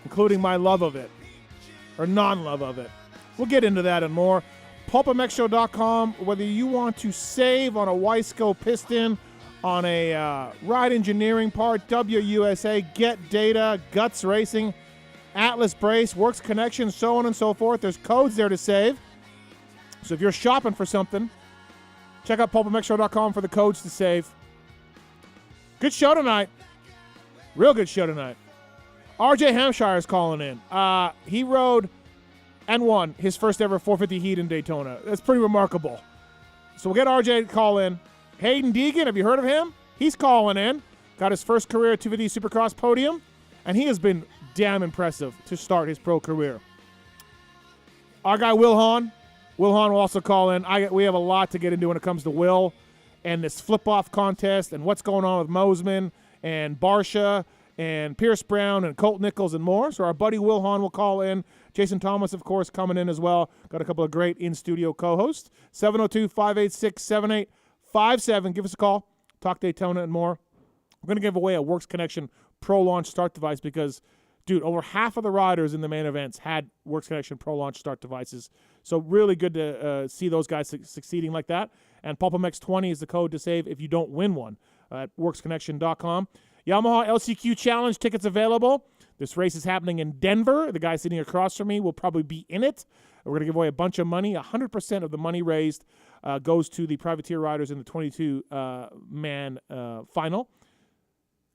including my love of it, or non-love of it. We'll get into that and more. PulpMXshow.com, whether you want to save on a Wiseco Piston, on a ride engineering part, WUSA, Get Data, Guts Racing, Atlas Brace, Works Connection, so on and so forth. There's codes there to save. So if you're shopping for something, check out PulpMXshow.com for the codes to save. Good show tonight. Real good show tonight. RJ Hampshire is calling in. He rode and won his first ever 450 heat in Daytona. That's pretty remarkable. So we'll get RJ to call in. Haiden Deegan, have you heard of him? He's calling in. Got his first career 250 Supercross podium, and he has been damn impressive to start his pro career. Our guy Wil Hahn. Wil Hahn will also call in. We have a lot to get into when it comes to Will and this flip-off contest and what's going on with Mosman and Barsha and Pierce Brown and Colt Nichols and more. So our buddy Wil Hahn will call in. Jason Thomas, of course, coming in as well. Got a couple of great in-studio co-hosts. 702-586-7857. Give us a call. Talk Daytona and more. We're going to give away a Works Connection Pro Launch Start device because, dude, over half of the riders in the main events had Works Connection Pro Launch Start devices. So really good to see those guys succeeding like that. And PulpMX20 is the code to save if you don't win one at WorksConnection.com. Yamaha LCQ Challenge tickets available. This race is happening in Denver. The guy sitting across from me will probably be in it. We're going to give away a bunch of money. 100% of the money raised goes to the privateer riders in the 22-man final.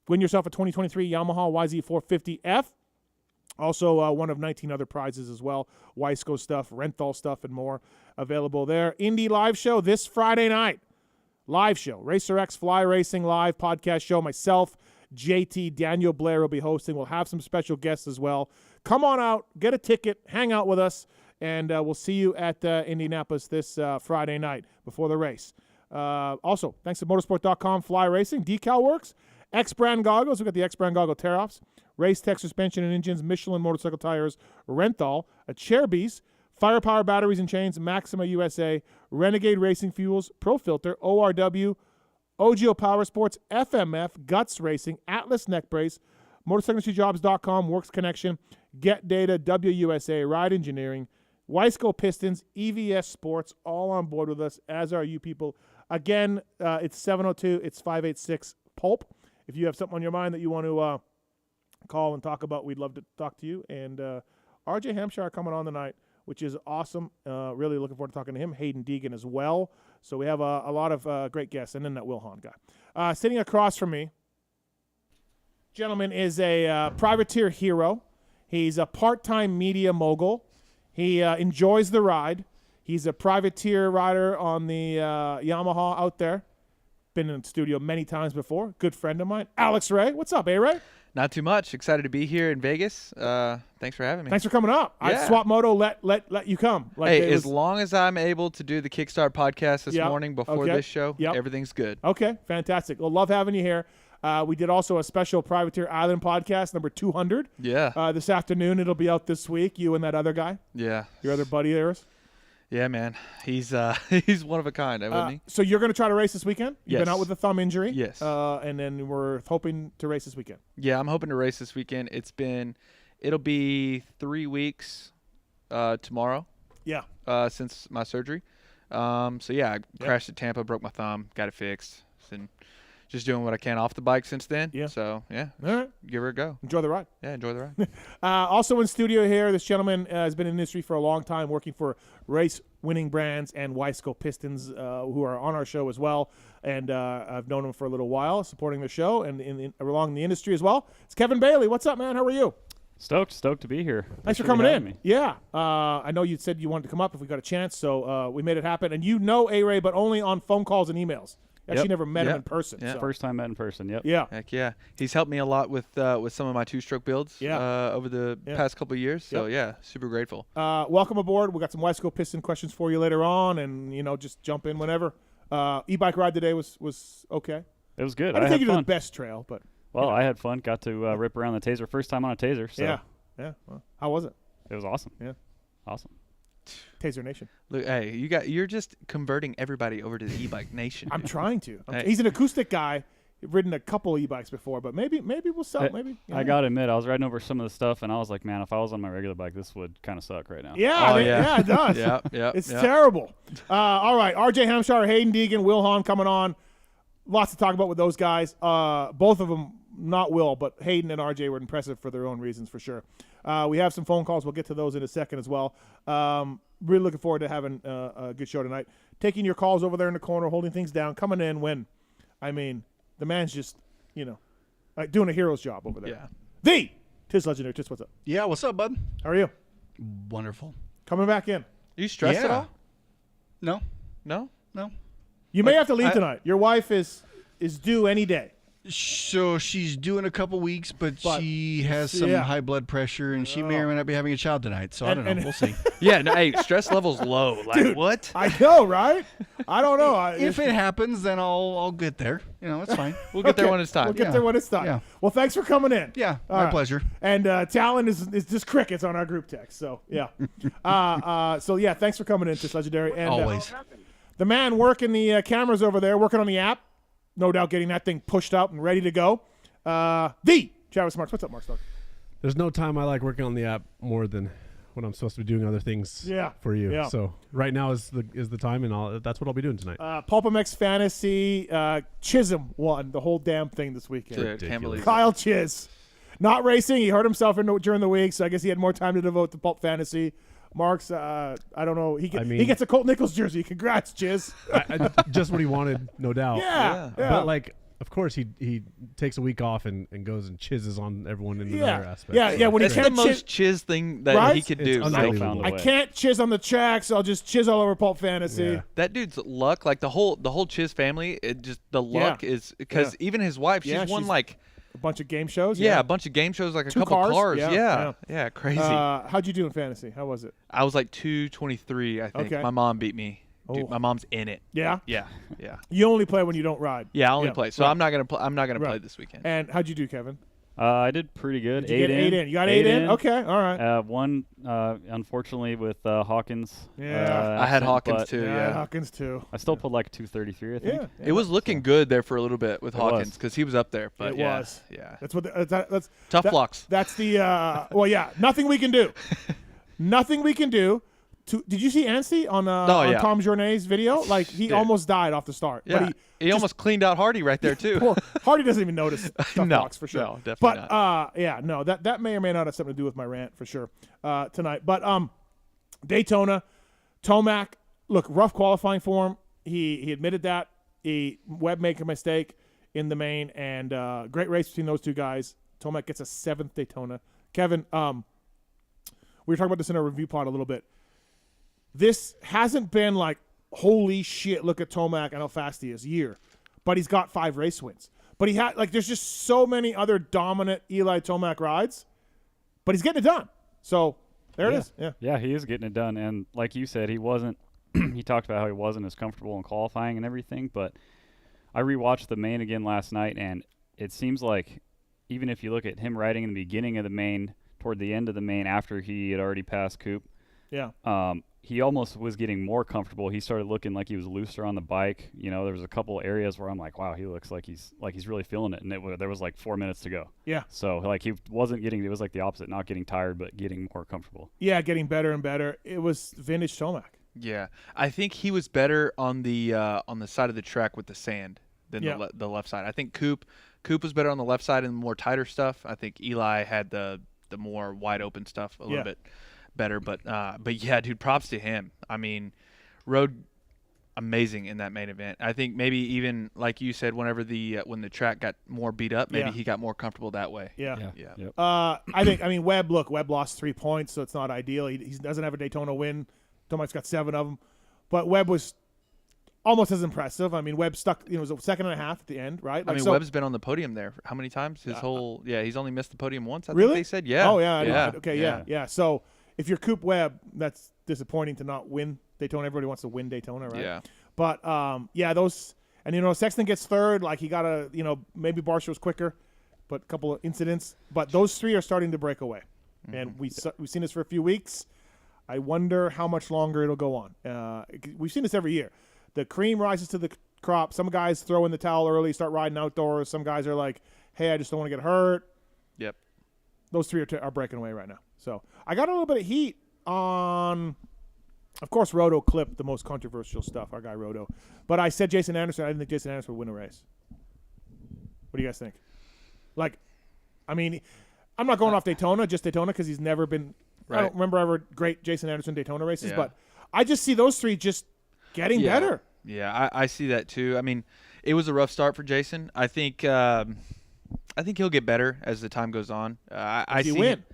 Win yourself a 2023 Yamaha YZ450F. Also, one of 19 other prizes as well. Wiseco stuff, Renthal stuff, and more available there. Indy Live Show this Friday night. Live show. Racer X Fly Racing Live podcast show. Myself, JT, Daniel Blair will be hosting. We'll have some special guests as well. Come on out, get a ticket, hang out with us, and we'll see you at Indianapolis this Friday night before the race. Also, thanks to motorsport.com, Fly Racing, Decal Works, X-Brand Goggles. We've got the X-Brand Goggle Tear-Offs, Race Tech Suspension and Engines, Michelin Motorcycle Tires, Renthal, a Chairbeast, Firepower Batteries and Chains, Maxima USA, Renegade Racing Fuels, Pro Filter, ORW, OGO Power Sports, FMF, Guts Racing, Atlas Neck Brace, MotorcycleIndustryJobs.com, Works Connection, Get Data, WUSA, Ride Engineering, Wiseco Pistons, EVS Sports, all on board with us, as are you people. Again, it's 702, it's 586-PULP. If you have something on your mind that you want to call and talk about, we'd love to talk to you. And RJ Hampshire coming on tonight, which is awesome. Really looking forward to talking to him. Haiden Deegan as well. So we have a lot of great guests. And then that Wil Hahn guy. Sitting across from me, gentleman, is a privateer hero. He's a part-time media mogul. He enjoys the ride. He's a privateer rider on the Yamaha out there. Been in the studio many times before. Good friend of mine. Alex Ray. What's up, A-Ray? Not too much. Excited to be here in Vegas. Thanks for having me. Thanks for coming up. Yeah. Swap Moto let you come. Hey, as long as I'm able to do the Kickstart podcast this morning before this show, everything's good. Okay, fantastic. Well, love having you here. We did also a special Privateer Island podcast, number 200. Yeah. This afternoon, it'll be out this week, you and that other guy. Yeah. Your other buddy of yours. Yeah, man. He's one of a kind, isn't he? So you're going to try to race this weekend? You've Yes. been out with a thumb injury. Yes. And then we're hoping to race this weekend. Yeah, I'm hoping to race this weekend. It'll be 3 weeks tomorrow. Yeah. Since my surgery. I crashed at Tampa, broke my thumb, got it fixed, and just doing what I can off the bike since then. Yeah. So yeah. All right. Give her a go. Enjoy the ride. Yeah, enjoy the ride. Also in studio here, this gentleman has been in the industry for a long time, working for race-winning brands and Wiseco Pistons, who are on our show as well. And I've known him for a little while, supporting the show and along the industry as well. It's Kevin Bailey. What's up, man? How are you? Stoked to be here. Thanks for coming in. Yeah. I know you said you wanted to come up if we got a chance, so we made it happen. And you know A-Ray, but only on phone calls and emails. Actually never met him in person. Yeah. So. First time met in person, yep. Yeah. Heck yeah. He's helped me a lot with some of my two-stroke builds over the past couple of years. So, super grateful. Welcome aboard. We got some Wiseco Piston questions for you later on, and, just jump in whenever. E-bike ride today was okay. It was good. I didn't think you had did fun. the best trail, but. Well, I had fun. Got to rip around the taser. First time on a taser. So. Yeah. Well, how was it? It was awesome. Yeah. Awesome. Taser Nation. Look, hey, you're just converting everybody over to the e-bike nation. I'm trying to. He's an acoustic guy. ridden a couple e-bikes before, but maybe we'll sell. Maybe I gotta admit, I was riding over some of the stuff, and I was like, man, if I was on my regular bike, this would kind of suck right now. Yeah, yeah, it does. Yeah, it's terrible. All right, RJ Hampshire, Haiden Deegan, Wil Hahn coming on. Lots to talk about with those guys. Both of them, not Will, but Haiden and RJ were impressive for their own reasons for sure. We have some phone calls. We'll get to those in a second as well. Really looking forward to having a good show tonight. Taking your calls over there in the corner, holding things down, coming in when, I mean, the man's just, like doing a hero's job over there. Yeah. The Tits legendary. Tits, what's up? Yeah, what's up, bud? How are you? Wonderful. Coming back in. Are you stressed at all? No. No? You may have to leave tonight. Your wife is due any day. So she's due in a couple weeks, but she has some high blood pressure, and she may or may not be having a child tonight. So I don't know. We'll see. Yeah, no, hey, stress level's low. Like, Dude, what? I know, right? I don't know. If it happens, then I'll get there. It's fine. We'll get there when it's time. We'll get there when it's time. Yeah. Well, thanks for coming in. Yeah, All my right. pleasure. And Talon is just crickets on our group text. So, yeah. Thanks for coming in, Tits legendary. And, Always. The man working the cameras over there, working on the app, no doubt getting that thing pushed up and ready to go. The Travis Marks. What's up, Marks? There's no time I like working on the app more than when I'm supposed to be doing other things for you. Yeah. So right now is the time, and that's what I'll be doing tonight. PulpMX Fantasy, Chisholm won the whole damn thing this weekend. Dude, can't believe it. Kyle Chiz. Not racing. He hurt himself during the week, so I guess he had more time to devote to Pulp Fantasy. Marks, I don't know. He gets a Colt Nichols jersey. Congrats, Chiz. Just what he wanted, no doubt. Yeah. But of course, he takes a week off and goes and chizzes on everyone in another aspect. Yeah. When That's he the can't most chiz thing that he could It's do. unbelievable. Like, I can't chiz on the tracks. I'll just chiz all over Pulp Fantasy. Yeah. that dude's luck, like the whole chiz family, the luck is because even his wife, she's won like a bunch of game shows. a bunch of game shows, like a 2 couple cars. Yeah. Yeah, crazy. How'd you do in fantasy? How was it? I was like 223, I think. Okay. My mom beat me. Dude, Oh. my mom's in it. Yeah. Yeah. You only play when you don't ride. Yeah, I only play. So right. I'm not gonna play. I'm not gonna play Right. this weekend. And how'd you do, Kevin? I did pretty good. Did you get 8 in? You got 8 in? Okay. All right. One, unfortunately, with Hawkins. Yeah. I had sent, Hawkins but too. Yeah, Yeah. Hawkins too. I still put like 233, I think. Yeah. It was looking good there for a little bit with It was. Hawkins because he was up there. But It yeah, was. yeah. That's what. That's Tough that- blocks. That's the. Nothing we can do. Nothing we can do. Did you see Anstey on Tom Journet's video? Like he almost died off the start. Yeah. But he almost cleaned out Hardy right there too. Poor, Hardy doesn't even notice tough No, blocks for sure. no, definitely But that may or may not have something to do with my rant for sure tonight. But Daytona, Tomac, look, rough qualifying for him. He admitted that. Webb making a mistake in the main, and great race between those two guys. Tomac gets a 7th Daytona. Kevin, we were talking about this in our review pod a little bit. This hasn't been like, holy shit, look at Tomac and how fast he is year. But he's got 5 race wins. But he had there's just so many other dominant Eli Tomac rides. But he's getting it done. So there it is. Yeah. Yeah, he is getting it done. And like you said, he wasn't he talked about how he wasn't as comfortable in qualifying and everything, but I rewatched the main again last night, and it seems like even if you look at him riding in the beginning of the main, toward the end of the main after he had already passed Coop, Yeah. he almost was getting more comfortable. He started looking like he was looser on the bike. There was a couple areas where I'm like, wow, he looks like he's really feeling it. And there was like 4 minutes to go. Yeah. So like he wasn't getting, it was like the opposite, not getting tired, but getting more comfortable. Yeah, getting better and better. It was vintage Tomac. Yeah, I think he was better on the side of the track with the sand than the left side. I think Coop was better on the left side and more tighter stuff. I think Eli had the more wide open stuff a little bit better. But yeah, dude, props to him. I mean, rode amazing in that main event. I think maybe even like you said, whenever when the track got more beat up, maybe he got more comfortable that way. Yeah. Yep. Webb lost 3 points, so it's not ideal. He doesn't have a Daytona win. Tomac's got 7 of them. But Webb was almost as impressive. I mean, Webb stuck, was a second and a half at the end, right? Webb's been on the podium there how many times? He's only missed the podium once, I really? think they said. Yeah. Oh, yeah. Yeah. Okay, yeah. So if you're Coop Webb, that's disappointing to not win Daytona. Everybody wants to win Daytona, right? Yeah. But, those – and, Sexton gets third. Like, he got maybe Barsha was quicker, but a couple of incidents. But those 3 are starting to break away. Mm-hmm. And we've seen this for a few weeks. I wonder how much longer it'll go on. We've seen this every year. The cream rises to the crop. Some guys throw in the towel early, start riding outdoors. Some guys are like, hey, I just don't want to get hurt. Yep. Those three are breaking away right now. So I got a little bit of heat on, of course, Roto clipped the most controversial stuff, our guy Roto. But I said Jason Anderson. I didn't think Jason Anderson would win a race. What do you guys think? Like, I mean, I'm not going off Daytona, just Daytona, because he's never been Right. I don't remember ever great Jason Anderson Daytona races, Yeah. but I just see those three just getting better. Yeah, I see that too. I mean, it was a rough start for Jason. I think he'll get better as the time goes on. I see win.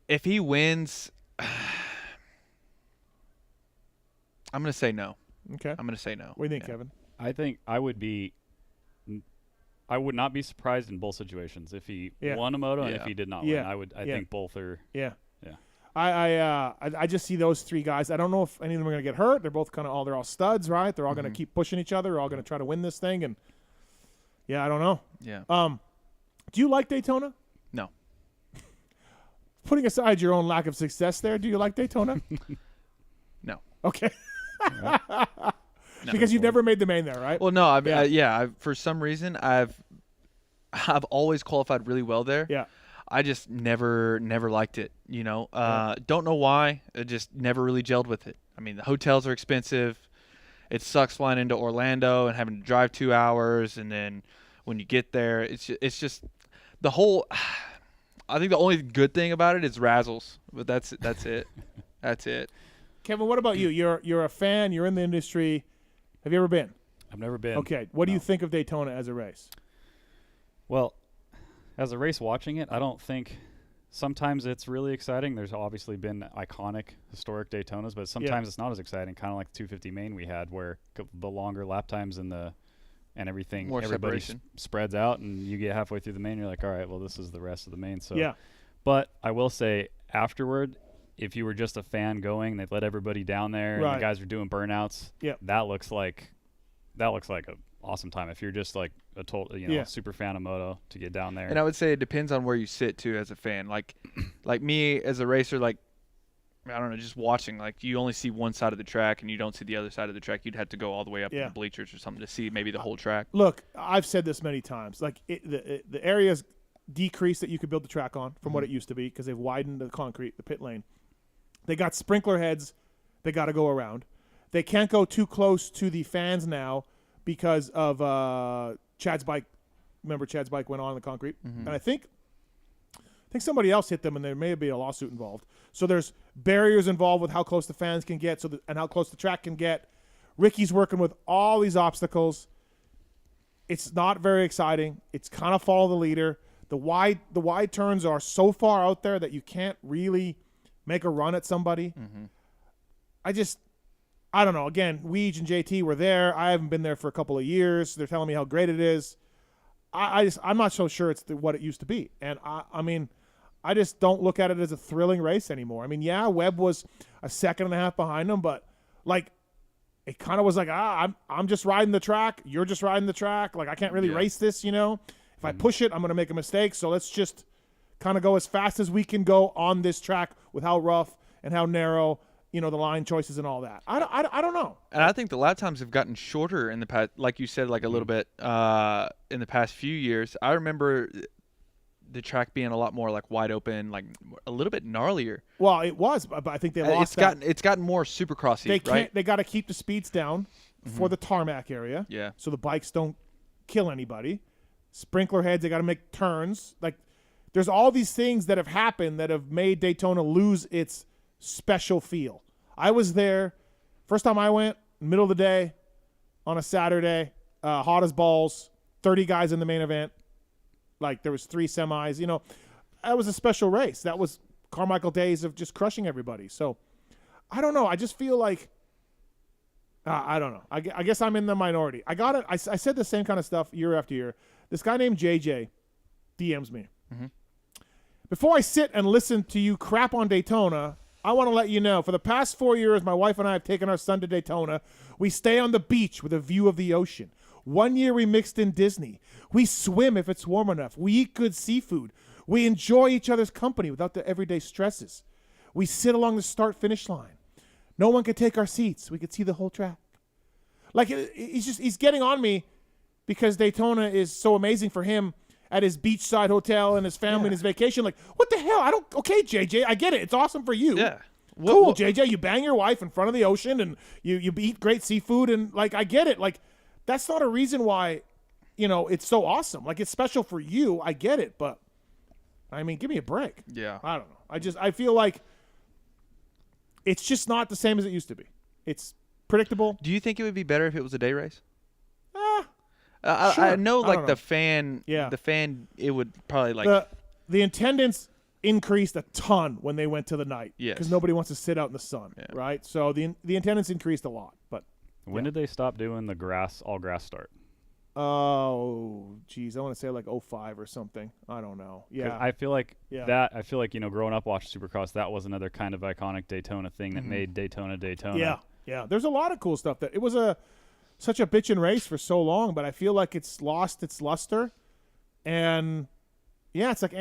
If he wins, I'm going to say no. Okay. I'm going to say no. What do you think, Kevin? I think I would not be surprised in both situations if he won a moto and if he did not win. I think both are. Yeah. Yeah. I just see those three guys. I don't know if any of them are going to get hurt. They're both they're all studs, right? They're all going to keep pushing each other. They're all going to try to win this thing, and I don't know. Yeah. Do you like Daytona? No. Putting aside your own lack of success there, do you like Daytona? No. Okay. No. Because you've never made the main there, right? Well, no. For some reason, I've always qualified really well there. Yeah. I just never liked it. Don't know why. I just never really gelled with it. I mean, the hotels are expensive. It sucks flying into Orlando and having to drive 2 hours, and then when you get there, it's just the whole. I think the only good thing about it is razzles, but that's it. That's it. Kevin, what about you? You're a fan. You're in the industry. Have you ever been? I've never been. Okay. What do you think of Daytona as a race? Well, as a race watching it, I don't think sometimes it's really exciting. There's obviously been iconic, historic Daytonas, but sometimes it's not as exciting, kind of like the 250 main we had where the longer lap times and everything, More everybody separation. spreads out and you get halfway through the main, you're like, all right, well, this is the rest of the main. So, Yeah. But I will say afterward, if you were just a fan going, they'd let everybody down there Right. and the guys were doing burnouts. Yep. That looks like a awesome time. If you're just like a total, super fan of moto to get down there. And I would say it depends on where you sit too as a fan. Like me as a racer, like I don't know, just watching, like you only see one side of the track and you don't see the other side of the track. You'd have to go all the way up to the bleachers or something to see maybe the whole track. Look, I've said this many times. Like the area's decreased that you could build the track on from what it used to be because they've widened the concrete, the pit lane. They got sprinkler heads they got to go around. They can't go too close to the fans now because of Chad's bike. Remember, Chad's bike went on the concrete, and I think somebody else hit them, and there may be a lawsuit involved. So there's barriers involved with how close the fans can get, and how close the track can get. Ricky's working with all these obstacles. It's not very exciting. It's kind of follow the leader. The wide turns are so far out there that you can't really make a run at somebody. I don't know. Again, Weege and JT were there. I haven't been there for a couple of years. They're telling me how great it is. I'm not so sure it's what it used to be. And I mean, I just don't look at it as a thrilling race anymore. I mean, yeah, Webb was a second and a half behind him, but like it kind of was like, I'm just riding the track. You're just riding the track. Like I can't really race this, If I push it, I'm going to make a mistake. So let's just kind of go as fast as we can go on this track with how rough and how narrow, the line choices and all that. I don't know. And I think the lap times have gotten shorter in the past, like you said, like a little bit in the past few years. I remember the track being a lot more like wide open, like a little bit gnarlier. Well, it was, but I think they lost that. It's gotten more supercrossy, right? They got to keep the speeds down for the tarmac area. Yeah. So the bikes don't kill anybody. Sprinkler heads, they got to make turns. Like there's all these things that have happened that have made Daytona lose its special feel. I was there first time I went, middle of the day on a Saturday, hot as balls, 30 guys in the main event. Like there was 3 semis, that was a special race. That was Carmichael days of just crushing everybody. So I don't know. I just feel like, I don't know. I guess I'm in the minority. I got it. I said the same kind of stuff year after year. This guy named JJ DMs me. Before I sit and listen to you crap on Daytona, I want to let you know, for the past 4 years, my wife and I have taken our son to Daytona. We stay on the beach with a view of the ocean. 1 year we mixed in Disney. We swim if it's warm enough. We eat good seafood. We enjoy each other's company without the everyday stresses. We sit along the start-finish line. No one could take our seats. We could see the whole track. Like he's getting on me because Daytona is so amazing for him at his beachside hotel and his family and his vacation. Like, what the hell? Okay, JJ, I get it. It's awesome for you. Yeah. Cool, JJ. You bang your wife in front of the ocean and you eat great seafood and like I get it. Like, that's not a reason why, it's so awesome. Like, it's special for you. I get it, but I mean, give me a break. Yeah. I don't know. I feel like it's just not the same as it used to be. It's predictable. Do you think it would be better if it was a day race? Sure. I know, like, know. the fan, it would probably, like... The attendance increased a ton when they went to the night. Yes. Because nobody wants to sit out in the sun, right? So the attendance increased a lot. But when did they stop doing the all grass start? Oh, geez. I want to say like 05 or something. I don't know. Yeah. I feel like growing up watching Supercross, that was another kind of iconic Daytona thing that made Daytona. Yeah. Yeah. There's a lot of cool stuff. It was such a bitchin' race for so long, but I feel like it's lost its luster. And yeah, it's like,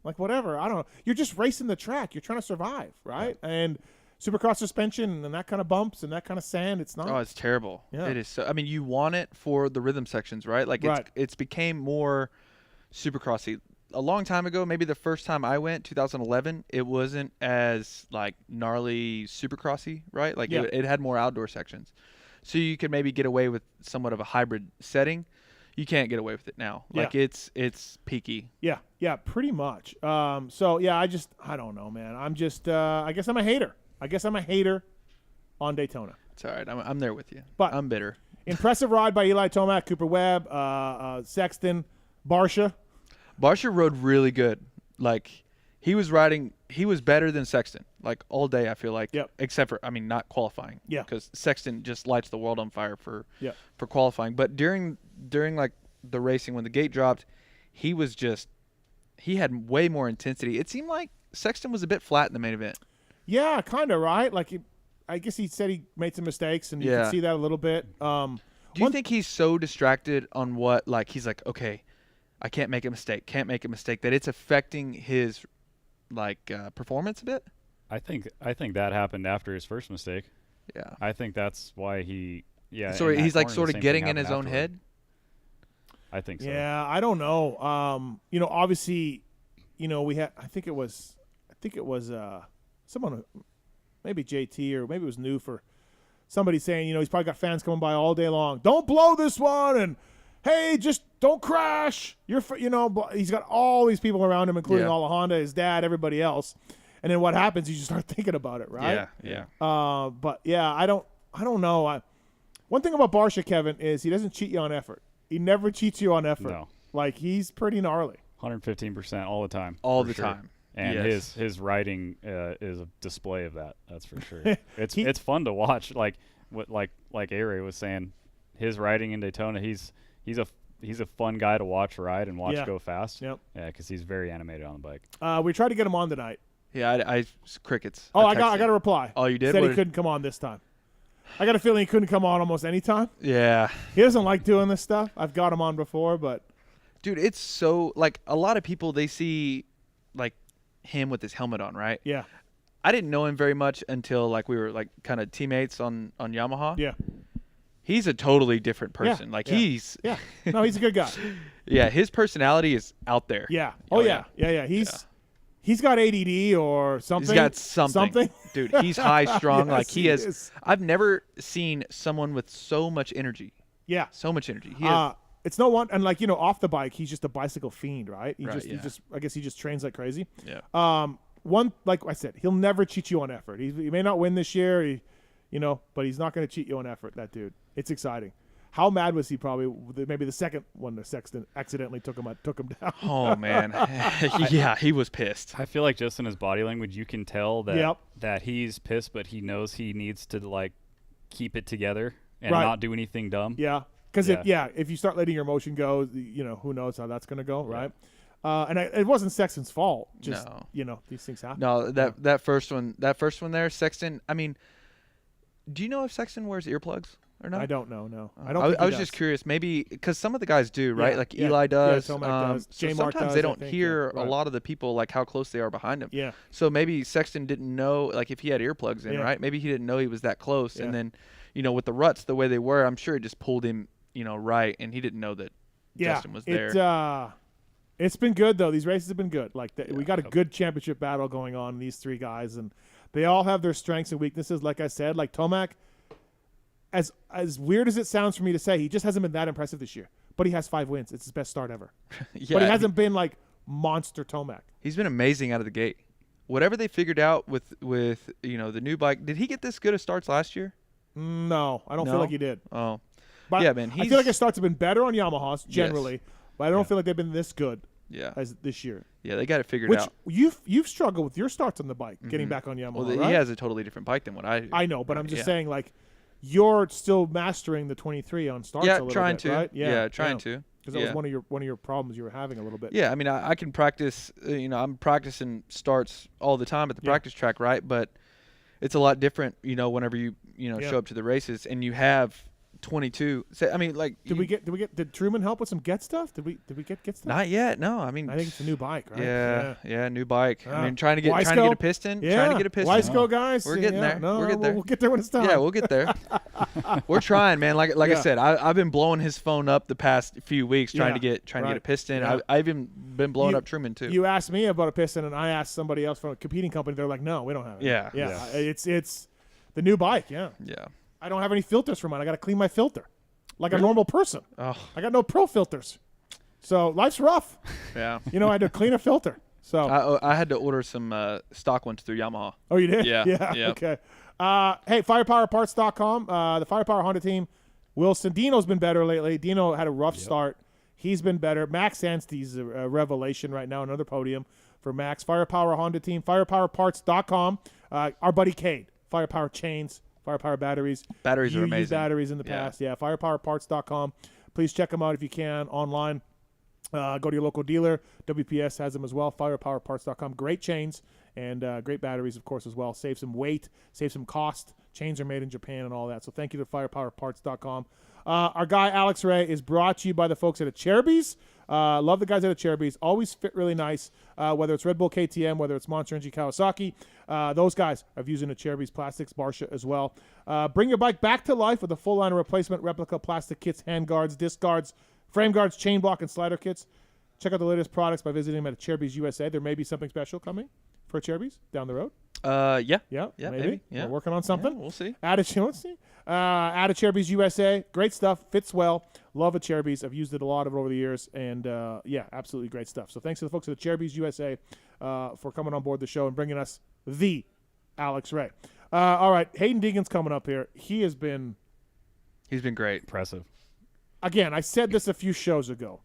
like whatever. I don't know. You're just racing the track. You're trying to survive, right? Yeah. And Supercross suspension and that kind of bumps and that kind of sand, it's not. Oh, it's terrible. Yeah. It is. So, I mean, you want it for the rhythm sections, right? Like, it's became more Supercrossy. A long time ago, maybe the first time I went, 2011, it wasn't as, like, gnarly Supercrossy, right? Like, it had more outdoor sections. So you could maybe get away with somewhat of a hybrid setting. You can't get away with it now. Like, it's peaky. Yeah, pretty much. So, yeah, I don't know, man. I'm just, I guess I'm a hater. On Daytona. It's all right. I'm there with you. But I'm bitter. Impressive ride by Eli Tomac, Cooper Webb, Sexton, Barsha. Barsha rode really good. Like, he was better than Sexton, like, all day, I feel like. Yep. Except for, I mean, not qualifying. Yeah. Because Sexton just lights the world on fire for qualifying. But during like the racing, when the gate dropped, he had way more intensity. It seemed like Sexton was a bit flat in the main event. Yeah, kind of, right? Like, I guess he said he made some mistakes, and you can see that a little bit. Do you think he's so distracted on what, like, he's like, okay, I can't make a mistake, that it's affecting his, like, performance a bit? I think that happened after his first mistake. Yeah. I think that's why he So he's, like, sort of getting in his own head? I think so. Yeah, I don't know. Obviously, we had, I think it was someone, maybe JT or maybe it was new for somebody saying, he's probably got fans coming by all day long. Don't blow this one, and hey, just don't crash. He's got all these people around him, including all Honda, his dad, everybody else. And then what happens? You just start thinking about it, right? Yeah. But yeah, I don't know. One thing about Barsha, Kevin, is he doesn't cheat you on effort. He never cheats you on effort. No. Like, he's pretty gnarly. 115% all the time. All the time. And his riding is a display of that. That's for sure. It's fun to watch. Like A-Ray was saying, his riding in Daytona, he's a fun guy to watch ride and watch go fast. Yep. Yeah, because he's very animated on the bike. We tried to get him on tonight. Yeah, I crickets. Oh, I got a reply. Oh, you did? Said he couldn't come on this time. I got a feeling he couldn't come on almost any time. Yeah. He doesn't like doing this stuff. I've got him on before, but dude, it's so, like, a lot of people, they see, like, him with his helmet on, right? Yeah. I didn't know him very much until, like, we were, like, kind of teammates on Yamaha. Yeah. He's a totally different person. Yeah. Like, yeah. he's yeah. No, he's a good guy. Yeah, his personality is out there. Yeah. Oh yeah. He's got ADD or something. He's got something. Dude, he's high strung. Yes, like he has. I've never seen someone with so much energy. Yeah. So much energy. He has, it's no one, and, like, off the bike, he's just a bicycle fiend, right? He right, just I guess he just trains like crazy. Yeah. One, like I said, he'll never cheat you on effort. He may not win this year, but he's not going to cheat you on effort. That dude. It's exciting. How mad was he? Probably maybe the second one the Sexton accidentally took him down. Oh man. Yeah, he was pissed. I feel like just in his body language, you can tell that he's pissed, but he knows he needs to, like, keep it together and not do anything dumb. Yeah. Because if you start letting your emotion go, who knows how that's going to go, right? And it wasn't Sexton's fault. Just these things happen. No, that first one there, Sexton. I mean, do you know if Sexton wears earplugs or not? I don't know. No, Oh. I don't. Think I he was does. just curious, maybe because some of the guys do, right? Yeah, Like yeah, Eli does. Yeah, Tomac does. So J-Mark sometimes does, they I don't think, hear yeah, a right. lot of the people like how close they are behind him. Yeah. So maybe Sexton didn't know, like if he had earplugs in, Yeah. right? Maybe he didn't know he was that close, Yeah. and then, with the ruts the way they were, I'm sure it just pulled him, right, and he didn't know that Justin was there. It's been good though. These races have been good. Like we got a Yep. good championship battle going on. These three guys, and they all have their strengths and weaknesses. Like I said, like Tomac, as weird as it sounds for me to say, he just hasn't been that impressive this year. But he has 5 wins. It's his best start ever. Yeah, But he hasn't been like monster Tomac. he's been amazing out of the gate. Whatever they figured out with the new bike, did he get this good of starts last year? No, I don't No? feel like he did. Oh, But yeah, man. I feel like his starts have been better on Yamahas generally, Yes. but I don't feel like they've been this good yeah, as this year. yeah. They got it figured Which out. you've struggled with your starts on the bike, getting back on Yamaha. Well, right? he has a totally different bike than what I. I know, but I'm just Yeah. saying, like, you're still mastering the 23 on starts. Yeah, a little trying bit, to. right? Yeah, trying to. Because that was one of your problems you were having a little bit. Yeah, I mean, I can practice. I'm practicing starts all the time at the practice track, right? But it's a lot different, whenever you show up to the races and you have 22. So, I mean, like, Did Truman help with some get stuff? Did we get stuff? not yet? No, I mean, I think it's a new bike, right? yeah, new bike. I mean, trying to Wiseco? get a piston. Yeah. Trying to get a piston. Wiseco guys. We're getting there. No, We'll get there. We'll get there when it's time. Yeah, we'll get there. We're trying, man. Like I said, I've been blowing his phone up the past few weeks trying to get a piston. Yeah. I've even been blowing up Truman too. You asked me about a piston, and I asked somebody else from a competing company. They're like, no, we don't have it. Yeah. Yeah. It's the new bike. Yeah. Yeah. I don't have any filters for mine. I got to clean my filter like a normal person. Oh. I got no pro filters. So life's rough. Yeah. I had to clean a filter. So I had to order some stock ones through Yamaha. Oh, you did? Yeah. Yeah. Yep. Okay. Hey, firepowerparts.com. The Firepower Honda team. Wilson. Dino's been better lately. Dino had a rough start. He's been better. Max Anstey's a revelation right now. Another podium for Max. Firepower Honda team. Firepowerparts.com. Our buddy Cade. Firepower chains. Firepower batteries. Batteries are You amazing. used batteries in the Yeah. past. Yeah. Firepowerparts.com. Please check them out if you can online. Go to your local dealer. WPS has them as well. Firepowerparts.com. Great chains and great batteries, of course, as well. Save some weight, save some cost. Chains are made in Japan and all that. So thank you to firepowerparts.com. Our guy, Alex Ray, is brought to you by the folks at Cherubies. Love the guys at Cherubies. Always fit really nice, whether it's Red Bull KTM, whether it's Monster Energy Kawasaki. Those guys are using the Cherubies plastics, Barsha as well. Bring your bike back to life with a full line of replacement replica plastic kits, hand guards, disc guards, frame guards, chain block, and slider kits. Check out the latest products by visiting them at Cherubies USA. There may be something special coming for Cherubies down the road. Yeah. Yeah, maybe. Yeah. We're working on something. Yeah, we'll see. Let's see. Out of Cherubies USA. Great stuff. Fits well. Love a Cherubies. I've used it a lot over the years. And, absolutely great stuff. So thanks to the folks at Cherubies USA for coming on board the show and bringing us the Alex Ray. All right. Haiden Deegan's coming up here. He's been great. Impressive. Again, I said this a few shows ago.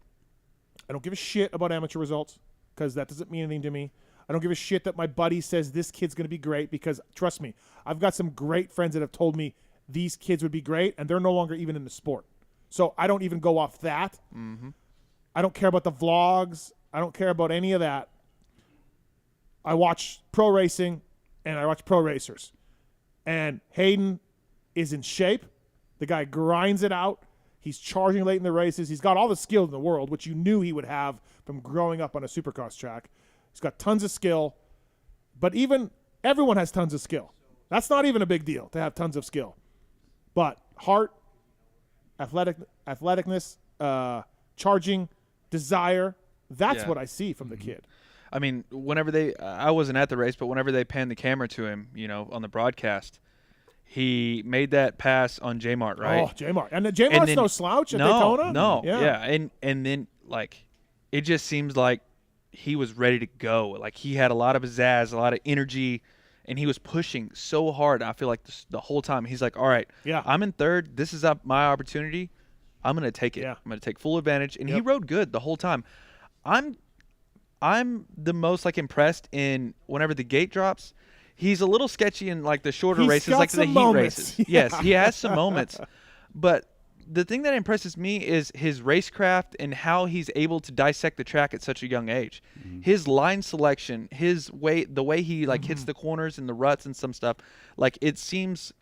I don't give a shit about amateur results because that doesn't mean anything to me. I don't give a shit that my buddy says this kid's going to be great because, trust me, I've got some great friends that have told me these kids would be great, and they're no longer even in the sport. So I don't even go off that. Mm-hmm. I don't care about the vlogs. I don't care about any of that. I watch pro racing, and I watch pro racers. And Haiden is in shape. The guy grinds it out. He's charging late in the races. He's got all the skill in the world, which you knew he would have from growing up on a supercross track. He's got tons of skill. But everyone has tons of skill. That's not even a big deal to have tons of skill. But heart, athleticness, charging, desire, that's what I see from the kid. I mean, I wasn't at the race, but whenever they panned the camera to him, on the broadcast, he made that pass on J-Mart, right? Oh, J-Mart. And J-Mart's no slouch at Daytona? No, yeah. And then, it just seems like he was ready to go. Like, he had a lot of pizzazz, a lot of energy, and he was pushing so hard. I feel like the whole time he's like, all right, I'm in third. This is my opportunity. I'm going to take it. Yeah. I'm going to take full advantage. And he rode good the whole time. I'm the most, impressed in whenever the gate drops. He's a little sketchy in, the shorter races, like the heat races. Yeah. Yes, he has some moments. But the thing that impresses me is his racecraft and how he's able to dissect the track at such a young age. Mm-hmm. His line selection, the way he hits the corners and the ruts and some stuff. It seems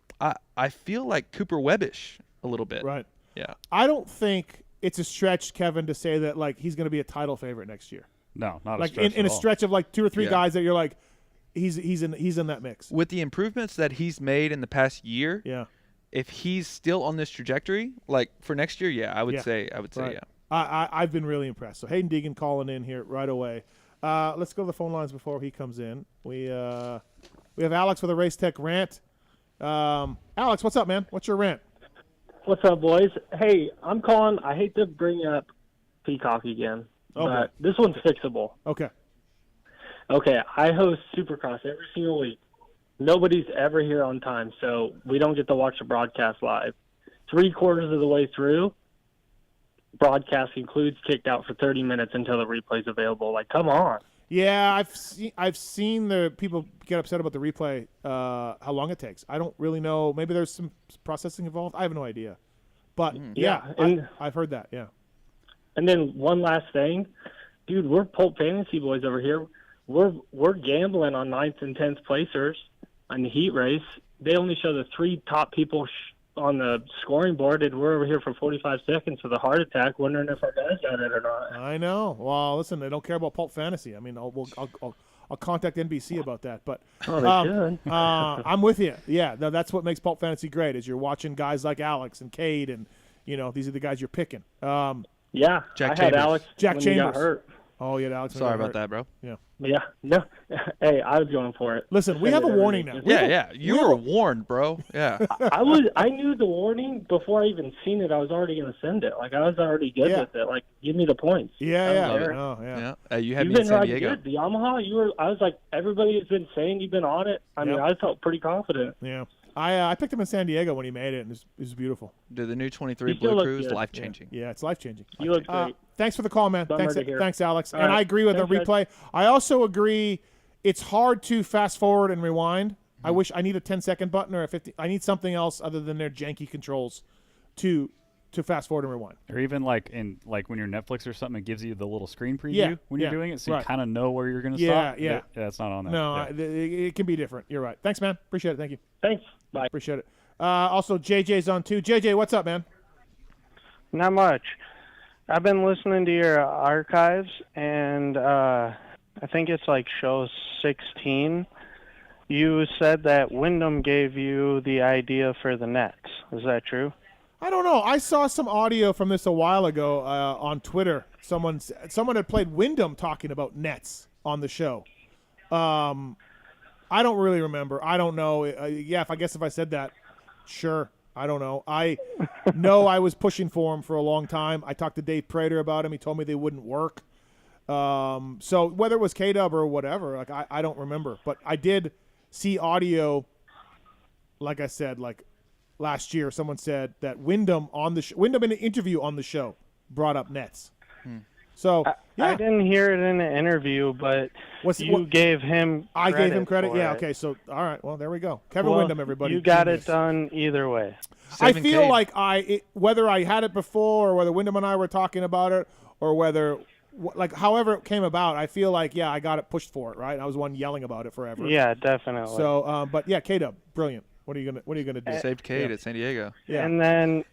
I feel like Cooper Webbish a little bit. Right. Yeah. I don't think it's a stretch, Kevin, to say that like he's going to be a title favorite next year. No, not like a stretch in a stretch of like 2 or 3 guys that you're like, he's in that mix. With the improvements that he's made in the past year, if he's still on this trajectory, like for next year, I would say right. I've been really impressed. So Haiden Deegan calling in here right away. Let's go to the phone lines before he comes in. We have Alex with a Race Tech rant. Alex, what's up, man? What's your rant? What's up, boys? Hey, I'm calling. I hate to bring up Peacock again, but this one's fixable. Okay. Okay, I host Supercross every single week. Nobody's ever here on time, so we don't get to watch the broadcast live. 3/4 of the way through, broadcast concludes, kicked out for 30 minutes until the replay's available. Like, come on. Yeah, I've seen the people get upset about the replay, how long it takes. I don't really know. Maybe there's some processing involved. I have no idea. But, I've heard that, yeah. And then one last thing. Dude, we're Pulp Fantasy boys over here. We're gambling on 9th and 10th placers on the heat race. They only show the 3 top people on the scoring board, and we're over here for 45 seconds with a heart attack, wondering if our guys got it or not. I know. Well, listen, they don't care about Pulp Fantasy. I mean, I'll contact NBC about that. But I'm with you. Yeah, that's what makes Pulp Fantasy great. Is you're watching guys like Alex and Cade, and these are the guys you're picking. Yeah, Jack I had Chambers. Alex Jack when Chambers he got hurt. Oh, yeah, Alex. Sorry about that, bro. Yeah. Yeah, no. Hey, I was going for it. Listen, we have a warning now. You were warned, bro. Yeah. I knew the warning before I even seen it. I was already going to send it. Like, I was already good with it. Like, give me the points. Yeah. You had You've me in been San right Diego. good. The Yamaha, I was like, everybody has been saying you've been on it. I mean, I felt pretty confident. Yeah. I picked him in San Diego when he made it, and it was beautiful. Dude, the new 23 Blue Crew is life-changing. Yeah, it's life-changing. You look great. Thanks for the call, man. Thanks, Alex. All and right. I agree with the replay. Guys. I also agree it's hard to fast forward and rewind. I wish I need a 10-second button or a 50. I need something else other than their janky controls to fast forward and rewind. Or even like when you're Netflix or something, it gives you the little screen preview when you're doing it, so you kind of know where you're going to stop. Yeah, it's not on there. No, it can be different. You're right. Thanks, man. Appreciate it. Thank you. Thanks. Bye. Appreciate it. Also, JJ's on too. JJ, what's up, man? Not much. I've been listening to your archives, and I think it's like show 16. You said that Wyndham gave you the idea for the nets. Is that true? I don't know. I saw some audio from this a while ago on Twitter. Someone had played Wyndham talking about nets on the show. I don't really remember. I don't know. If I said that, sure. I don't know. I know I was pushing for him for a long time. I talked to Dave Prater about him. He told me they wouldn't work. So whether it was K-Dub or whatever, like I don't remember. But I did see audio, like I said, like last year, someone said that Wyndham in an interview on the show brought up nets. So I didn't hear it in the interview, but you gave him credit. I gave him credit? for Yeah, it. okay. So, all right. Well, there we go. Kevin Wyndham, everybody. You got Genius. it done either way. I feel like whether I had it before or whether Wyndham and I were talking about it or whether, however it came about, I feel like, I got it pushed for it, right? I was the one yelling about it forever. Yeah, definitely. So, but yeah, K-Dub, brilliant. What are you gonna do? Saved Cade at San Diego. Yeah. And then,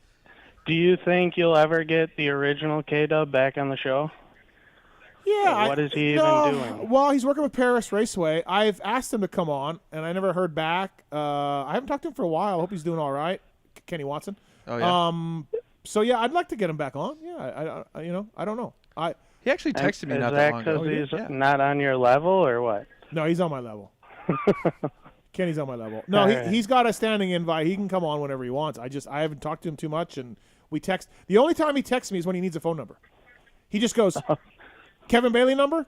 do you think you'll ever get the original K-Dub back on the show? Yeah. What is he even doing? Well, he's working with Paris Raceway. I've asked him to come on, and I never heard back. I haven't talked to him for a while. I hope he's doing all right. Kenny Watson. Oh yeah. So yeah, I'd like to get him back on. Yeah. I don't know. He actually texted me Is not that that long ago. because he's not on your level, or what? No, he's on my level. Kenny's on my level. No, he's got a standing invite. He can come on whenever he wants. I haven't talked to him too much, and we text. The only time he texts me is when he needs a phone number. He just goes, Kevin Bailey number? ?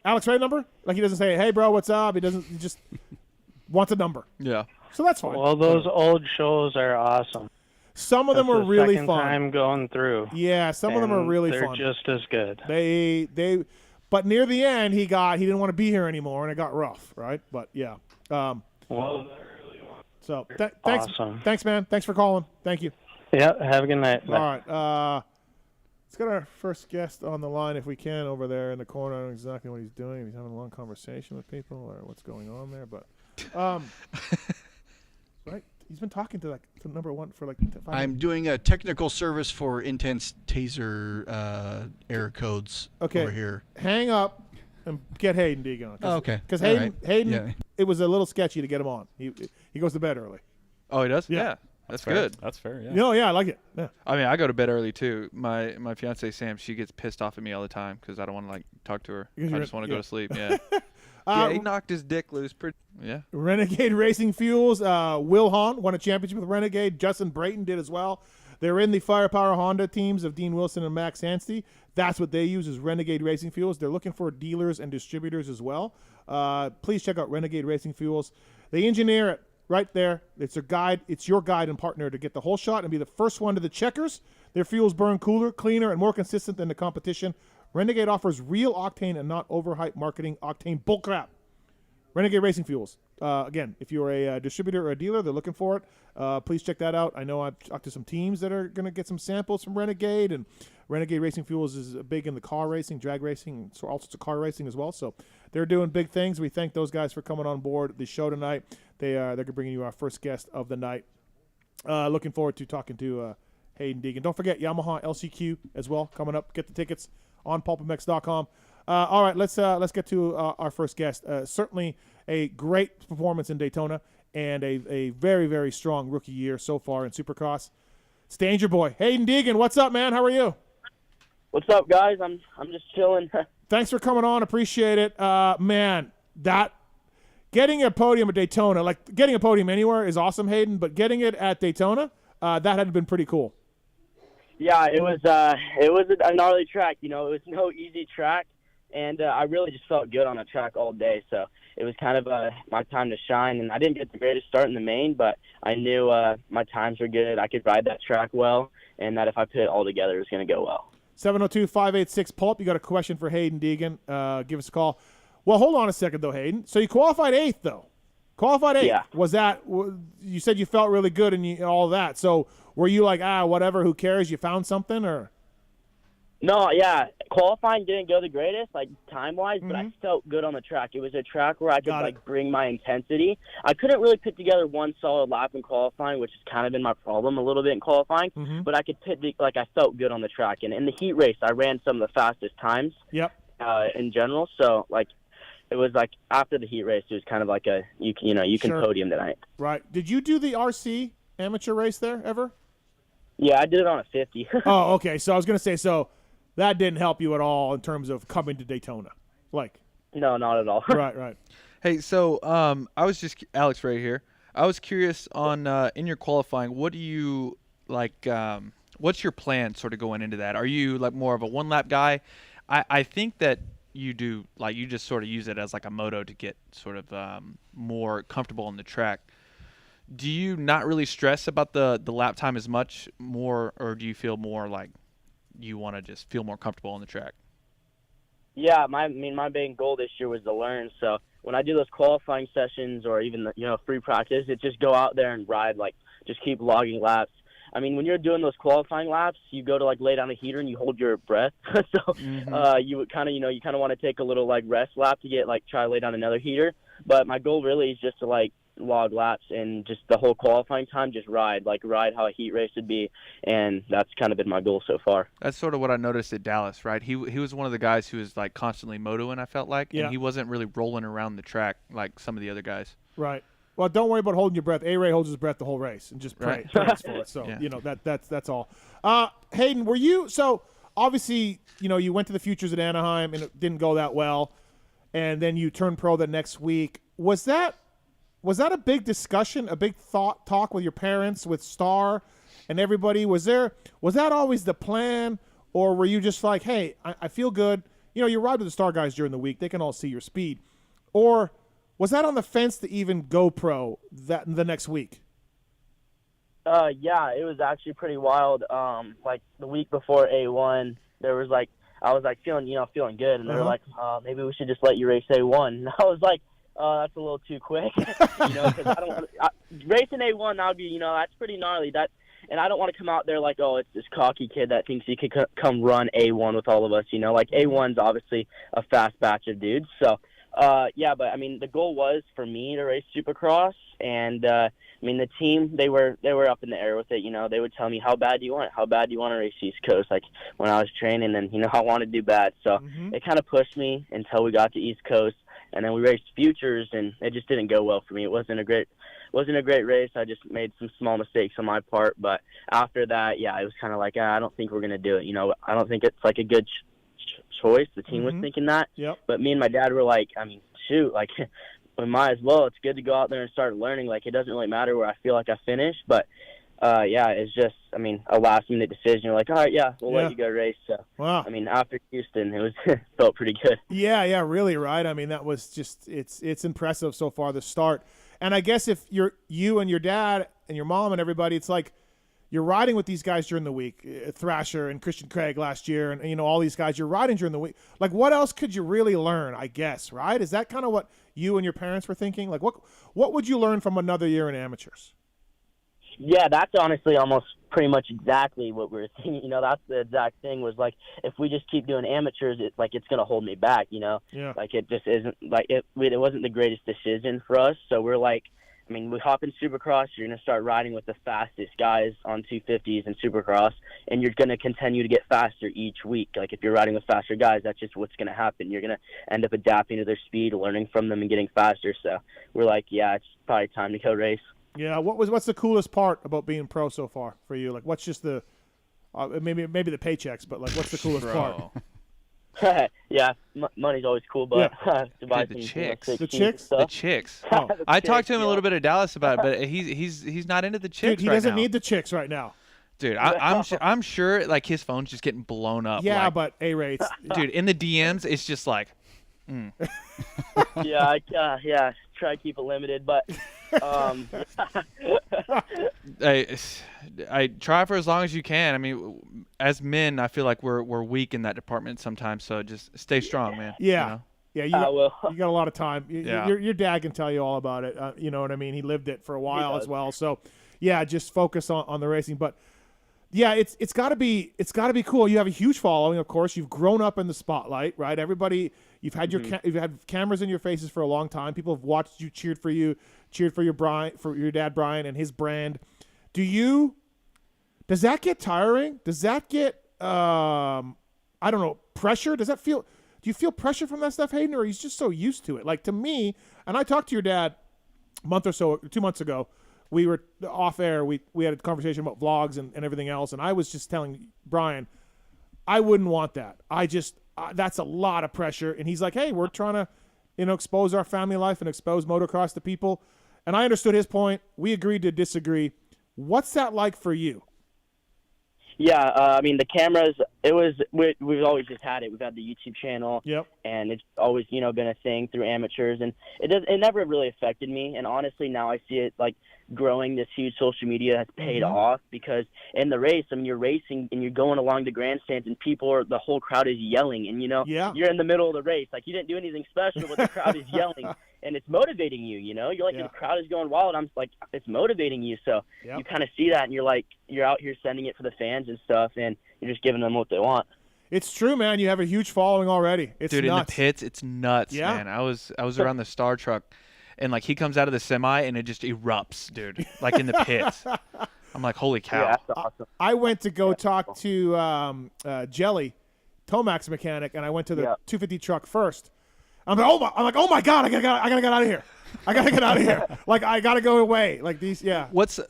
Alex Ray number? Like he doesn't say, hey bro, what's up? He just wants a number. Yeah. So that's fine. Well, those old shows are awesome. Some of them are really second fun. Time going through. Yeah, some of them are really they're fun. They're just as good. But near the end, he didn't want to be here anymore, and it got rough, right? But yeah. So thanks, awesome. Thanks, man. Thanks for calling. Thank you. Yeah. Have a good night. Bye. All right. Let's get our first guest on the line if we can over there in the corner. I don't know exactly what he's doing. If he's having a long conversation with people or what's going on there, but right. He's been talking to number one for 5 I'm doing a technical service for Intense Taser error codes over here. Hang up and get Haiden Deegan on. Oh, okay. Because Haiden, it was a little sketchy to get him on. He goes to bed early. Oh, he does? Yeah. That's fair. good. That's fair, yeah. No, yeah, I like it. Yeah. I mean, I go to bed early too. My fiance Sam, she gets pissed off at me all the time because I don't want to talk to her. I just want to go to sleep. Yeah. He knocked his dick loose. Yeah. Renegade Racing Fuels. Wil Hahn won a championship with Renegade. Justin Brayton did as well. They're in the Firepower Honda teams of Dean Wilson and Max Hansty. That's what they use is Renegade Racing Fuels. They're looking for dealers and distributors as well. Please check out Renegade Racing Fuels. They engineer it right there. It's their guide. It's your guide and partner to get the whole shot and be the first one to the checkers. Their fuels burn cooler, cleaner, and more consistent than the competition. Renegade offers real octane and not overhyped marketing octane bullcrap. Renegade Racing Fuels. Again, if you're a distributor or a dealer, they're looking for it. Please check that out. I know I've talked to some teams that are going to get some samples from Renegade, and Renegade Racing Fuels is big in the car racing, drag racing, so all sorts of car racing as well. So they're doing big things. We thank those guys for coming on board the show tonight. They're bringing you our first guest of the night. Looking forward to talking to Haiden Deegan. Don't forget Yamaha LCQ as well coming up. Get the tickets on PulpMX.com. All right, let's get to our first guest. Certainly a great performance in Daytona and a very, very strong rookie year so far in Supercross. It's Danger Boy. Haiden Deegan, what's up, man? How are you? What's up, guys? I'm just chilling. Thanks for coming on. Appreciate it. Man, that getting a podium at Daytona, like getting a podium anywhere is awesome, Haiden, but getting it at Daytona, that had been pretty cool. Yeah, it was a gnarly track. You know, it was no easy track, and I really just felt good on the track all day. So it was kind of my time to shine, and I didn't get the greatest start in the main, but I knew my times were good. I could ride that track well, and that if I put it all together, it was going to go well. 702-586-PULP. You got a question for Haiden Deegan. Give us a call. Well, hold on a second, though, Haiden. So you qualified 8th, though. Qualified 8th. Yeah. Was that – you said you felt really good and all that. So were you like, whatever, who cares? You found something or – No, yeah. Qualifying didn't go the greatest, like time-wise, but I felt good on the track. It was a track where I could bring my intensity. I couldn't really put together one solid lap in qualifying, which has kind of been my problem a little bit in qualifying. But I could I felt good on the track. And in the heat race, I ran some of the fastest times. Yep. In general, so it was after the heat race, it was kind of like you can podium tonight. Right. Did you do the RC amateur race there ever? Yeah, I did it on a 50. Oh, okay. So I was gonna say that didn't help you at all in terms of coming to Daytona, No, not at all. Right. Hey, so I was just Alex right here. I was curious on in your qualifying, what do you like? What's your plan sort of going into that? Are you like more of a one-lap guy? I think that you do you just sort of use it as like a moto to get sort of more comfortable on the track. Do you not really stress about the lap time as much more, or do you feel more like you want to just feel more comfortable on the track? Yeah, my main goal this year was to learn. So when I do those qualifying sessions or even free practice, it's just go out there and ride, just keep logging laps. I mean, when you're doing those qualifying laps, you go to lay down a heater and you hold your breath. So you kind of want to take a little rest lap to get try to lay down another heater. But my goal really is just to log laps and just the whole qualifying time, just ride how a heat race would be, and that's kind of been my goal so far. That's sort of what I noticed at Dallas, right? He was one of the guys who was constantly motoing, I felt like, and he wasn't really rolling around the track like some of the other guys. Right. Well, don't worry about holding your breath. A-Ray holds his breath the whole race and just prays for it. So that's all. Haiden, were you obviously you went to the Futures at Anaheim and it didn't go that well, and then you turned pro the next week. Was that a big discussion, a big talk with your parents, with Star and everybody? Was that always the plan, or were you just like, hey, I feel good? You ride with the Star guys during the week. They can all see your speed. Or was that on the fence to even go pro the next week? Yeah, it was actually pretty wild. The week before A1, there was I was feeling good, and they were like, maybe we should just let you race A1. And I was like, that's a little too quick, because I don't racing A1. That would be, that's pretty gnarly. And I don't want to come out there it's this cocky kid that thinks he could come run A1 with all of us. A1's obviously a fast batch of dudes. So Yeah, but I mean, the goal was for me to race Supercross, and I mean, the team they were up in the air with it. You know, they would tell me, "How bad do you want it? How bad do you want to race East Coast?" Like when I was training, and I wanted to do bad, so it kind of pushed me until we got to East Coast, and then we raced Futures, and it just didn't go well for me. It wasn't a great race. I just made some small mistakes on my part, but after that, yeah, it was kind of like, I don't think we're gonna do it. I don't think it's like a good choice. The team was thinking that, but me and my dad were like, I mean, shoot, like we might as well. It's good to go out there and start learning. Like it doesn't really matter where I feel like I finish, but yeah, it's just, I mean, a last minute decision. You're like, all right, yeah, we'll let you go race. So wow. I mean, after Houston, it was felt pretty good. Yeah, really, right. I mean, that was just it's impressive so far, the start. And I guess if you and your dad and your mom and everybody, it's like you're riding with these guys during the week, Thrasher and Christian Craig last year, and all these guys you're riding during the week. Like, what else could you really learn? I guess, right? Is that kind of what you and your parents were thinking? Like, what would you learn from another year in amateurs? Yeah, that's honestly almost pretty much exactly what we were thinking. That's the exact thing was like, if we just keep doing amateurs, it's going to hold me back, Yeah. Like it just isn't like it wasn't the greatest decision for us. So we're like, I mean, we hop in Supercross, you're going to start riding with the fastest guys on 250s in Supercross, and you're going to continue to get faster each week. Like if you're riding with faster guys, that's just what's going to happen. You're going to end up adapting to their speed, learning from them, and getting faster. So we're like, yeah, it's probably time to go race. Yeah, what's the coolest part about being pro so far for you? Like, what's just the maybe the paychecks, but like, what's the coolest part? Yeah, money's always cool, but the chicks. Oh. I talked to him a little bit at Dallas about it, but he's not into the chicks. Dude, he right doesn't now. need the chicks right now. Dude, I'm sure like his phone's just getting blown up. Yeah, like, but A-rates. Dude, in the DMs, it's just like. Yeah, try to keep it limited, but I try for as long as you can. I mean, as men, I feel like we're weak in that department sometimes. So just stay strong, man. Yeah, you got a lot of time. Yeah. Your dad can tell you all about it. You know what I mean? He lived it for a while as well. So yeah, just focus on the racing. But yeah, it's got to be cool. You have a huge following, of course. You've grown up in the spotlight, right? Everybody, you've had you've had cameras in your faces for a long time. People have watched you, cheered for your dad Brian and his brand. Does that get tiring? Does that get I don't know, pressure? Do you feel pressure from that stuff, Haiden, or are you just so used to it? Like to me, and I talked to your dad a month or so, 2 months ago. We were off air. We had a conversation about vlogs and everything else, and I was just telling Brian, I wouldn't want that. That's a lot of pressure. And he's like, hey, we're trying to, expose our family life and expose motocross to people. And I understood his point. We agreed to disagree. What's that like for you? Yeah, I mean, the cameras, we've always just had it. We've had the YouTube channel, and it's always, been a thing through amateurs, and it never really affected me. And honestly, now I see it like growing. This huge social media has paid off, because in the race, I mean, you're racing and you're going along the grandstands, and the whole crowd is yelling, and you're in the middle of the race, like you didn't do anything special, but the crowd is yelling. And it's motivating you, You're like, the crowd is going wild. I'm like, it's motivating you. So you kind of see that, and you're like, you're out here sending it for the fans and stuff, and you're just giving them what they want. It's true, man. You have a huge following already. It's dude, nuts. In the pits, it's nuts, man. I was around the Star Truck, and like he comes out of the semi, and it just erupts, dude. Like in the pits. I'm like, holy cow. Yeah, that's awesome. I went to go talk to Jelly, Tomac's mechanic, and I went to the 250 truck first. I'm like, oh my God, I gotta get out of here. I gotta get out of here. Like, I gotta go away. Like these, yeah.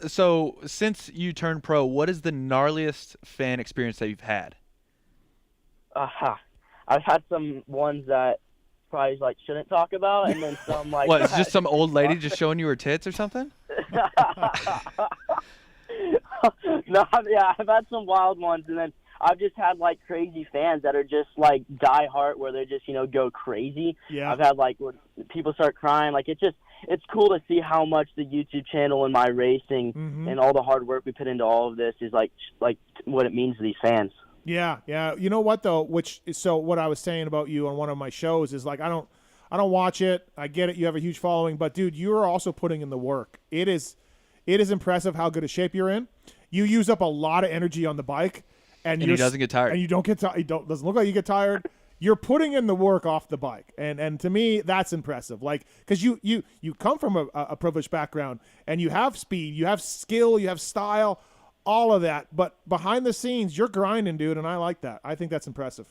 So since you turned pro, what is the gnarliest fan experience that you've had? I've had some ones that probably like shouldn't talk about, and then some like. What? It's just some old lady just showing you her tits or something? No, yeah, I've had some wild ones, and then I've just had like crazy fans that are just like die hard, where they just go crazy. Yeah. I've had like where people start crying. Like it's cool to see how much the YouTube channel and my racing and all the hard work we put into all of this is like what it means to these fans. Yeah. You know what though? What I was saying about you on one of my shows is like I don't watch it. I get it. You have a huge following, but dude, you are also putting in the work. It is impressive how good a shape you're in. You use up a lot of energy on the bike. And he doesn't get tired. And you don't get tired. Doesn't look like you get tired. you're putting in the work off the bike, and to me that's impressive. Like, because you come from a privileged background, and you have speed, you have skill, you have style, all of that. But behind the scenes, you're grinding, dude, and I like that. I think that's impressive.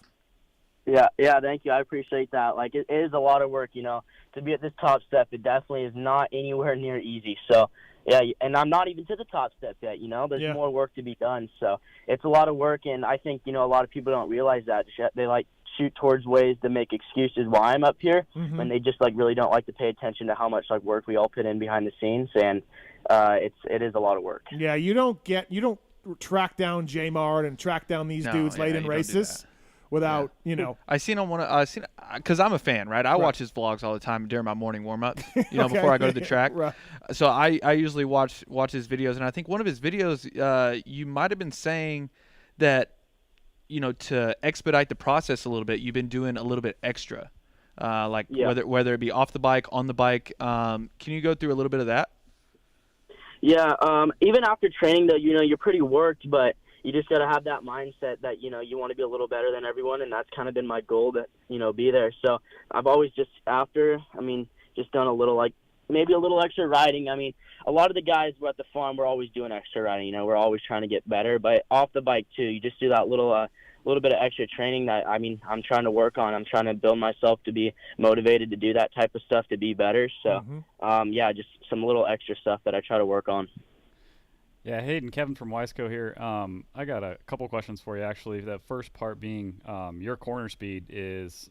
Yeah, thank you. I appreciate that. Like, it is a lot of work, you know, to be at this top step. It definitely is not anywhere near easy. So, yeah, and I'm not even to the top step yet, you know. There's more work to be done. So it's a lot of work, and I think, you know, a lot of people don't realize that. They, like, shoot towards ways to make excuses why I'm up here when they just, like, really don't like to pay attention to how much, like, work we all put in behind the scenes. And it is a lot of work. Yeah, you don't track down J-Mart and track down these dudes late in races without, you know. I seen because I'm a fan, right? I watch his vlogs all the time during my morning warm-up, you know, before I go to the track. Right. So I usually watch his videos, and I think one of his videos, you might have been saying that, you know, to expedite the process a little bit, you've been doing a little bit extra, whether it be off the bike, on the bike. Can you go through a little bit of that? Yeah, even after training, though, you know, you're pretty worked, but you just got to have that mindset that, you know, you want to be a little better than everyone, and that's kind of been my goal to, you know, be there. So I've always just done a little, like, maybe a little extra riding. I mean, a lot of the guys at the farm, we're always doing extra riding. You know, we're always trying to get better. But off the bike, too, you just do that little bit of extra training that, I mean, I'm trying to work on. I'm trying to build myself to be motivated to do that type of stuff, to be better. So, just some little extra stuff that I try to work on. Yeah, Haiden, Kevin from Wiseco here. I got a couple questions for you, actually. The first part being your corner speed is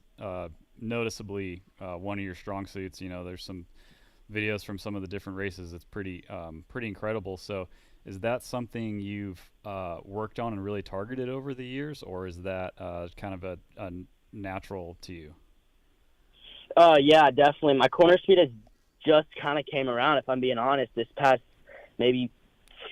noticeably one of your strong suits. You know, there's some videos from some of the different races. It's pretty incredible. So is that something you've worked on and really targeted over the years, or is that kind of a natural to you? Yeah, definitely. My corner speed has just kind of came around, if I'm being honest, this past maybe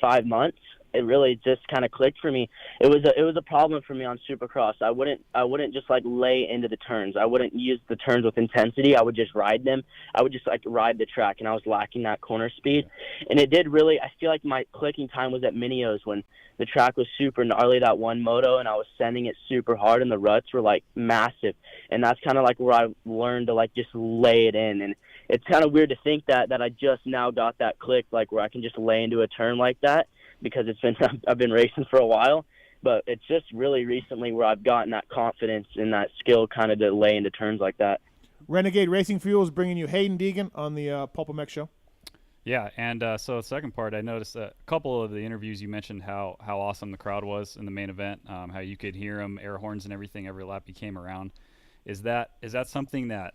5 months. It really just kind of clicked for me. It was a problem for me on Supercross. I wouldn't just like lay into the turns. I wouldn't use the turns with intensity. I would just ride them. I would just like ride the track, and I was lacking that corner speed. And it did really, I feel like my clicking time was at Minios when the track was super gnarly, that one moto, and I was sending it super hard, and the ruts were like massive. And that's kind of like where I learned to like just lay it in. And it's kind of weird to think that I just now got that click, like where I can just lay into a turn like that, because I've been racing for a while, but it's just really recently where I've gotten that confidence and that skill kind of to lay into turns like that. Renegade Racing Fuel is bringing you Haiden Deegan on the PulpMX show. Yeah, and so the second part, I noticed a couple of the interviews you mentioned how awesome the crowd was in the main event, how you could hear them, air horns and everything every lap you came around. Is that something that,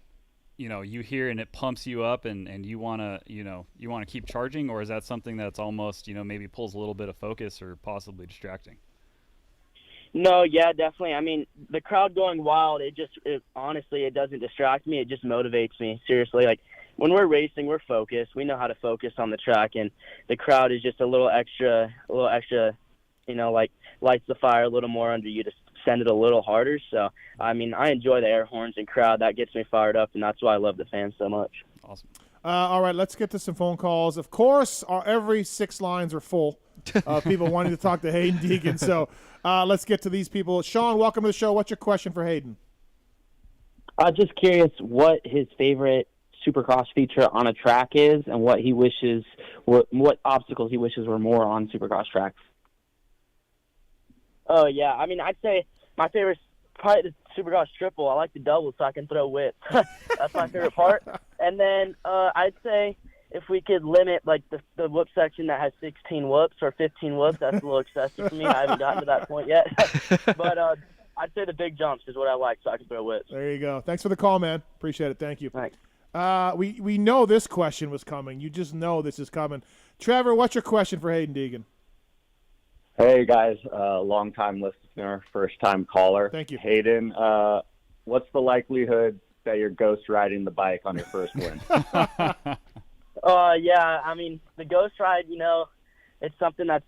you know, you hear and it pumps you up and you want to keep charging, or is that something that's almost, you know, maybe pulls a little bit of focus or possibly distracting? No, yeah, definitely. I mean, the crowd going wild, honestly, it doesn't distract me. It just motivates me. Seriously, like when we're racing, we're focused. We know how to focus on the track, and the crowd is just a little extra, you know, like lights the fire a little more under you to send it a little harder. So, I mean, I enjoy the air horns and crowd. That gets me fired up, and that's why I love the fans so much. Awesome. All right, let's get to some phone calls. Of course, every 6 lines are full of people wanting to talk to Haiden Deegan. So let's get to these people. Sean, welcome to the show. What's your question for Haiden? Just curious what his favorite Supercross feature on a track is, and what obstacles he wishes were more on Supercross tracks. Oh, yeah. I mean, I'd say my favorite probably the Supercross triple. I like the double so I can throw whips. That's my favorite part. And then I'd say if we could limit like the whoop section that has 16 whoops or 15 whoops, that's a little excessive for me. I haven't gotten to that point yet. But I'd say the big jumps is what I like so I can throw whips. There you go. Thanks for the call, man. Appreciate it. Thank you. Thanks. We know this question was coming. You just know this is coming. Trevor, what's your question for Haiden Deegan? Hey, guys. Long-time listener, first-time caller. Thank you. Haiden, what's the likelihood that you're ghost riding the bike on your first win? Yeah, I mean, the ghost ride, you know, it's something that's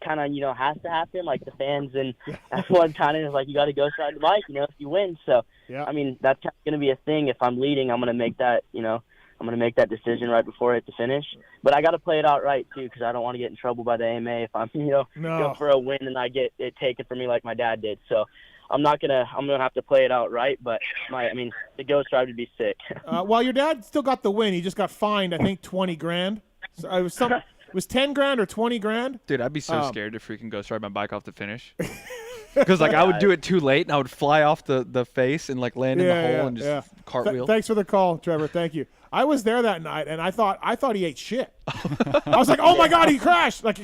kind of, you know, has to happen. Like the fans and everyone kind of is like, you got to ghost ride the bike, you know, if you win. So, yeah. I mean, that's going to be a thing. If I'm leading, I'm going to make that, you know, I'm going to make that decision right before I hit the finish. But I got to play it out right, too, because I don't want to get in trouble by the AMA if I'm, you know, go for a win and I get it taken from me like my dad did. So I'm gonna have to play it out right, but the ghost ride would be sick. Well, your dad still got the win. He just got fined, I think, $20,000. So it was $10,000 or $20,000. Dude, I'd be so scared to freaking ghost ride my bike off the finish. Because I would do it too late, and I would fly off the face and land in the hole and just cartwheel. Thanks for the call, Trevor. Thank you. I was there that night, and I thought he ate shit. I was like, oh my god, he crashed! Like,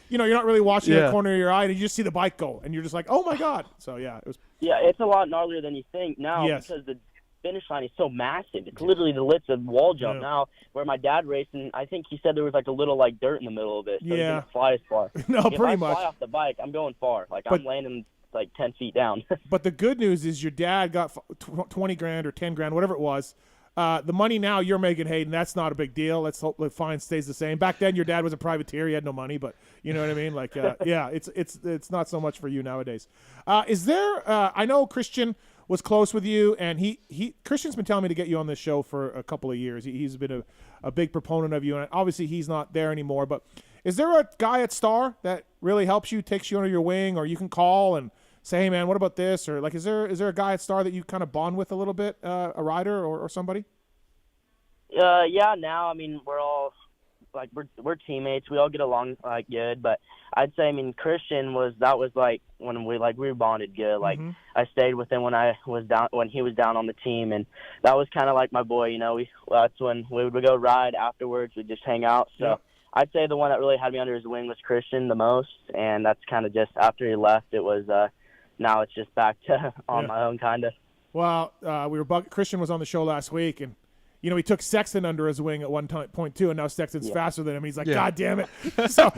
you're not really watching the corner of your eye, and you just see the bike go, and you're just like, oh my god. So it was. Yeah, it's a lot gnarlier than you think now because the finish line is so massive. It's literally the width of wall jump now. Where my dad raced, and I think he said there was a little dirt in the middle of it, so he didn't fly as far. No, if pretty I much. Fly off the bike, I'm going far. I'm landing 10 feet down. But the good news is your dad got $20,000 or $10,000, whatever it was. The money now you're making, Haiden, that's not a big deal. Let's hope the fine stays the same. Back then, your dad was a privateer; he had no money, but you know what I mean. It's not so much for you nowadays. Is there? I know Christian was close with you, and Christian's been telling me to get you on this show for a couple of years. He's been a big proponent of you, and obviously he's not there anymore. But is there a guy at Star that really helps you, takes you under your wing, or you can call and say, hey man, what about this? Or is there a guy at Star that you kind of bond with a little bit, a rider or somebody? Yeah. Now, we're all we're teammates. We all get along good. But I'd say, Christian was when we bonded good. I stayed with him when he was down on the team, and that was kind of like my boy. That's when we would go ride afterwards. We'd just hang out. So. Yeah. I'd say the one that really had me under his wing was Christian the most, and that's kind of just after he left. It was. Now it's just back to on my own, kind of. Well, Christian was on the show last week, and he took Sexton under his wing at one point too, and now Sexton's faster than him. He's like, God damn it! So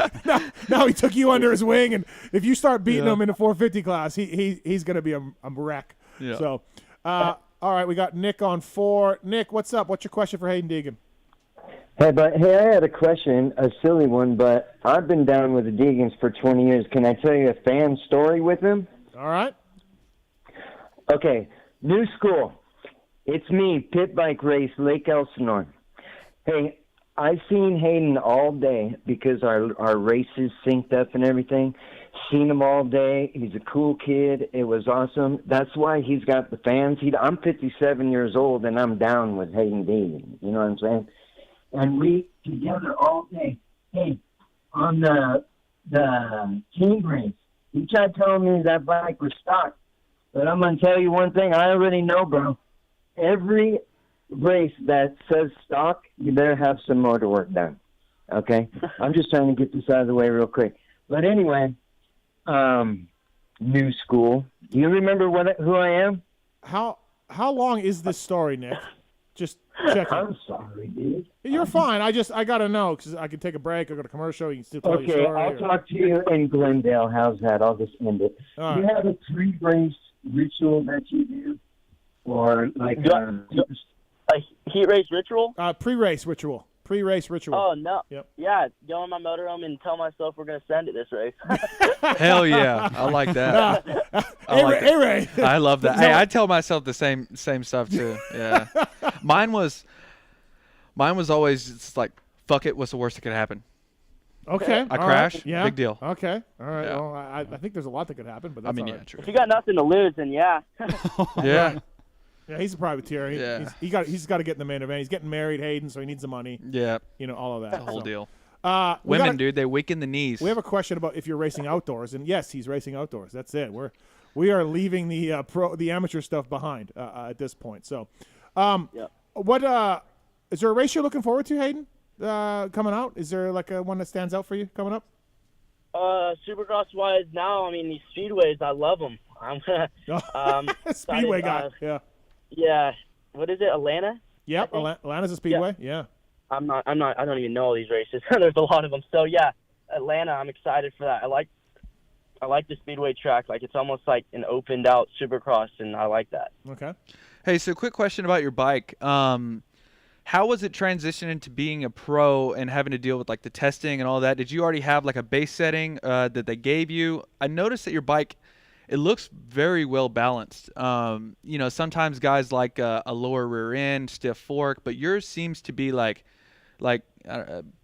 now he took you under his wing, and if you start beating him in the 450 class, he's going to be a wreck. Yeah. So, all right, we got Nick on 4. Nick, what's up? What's your question for Haiden Deegan? Hey, I had a question, a silly one, but I've been down with the Deegans for 20 years. Can I tell you a fan story with them? All right. Okay, new school. It's me, pit bike race, Lake Elsinore. Hey, I've seen Haiden all day because our races synced up and everything. Seen him all day. He's a cool kid. It was awesome. That's why he's got the fans. I'm 57 years old, and I'm down with Haiden Deegan. You know what I'm saying? And we together all day. Hey, on the team race, he tried telling me that bike was stock. But I'm going to tell you one thing. I already know, bro. Every race that says stock, you better have some motor work done. Okay? I'm just trying to get this out of the way real quick. But anyway, new school. Do you remember who I am? How long is this story, Nick? Just checking. I'm sorry, dude. You're fine. I got to know because I can take a break or go to commercial. You can still tell your story. Okay, I'll talk to you in Glendale. How's that? I'll just end it. Do you have a pre-race ritual that you do? Or like a heat race ritual? Pre-race ritual. Pre-race ritual. Oh, no. Yep. Yeah, go on my motorhome and tell myself we're going to send it this race. Hell yeah. I like that. Hey, Ray. I love that. Hey, I tell myself the same stuff too. Yeah. Mine was always just like, fuck it, what's the worst that could happen? Okay. I crash, right. Yeah. big deal. Okay. All right. Yeah. Well, I think there's a lot that could happen, but that's all right. True. If you got nothing to lose, then yeah. Yeah. Yeah, he's a privateer. He's got to get in the main event. He's getting married, Hayden, so he needs the money. Yeah. All of that. The whole deal. Women, dude, they weaken the knees. We have a question about if you're racing outdoors, and yes, he's racing outdoors. That's it. We are leaving the amateur stuff behind at this point. So, what is there a race you're looking forward to, Hayden? Coming out? Is there like a one that stands out for you coming up? Supercross wise, now these speedways, I love them. I'm Speedway guy. Yeah. Yeah. What is it? Atlanta? Yep. Atlanta's a speedway. Yeah. I don't even know all these races. There's a lot of them. So yeah, Atlanta, I'm excited for that. I like the speedway track. Like it's almost like an opened out Supercross, and I like that. Okay. Hey, so quick question about your bike. How was it transitioning into being a pro and having to deal with like the testing and all that? Did you already have like a base setting that they gave you? I noticed that your bike, it looks very well balanced. Sometimes guys like a lower rear end, stiff fork, but yours seems to be like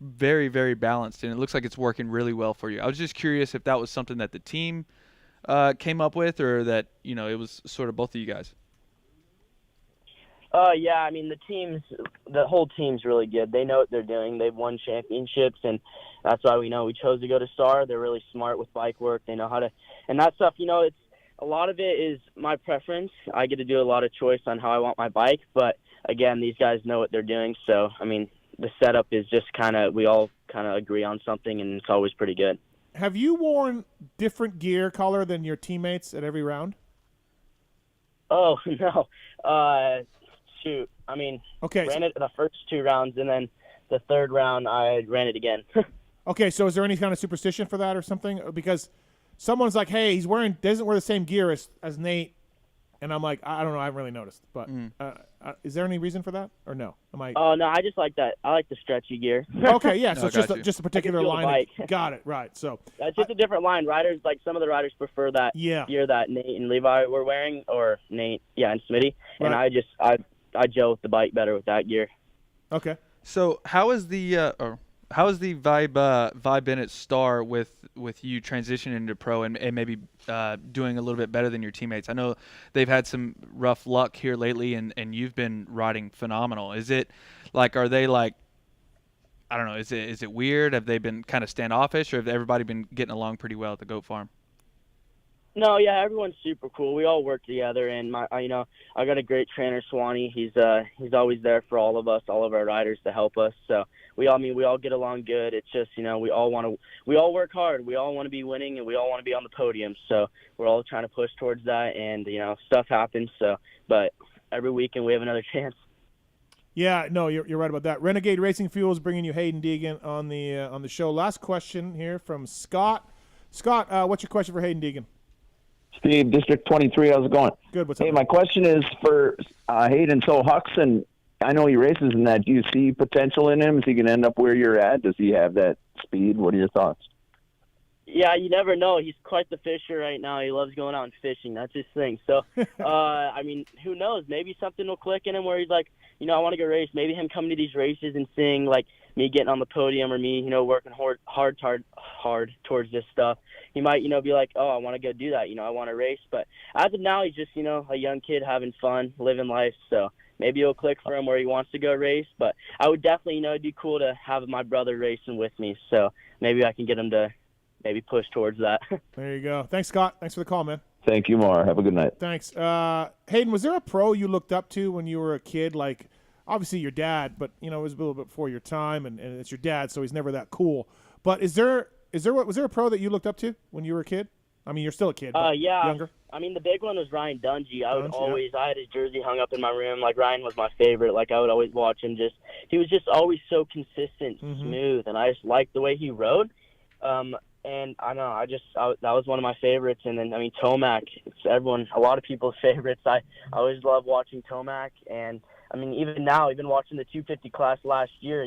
very, very balanced, and it looks like it's working really well for you. I was just curious if that was something that the team came up with, or that it was sort of both of you guys? Yeah, I mean the whole team's really good. They know what they're doing. They've won championships, and that's why we chose to go to Star. They're really smart with bike work. They know how to, and that stuff. It's a lot of it is my preference. I get to do a lot of choice on how I want my bike, but again, these guys know what they're doing. So I mean, the setup is just we all kind of agree on something, and it's always pretty good. Have you worn different gear color than your teammates at every round? Oh no. Shoot. I mean, ran it the first 2 rounds, and then the 3rd round I ran it again. Okay, so is there any kind of superstition for that or something? Because someone's like, hey, doesn't wear the same gear as Nate, and I'm like, I don't know, I haven't really noticed. But is there any reason for that, or no? Oh no, I just like that. I like the stretchy gear. Okay, yeah, so it's just a particular line. Got it, right. So it's just a different line. Riders, like some of the riders prefer that gear that Nate and Levi were wearing, or Nate, and Smitty, and I gel with the bike better with that gear. Okay. So how is the vibe in at Star with you transitioning into pro and maybe doing a little bit better than your teammates? I know they've had some rough luck here lately, and you've been riding phenomenal. Is it like, are they like, I don't know, is it weird? Have they been kind of standoffish, or have everybody been getting along pretty well at the goat farm? No, yeah, everyone's super cool. We all work together, and I got a great trainer, Swanee. He's always there for all of us, all of our riders, to help us. So we all get along good. It's just we all work hard. We all want to be winning, and we all want to be on the podium. So we're all trying to push towards that, and stuff happens. So, but every weekend we have another chance. Yeah, no, you're right about that. Renegade Racing Fuels bringing you Haiden Deegan on the show. Last question here from Scott. Scott, what's your question for Haiden Deegan? Steve, District 23, how's it going? Good, what's up? Hey, my question is for Haiden. So Huxon, I know he races in that. Do you see potential in him? Is he going to end up where you're at? Does he have that speed? What are your thoughts? Yeah, you never know. He's quite the fisher right now. He loves going out and fishing. That's his thing. So, I mean, who knows? Maybe something will click in him where he's like, I want to go race. Maybe him coming to these races and seeing, like, me getting on the podium, or me, working hard towards this stuff. He might, be like, oh, I want to go do that. I want to race. But as of now, he's just, a young kid having fun, living life. So maybe it'll click for him where he wants to go race. But I would definitely, it'd be cool to have my brother racing with me. So maybe I can get him to maybe push towards that. There you go. Thanks, Scott. Thanks for the call, man. Thank you, Mar. Have a good night. Thanks. Haiden, was there a pro you looked up to when you were a kid? Like, obviously your dad, but, it was a little bit before your time, and it's your dad, so he's never that cool. But was there a pro that you looked up to when you were a kid? I mean, you're still a kid, but yeah. Younger? I mean, the big one was Ryan Dungey. I had his jersey hung up in my room. Like, Ryan was my favorite. Like, I would always watch him. He was just always so consistent, smooth, and I just liked the way he rode. And I know, that was one of my favorites. And then, I mean, Tomac, it's a lot of people's favorites. I always love watching Tomac. And, I mean, even now, even watching the 250 class last year,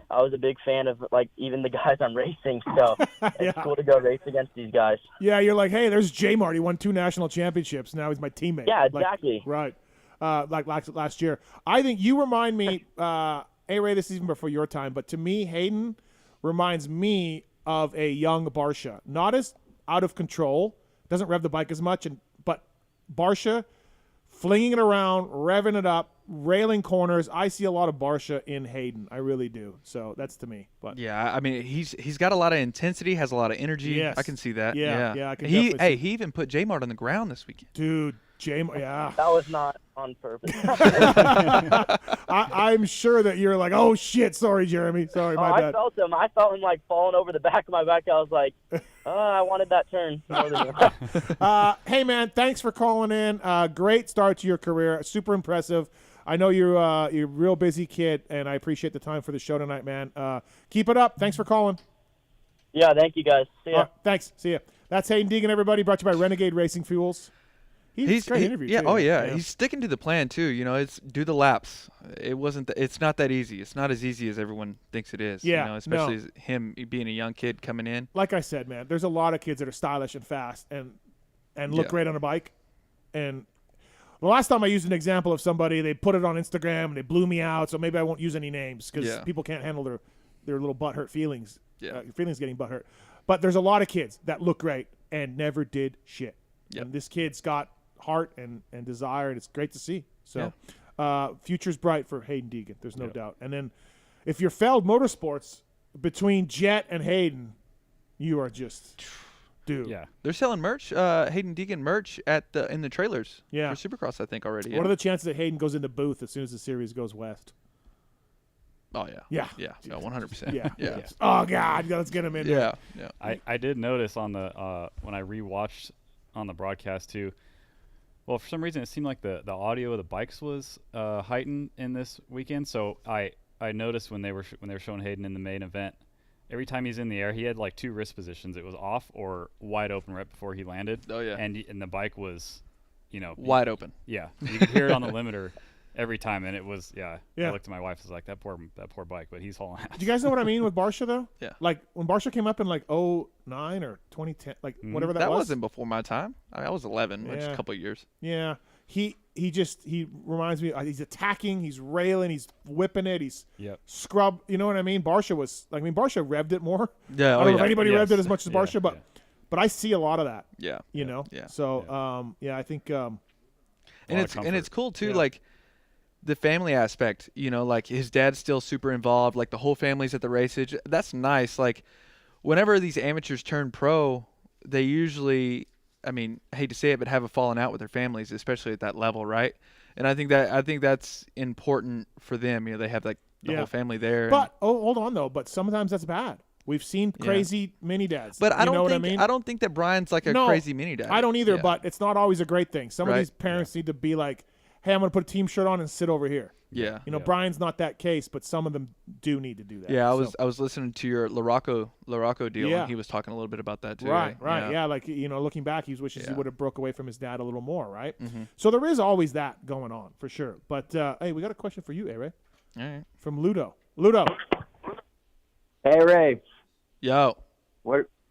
I was a big fan of, like, even the guys I'm racing. So it's cool to go race against these guys. Yeah, you're like, hey, there's J-Mart. He won 2 national championships. Now he's my teammate. Yeah, exactly. Like, right. Like last year. I think you remind me, A-Ray, this is even before your time, but to me, Haiden reminds me of a young Barsha. Not as out of control, doesn't rev the bike as much, but Barsha flinging it around, revving it up, railing corners. I see a lot of Barsha in Haiden. I really do. So that's to me. But yeah, I mean, he's got a lot of intensity, has a lot of energy. Yes. I can see that. Yeah. I can he even put J-Mart on the ground this weekend. Dude, J-Mart, yeah. That was not on purpose. I'm sure that you're like, oh shit, sorry, Jeremy, sorry, my bad. I felt him like falling over the back of my back. I was like, I wanted that turn. Hey man, thanks for calling in. Great start to your career, super impressive. I know you're a real busy kid, and I appreciate the time for the show tonight, man. Keep it up. Thanks for calling. Yeah, thank you guys. See ya. Thanks. See ya. That's Haiden Deegan, everybody. Brought to you by Renegade Racing Fuels. He's great interview. Yeah. Too. Oh yeah. He's sticking to the plan too. It's do the laps. It's not that easy. It's not as easy as everyone thinks it is. Yeah. Especially as him being a young kid coming in. Like I said, man, there's a lot of kids that are stylish and fast and look great on a bike. And the last time I used an example of somebody, they put it on Instagram and they blew me out. So maybe I won't use any names because people can't handle their little butthurt feelings. Yeah. Feelings getting butthurt. But there's a lot of kids that look great and never did shit. And this kid's got heart and desire, and it's great to see. So future's bright for Haiden Deegan. There's no doubt. And then if you're Feld Motorsports, between Jet and Haiden, you are just dude. Yeah, they're selling merch, Haiden Deegan merch in the trailers. For Supercross, I think already. What are the chances that Haiden goes into booth as soon as the series goes west? Oh yeah. Yeah. No, 100%. Yeah. Oh God, let's get him in. Yeah. There. Yeah. I did notice on the when I rewatched on the broadcast too. Well, for some reason it seemed like the audio of the bikes was heightened in this weekend. So I noticed when they were showing Haiden in the main event, every time he's in the air, he had like 2 wrist positions. It was off or wide open right before he landed. Oh yeah. And the bike was, wide open. Yeah, you could hear it on the limiter every time, and it was I looked at my wife, I was like, that poor bike, but he's hauling ass. Do you guys know what I mean with Barsha though? Yeah. Like when Barsha came up in like 2009 or 2010, like whatever that was. That wasn't before my time. I was 11, which is a couple of years. Yeah. He reminds me. He's attacking. He's railing. He's whipping it. He's scrub. You know what I mean? Barsha was like. I mean, Barsha revved it more. Yeah. I don't know if anybody revved it as much as Barsha, but I see a lot of that. Yeah. You know. Yeah. So I think. And it's cool too. Like the family aspect. Like his dad's still super involved. Like the whole family's at the races. That's nice. Like whenever these amateurs turn pro, they usually. I mean, I hate to say it, but have a falling out with their families, especially at that level, right? And I think that's important for them. They have like the whole family there. But hold on though. But sometimes that's bad. We've seen crazy mini dads. But I I don't think that Brian's like a crazy mini dad. I don't either. But it's not always a great thing. Some of these parents need to be like, "Hey, I'm going to put a team shirt on and sit over here." Yeah. Brian's not that case, but some of them do need to do that. Yeah, I was listening to your LaRocco deal, and he was talking a little bit about that too. Right. Yeah, like looking back, he wishes he would have broke away from his dad a little more, right? Mm-hmm. So there is always that going on for sure. But hey, we got a question for you, Ray. All right. From Ludo. Ludo. Hey, Ray. Yo.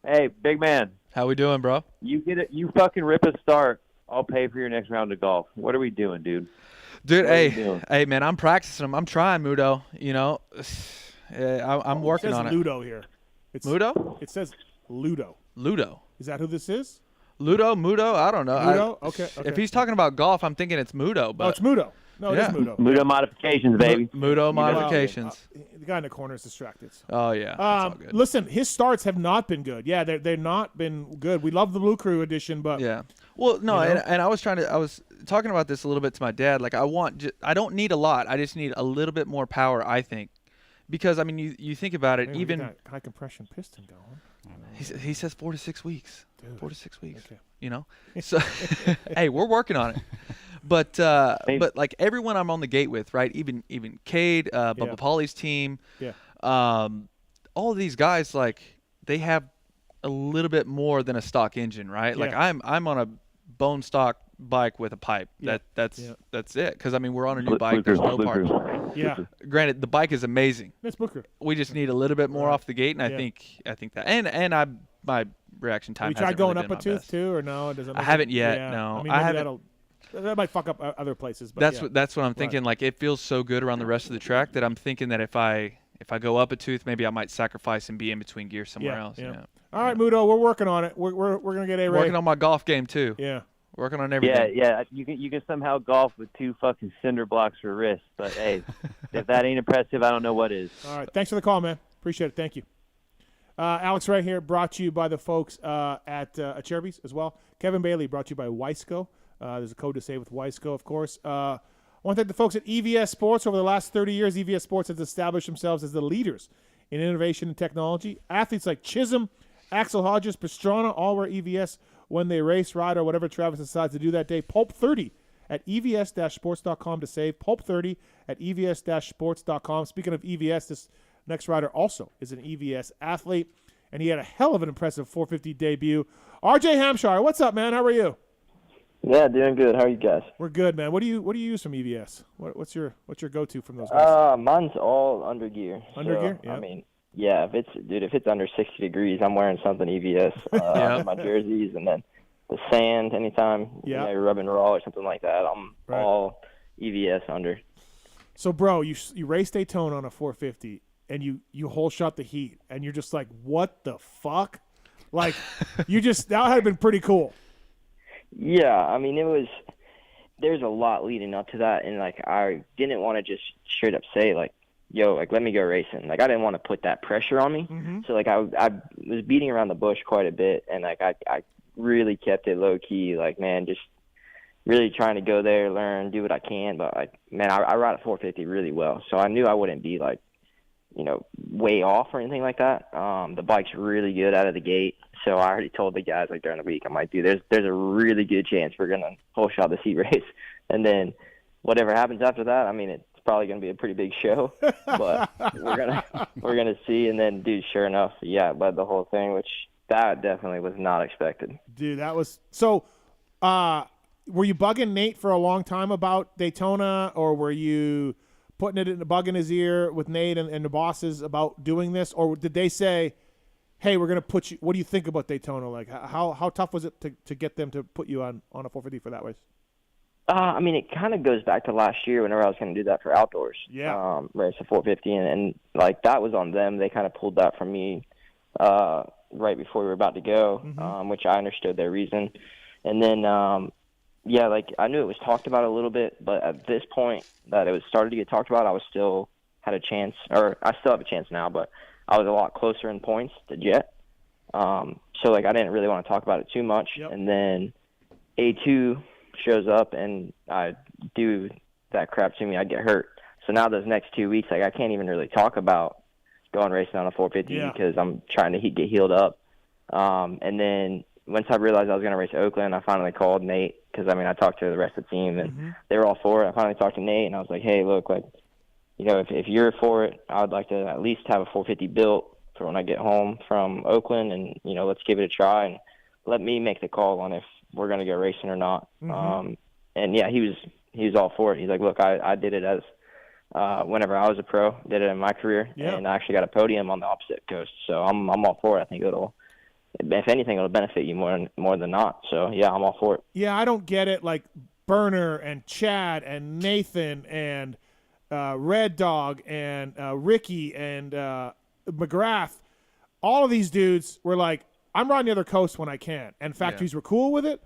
Hey, big man. How we doing, bro? You get it. You fucking rip a start. I'll pay for your next round of golf. What are we doing, dude? Dude, hey, man, I'm practicing them. I'm trying, Mudo. I'm working on it. It says Ludo here. Mudo? It says Ludo. Ludo. Is that who this is? Mudo? I don't know. Ludo? Okay. If he's talking about golf, I'm thinking it's Mudo. But it's Mudo. No, it is Mudo. Mudo modifications, baby. Mudo modifications. The guy in the corner is distracted. So. Oh, yeah. That's all good. Listen, his starts have not been good. Yeah, they're not been good. We love the Blue Crew edition, but yeah. Well, no, and I was talking about this a little bit to my dad. Like, I don't need a lot. I just need a little bit more power, I think, because I mean, you think about it. Even that high compression piston going. He says 4 to 6 weeks. Dude. 4 to 6 weeks. Okay. So hey, we're working on it. But like everyone I'm on the gate with, right? Even Cade, Bubba Pauly's team. Yeah. All of these guys, like, they have a little bit more than a stock engine, right? Yeah. Like I'm on a bone stock bike with a pipe. That's it. Because I mean, we're on a new bike. There's no parts. Yeah. Granted, the bike is amazing. It's Booker. We just need a little bit more off the gate, and I think that. And my reaction time. Have you tried going up a tooth too, or no? I haven't yet. No, I haven't. That might fuck up other places. But that's what I'm thinking. Like, it feels so good around the rest of the track that I'm thinking that if I go up a tooth, maybe I might sacrifice and be in between gear somewhere else. Yeah. All right, Mudo, we're working on it. We're gonna get A-Ray. Working on my golf game too. Yeah. Working on everything. Yeah. You can somehow golf with 2 fucking cinder blocks for wrists, but hey, if that ain't impressive, I don't know what is. All right. Thanks for the call, man. Appreciate it. Thank you. Alex right here, brought to you by the folks at Cherby's as well. Kevin Bailey, brought to you by Wiseco. There's a code to save with Wiseco, of course. I want to thank the folks at EVS Sports. Over the last 30 years, EVS Sports has established themselves as the leaders in innovation and technology. Athletes like Chisholm, Axel Hodges, Pastrana all wear EVS when they race, ride, or whatever Travis decides to do that day. Pulp30 at evs-sports.com to save. Pulp30 at evs-sports.com. Speaking of EVS, this next rider also is an EVS athlete, and he had a hell of an impressive 450 debut. RJ Hampshire, what's up, man? How are you? Yeah, doing good. How are you guys? We're good, man. What do you use from EVS? What's your go-to from those guys? Mine's all under gear. Under gear? Yeah. I mean, yeah, if it's under 60 degrees, I'm wearing something EVS. My jerseys, and then the sand anytime you're rubbing raw or something like that, I'm all EVS under. So, bro, you race Daytona on a 450, and you whole shot the heat, and you're just like, what the fuck? Like, that had been pretty cool. Yeah, I mean, there's a lot leading up to that, and like I didn't want to just straight up say like, yo, like let me go racing. Like I didn't want to put that pressure on me. Mm-hmm. So like I was beating around the bush quite a bit, and like I really kept it low key. Like, man, just really trying to go there, learn, do what I can. But like, man, I ride a 450 really well, so I knew I wouldn't be like, way off or anything like that. The bike's really good out of the gate. So I already told the guys like during the week, I'm like, dude, there's a really good chance we're gonna whole shot this heat race, and then whatever happens after that, I mean, it's probably gonna be a pretty big show, but we're gonna see. And then, dude, sure enough, yeah, led the whole thing, which that definitely was not expected. Dude, that was so. Were you bugging Nate for a long time about Daytona, or were you putting it in a bug in his ear with Nate and the bosses about doing this, or did they say, hey, we're going to put you, what do you think about Daytona? Like, how tough was it to get them to put you on a 450 for that race? I mean, it kind of goes back to last year whenever I was going to do that for outdoors. Yeah. Race a 450, and like that was on them. They kind of pulled that from me right before we were about to go, which I understood their reason. And then, yeah, like I knew it was talked about a little bit, but at this point that it was started to get talked about, I was still had a chance, or I still have a chance now, but I was a lot closer in points to Jet. So like I didn't really want to talk about it too much. Yep. And then A2 shows up and I do that crap to me, I get hurt. So now those next 2 weeks, like I can't even really talk about going racing on a 450 because I'm trying to get healed up. And then once I realized I was going to race Oakland, I finally called Nate because, I mean, I talked to the rest of the team and they were all for it. I finally talked to Nate and I was like, hey, look, like, if you're for it, I would like to at least have a 450 built for when I get home from Oakland, and let's give it a try and let me make the call on if we're going to go racing or not. And yeah, he was all for it. He's like, look, I did it as whenever I was a pro, did it in my career, and I actually got a podium on the opposite coast. So I'm all for it. I think if anything, it'll benefit you more than not. So yeah, I'm all for it. Yeah, I don't get it. Like Burner and Chad and Nathan and Red Dog and Ricky and McGrath, all of these dudes were like, I'm riding the other coast when I can. And factories were cool with it.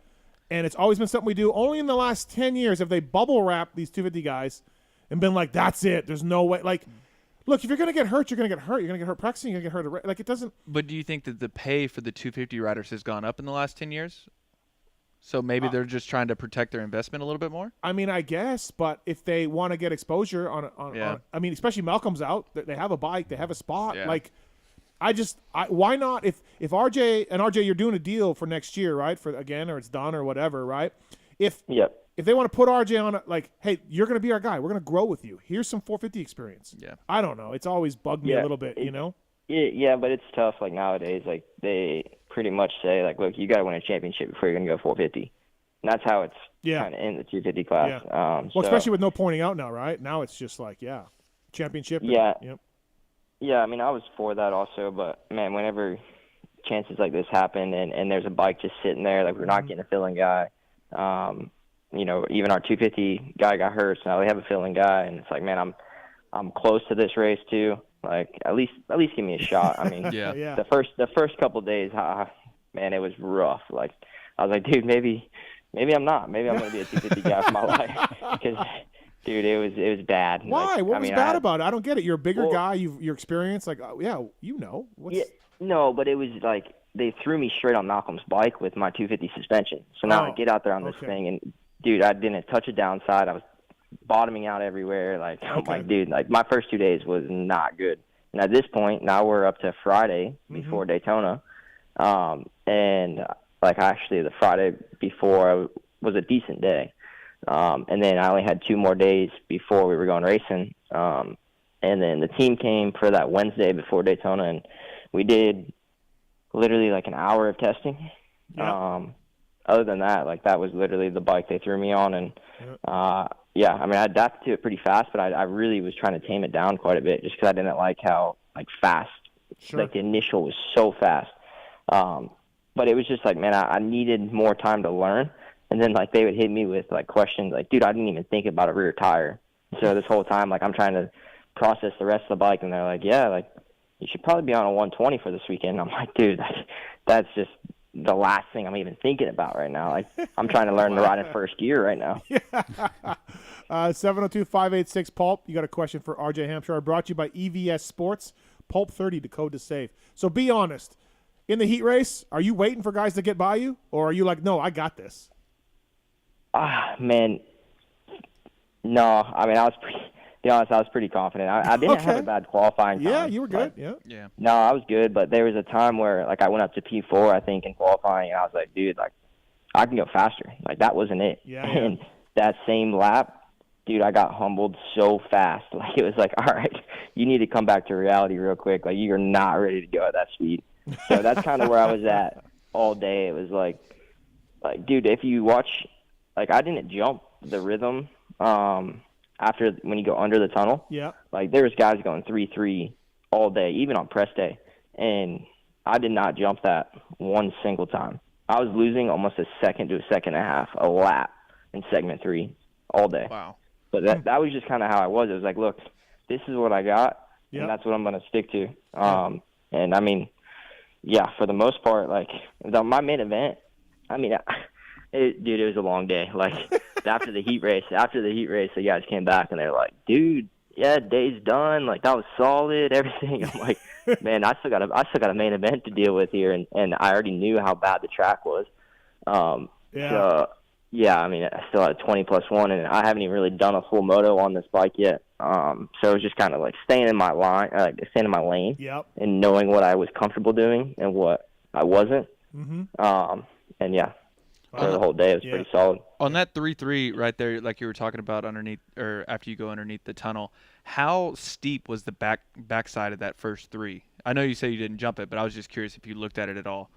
And it's always been something we do. Only in the last 10 years have they bubble wrapped these 250 guys and been like, that's it. There's no way. Like, look, if you're going to get hurt, you're going to get hurt. You're going to get hurt practicing. You're going to get hurt. Like, it doesn't. But do you think that the pay for the 250 riders has gone up in the last 10 years? So maybe they're just trying to protect their investment a little bit more? I mean, I guess. But if they want to get exposure on I mean, especially Malcolm's out. They have a bike. They have a spot. Yeah. Like, why not? If RJ, you're doing a deal for next year, right? Or it's done or whatever, right? If they want to put RJ on it, like, hey, you're going to be our guy. We're going to grow with you. Here's some 450 experience. Yeah. I don't know. It's always bugged me a little bit, Yeah, but it's tough. Like nowadays, like they pretty much say, like, look, you got to win a championship before you're going to go 450. And that's how it's kind of in the 250 class. Yeah. Well, especially with no pointing out now, right? Now it's just like, championship. Yeah, I mean, I was for that also, but, man, whenever chances like this happen and there's a bike just sitting there, like we're not getting a filling guy, even our 250 guy got hurt, so now we have a filling guy, and it's like, man, I'm close to this race too. Like, at least give me a shot. I mean, the first couple of days, man, it was rough. Like, I was like, dude, maybe I'm not. Maybe I'm going to be a 250 guy for my life because – dude, it was bad. Why? Like, what was bad about it? I don't get it. You're a bigger guy. Your experience, like, no, but it was like they threw me straight on Malcolm's bike with my 250 suspension. So now I get out there on this thing, and dude, I didn't touch a downside. I was bottoming out everywhere. Like, I'm like, dude, like my first 2 days was not good. And at this point, now we're up to Friday before Daytona, and like actually the Friday before was a decent day. And then I only had 2 more days before we were going racing. And then the team came for that Wednesday before Daytona, and we did literally like an hour of testing. Other than that, like that was literally the bike they threw me on. And, I mean, I adapted to it pretty fast, but I really was trying to tame it down quite a bit just because I didn't like how like fast, like the initial was so fast. But it was just like, man, I needed more time to learn. And then, like, they would hit me with, like, questions like, dude, I didn't even think about a rear tire. So this whole time, like, I'm trying to process the rest of the bike, and they're like, yeah, like, you should probably be on a 120 for this weekend. I'm like, dude, that's just the last thing I'm even thinking about right now. Like, I'm trying to learn to ride in first gear right now. 702-586-PULP. You got a question for RJ Hampshire. Brought to you by EVS Sports. Pulp 30 to code to save. So be honest. In the heat race, are you waiting for guys to get by you? Or are you like, no, I got this? Man. No, I mean, to be honest, I was pretty confident. I didn't have a bad qualifying time. Yeah, you were good. Yeah. No, I was good, but there was a time where, like, I went up to P4, I think, in qualifying, and I was like, dude, like, I can go faster. Like, that wasn't it. Yeah. And that same lap, dude, I got humbled so fast. Like, it was like, all right, you need to come back to reality real quick. Like, you're not ready to go at that speed. So that's kind of where I was at all day. It was like, dude, if you watch, like, I didn't jump the rhythm after when you go under the tunnel. Yeah. Like, there was guys going 3-3 all day, even on press day. And I did not jump that one single time. I was losing almost a second to a second and a half a lap in segment 3 all day. Wow. But that was just kind of how I was. It was like, look, this is what I got, and that's what I'm going to stick to. And, I mean, yeah, for the most part, like, my main event, I mean, dude, it was a long day. Like, after the heat race, the guys came back, and they're like, dude, yeah, day's done. Like, that was solid, everything. I'm like, man, I still got a main event to deal with here, and I already knew how bad the track was. So, yeah, I mean, I still had 20+1, and I haven't even really done a full moto on this bike yet. So it was just kind of like staying in my lane, and knowing what I was comfortable doing and what I wasn't. Mm-hmm. And yeah, for the whole day, it was pretty solid. On that 3-3 right there, like you were talking about underneath, or after you go underneath the tunnel, how steep was the backside of that first 3? I know you say you didn't jump it, but I was just curious if you looked at it at all.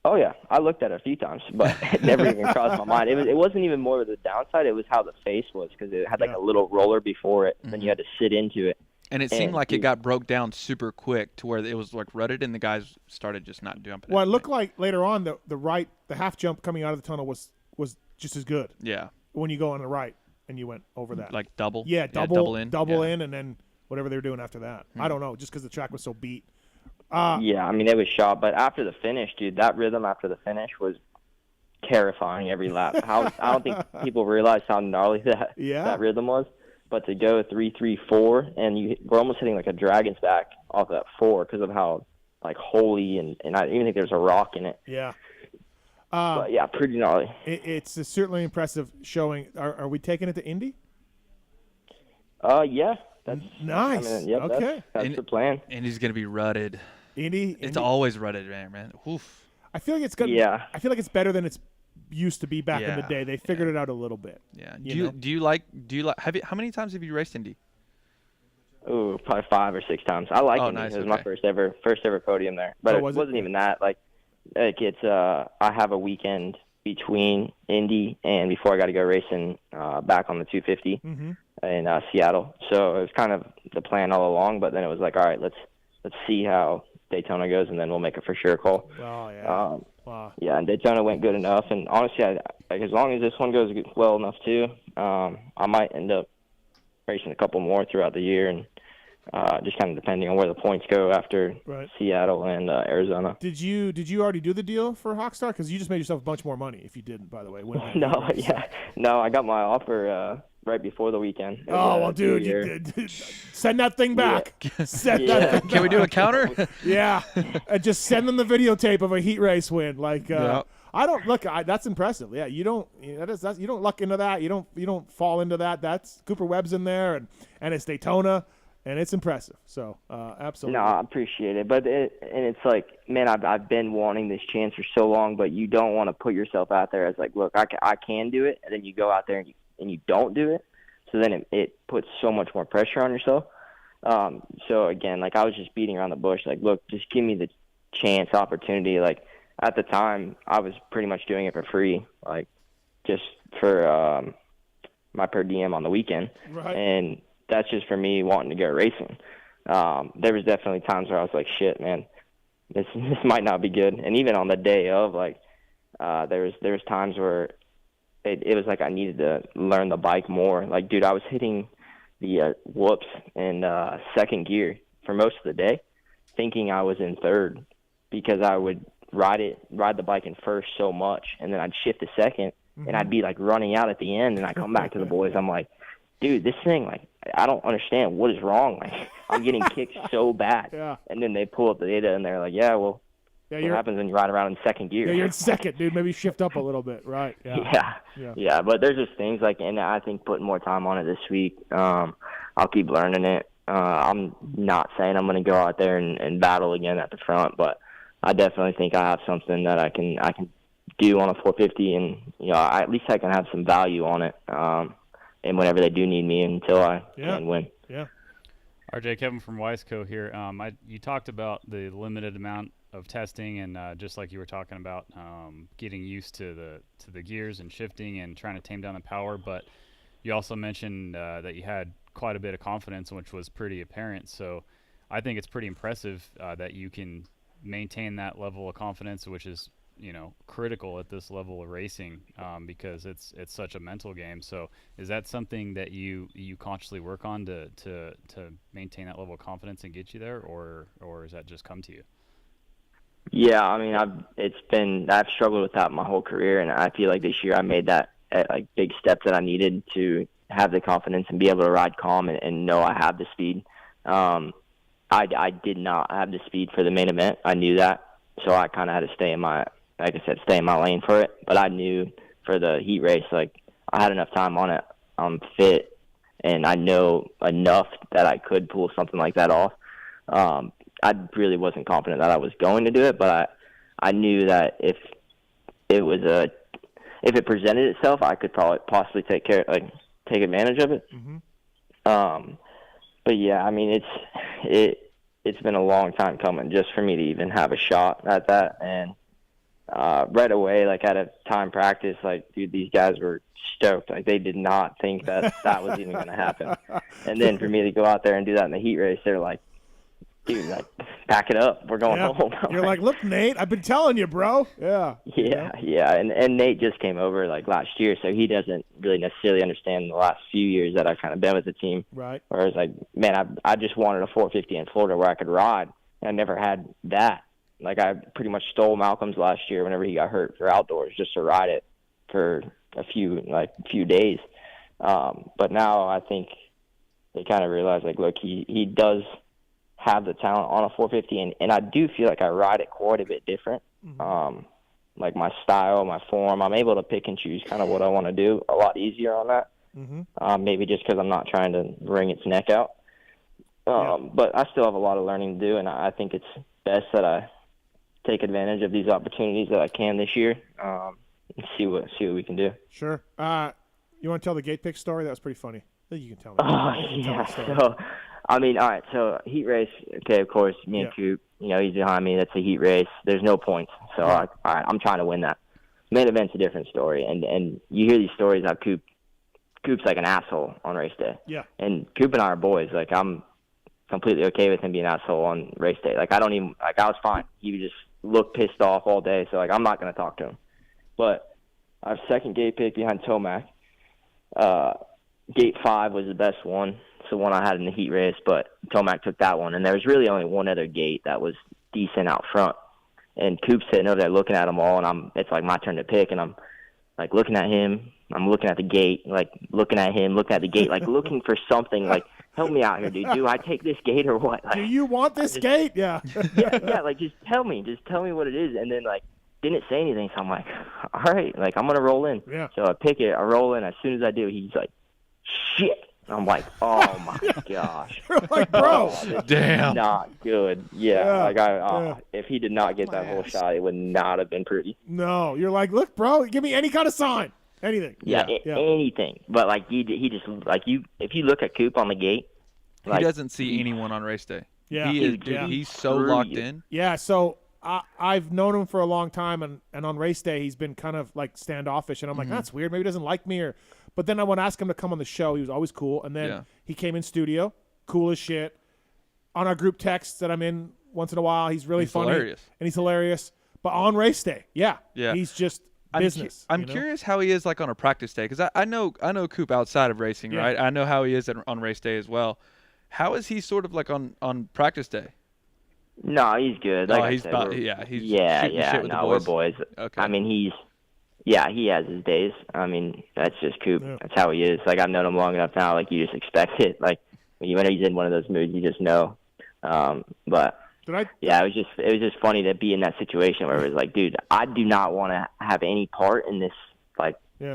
Oh yeah, I looked at it a few times, but it never even crossed my mind. It wasn't even more of the downside; it was how the face was, because it had like a little roller before it, and then you had to sit into it. And it seemed like it got broke down super quick to where it was like rutted, and the guys started just not jumping. Well, it looked like later on the half jump coming out of the tunnel was just as good. Yeah. When you go on the right and you went over that. Like double. Yeah, double in, and then whatever they were doing after that. I don't know, just because the track was so beat. Yeah, I mean, it was shot, but after the finish, dude, that rhythm after the finish was terrifying every lap. I don't think people realize how gnarly that rhythm was. But to go 3-3-4, and we're almost hitting like a dragon's back off that 4 because of how like holy, and I even think there's a rock in it. Yeah. But yeah, pretty gnarly. It's certainly impressive showing. Are we taking it to Indy? Yeah. That's nice. I mean, yep, okay. That's the plan. Indy's gonna be rutted. Indy. It's always rutted, man. Oof. I feel like it's good. Yeah. I feel like it's better than it's used to be back in the day. They figured it out a little bit. Yeah. Do you like how many times have you raced Indy? Oh, probably 5 or 6 times. I like Indy. Nice. It was my first ever podium there. But it wasn't even that. Like it's I have a weekend between Indy and before I got to go racing back on the 250 in Seattle. So it was kind of the plan all along. But then it was like, all right, let's see how Daytona goes, and then we'll make a for sure call. Oh yeah. Wow. Yeah, and Daytona went good enough. And honestly, as long as this one goes well enough too, I might end up racing a couple more throughout the year, and just kind of depending on where the points go after Seattle and Arizona. Did you already do the deal for Hawkstar? Because you just made yourself a bunch more money if you didn't, by the way. No, I got my offer right before the weekend. Oh, well, dude, you did. Send that thing back. Send that thing back. Can we do a counter? Yeah. And just send them the videotape of a heat race win. Like, I don't look. That's impressive. Yeah, you don't. You don't luck into that. You don't fall into that. That's Cooper Webb's in there, and it's Daytona, and it's impressive. So, absolutely. No, I appreciate it, but it's like, man, I've been wanting this chance for so long, but you don't want to put yourself out there as like, look, I can do it, and then you go out there and you don't do it. So then it puts so much more pressure on yourself. So again, like I was just beating around the bush. Like, look, just give me the chance, opportunity. Like at the time, I was pretty much doing it for free, like just for my per diem on the weekend. Right. And that's just for me wanting to go racing. There was definitely times where I was like, shit, man, this might not be good. And even on the day of, like, there was times where it was like I needed to learn the bike more. Like, dude, I was hitting the whoops in second gear for most of the day, thinking I was in third because I would ride the bike in first so much, and then I'd shift to second, and I'd be like running out at the end, and I come back to the boys. I'm like, dude, this thing, like, I don't understand what is wrong. Like, I'm getting kicked so bad. Yeah. And then they pull up the data, and they're like, yeah, well, what happens when you ride around in second gear? Yeah, you're in second, dude. Maybe shift up a little bit, right? Yeah. But there's just things like, and I think putting more time on it this week, I'll keep learning it. I'm not saying I'm going to go out there and battle again at the front, but I definitely think I have something that I can do on a 450, and at least I can have some value on it. And whenever they do need me, until I can win. Yeah. RJ, Kevin from Wiseco here. You talked about the limited amount of testing, and just like you were talking about, getting used to the gears and shifting and trying to tame down the power. But you also mentioned that you had quite a bit of confidence, which was pretty apparent. So I think it's pretty impressive that you can maintain that level of confidence, which is critical at this level of racing, because it's such a mental game. So is that something that you consciously work on to maintain that level of confidence and get you there, or does that just come to you? Yeah, I mean, I've struggled with that my whole career, and I feel like this year I made that big step that I needed to have the confidence and be able to ride calm and know I have the speed. I did not have the speed for the main event. I knew that, so I kind of had to stay in my lane for it. But I knew for the heat race, like, I had enough time on it. I'm fit, and I know enough that I could pull something like that off. I really wasn't confident that I was going to do it, but I knew that if it presented itself, I could probably possibly take advantage of it. But yeah, I mean, it's been a long time coming just for me to even have a shot at that. And right away, like, at a time practice, like, dude, these guys were stoked. Like, they did not think that was even going to happen. And then for me to go out there and do that in the heat race, they're like, dude, like, pack it up. We're going home. You're like, look, Nate, I've been telling you, bro. Yeah. And Nate just came over, like, last year, so he doesn't really necessarily understand the last few years that I've kind of been with the team. Right. Whereas, like, man, I just wanted a 450 in Florida where I could ride, and I never had that. Like, I pretty much stole Malcolm's last year whenever he got hurt for outdoors, just to ride it for a few days. But now I think they kind of realize, like, look, he does have the talent on a 450, and I do feel like I ride it quite a bit different. Like, my style, my form, I'm able to pick and choose kind of what I want to do a lot easier on that. Maybe just because I'm not trying to wring its neck out. But I still have a lot of learning to do, and I think it's best that I take advantage of these opportunities that I can this year, and see what we can do. Sure. You want to tell the gate pick story? That was pretty funny. I think you can tell me. So, I mean, all right, so heat race, okay, of course, me and Coop, he's behind me. That's a heat race. There's no points. So, all right, I'm trying to win that. Main event's a different story. And you hear these stories how Coop's like an asshole on race day. Yeah. And Coop and I are boys. Like, I'm completely okay with him being an asshole on race day. Like, I was fine. He would just look pissed off all day. So, like, I'm not going to talk to him. But I have second gate pick behind Tomac. Gate 5 was the best one. It's the one I had in the heat race, but Tomac took that one. And there was really only one other gate that was decent out front. And Coop's sitting over there looking at them all, and it's like my turn to pick, and I'm like looking at him. I'm looking at the gate, like looking at him, looking at the gate, like looking for something, like, help me out here, dude. Do I take this gate or what? Like, do you want this gate? Yeah. yeah, like, just tell me what it is. And then, like, didn't say anything, so I'm like, all right, like, I'm going to roll in. Yeah. So I pick it, I roll in. As soon as I do, he's like, shit. I'm like, oh my gosh. You're like, bro. Damn. Not good. Yeah. Like, if he did not get that whole shot, it would not have been pretty. No. You're like, look, bro, give me any kind of sign. Anything. Yeah. Anything. But, like, he just, like, if you look at Coop on the gate. He doesn't see anyone on race day. Yeah. He's so locked in. Yeah. So I've known him for a long time, and on race day, he's been kind of, like, standoffish. And I'm like, that's weird. Maybe he doesn't like me. But then I would ask him to come on the show. He was always cool. And then he came in studio, cool as shit. On our group texts that I'm in once in a while, he's really funny. Hilarious. And he's hilarious. But on race day, he's just business. I'm curious how he is, like, on a practice day, because I know Coop outside of racing, right? I know how he is on race day as well. How is he sort of like on practice day? No, he's good. Like I said, he's yeah. shit with the boys. We're boys. Okay. I mean, he has his days. I mean, that's just Coop. Yeah. That's how he is. Like, I've known him long enough now. Like, you just expect it. Like, when he's in one of those moods, you just know. But it was just funny to be in that situation where it was like, dude, I do not want to have any part in this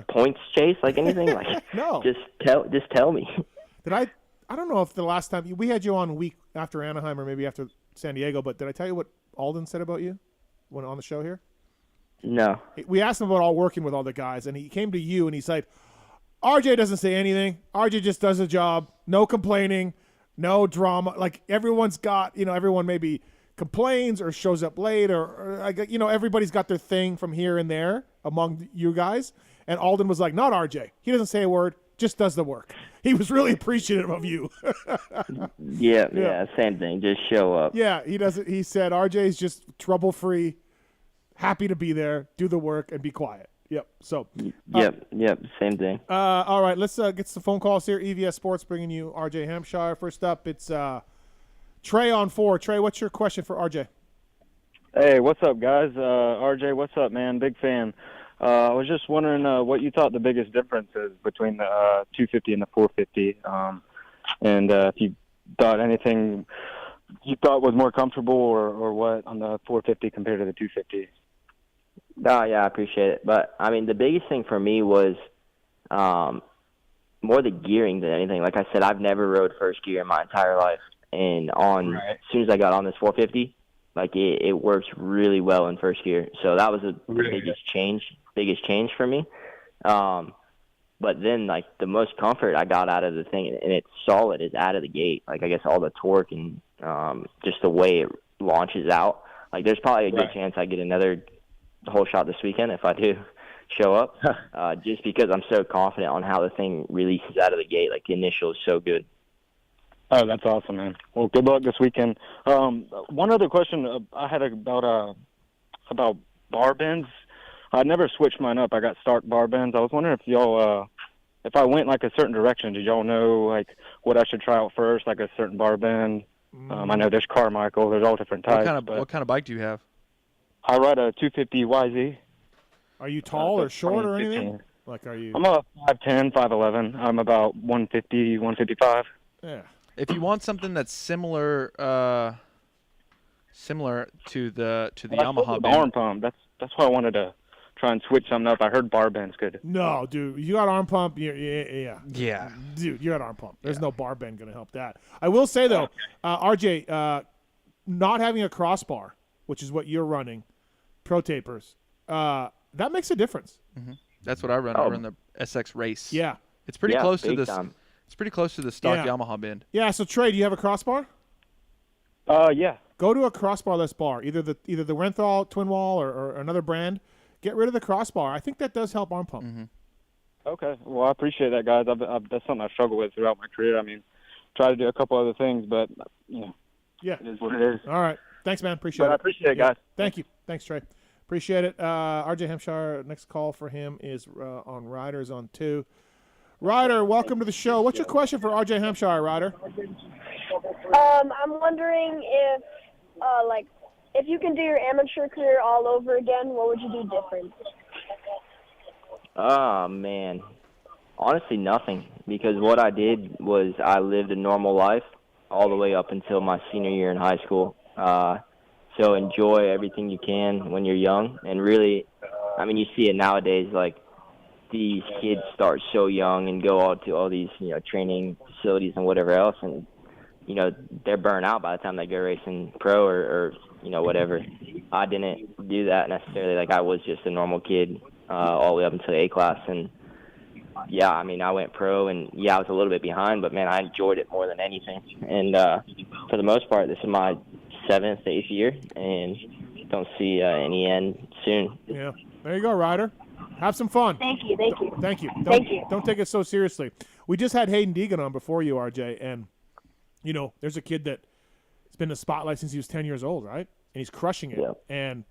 points chase, like anything. Like, no, just tell me. I don't know if the last time we had you on a week after Anaheim or maybe after San Diego, but did I tell you what Alden said about you when on the show here? No. We asked him about all working with all the guys, and he came to you and he's like, RJ doesn't say anything. RJ just does a job. No complaining, no drama. Like, everyone's got, everyone maybe complains or shows up late or everybody's got their thing from here and there among you guys. And Alden was like, not RJ. He doesn't say a word, just does the work. He was really appreciative of you. Yeah, same thing. Just show up. Yeah, he doesn't. He said RJ's just trouble-free, happy to be there, do the work, and be quiet. Yep. So. Yep. Same thing. All right, let's get some phone calls here. EVS Sports bringing you RJ Hampshire. First up, it's Trey on 4. Trey, what's your question for RJ? Hey, what's up, guys? RJ, what's up, man? Big fan. I was just wondering what you thought the biggest difference is between the 250 and the 450, and if you thought anything you thought was more comfortable or what on the 450 compared to the 250. Oh, yeah, I appreciate it. But, I mean, the biggest thing for me was more the gearing than anything. Like I said, I've never rode first gear in my entire life, and as soon as I got on this 450, like it works really well in first gear. So that was the biggest change for me. But then, like, the most comfort I got out of the thing, and it's solid, is out of the gate. Like, I guess all the torque and just the way it launches out. Like, there's probably a good chance I get another whole shot this weekend if I do show up, just because I'm so confident on how the thing releases out of the gate. Like, the initial is so good. Oh, that's awesome, man. Well, good luck this weekend. One other question I had about bar bends. I never switched mine up. I got Stark bar bends. I was wondering if y'all, if I went like a certain direction, did y'all know like what I should try out first, like a certain bar bend? I know there's Carmichael. There's all different types. What kind of bike do you have? I ride a 250 YZ. Are you tall or short or anything? Like, are you? I'm a 5'10", 5'11". I'm about 150, 155. Yeah. If you want something that's similar to the Yamaha bend. Arm pump. That's why I wanted to try and switch something up. I heard bar bend's good. No, dude, you got arm pump. Yeah. Dude, you got arm pump. There's no bar bend going to help that. I will say though, RJ, not having a crossbar, which is what you're running, pro tapers, that makes a difference. Mm-hmm. That's what I run. I run the SX Race. Yeah, it's pretty close to this. Time. It's pretty close to the stock Yamaha bend. Yeah. So Trey, do you have a crossbar? Yeah. Go to a crossbarless bar, either the Renthal twin wall or another brand. Get rid of the crossbar. I think that does help arm pump. Mm-hmm. Okay. Well, I appreciate that, guys. That's something I've struggled with throughout my career. I mean, try to do a couple other things, but it is what it is. All right. Thanks, man. Appreciate it. I appreciate it, guys. Thank you. Thanks, Trey. Appreciate it. RJ Hampshire, next call for him is on Riders on 2. Ryder, welcome to the show. What's your question for RJ Hampshire, Ryder? I'm wondering if you can do your amateur career all over again, what would you do different? Oh, man. Honestly, nothing. Because what I did was I lived a normal life all the way up until my senior year in high school. So enjoy everything you can when you're young. And really, I mean, you see it nowadays, like, these kids start so young and go out to all these, training facilities and whatever else, and, they're burnt out by the time they go racing pro or whatever. I didn't do that necessarily. Like, I was just a normal kid all the way up until A class. And, yeah, I mean, I went pro, and, yeah, I was a little bit behind, but, man, I enjoyed it more than anything. And for the most part, this is my 7th, 8th year, and don't see any end soon. Yeah. There you go, Ryder. Have some fun. Thank you. Don't take it so seriously. We just had Haiden Deegan on before you, RJ, and, there's a kid that's been in the spotlight since he was 10 years old, right? And he's crushing it. Yeah. And,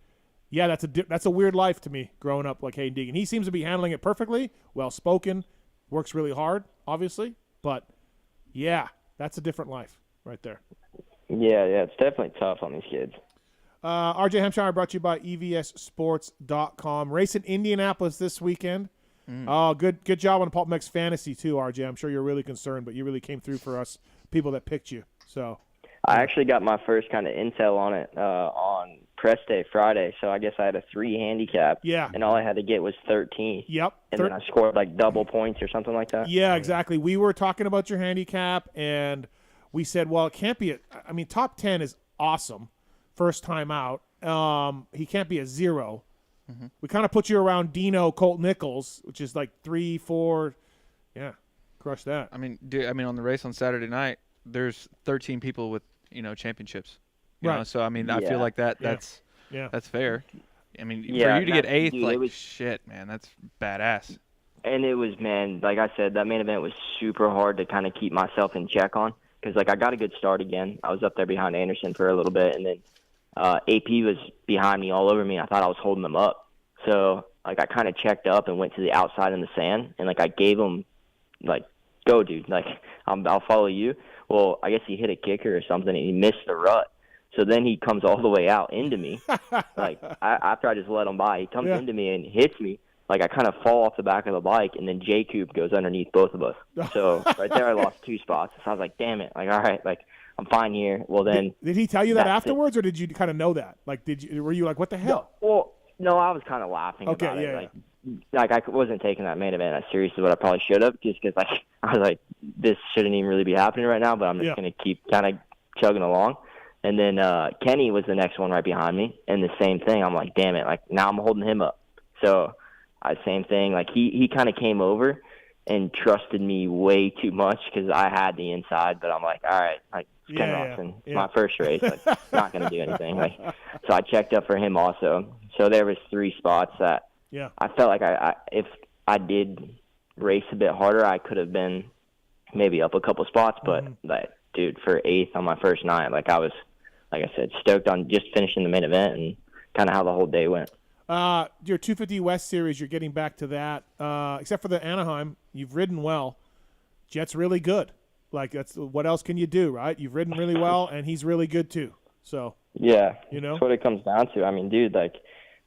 yeah, that's a weird life to me growing up like Haiden Deegan. He seems to be handling it perfectly, well-spoken, works really hard, obviously. But, yeah, that's a different life right there. Yeah, it's definitely tough on these kids. RJ Hampshire brought to you by EVSSports.com. Race in Indianapolis this weekend. Oh, good job on PulpMX Fantasy too, RJ. I'm sure you're really concerned, but you really came through for us people that picked you. So I actually got my first kind of intel on it on press day Friday, so I guess I had a 3 handicap. Yeah. And all I had to get was 13. Yep. And then I scored like double points or something like that. Yeah, exactly. We were talking about your handicap, and we said, well, it can't be top 10 is awesome. First time out. He can't be a 0. Mm-hmm. We kind of put you around Dino Colt Nichols, which is like 3, 4. Yeah, crush that. I mean, on the race on Saturday night, there's 13 people with championships. You know? So I mean, I feel like that's fair. I mean, for you to get 8th, shit, man, that's badass. And it was, man, like I said, that main event was super hard to kind of keep myself in check on because, like, I got a good start again. I was up there behind Anderson for a little bit, and then AP was behind me all over me. I thought I was holding them up. So, like, I kind of checked up and went to the outside in the sand, and, like, I gave him, like, go, dude. Like, I'll follow you. Well, I guess he hit a kicker or something, and he missed the rut. So then he comes all the way out into me. Like, after I just let him by, he comes into me and hits me. Like, I kind of fall off the back of the bike, and then J Coop goes underneath both of us. So right there I lost 2 spots. So I was like, damn it. Like, all right, like, I'm fine here. Well, then. Did he tell you that afterwards, or did you kind of know that? Like, were you like, what the hell? Well, no, I was kind of laughing about it. Like, I wasn't taking that main event as seriously as what I probably should have, just because, like, I was like, this shouldn't even really be happening right now, but I'm just going to keep kind of chugging along. And then Kenny was the next one right behind me, and the same thing. I'm like, damn it, like, now I'm holding him up. So, same thing. Like, he kind of came over and trusted me way too much because I had the inside, but I'm like, all right, like, it's Ken Rosson. It's my first race. Like, not going to do anything. Like, so I checked up for him also. So there was 3 spots that I felt like if I did race a bit harder, I could have been maybe up a couple spots. But, like, dude, for 8th on my first night, like, I was, like I said, stoked on just finishing the main event and kind of how the whole day went. Your 250 West Series, you're getting back to that. Except for the Anaheim, you've ridden well. Jet's really good. Like, that's what else can you do, right? You've ridden really well, and he's really good too. So yeah, you know, that's what it comes down to. I mean, dude, like,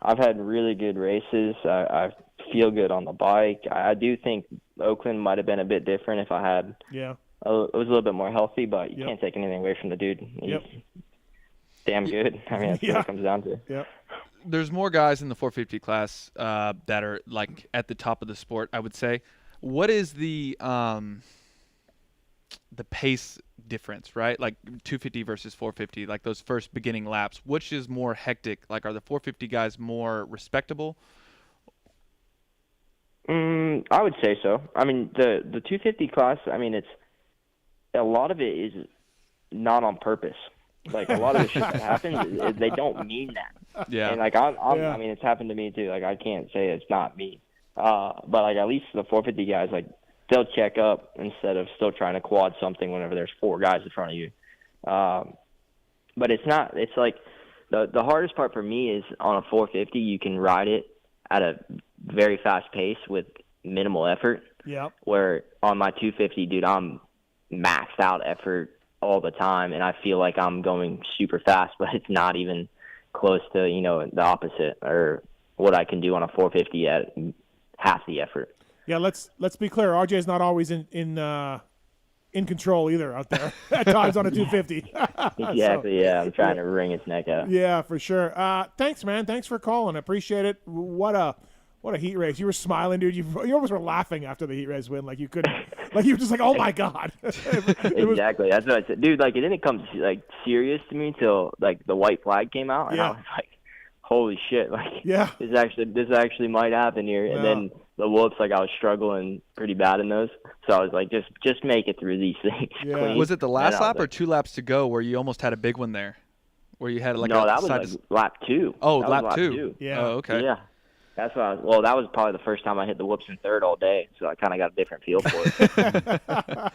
I've had really good races. I feel good on the bike. I do think Oakland might have been a bit different if I had. Yeah. It was a little bit more healthy, but you can't take anything away from the dude. He's damn good. I mean, that's what it comes down to. Yeah. There's more guys in the 450 class that are, like, at the top of the sport, I would say. What is the pace difference, right? Like 250 versus 450, like those first beginning laps. Which is more hectic? Like, are the 450 guys more respectable? I would say so. I mean, the 250 class, I mean, it's a lot of it is not on purpose. Like, a lot of the shit that happens, they don't mean that. Yeah. And, like, I mean, it's happened to me, too. Like, I can't say it's not me. But, like, at least the 450 guys, like, they'll check up instead of still trying to quad something whenever there's 4 guys in front of you. But it's not – it's like the hardest part for me is on a 450, you can ride it at a very fast pace with minimal effort. Yep. Where on my 250, dude, I'm maxed out effort all the time, and I feel like I'm going super fast, but it's not even close to, you know, the opposite or what I can do on a 450 at half the effort. Yeah, let's be clear. RJ is not always in control either out there at times on a 250. Exactly. Yeah, I'm trying to wring his neck out. Yeah, for sure. Thanks, man. Thanks for calling. I appreciate it. What a heat race. You were smiling, dude. You almost were laughing after the heat race win. Like, you couldn't. Like, you were just like, oh my god. Exactly. That's what I said, dude. Like, it didn't come like serious to me until like the white flag came out, and I was like, holy shit. Like, this actually might happen here. And then the whoops, like, I was struggling pretty bad in those. So I was like, just make it through these things. Yeah. Was it the last lap or 2 laps to go where you almost had a big one there? Where you had like no, that was like lap 2. Oh, lap 2. Yeah. Oh, okay. Yeah. That's what that was probably the first time I hit the whoops in third all day. So I kind of got a different feel for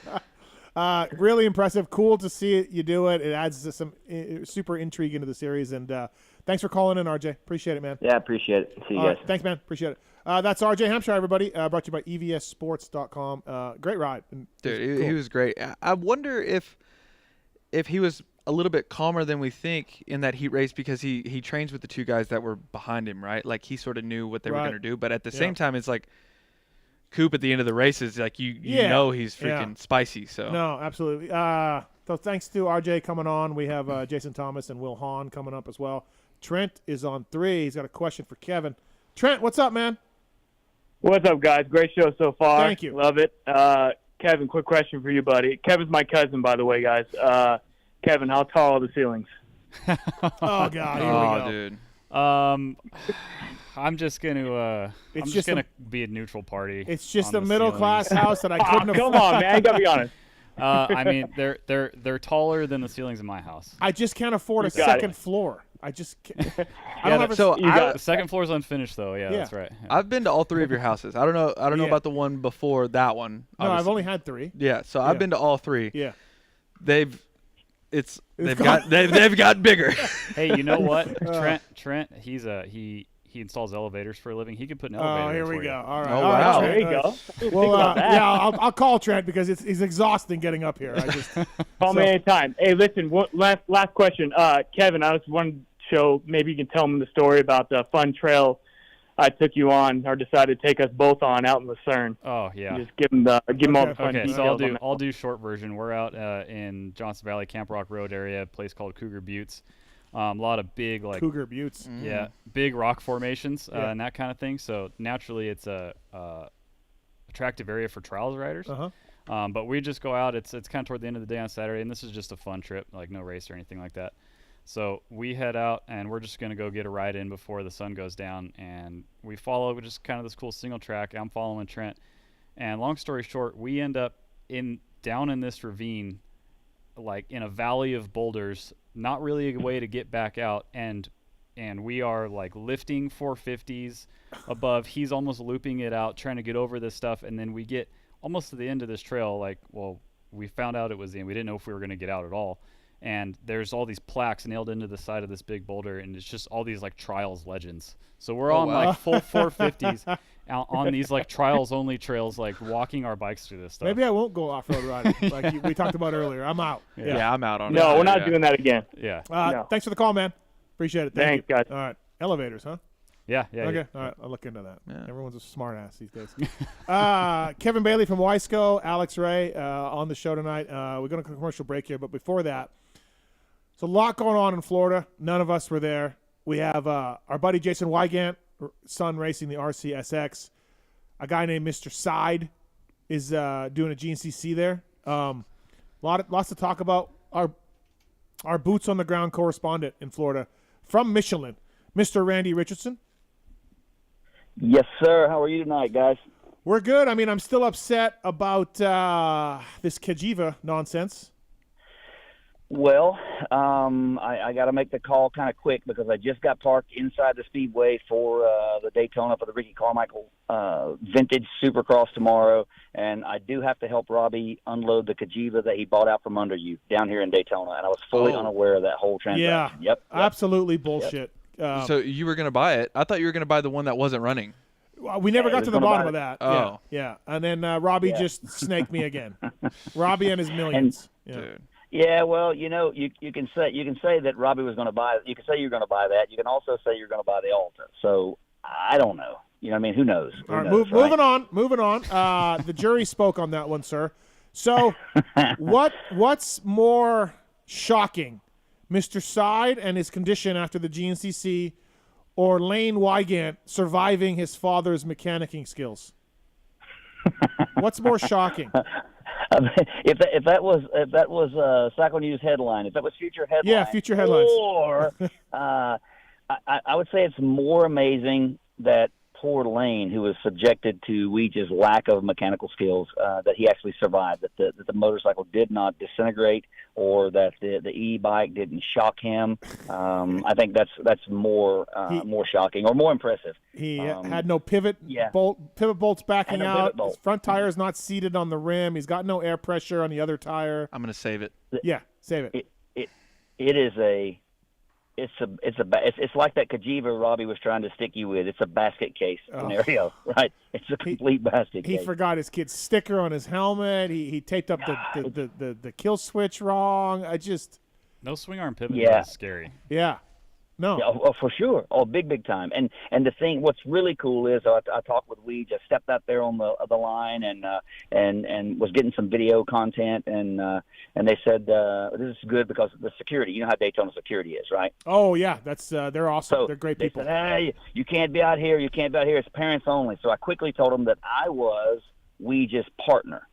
it. Really impressive. Cool to see you do it. It adds some super intrigue into the series. And thanks for calling in, RJ. Appreciate it, man. Yeah, appreciate it. See you guys. Thanks, man. Appreciate it. That's RJ Hampshire, everybody. Brought to you by EVSSports.com. Great ride. Dude, he was great. I wonder if he was a little bit calmer than we think in that heat race because he trains with the two guys that were behind him, right? Like he sort of knew what they were going to do, but at the same time, it's like Coop at the end of the race is like you know he's freaking spicy. So no, absolutely. So thanks to RJ coming on. We have Jason Thomas and Wil Hahn coming up as well. Trent is on 3. He's got a question for Kevin. Trent, what's up, man? What's up, guys? Great show so far. Thank you. Love it. Kevin, quick question for you, buddy. Kevin's my cousin, by the way, guys. Kevin, how tall are the ceilings? Oh, God. Here we go. Dude. I'm just gonna be a neutral party. It's just a middle class house that I couldn't afford. Come on, man. You gotta be honest. I mean, they're taller than the ceilings in my house. I just can't afford a second floor. I just can't. The second floor is unfinished, though. Yeah, that's right. Yeah. I've been to all 3 of your houses. I don't know about the one before that one. No, I've only had 3. Yeah, so I've been to all 3. Yeah. They've got bigger. Hey, you know what? Trent, he installs elevators for a living. He could put an elevator. Oh, here in we for go. you. All right. Oh, all right, wow. There you go. Well, I'll call Trent because it's exhausting getting up here. I just call me anytime. Hey, listen. Last question, Kevin. I just wanted to show. Maybe you can tell them the story about the fun trail I took you on, or decided to take us both on out in Lucerne. Oh yeah. Just give them all the fun Okay, details. so I'll do short version. We're out in Johnson Valley, Camp Rock Road area, a place called Cougar Buttes. A lot of big Cougar Buttes. Yeah, big rock formations and that kind of thing. So naturally, it's a attractive area for trials riders. But we just go out. It's kind of toward the end of the day on Saturday, and this is just a fun trip, like no race or anything like that. So we head out, and we're just gonna go get a ride in before the sun goes down, and we follow just kind of this cool single track. I'm following Trent, and long story short, we end up down in this ravine, like in a valley of boulders. Not really a way to get back out, and we are like lifting 450s above. He's almost looping it out, trying to get over this stuff, and then we get almost to the end of this trail. Like, well, we found out it was the end. We didn't know if we were going to get out at all. And there's all these plaques nailed into the side of this big boulder, and it's just all these like trials legends. So we're on like full 450s out on these like trials only trails, like walking our bikes through this stuff. Maybe I won't go off-road riding like we talked about earlier. I'm out. Yeah, I'm out on it. No, we're not doing that again. Yeah. No. Thanks for the call, man. Appreciate it. Thank you. Guys. All right. Elevators, huh? Yeah. Okay. All right. I'll look into that. Yeah. Everyone's a smart ass these days. Kevin Bailey from Wiseco, Alex Ray on the show tonight. We're going to a commercial break here, but before that, there's a lot going on in Florida. None of us were there. We have our buddy Jason Wygant, son racing the RCSX. A guy named Mr. Side is doing a GNCC there. Lots to talk about. Our boots on the ground correspondent in Florida from Michelin, Mr. Randy Richardson. Yes, sir. How are you tonight, guys? We're good. I mean, I'm still upset about this Kajiva nonsense. Well, I got to make the call kind of quick because I just got parked inside the Speedway for the Daytona for the Ricky Carmichael Vintage Supercross tomorrow, and I do have to help Robbie unload the Kajiva that he bought out from under you down here in Daytona, and I was fully unaware of that whole transaction. Yeah, yep. Absolutely bullshit. Yep. So you were going to buy it? I thought you were going to buy the one that wasn't running. We never got to the bottom of that. Oh. Yeah. And then Robbie just snaked me again. Robbie and his millions. Dude. Yeah, well, you know, you can say that Robbie was going to buy. You can say you're going to buy that. You can also say you're going to buy the Alta. So I don't know. You know what I mean? Who knows? All right, moving on. The jury spoke on that one, sir. So what's more shocking, Mr. Side and his condition after the GNCC, or Lane Wygant surviving his father's mechanicking skills? What's more shocking? If that was Cycle News headline, if that was future headline, yeah, future headlines. Or I would say it's more amazing that poor Lane, who was subjected to Weech's lack of mechanical skills, that he actually survived. That the motorcycle did not disintegrate, or that the e-bike didn't shock him. I think that's more shocking or more impressive. He had no pivot bolts backing out. His front tire is not seated on the rim. He's got no air pressure on the other tire. I'm going to save it. Yeah, save it. It's like that Kajiva Robbie was trying to stick you with. It's a basket case scenario, right? It's a complete basket case. He forgot his kid's sticker on his helmet. He taped up the kill switch wrong. No swing arm pivot is scary. Yeah. No. Yeah, for sure. Oh, big time. And the thing, what's really cool is I talked with Weege. I stepped out there on the line and was getting some video content, and they said this is good because of the security. You know how Daytona security is, right? Oh yeah, that's they're awesome. So they're great they people. said, hey, you can't be out here. You can't be out here. It's parents only. So I quickly told them that I was Weege's partner.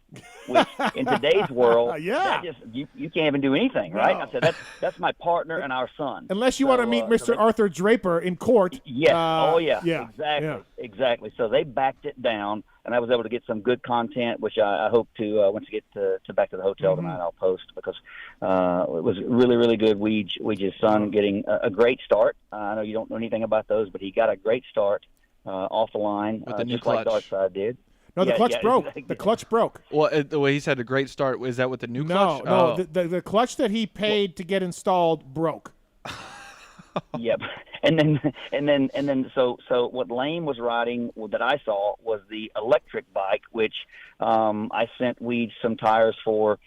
Which in today's world, that just you can't even do anything, right? I said that's my partner and our son. Unless you want to meet Mr. Arthur Draper in court. Yes. Yeah. Exactly. So they backed it down, and I was able to get some good content, which I hope to once I get to back to the hotel tonight, I'll post because it was really, really good. Weege's son getting a great start. I know you don't know anything about those, but he got a great start off the line, with the new just like clutch. Darkside did. No, the clutch broke. Exactly. The clutch broke. Well, the way he said a great start, is that with the new clutch? No, the clutch that he paid to get installed broke. Yep. And then so what Lane was riding that I saw was the electric bike, which I sent Weege some tires for,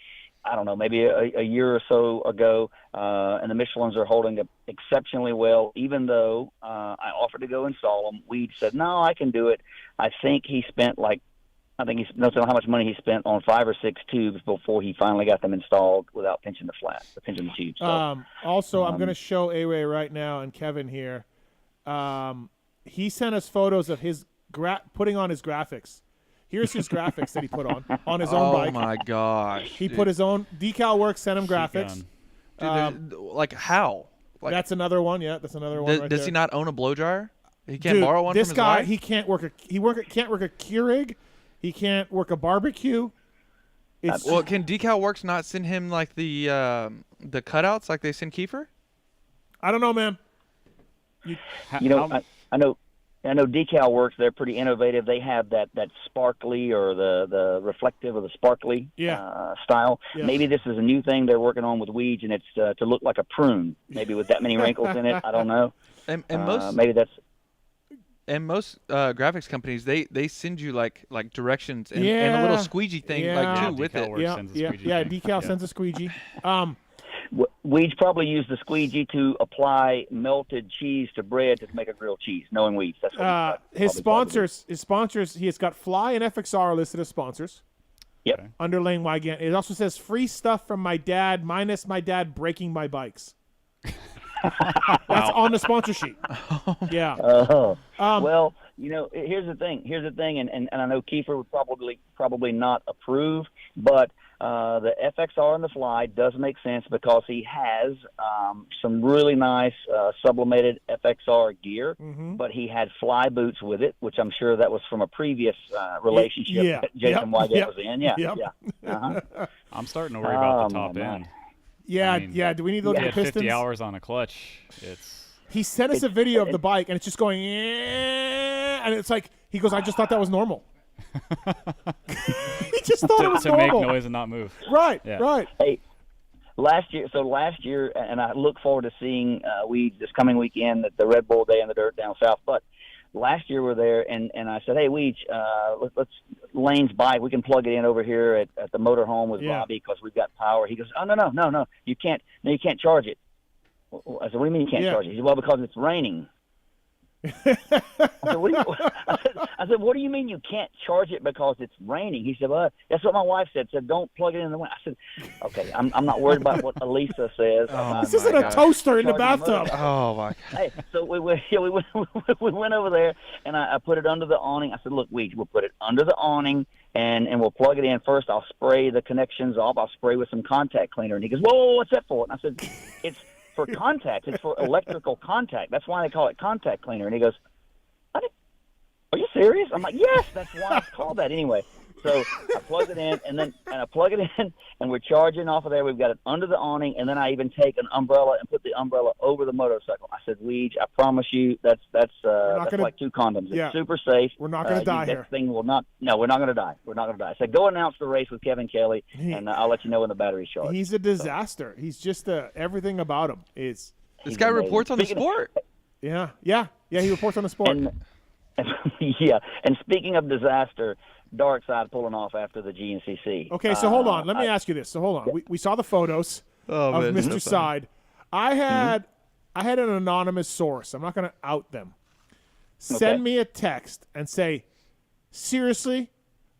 I don't know, maybe a year or so ago, and the Michelins are holding up exceptionally well, even though I offered to go install them. Weege said, no, I can do it. I think he spent he's not how much money he spent on 5 or 6 tubes before he finally got them installed without pinching the tubes. So, also, I'm going to show A-Ray right now and Kevin here. He sent us photos of his putting on his graphics. Here's his graphics that he put on his own bike. Oh my gosh! He put his own Decal Works, sent him graphics. Dude, like how? Like, that's another one. Yeah, that's another one. Does he not own a blow dryer? He can't borrow one. This from his guy, wife? he can't work a Keurig. He can't work a barbecue. Well, can Decal Works not send him like the cutouts like they send Kiefer? I don't know, man. I know Decal Works, they're pretty innovative. They have that sparkly or the reflective or the sparkly style. Yeah. Maybe this is a new thing they're working on with Weege, and it's to look like a prune, maybe with that many wrinkles in it. I don't know. And most maybe that's. And most graphics companies, they send you like directions and a little squeegee thing too with it. Decal sends a squeegee. Weege probably used the squeegee to apply melted cheese to bread to make a grilled cheese, knowing Weege. That's what his sponsors, he has got Fly and FXR listed as sponsors. Yep. Under Lane Wygant. It also says free stuff from my dad, minus my dad breaking my bikes. That's on the sponsor sheet. Yeah. Well, here's the thing, and I know Kiefer would probably not approve, but the FXR and the Fly does make sense because he has some really nice sublimated FXR gear, but he had Fly boots with it, which I'm sure that was from a previous relationship that Jason Wygant was in. Yeah. I'm starting to worry about the top end. Yeah, Do we need to look at the Pistons? 50 hours on a clutch. He sent us a video of the bike, and it's just going, and it's like he goes, "I just thought that was normal." He just thought it was to normal. make noise and not move. Right. Hey, last year, and I look forward to seeing Weege this coming weekend at the Red Bull Day in the Dirt down south. But last year we're there, and I said, "Hey, Weege, let's Lane's bike. We can plug it in over here at the motorhome with Bobby because we've got power." He goes, "Oh no, you can't. No, you can't charge it." I said, "What do you mean you can't charge it?" He said, "Well, because it's raining." I said, "What do you mean you can't charge it because it's raining?" He said, "Well, that's what my wife said. Said don't plug it in the wind." I said, "Okay, I'm not worried about what Elisa says." This isn't a toaster in the bathtub. Oh my! Hey, so we went over there, and I put it under the awning. I said, "Look, we'll put it under the awning, and we'll plug it in first. I'll spray the connections off. I'll spray with some contact cleaner." And he goes, "Whoa, what's that for?" And I said, "It's for contact. It's for electrical contact. That's why they call it contact cleaner." And he goes, "Are you serious?" I'm like, "Yes, that's why it's called that." Anyway, so I plug it in, and we're charging off of there. We've got it under the awning, and then I even take an umbrella and put the umbrella over the motorcycle. I said, "Weege, I promise you, that's like 2 condoms. It's super safe. We're not going to die here. That thing will not. No, we're not going to die. We're not going to die." I said, "Go announce the race with Kevin Kelly, and I'll let you know when the battery's charged." He's a disaster. So. He's just everything about him is. This guy reports on the sport. Yeah. He reports on the sport. And speaking of disaster, Darkside pulling off after the GNCC. Okay, so hold on. Let me ask you this. So hold on. We saw the photos of Mr. Side. I had an anonymous source. I'm not going to out them. Send me a text and say, seriously,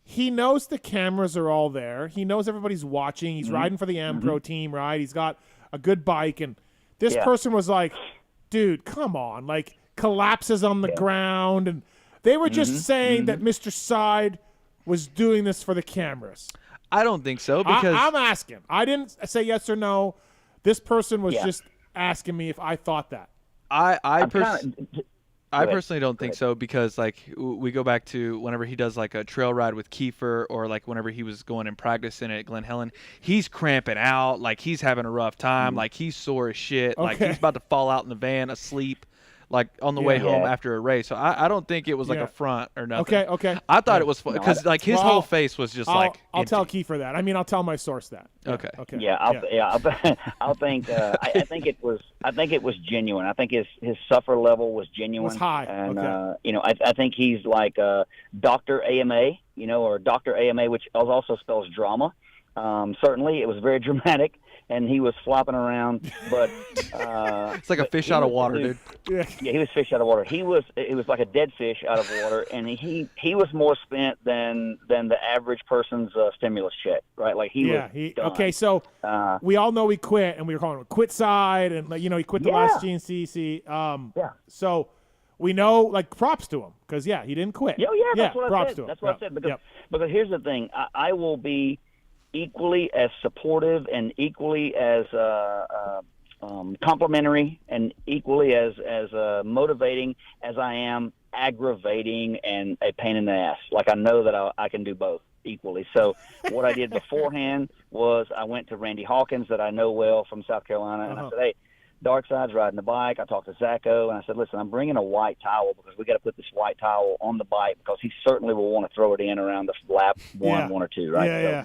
he knows the cameras are all there. He knows everybody's watching. He's riding for the Pro team, right? He's got a good bike. And this person was like, dude, come on. Like, collapses on the ground. And they were just saying that Mr. Side was doing this for the cameras. I don't think so, because I'm asking. I didn't say yes or no. This person was just asking me if I thought that. I personally don't think so, because like we go back to whenever he does like a trail ride with Kiefer, or like whenever he was going and practicing at Glen Helen, he's cramping out, like he's having a rough time, like he's sore as shit, like he's about to fall out in the van asleep, like on the way home after a race. So I don't think it was like a front or nothing. Okay. I thought it was fun because like his whole face was just like. I'll tell Kiefer that. I mean, I'll tell my source that. Okay. Yeah, I think it was genuine. I think his suffer level was genuine. It was high. And I think he's like Dr. AMA, or Dr. AMA, which also spells drama. Certainly, it was very dramatic, and he was flopping around, but it's like a fish out of water, dude. Yeah, he was fish out of water. It was like a dead fish out of water, and he was more spent than the average person's stimulus check, right? Like he was done. Okay, so we all know he quit, and we were calling him quit side, and he quit the last GNCC. So we know, like, props to him, because he didn't quit. That's what I said. To him. That's what I said, because here's the thing, I will be equally as supportive and equally as complimentary and equally as motivating as I am aggravating and a pain in the ass. Like, I know that I can do both equally. So what I did beforehand was I went to Randy Hawkins, that I know well from South Carolina, and I said, hey, Dark Side's riding the bike. I talked to Zacho, and I said, listen, I'm bringing a white towel because we got to put this white towel on the bike, because he certainly will want to throw it in around the lap one or two, right?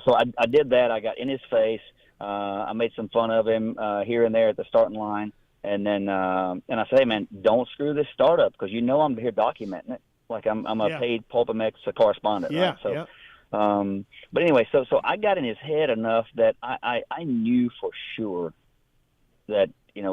So I did that. I got in his face. I made some fun of him here and there at the starting line. And then and I said, hey, man, don't screw this startup, because I'm here documenting it. Like I'm a paid PulpMX correspondent. Right? So, but anyway, so I got in his head enough that I knew for sure that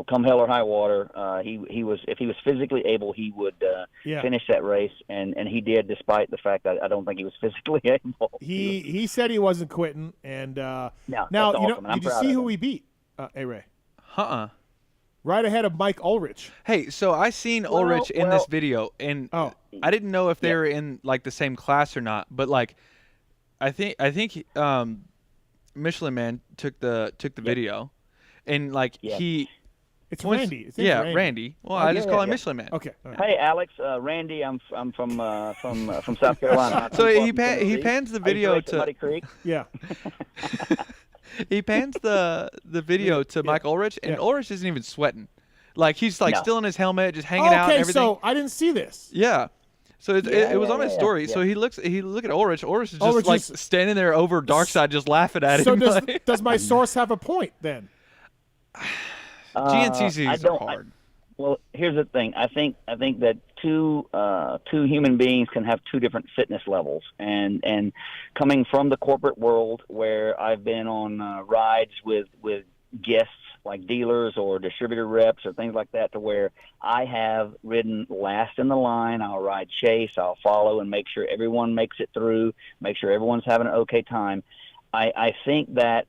come hell or high water, he was, if he was physically able, he would finish that race, and he did, despite the fact that I don't think he was physically able. He said he wasn't quitting, and now awesome. Did you see who he beat? A-Ray. Right ahead of Mike Ulrich. Hey, so I seen Ulrich in this video, and I didn't know if they were in like the same class or not, but like I think Michelin Man took the video. And like it's Randy. Randy. Well, I just call him Michelin Man. Okay. Right. Hey, Alex, Randy. I'm from South Carolina. So he pans the video to Muddy Creek. Yeah. He pans the video to Mike Ulrich, and Ulrich isn't even sweating. Like he's like still in his helmet, just hanging out. And everything. So I didn't see this. Yeah. So it was on his story. So he look at Ulrich. Ulrich is just like standing there over Darkside, just laughing at him. So does my source have a point then? GNCCs are hard. Well, here's the thing. I think that two human beings can have two different fitness levels, and coming from the corporate world, where I've been on rides with guests like dealers or distributor reps or things like that, to where I have ridden last in the line. I'll ride chase. I'll follow and make sure everyone makes it through. Make sure everyone's having an okay time. I think that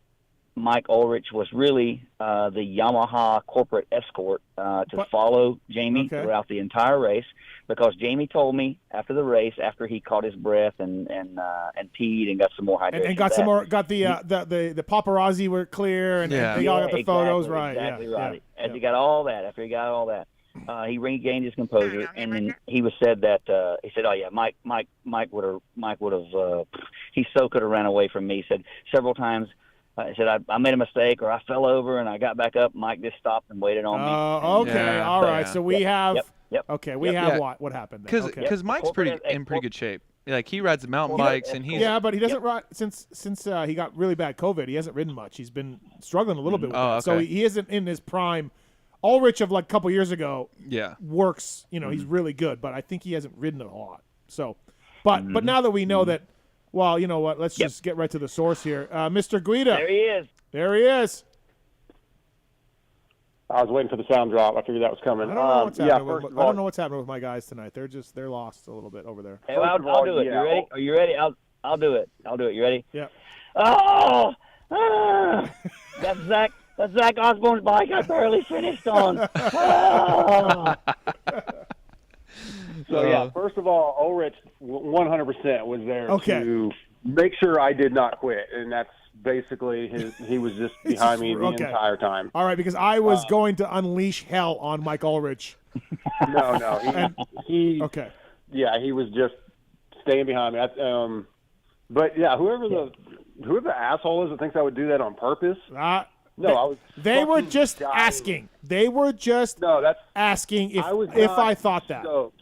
Mike Ulrich was really the Yamaha corporate escort to follow Jamie throughout the entire race, because Jamie told me after the race, after he caught his breath and peed and got some more hydration, and got some more, got the paparazzi were clear, and they all got the photos right. Exactly right. After he got all that, he regained his composure, and then he said that he said, "Oh yeah, Mike would have he so could have ran away from me." He said several times. He said, I made a mistake, or I fell over and I got back up. Mike just stopped and waited on me. Okay, all right. So we have okay, we have what happened then. Because Mike's in pretty good shape. Like he rides the mountain bikes, and he's but he doesn't ride since he got really bad COVID. He hasn't ridden much. He's been struggling a little bit with that. So he isn't in his prime. Ulrich of like a couple years ago works. He's really good, but I think he hasn't ridden a lot. So, but now that we know that. Well, you know what? Let's just get right to the source here. Mr. Guida. There he is. There he is. I was waiting for the sound drop. I figured that was coming. I don't know what's happening. First With, of I all, don't know what's happening with my guys tonight. They're lost a little bit over there. Hey, I'll do it. You ready? Are you ready? I'll do it. I'll do it. You ready? Yeah. Oh, that's Zach Osborne's bike. I barely finished on. Oh. So yeah, first of all, Ulrich 100% was there Okay. to make sure I did not quit, and that's basically he was just behind me the Okay. entire time. All right, because I was going to unleash hell on Mike Ulrich. No, he okay. Yeah, he was just staying behind me. But yeah, whoever the asshole is that thinks I would do that on purpose. I was. They were just asking. They were just asking if I thought that. Stoked.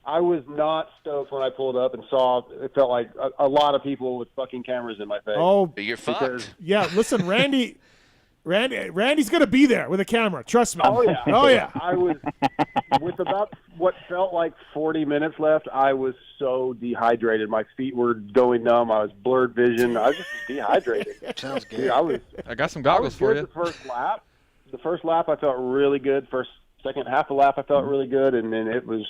I was not stoked when I pulled up and saw. It felt like a lot of people with fucking cameras in my face. Oh, you're fucked. Yeah, listen, Randy's gonna be there with a camera. Trust me. Oh yeah. Oh yeah. I was with about what felt like 40 minutes left. I was so dehydrated. My feet were going numb. I was blurred vision. I was just dehydrated. Sounds good. Dude, I got some goggles for you. The first lap, I felt really good. Second half of the lap, I felt really good, and then it was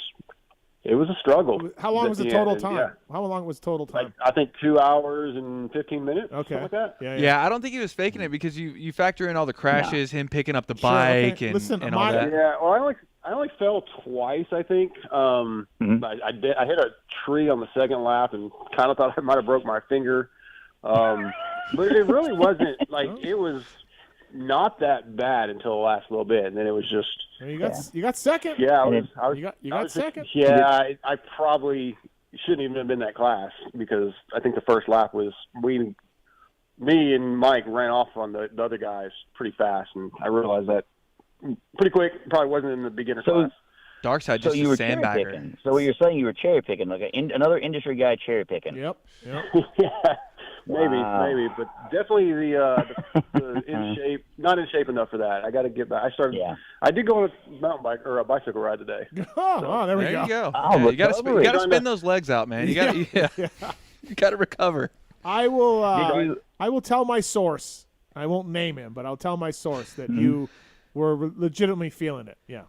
a struggle. How long was the total time? Yeah. How long was total time? I think 2 hours and 15 minutes. Okay. Something like that. Yeah, I don't think he was faking it because you factor in all the crashes, him picking up the bike, and all that. Yeah, well, I only fell twice, I think. I hit a tree on the second lap and kind of thought I might have broke my finger. But it really wasn't like it was not that bad until the last little bit, and then it was just. You got second. Yeah, you got second. Yeah, I probably shouldn't even have been that class because I think the first lap was me and Mike ran off on the other guys pretty fast, and I realized that pretty quick. Probably wasn't in the beginner class. Darkside just you a were sandbagger. cherry picking. So what you're saying, you were cherry picking, like another industry guy cherry picking. Yep. Yeah, maybe, but definitely the in shape. Not in shape enough for that. I got to get back. I did go on a mountain bike or a bicycle ride today. Oh, there we go. You go. Oh, Yeah, you got to spin those legs out, man. You got you got to recover. I will tell my source. I won't name him, but I'll tell my source that you were legitimately feeling it. Yeah.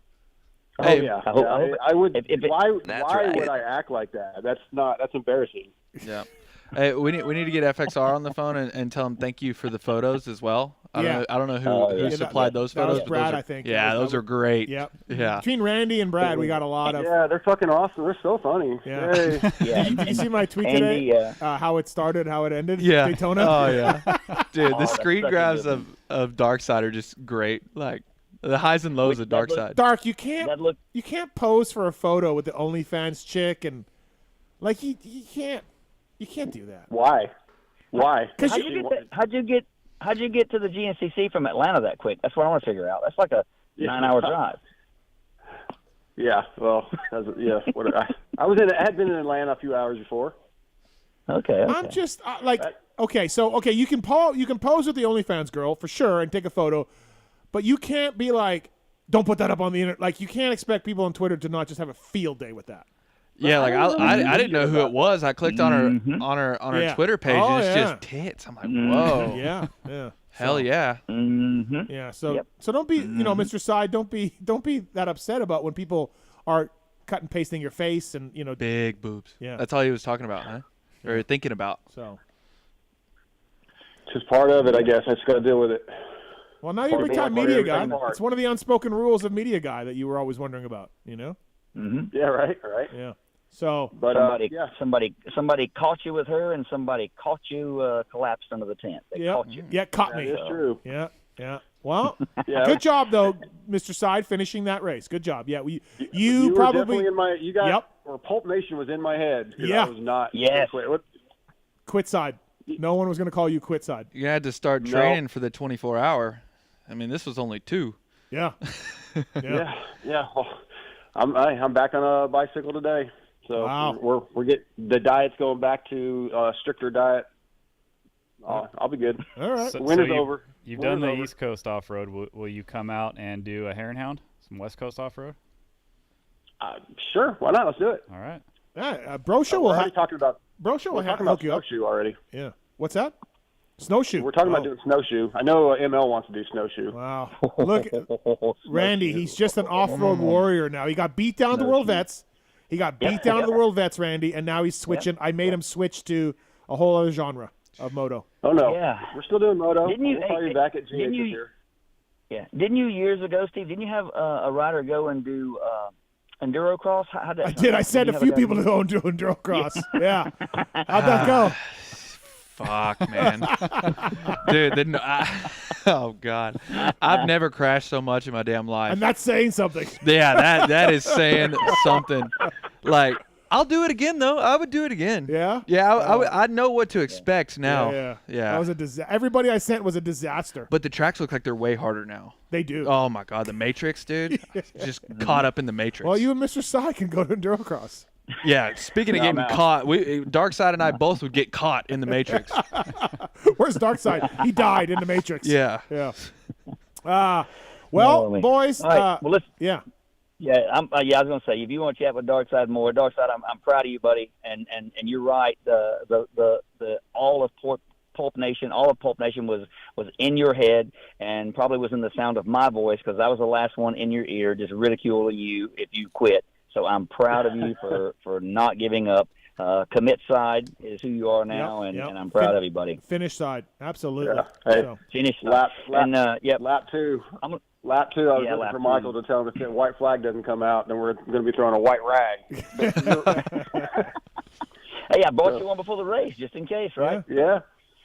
Oh Hey, yeah, I would. Why would I act like that? That's embarrassing. Yeah. Hey, we need to get FXR on the phone and tell him thank you for the photos as well. I don't know who supplied those that photos. was Brad, but I think. Yeah, those are great. Yep. Yeah. Between Randy and Brad, we got a lot of. Yeah, they're fucking awesome. They're so funny. Yeah. Hey. Did you see my tweet today? How it started, how it ended. Yeah. Daytona. Oh yeah. Dude, the that's screen such a grabs good of Darkside are just great. Like the highs and lows of Darkside. Dark, you can't pose for a photo with the OnlyFans chick and like you can't do that. Why? Because how'd you get to the GNCC from Atlanta that quick? That's what I want to figure out. That's like a 9-hour drive. Yeah, well, I had been in Atlanta a few hours before. Okay. I'm just you can pose with the OnlyFans girl for sure and take a photo, but you can't be like, don't put that up on the internet. Like you can't expect people on Twitter to not just have a field day with that. Yeah, like I didn't know who it was. I clicked on her Twitter page and it's just tits. I'm like, whoa. Yeah. Hell yeah. Mm-hmm. Yeah. So don't be Mr. Side, don't be that upset about when people are cut and pasting your face and big boobs. Yeah. That's all he was talking about, huh? Or thinking about. So it's just part of it, I guess. I just got to deal with it. Well, now you're a big time media guy. It's one of the unspoken rules of media guy that you were always wondering about, Mm-hmm. Yeah, right. Yeah. So, but somebody caught you with her, and somebody caught you collapsed under the tent. They caught you. Yeah, caught me. That's true. Yeah. Well, good job though, Mr. Side, finishing that race. Good job. Yeah, you probably were definitely in my or Pulp Nation was in my head. Yeah, I was not. Yes. Quit Side. No one was going to call you Quit Side. You had to start training for the 24-hour. I mean, this was only 2. Yeah. Yeah. Well, I'm back on a bicycle today. So we're getting the diet's going back to a stricter diet. I'll be good. All right. Winter's over. You've done the East Coast off road. Will you come out and do a Hare and Hound, some West Coast off road? Sure. Why not? Let's do it. All right. Yeah. Brosha will talking about. Brosha will talking about hook you up. snowshoe already. Yeah. What's that? Snowshoe. We're talking about doing snowshoe. I know ML wants to do snowshoe. Wow. Look, Randy, he's just an off-road warrior now. He got beat down to the World Vets. He got beat down to the World Vets, Randy, and now he's switching. I made him switch to a whole other genre of moto. Oh, no. Yeah. We're still doing moto. Didn't you, we'll call you back at GH this year. Yeah. Didn't you years ago, Steve, didn't you have a rider go and do enduro cross? I did. I sent a few people to go and do enduro cross. Yeah. How'd that go? Fuck, man. Dude, oh, God. I've never crashed so much in my damn life. And that's saying something. Yeah, that is saying something. Like, I'll do it again, though. I would do it again. Yeah? Yeah, I know what to expect now. Yeah. Yeah. That was a disaster. Everybody I sent was a disaster. But the tracks look like they're way harder now. They do. Oh, my God. The Matrix, dude. Just caught up in the Matrix. Well, you and Mr. Sai can go to enduro cross. Yeah, speaking of getting caught, Darkside and I both would get caught in the Matrix. Where's Darkside? He died in the Matrix. Yeah. Yeah. Well, boys. All right. Well, listen. Yeah. Yeah, I was gonna say, if you want to chat with Darkside more, Darkside, I'm proud of you, buddy, and you're right. The all of Pulp Nation was in your head, and probably was in the sound of my voice, because I was the last one in your ear, just ridiculing you if you quit. So I'm proud of you for not giving up. Commit side is who you are now, and I'm proud of you, buddy. Finish side, absolutely. Yeah. Hey, so. Finish lap lap 2. Lap 2, I was looking for Michael to tell him if the white flag doesn't come out, then we're going to be throwing a white rag. Hey, I bought you one before the race, just in case, right? Yeah.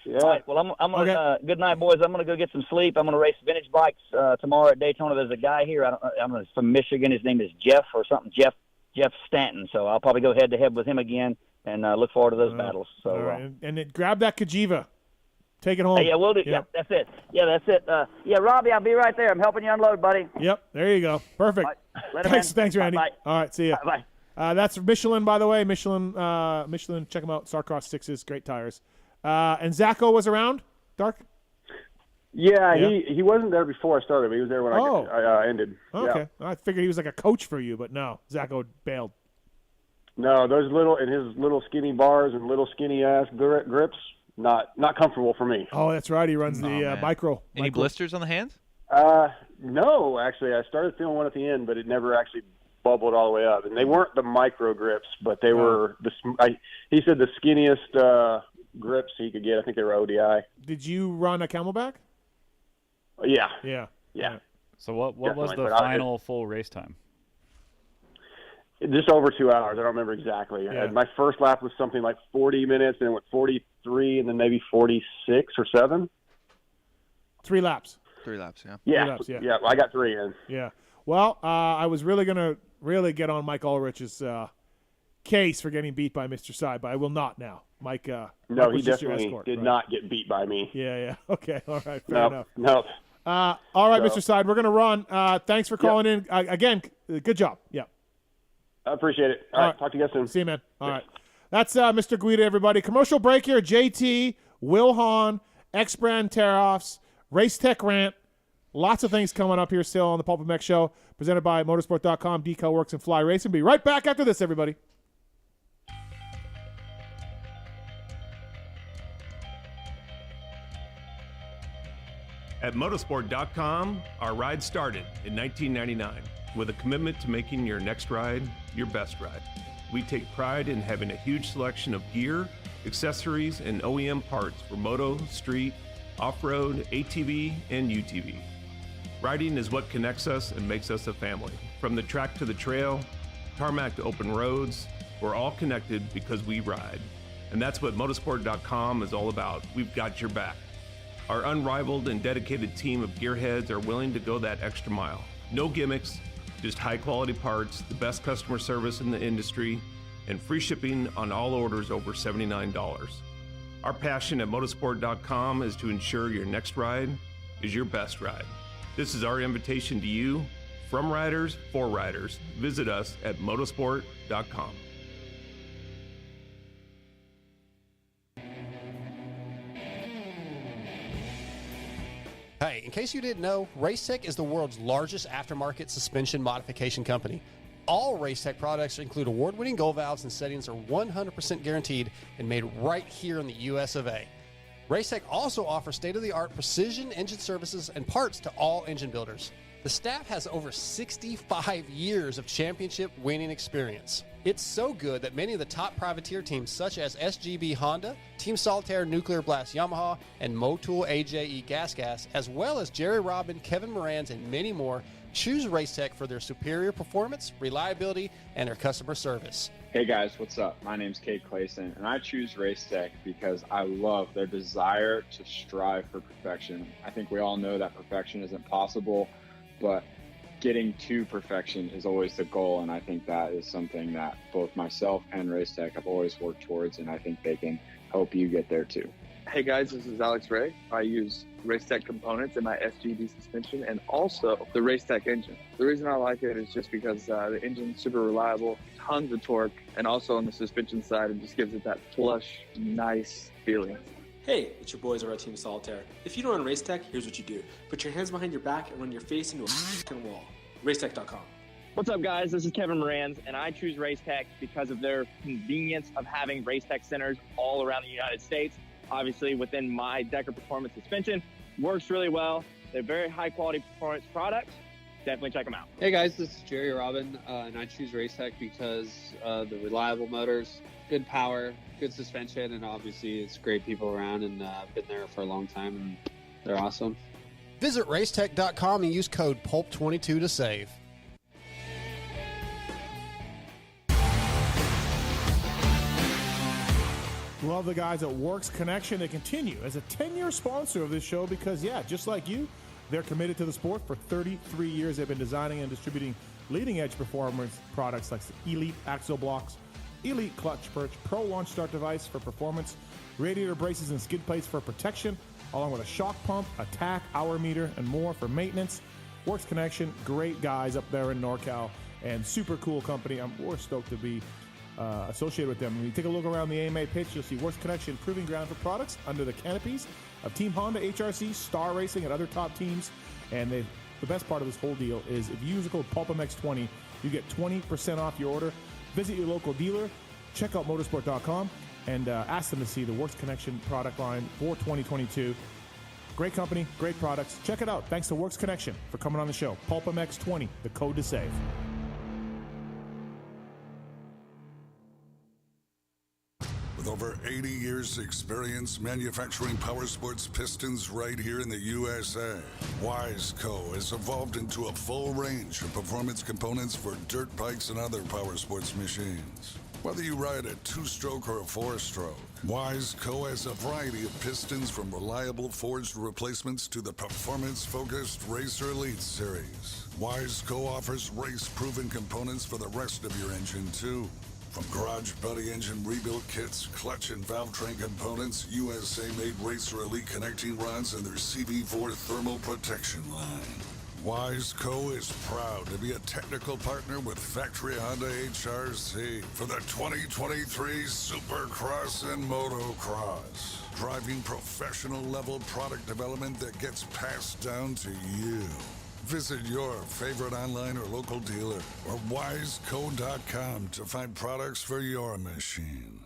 All right. Well, I'm gonna. Good night, boys. I'm gonna go get some sleep. I'm gonna race vintage bikes tomorrow at Daytona. There's a guy here. I'm from Michigan. His name is Jeff or something. Jeff Stanton. So I'll probably go head to head with him again, and look forward to those battles. So. Right. And grab that Kajiva. Take it home. Yeah, we'll do. Yeah, that's it. Yeah, that's it. Yeah, Robbie, I'll be right there. I'm helping you unload, buddy. Yep. There you go. Perfect. Thanks, Randy. Bye. All right. See ya. Bye. That's Michelin, by the way. Michelin. Check them out. Starcross 6s. Great tires. And Zacho was around, Dark? Yeah, he wasn't there before I started, but he was there when I ended. Okay. Yeah. I figured he was like a coach for you, but no. Zacho bailed. No, those his little skinny bars and little skinny ass grips, not comfortable for me. Oh, that's right. He runs the micro. Any blisters on the hands? No, actually. I started feeling one at the end, but it never actually bubbled all the way up. And they weren't the micro grips, but they were he said the skinniest grips he could get. I think they were ODI. Did you run a Camelback? Yeah. Yeah. So what was the final full race time? Just over 2 hours. I don't remember exactly. Yeah. My first lap was something like 40 minutes, and it went 43, and then maybe 46 or 7. 3 laps. 3 laps, yeah. Yeah. 3 laps, yeah. Yeah, I got 3 in. Yeah. Well, I was really going to get on Mike Ulrich's case for getting beat by Mr. Sai, but I will not now. Mike, no, Mike he definitely did not get beat by me. Yeah. Okay. All right. Fair enough. No. All right, Mr. Side, we're going to run. Thanks for calling in. Again, good job. Yeah. I appreciate it. All right. Talk to you guys soon. See you, man. All right. That's Mr. Guida, everybody. Commercial break here. JT, Wil Hahn, X-Brand Tear-Offs, Race Tech Rant. Lots of things coming up here still on the PulpMX show, presented by Motorsport.com, Decal Works, and Fly Racing. Be right back after this, everybody. At Motorsport.com, our ride started in 1999 with a commitment to making your next ride your best ride. We take pride in having a huge selection of gear, accessories, and OEM parts for moto, street, off-road, ATV, and UTV. Riding is what connects us and makes us a family. From the track to the trail, tarmac to open roads, we're all connected because we ride. And that's what Motorsport.com is all about. We've got your back. Our unrivaled and dedicated team of gearheads are willing to go that extra mile. No gimmicks, just high-quality parts, the best customer service in the industry, and free shipping on all orders over $79. Our passion at Motorsport.com is to ensure your next ride is your best ride. This is our invitation to you, from riders for riders. Visit us at Motorsport.com. Hey, in case you didn't know, Racetech is the world's largest aftermarket suspension modification company. All Racetech products include award-winning gold valves and settings are 100% guaranteed and made right here in the US of A. Racetech also offers state-of-the-art precision engine services and parts to all engine builders. The staff has over 65 years of championship winning experience. It's so good that many of the top privateer teams such as SGB Honda, Team Solitaire Nuclear Blast Yamaha, and Motul AJE Gas, as well as Jerry Robin, Kevin Morans, and many more, choose Racetech for their superior performance, reliability, and their customer service. Hey guys, what's up? My name's Kate Clayson, and I choose Racetech because I love their desire to strive for perfection. I think we all know that perfection isn't possible, but getting to perfection is always the goal, and I think that is something that both myself and Racetech have always worked towards, and I think they can help you get there too. Hey guys, this is Alex Ray. I use Racetech components in my SGB suspension and also the Racetech engine. The reason I like it is just because the engine's super reliable, tons of torque, and also on the suspension side, it just gives it that plush, nice feeling. Hey, it's your boys over at Team Solitaire. If you don't run Racetech, here's what you do. Put your hands behind your back and run your face into a f***ing wall. Racetech.com. What's up, guys? This is Kevin Morans, and I choose Racetech because of their convenience of having Racetech centers all around the United States. Obviously, within my Decker Performance suspension, works really well. They're very high-quality performance products. Definitely check them out. Hey, guys, this is Jerry Robin, and I choose Racetech because the reliable motors, good power, good suspension, and obviously it's great people around, and I've been there for a long time, and they're awesome. Visit Racetech.com and use code PULP22 to save. Love the guys at Works Connection. They continue as a 10-year sponsor of this show because, yeah, just like you, they're committed to the sport. For 33 years, they've been designing and distributing leading-edge performance products like the Elite Axle Blocks, Elite Clutch Perch, Pro Launch Start Device for performance, radiator braces and skid plates for protection, along with a shock pump, a tack, hour meter, and more for maintenance. Works Connection, great guys up there in NorCal, and super cool company. We're stoked to be associated with them. When you take a look around the AMA pitch, you'll see Works Connection proving ground for products under the canopies of Team Honda, HRC, Star Racing, and other top teams. And the best part of this whole deal is if you use the code PulpMX20, you get 20% off your order. Visit your local dealer, check out motorsport.com, and ask them to see the Works Connection product line for 2022. Great company, great products. Check it out. Thanks to Works Connection for coming on the show. PulpMX20, the code to save. With over 80 years' experience manufacturing power sports pistons right here in the USA, Wiseco has evolved into a full range of performance components for dirt bikes and other power sports machines. Whether you ride a 2-stroke or a 4-stroke, Wiseco has a variety of pistons from reliable forged replacements to the performance-focused Racer Elite series. Wiseco offers race-proven components for the rest of your engine, too. From garage buddy engine rebuild kits, clutch and valve train components, USA-made Racer Elite connecting rods, and their CB4 thermal protection line. Wiseco is proud to be a technical partner with Factory Honda HRC for the 2023 Supercross and Motocross, driving professional-level product development that gets passed down to you. Visit your favorite online or local dealer or wiseco.com to find products for your machine.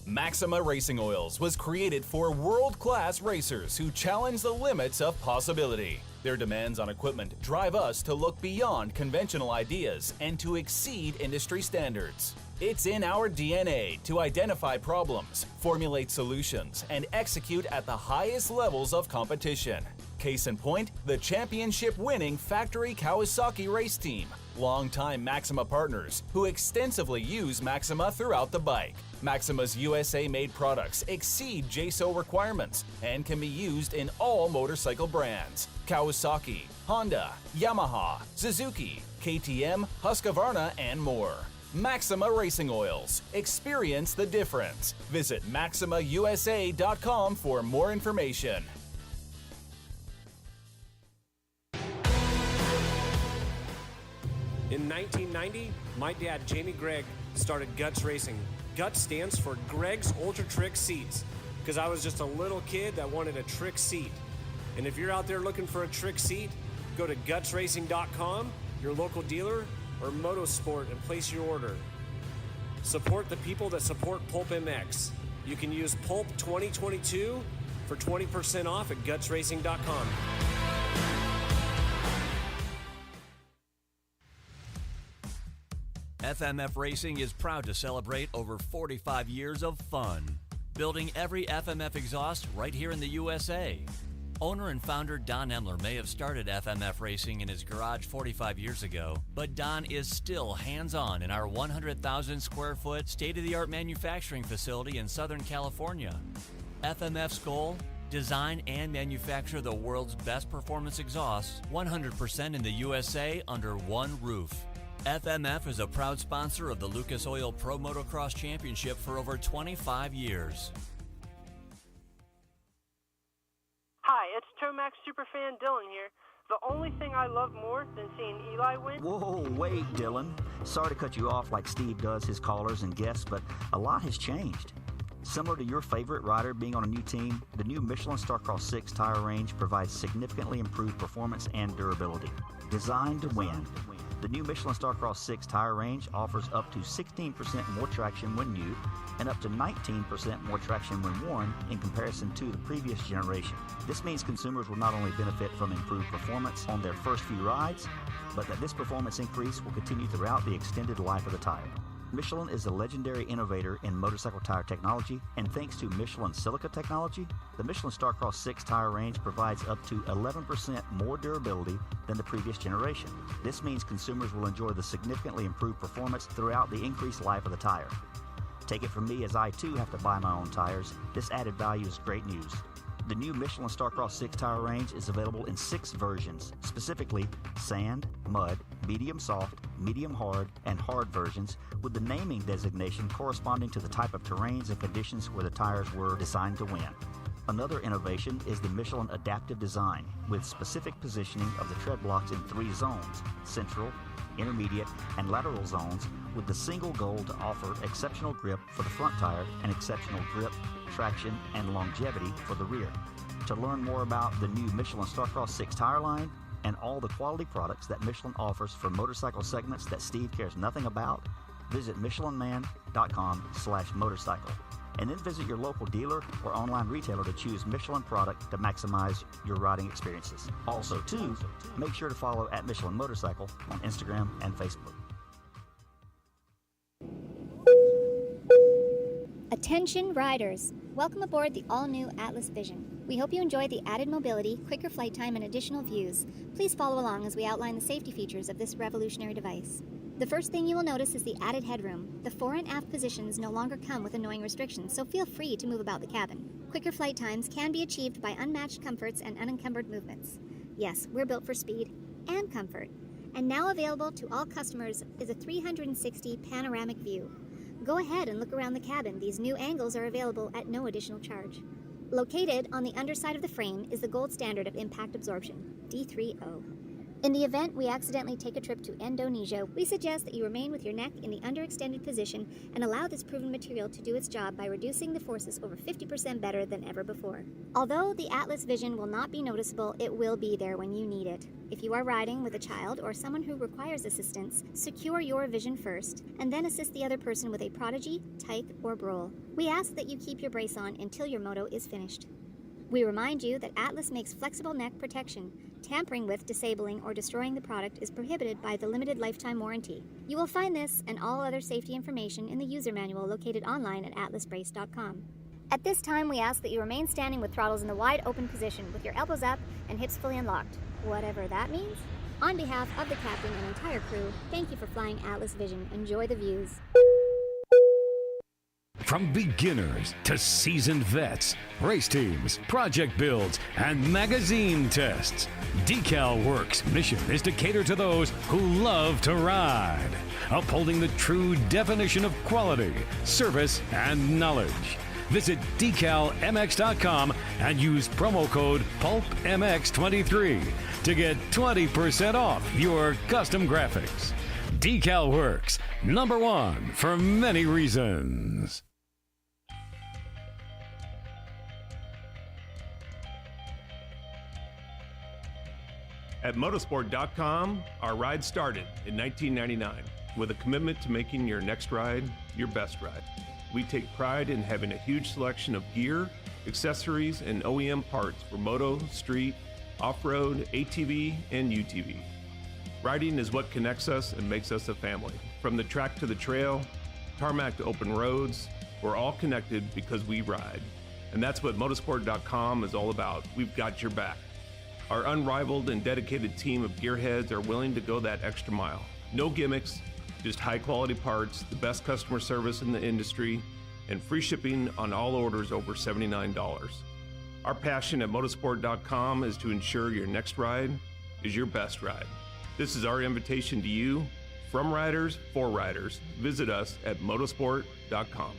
Maxima Racing Oils was created for world-class racers who challenge the limits of possibility. Their demands on equipment drive us to look beyond conventional ideas and to exceed industry standards. It's in our DNA to identify problems, formulate solutions, and execute at the highest levels of competition. Case in point, the championship-winning Factory Kawasaki race team, longtime Maxima partners who extensively use Maxima throughout the bike. Maxima's USA-made products exceed JSO requirements and can be used in all motorcycle brands: Kawasaki, Honda, Yamaha, Suzuki, KTM, Husqvarna, and more. Maxima Racing Oils. Experience the difference. Visit MaximaUSA.com for more information. In 1990, my dad, Jamie Gregg, started Guts Racing. Guts stands for Greg's Ultra Trick Seats, because I was just a little kid that wanted a trick seat. And if you're out there looking for a trick seat, go to gutsracing.com, your local dealer, or Motosport and place your order. Support the people that support PulpMX. You can use PulpMX2022 for 20% off at gutsracing.com. FMF Racing is proud to celebrate over 45 years of fun, building every FMF exhaust right here in the USA. Owner and founder Don Emler may have started FMF Racing in his garage 45 years ago, but Don is still hands-on in our 100,000 square foot state-of-the-art manufacturing facility in Southern California. FMF's goal? Design and manufacture the world's best performance exhausts 100% in the USA under one roof. FMF is a proud sponsor of the Lucas Oil Pro Motocross Championship for over 25 years. Hi, it's Tomax Superfan Dylan here. The only thing I love more than seeing Eli win... Whoa, wait, Dylan. Sorry to cut you off like Steve does his callers and guests, but a lot has changed. Similar to your favorite rider being on a new team, the new Michelin Starcross 6 tire range provides significantly improved performance and durability. Designed to win. The new Michelin Starcross 6 tire range offers up to 16% more traction when new and up to 19% more traction when worn in comparison to the previous generation. This means consumers will not only benefit from improved performance on their first few rides, but that this performance increase will continue throughout the extended life of the tire. Michelin is a legendary innovator in motorcycle tire technology, and thanks to Michelin silica technology, the Michelin Starcross 6 tire range provides up to 11% more durability than the previous generation. This means consumers will enjoy the significantly improved performance throughout the increased life of the tire. Take it from me, as I too have to buy my own tires, this added value is great news. The new Michelin Starcross 6 tire range is available in 6 versions, specifically sand, mud, medium soft, medium hard, and hard versions, with the naming designation corresponding to the type of terrains and conditions where the tires were designed to win. Another innovation is the Michelin adaptive design, with specific positioning of the tread blocks in 3 zones: central, intermediate, and lateral zones, with the single goal to offer exceptional grip for the front tire and exceptional grip, traction, and longevity for the rear. To learn more about the new Michelin Starcross 6 tire line and all the quality products that Michelin offers for motorcycle segments that Steve cares nothing about, visit michelinman.com/motorcycle. And then visit your local dealer or online retailer to choose Michelin product to maximize your riding experiences. Also, too, make sure to follow at Michelin Motorcycle on Instagram and Facebook. Attention riders! Welcome aboard the all-new Atlas Vision. We hope you enjoy the added mobility, quicker flight time, and additional views. Please follow along as we outline the safety features of this revolutionary device. The first thing you will notice is the added headroom. The fore and aft positions no longer come with annoying restrictions, so feel free to move about the cabin. Quicker flight times can be achieved by unmatched comforts and unencumbered movements. Yes, we're built for speed and comfort. And now available to all customers is a 360 panoramic view. Go ahead and look around the cabin. These new angles are available at no additional charge. Located on the underside of the frame is the gold standard of impact absorption, D3O. In the event we accidentally take a trip to Indonesia, we suggest that you remain with your neck in the underextended position and allow this proven material to do its job by reducing the forces over 50% better than ever before. Although the Atlas Vision will not be noticeable, it will be there when you need it. If you are riding with a child or someone who requires assistance, secure your vision first, and then assist the other person with a Prodigy, Tyke, or Brole. We ask that you keep your brace on until your moto is finished. We remind you that Atlas makes flexible neck protection. Tampering with, disabling, or destroying the product is prohibited by the limited lifetime warranty. You will find this and all other safety information in the user manual located online at atlasbrace.com. At this time, we ask that you remain standing with throttles in the wide open position with your elbows up and hips fully unlocked, whatever that means. On behalf of the captain and entire crew, thank you for flying Atlas Vision. Enjoy the views. From beginners to seasoned vets, race teams, project builds, and magazine tests, Decal Works' mission is to cater to those who love to ride, upholding the true definition of quality, service, and knowledge. Visit decalmx.com and use promo code PulpMX23 to get 20% off your custom graphics. Decal Works, #1 for many reasons. At motorsport.com, our ride started in 1999 with a commitment to making your next ride your best ride. We take pride in having a huge selection of gear, accessories, and OEM parts for moto, street, off-road, ATV, and UTV. Riding is what connects us and makes us a family. From the track to the trail, tarmac to open roads, we're all connected because we ride. And that's what motorsport.com is all about. We've got your back. Our unrivaled and dedicated team of gearheads are willing to go that extra mile. No gimmicks, just high-quality parts, the best customer service in the industry, and free shipping on all orders over $79. Our passion at motorsport.com is to ensure your next ride is your best ride. This is our invitation to you, from riders for riders. Visit us at motorsport.com.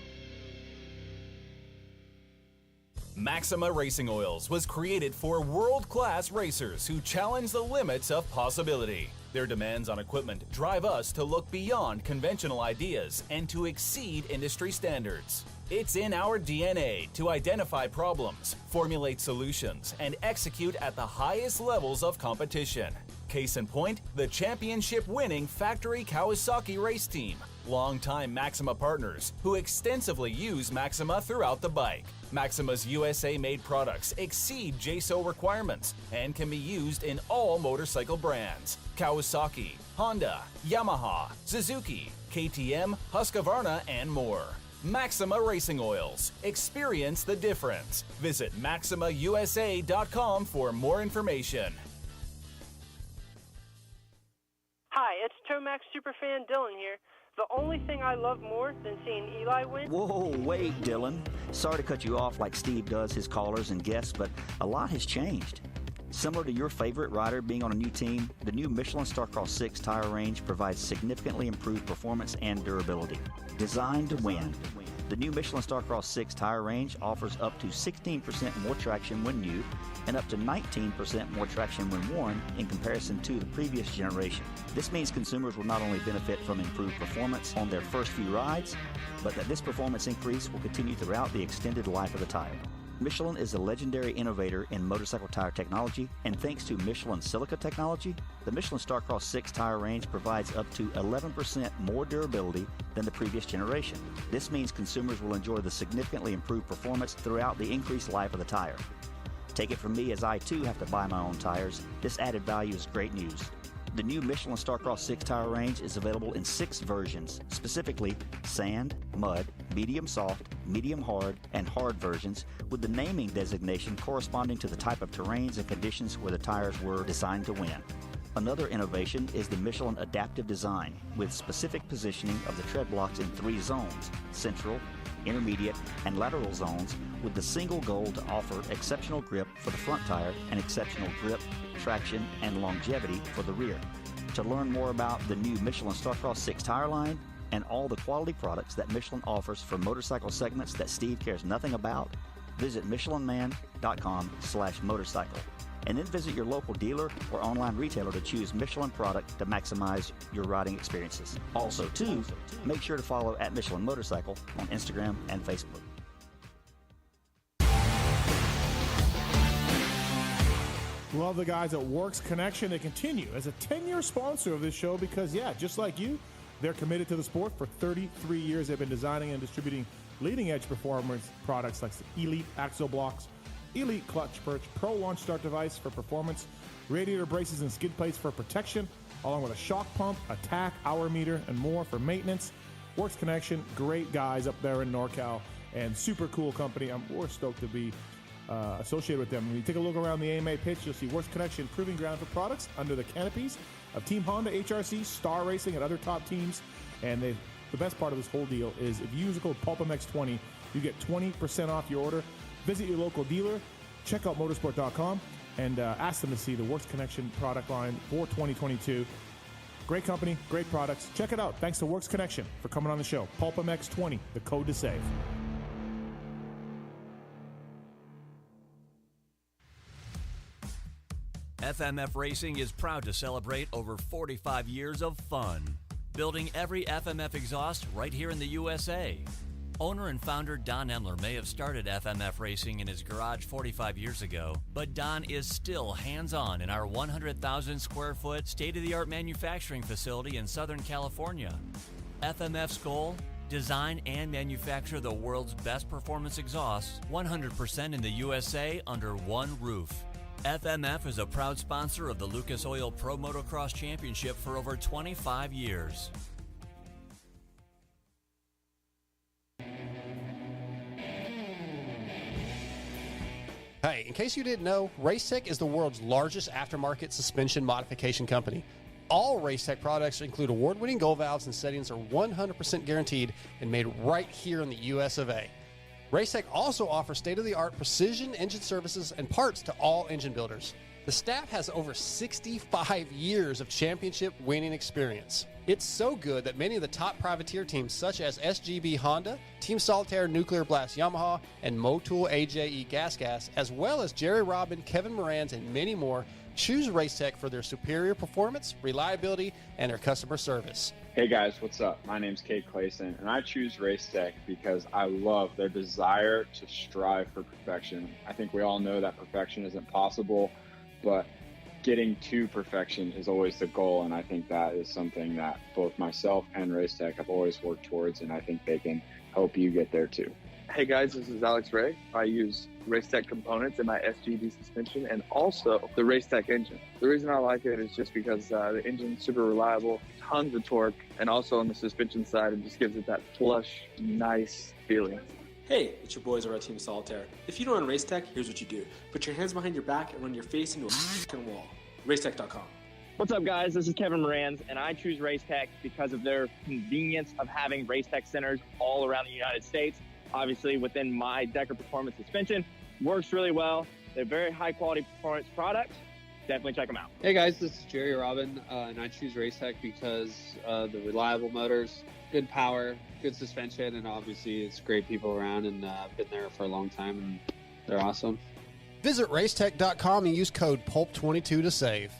Maxima Racing Oils was created for world-class racers who challenge the limits of possibility. Their demands on equipment drive us to look beyond conventional ideas and to exceed industry standards. It's in our DNA to identify problems, formulate solutions, and execute at the highest levels of competition. Case in point, the championship-winning factory Kawasaki race team, longtime Maxima partners who extensively use Maxima throughout the bike. Maxima's USA-made products exceed JSO requirements and can be used in all motorcycle brands: Kawasaki, Honda, Yamaha, Suzuki, KTM, Husqvarna, and more. Maxima Racing Oils. Experience the difference. Visit MaximaUSA.com for more information. Hi, it's Tomax superfan Dylan here. The only thing I love more than seeing Eli win... Whoa, wait, Dylan. Sorry to cut you off like Steve does his callers and guests, but a lot has changed. Similar to your favorite rider being on a new team, the new Michelin Starcross 6 tire range provides significantly improved performance and durability. Designed to win, the new Michelin Starcross 6 tire range offers up to 16% more traction when new and up to 19% more traction when worn in comparison to the previous generation. This means consumers will not only benefit from improved performance on their first few rides, but that this performance increase will continue throughout the extended life of the tire. Michelin is a legendary innovator in motorcycle tire technology, and thanks to Michelin silica technology, the Michelin Starcross 6 tire range provides up to 11% more durability than the previous generation. This means consumers will enjoy the significantly improved performance throughout the increased life of the tire. Take it from me, as I too have to buy my own tires, this added value is great news. The new Michelin Starcross 6 tire range is available in 6 versions, specifically sand, mud, medium soft, medium hard, and hard versions, with the naming designation corresponding to the type of terrains and conditions where the tires were designed to win. Another innovation is the Michelin adaptive design, with specific positioning of the tread blocks in 3 zones: central, intermediate, and lateral zones, with the single goal to offer exceptional grip for the front tire and exceptional grip, traction, and longevity for the rear. To learn more about the new Michelin Starcross 6 tire line and all the quality products that Michelin offers for motorcycle segments that Steve cares nothing about, visit michelinman.com/motorcycle. And then visit your local dealer or online retailer to choose Michelin product to maximize your riding experiences. Also, too, make sure to follow at Michelin Motorcycle on Instagram and Facebook. Love the guys at Works Connection. They continue as a 10-year sponsor of this show because, yeah, just like you, they're committed to the sport. For 33 years, they've been designing and distributing leading-edge performance products like Elite Axle Blocks, Elite Clutch Perch, Pro Launch Start Device for performance, radiator braces and skid plates for protection, along with a shock pump, attack, hour meter, and more for maintenance. Works Connection, great guys up there in NorCal, and super cool company. We're stoked to be associated with them. When you take a look around the AMA pitch, you'll see Works Connection proving ground for products under the canopies of Team Honda, HRC, Star Racing, and other top teams. And the best part of this whole deal is if you use the code PulpMX20, you get 20% off your order. Visit your local dealer, check out motorsport.com, and ask them to see the Works Connection product line for 2022. Great company, great products. Check it out. Thanks to Works Connection for coming on the show. PulpMX20, the code to save. FMF Racing is proud to celebrate over 45 years of fun, building every FMF exhaust right here in the USA. Owner and founder Don Emler may have started FMF Racing in his garage 45 years ago, but Don is still hands-on in our 100,000 square foot state-of-the-art manufacturing facility in Southern California. FMF's goal? Design and manufacture the world's best performance exhausts 100% in the USA under one roof. FMF is a proud sponsor of the Lucas Oil Pro Motocross Championship for over 25 years. Hey, in case you didn't know, Racetech is the world's largest aftermarket suspension modification company. All Racetech products include award-winning gold valves and settings are 100% guaranteed and made right here in the US of A. Racetech also offers state-of-the-art precision engine services and parts to all engine builders. The staff has over 65 years of championship winning experience. It's so good that many of the top privateer teams such as SGB Honda, Team Solitaire Nuclear Blast Yamaha, and Motul AJE Gas, as well as Jerry Robin, Kevin Moran's, and many more, choose Racetech for their superior performance, reliability, and their customer service. Hey guys, what's up? My name's Kate Clayson, and I choose Racetech because I love their desire to strive for perfection. I think we all know that perfection isn't possible, but getting to perfection is always the goal, and I think that is something that both myself and Racetech have always worked towards, and I think they can help you get there too. Hey guys, this is Alex Ray. I use Racetech components in my SGD suspension and also the Racetech engine. The reason I like it is just because the engine's super reliable, tons of torque, and also on the suspension side, it just gives it that flush, nice feeling. Hey, it's your boys over at Team Solitaire. If you don't run Racetech, here's what you do. Put your hands behind your back and run your face into a f***ing wall. Racetech.com. What's up, guys? This is Kevin Moran's, and I choose Racetech because of their convenience of having Racetech centers all around the United States. Obviously, within my Decker Performance suspension, works really well. They're very high-quality performance products. Definitely check them out. Hey, guys, this is Jerry Robin, and I choose Racetech because the reliable motors, good power, good suspension, and obviously it's great people around, and I've been there for a long time, and they're awesome. Visit racetech.com and use code PULP22 to save.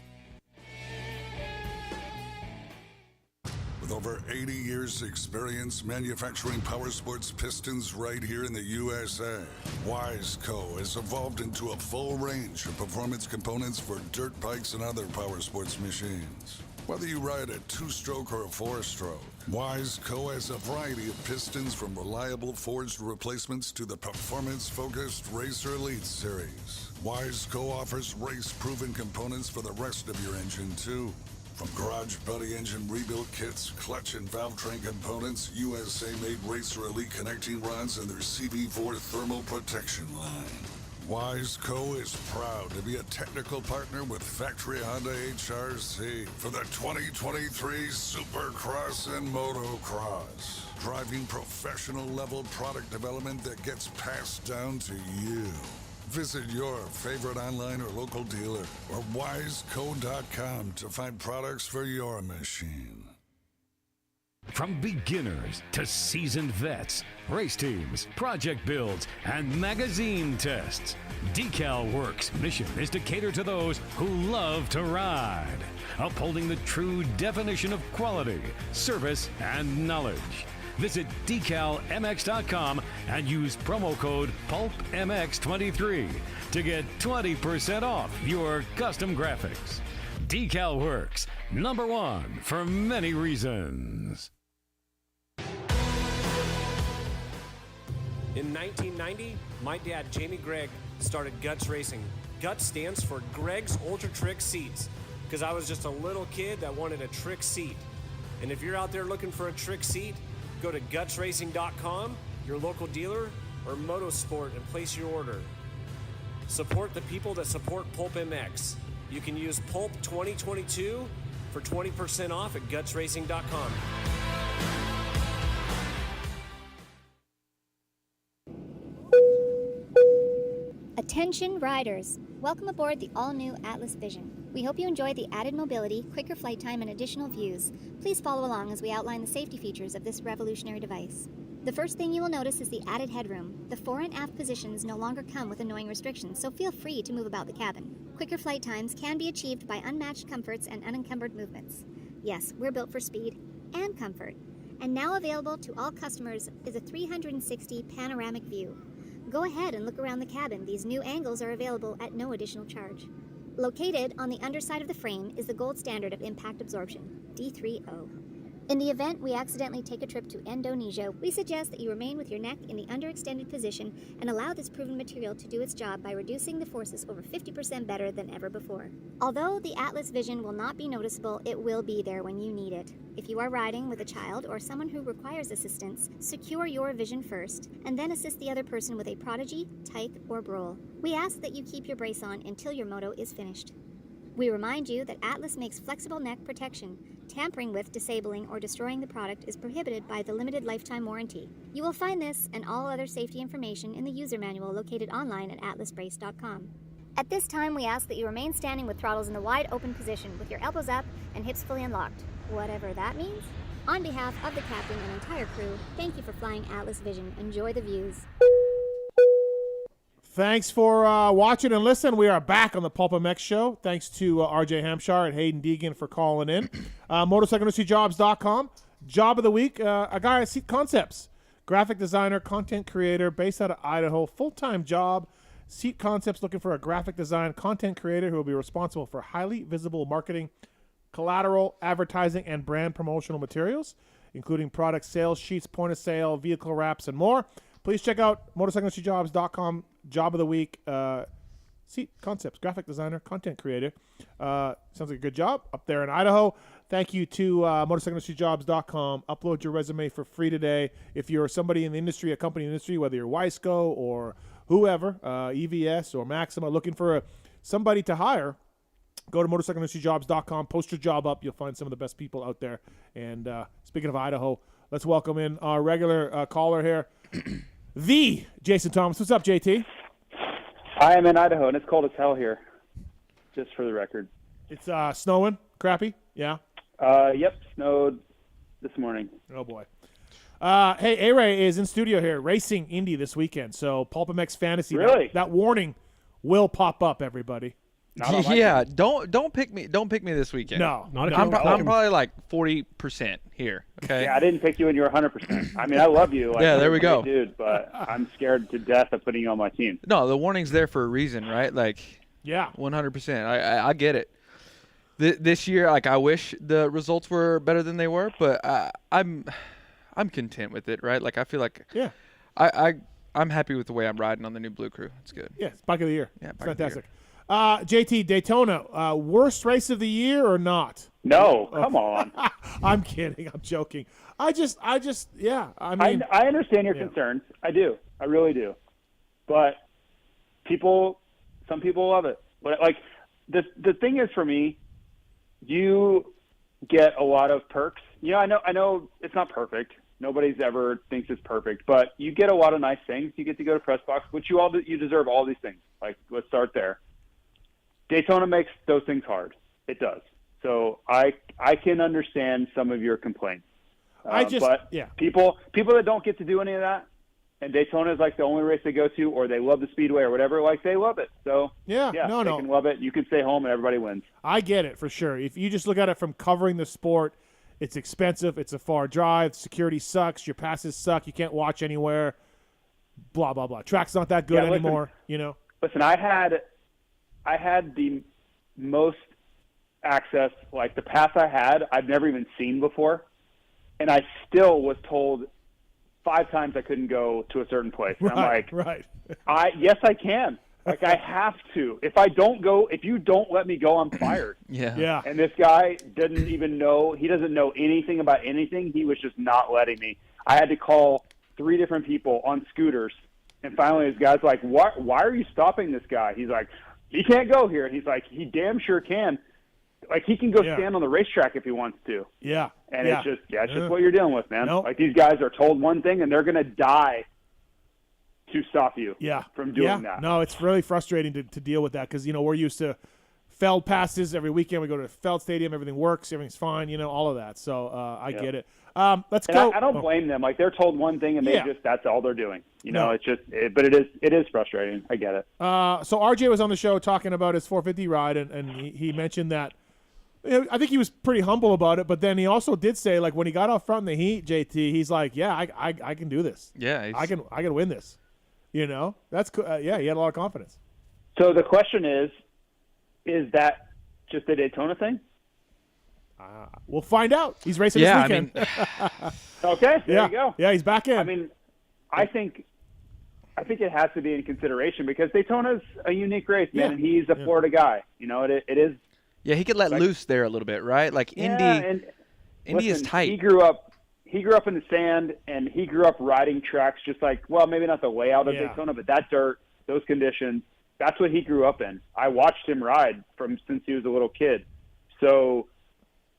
With over 80 years' experience manufacturing power sports pistons right here in the USA, Wiseco has evolved into a full range of performance components for dirt bikes and other power sports machines. Whether you ride a 2-stroke or a 4-stroke, Wiseco has a variety of pistons from reliable forged replacements to the performance-focused Racer Elite series. Wiseco offers race-proven components for the rest of your engine, too. From Garage Buddy engine rebuild kits, clutch and valve train components, USA-made Racer Elite connecting rods, and their CV4 thermal protection line. Wiseco is proud to be a technical partner with Factory Honda HRC for the 2023 Supercross and Motocross, driving professional-level product development that gets passed down to you. Visit your favorite online or local dealer or wiseco.com to find products for your machine. From beginners to seasoned vets, race teams, project builds, and magazine tests, Decal Works' mission is to cater to those who love to ride, upholding the true definition of quality, service, and knowledge. Visit decalmx.com and use promo code PulpMX23 to get 20% off your custom graphics. Decal Works, #1 for many reasons. In 1990, my dad, Jamie Gregg, started Guts Racing. Guts stands for Gregg's Ultra Trick Seats, because I was just a little kid that wanted a trick seat. And if you're out there looking for a trick seat, go to gutsracing.com, your local dealer, or Motosport and place your order. Support the people that support PulpMX. You can use Pulp2022 for 20% off at gutsracing.com. Attention riders! Welcome aboard the all-new Atlas Vision. We hope you enjoy the added mobility, quicker flight time, and additional views. Please follow along as we outline the safety features of this revolutionary device. The first thing you will notice is the added headroom. The fore and aft positions no longer come with annoying restrictions, so feel free to move about the cabin. Quicker flight times can be achieved by unmatched comforts and unencumbered movements. Yes, we're built for speed and comfort. And now available to all customers is a 360 panoramic view. Go ahead and look around the cabin. These new angles are available at no additional charge. Located on the underside of the frame is the gold standard of impact absorption, D3O. In the event we accidentally take a trip to Indonesia, we suggest that you remain with your neck in the underextended position and allow this proven material to do its job by reducing the forces over 50% better than ever before. Although the Atlas Vision will not be noticeable, it will be there when you need it. If you are riding with a child or someone who requires assistance, secure your vision first, and then assist the other person with a prodigy, tyke, or brole. We ask that you keep your brace on until your moto is finished. We remind you that Atlas makes flexible neck protection. Tampering with, disabling, or destroying the product is prohibited by the limited lifetime warranty. You will find this and all other safety information in the user manual located online at atlasbrace.com. At this time, we ask that you remain standing with throttles in the wide open position with your elbows up and hips fully unlocked, whatever that means. On behalf of the captain and entire crew, thank you for flying Atlas Vision. Enjoy the views. Thanks for watching and listening. We are back on the PulpMX show. Thanks to RJ Hampshire and Haiden Deegan for calling in. MotorcycleIndustryJobs.com. Job of the week, a guy at Seat Concepts. Graphic designer, content creator, based out of Idaho. Full-time job. Seat Concepts looking for a graphic design content creator who will be responsible for highly visible marketing, collateral, advertising, and brand promotional materials, including product sales sheets, point of sale, vehicle wraps, and more. Please check out MotorcycleIndustryJobs.com. Job of the week, Seat Concepts, graphic designer, content creator. Sounds like a good job up there in Idaho. Thank you to MotorcycleIndustryJobs.com. Upload your resume for free today. If you're somebody in the industry, a company in the industry, whether you're Wiseco or whoever, EVS or Maxima, looking for somebody to hire, go to MotorcycleIndustryJobs.com. Post your job up. You'll find some of the best people out there. And speaking of Idaho, let's welcome in our regular caller here. The Jason Thomas. What's up, JT? I am in Idaho, and it's cold as hell here, just for the record. It's snowing? Crappy? Yeah? Yep, snowed this morning. Oh, boy. Hey, A-Ray is in studio here, racing Indy this weekend. So PulpMX Fantasy. Really? That warning will pop up, everybody. Yeah, don't pick me. Don't pick me this weekend. No, I'm probably like 40% here. Okay. Yeah, I didn't pick you, and you're 100%. I mean, I love you. Yeah, there we go, dude. But I'm scared to death of putting you on my team. No, the warning's there for a reason, right? Like, yeah, 100%. I get it. This year, like, I wish the results were better than they were, but I'm content with it, right? Like, I feel like I'm happy with the way I'm riding on the new Blue Crew. It's good. Yeah, it's bike of the year. Yeah, it's fantastic. JT, Daytona, worst race of the year or not? No, come on. I'm kidding. I'm joking. I mean, I understand your concerns. I do. I really do. But some people love it. But like the thing is, for me, you get a lot of perks. You know, I know it's not perfect. Nobody's ever thinks it's perfect, but you get a lot of nice things. You get to go to press box, which you deserve all these things. Like, let's start there. Daytona makes those things hard. It does. So I can understand some of your complaints. But people that don't get to do any of that, and Daytona is like the only race they go to, or they love the Speedway or whatever, like, they love it. So they can love it. You can stay home and everybody wins. I get it for sure. If you just look at it from covering the sport, it's expensive. It's a far drive. Security sucks. Your passes suck. You can't watch anywhere. Blah blah blah. Track's not that good anymore. You know. Listen, I had the most access, like the pass I had, I've never even seen before, and I still was told 5 times I couldn't go to a certain place. And I'm like, yes, I can. Like, I have to. If you don't let me go, I'm fired. Yeah. And this guy didn't even know. He doesn't know anything about anything. He was just not letting me. I had to call 3 different people on scooters, and finally this guy's like, why are you stopping this guy? He's like, he can't go here. And he's like, he damn sure can. Like, he can go stand on the racetrack if he wants to. Yeah. And it's just what you're dealing with, man. Nope. Like, these guys are told one thing, and they're going to die to stop you from doing that. No, it's really frustrating to deal with that because, we're used to Feld passes every weekend. We go to Feld Stadium. Everything works. Everything's fine, all of that. So I get it. Let's go. I don't blame them. Like, they're told one thing, and that's all they're doing. It's just but it is frustrating. I get it. So RJ was on the show talking about his 450 ride, and he mentioned that I think he was pretty humble about it, but then he also did say, like, when he got out front in the heat, JT, he's like, I can do this. Yeah. I can win this. That's cool. He had a lot of confidence. So the question is that just a Daytona thing? We'll find out. He's racing this weekend. Okay, there yeah. you go. Yeah, he's back in. I mean, I think it has to be in consideration because Daytona's a unique race, man, and he's a Florida guy. You know, it is. Yeah, he could let loose there a little bit, right? Like Indy is tight. He grew up in the sand, and he grew up riding tracks just like, well, maybe not the layout of Daytona, but that dirt, those conditions, that's what he grew up in. I watched him ride since he was a little kid. So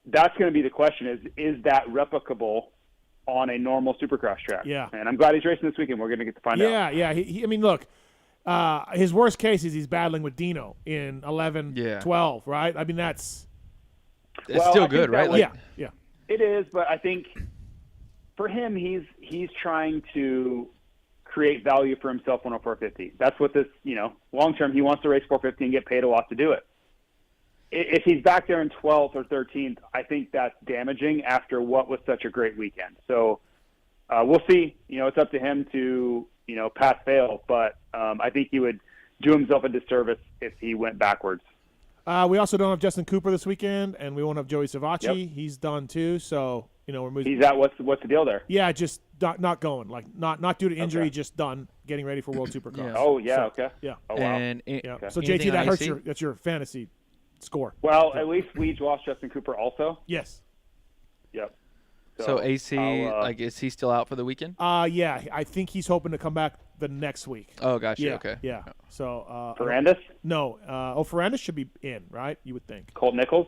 that's going to be the question: is that replicable on a normal Supercross track? Yeah. And I'm glad he's racing this weekend. We're going to get to find out. Yeah. I mean, look, his worst case is he's battling with Dino in 11, 12, right? I mean, it's still good, right? Yeah. It is, but I think for him, he's trying to create value for himself on a 450. That's what this, long term, he wants to race 450 and get paid a lot to do it. If he's back there in 12th or 13th, I think that's damaging after what was such a great weekend. So we'll see. It's up to him to, pass fail, but I think he would do himself a disservice if he went backwards. We also don't have Justin Cooper this weekend, and we won't have Joey Savacci. Yep. He's done too, so we're moving. He's out. What's the deal there? Yeah, just not going. Like not due to injury, just done. Getting ready for World Supercross. Oh yeah, okay. Yeah. Oh wow. Okay. So JT, that hurts that's your fantasy score. Well, at least Weege lost Justin Cooper also. Yes. Yep. So AC, is he still out for the weekend? Yeah, I think he's hoping to come back the next week. Oh, gotcha. Yeah, Okay. Yeah. So Ferrandis? No. Ferrandis should be in, right? You would think. Colt Nichols?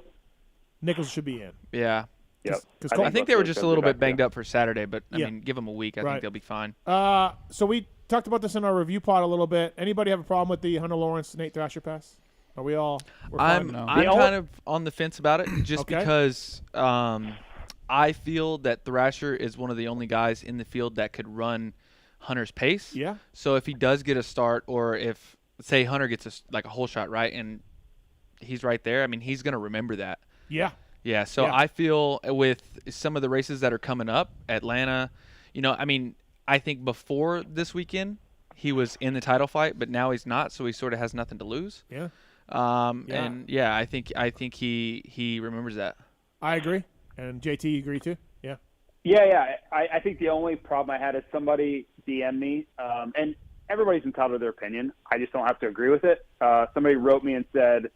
Nichols should be in. Yeah. Yep. I think they were just a little bit banged up for Saturday, but I mean, give them a week. I think they'll be fine. So we talked about this in our review pod a little bit. Anybody have a problem with the Hunter Lawrence Nate Thrasher pass? Are we all? I'm kind of on the fence about it, just because I feel that Thrasher is one of the only guys in the field that could run Hunter's pace. Yeah. So if he does get a start, or if say Hunter gets a whole shot, right, and he's right there, I mean, he's going to remember that. Yeah. Yeah. So I feel with some of the races that are coming up, Atlanta, I mean, I think before this weekend he was in the title fight, but now he's not, so he sort of has nothing to lose. Yeah. And I think he remembers that. I agree. And JT, you agree too? Yeah. Yeah. I think the only problem I had is somebody DM me, and everybody's entitled to their opinion. I just don't have to agree with it. Somebody wrote me and said,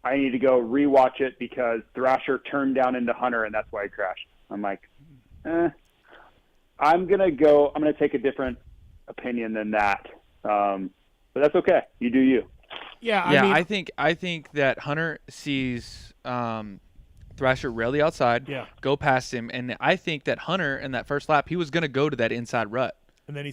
I need to go rewatch it because Thrasher turned down into Hunter, and that's why he crashed. I'm like, I'm gonna take a different opinion than that. But that's okay. You do you. Yeah. I think that Hunter sees Thrasher rarely outside. Yeah. Go past him, and I think that Hunter in that first lap, he was going to go to that inside rut. And then he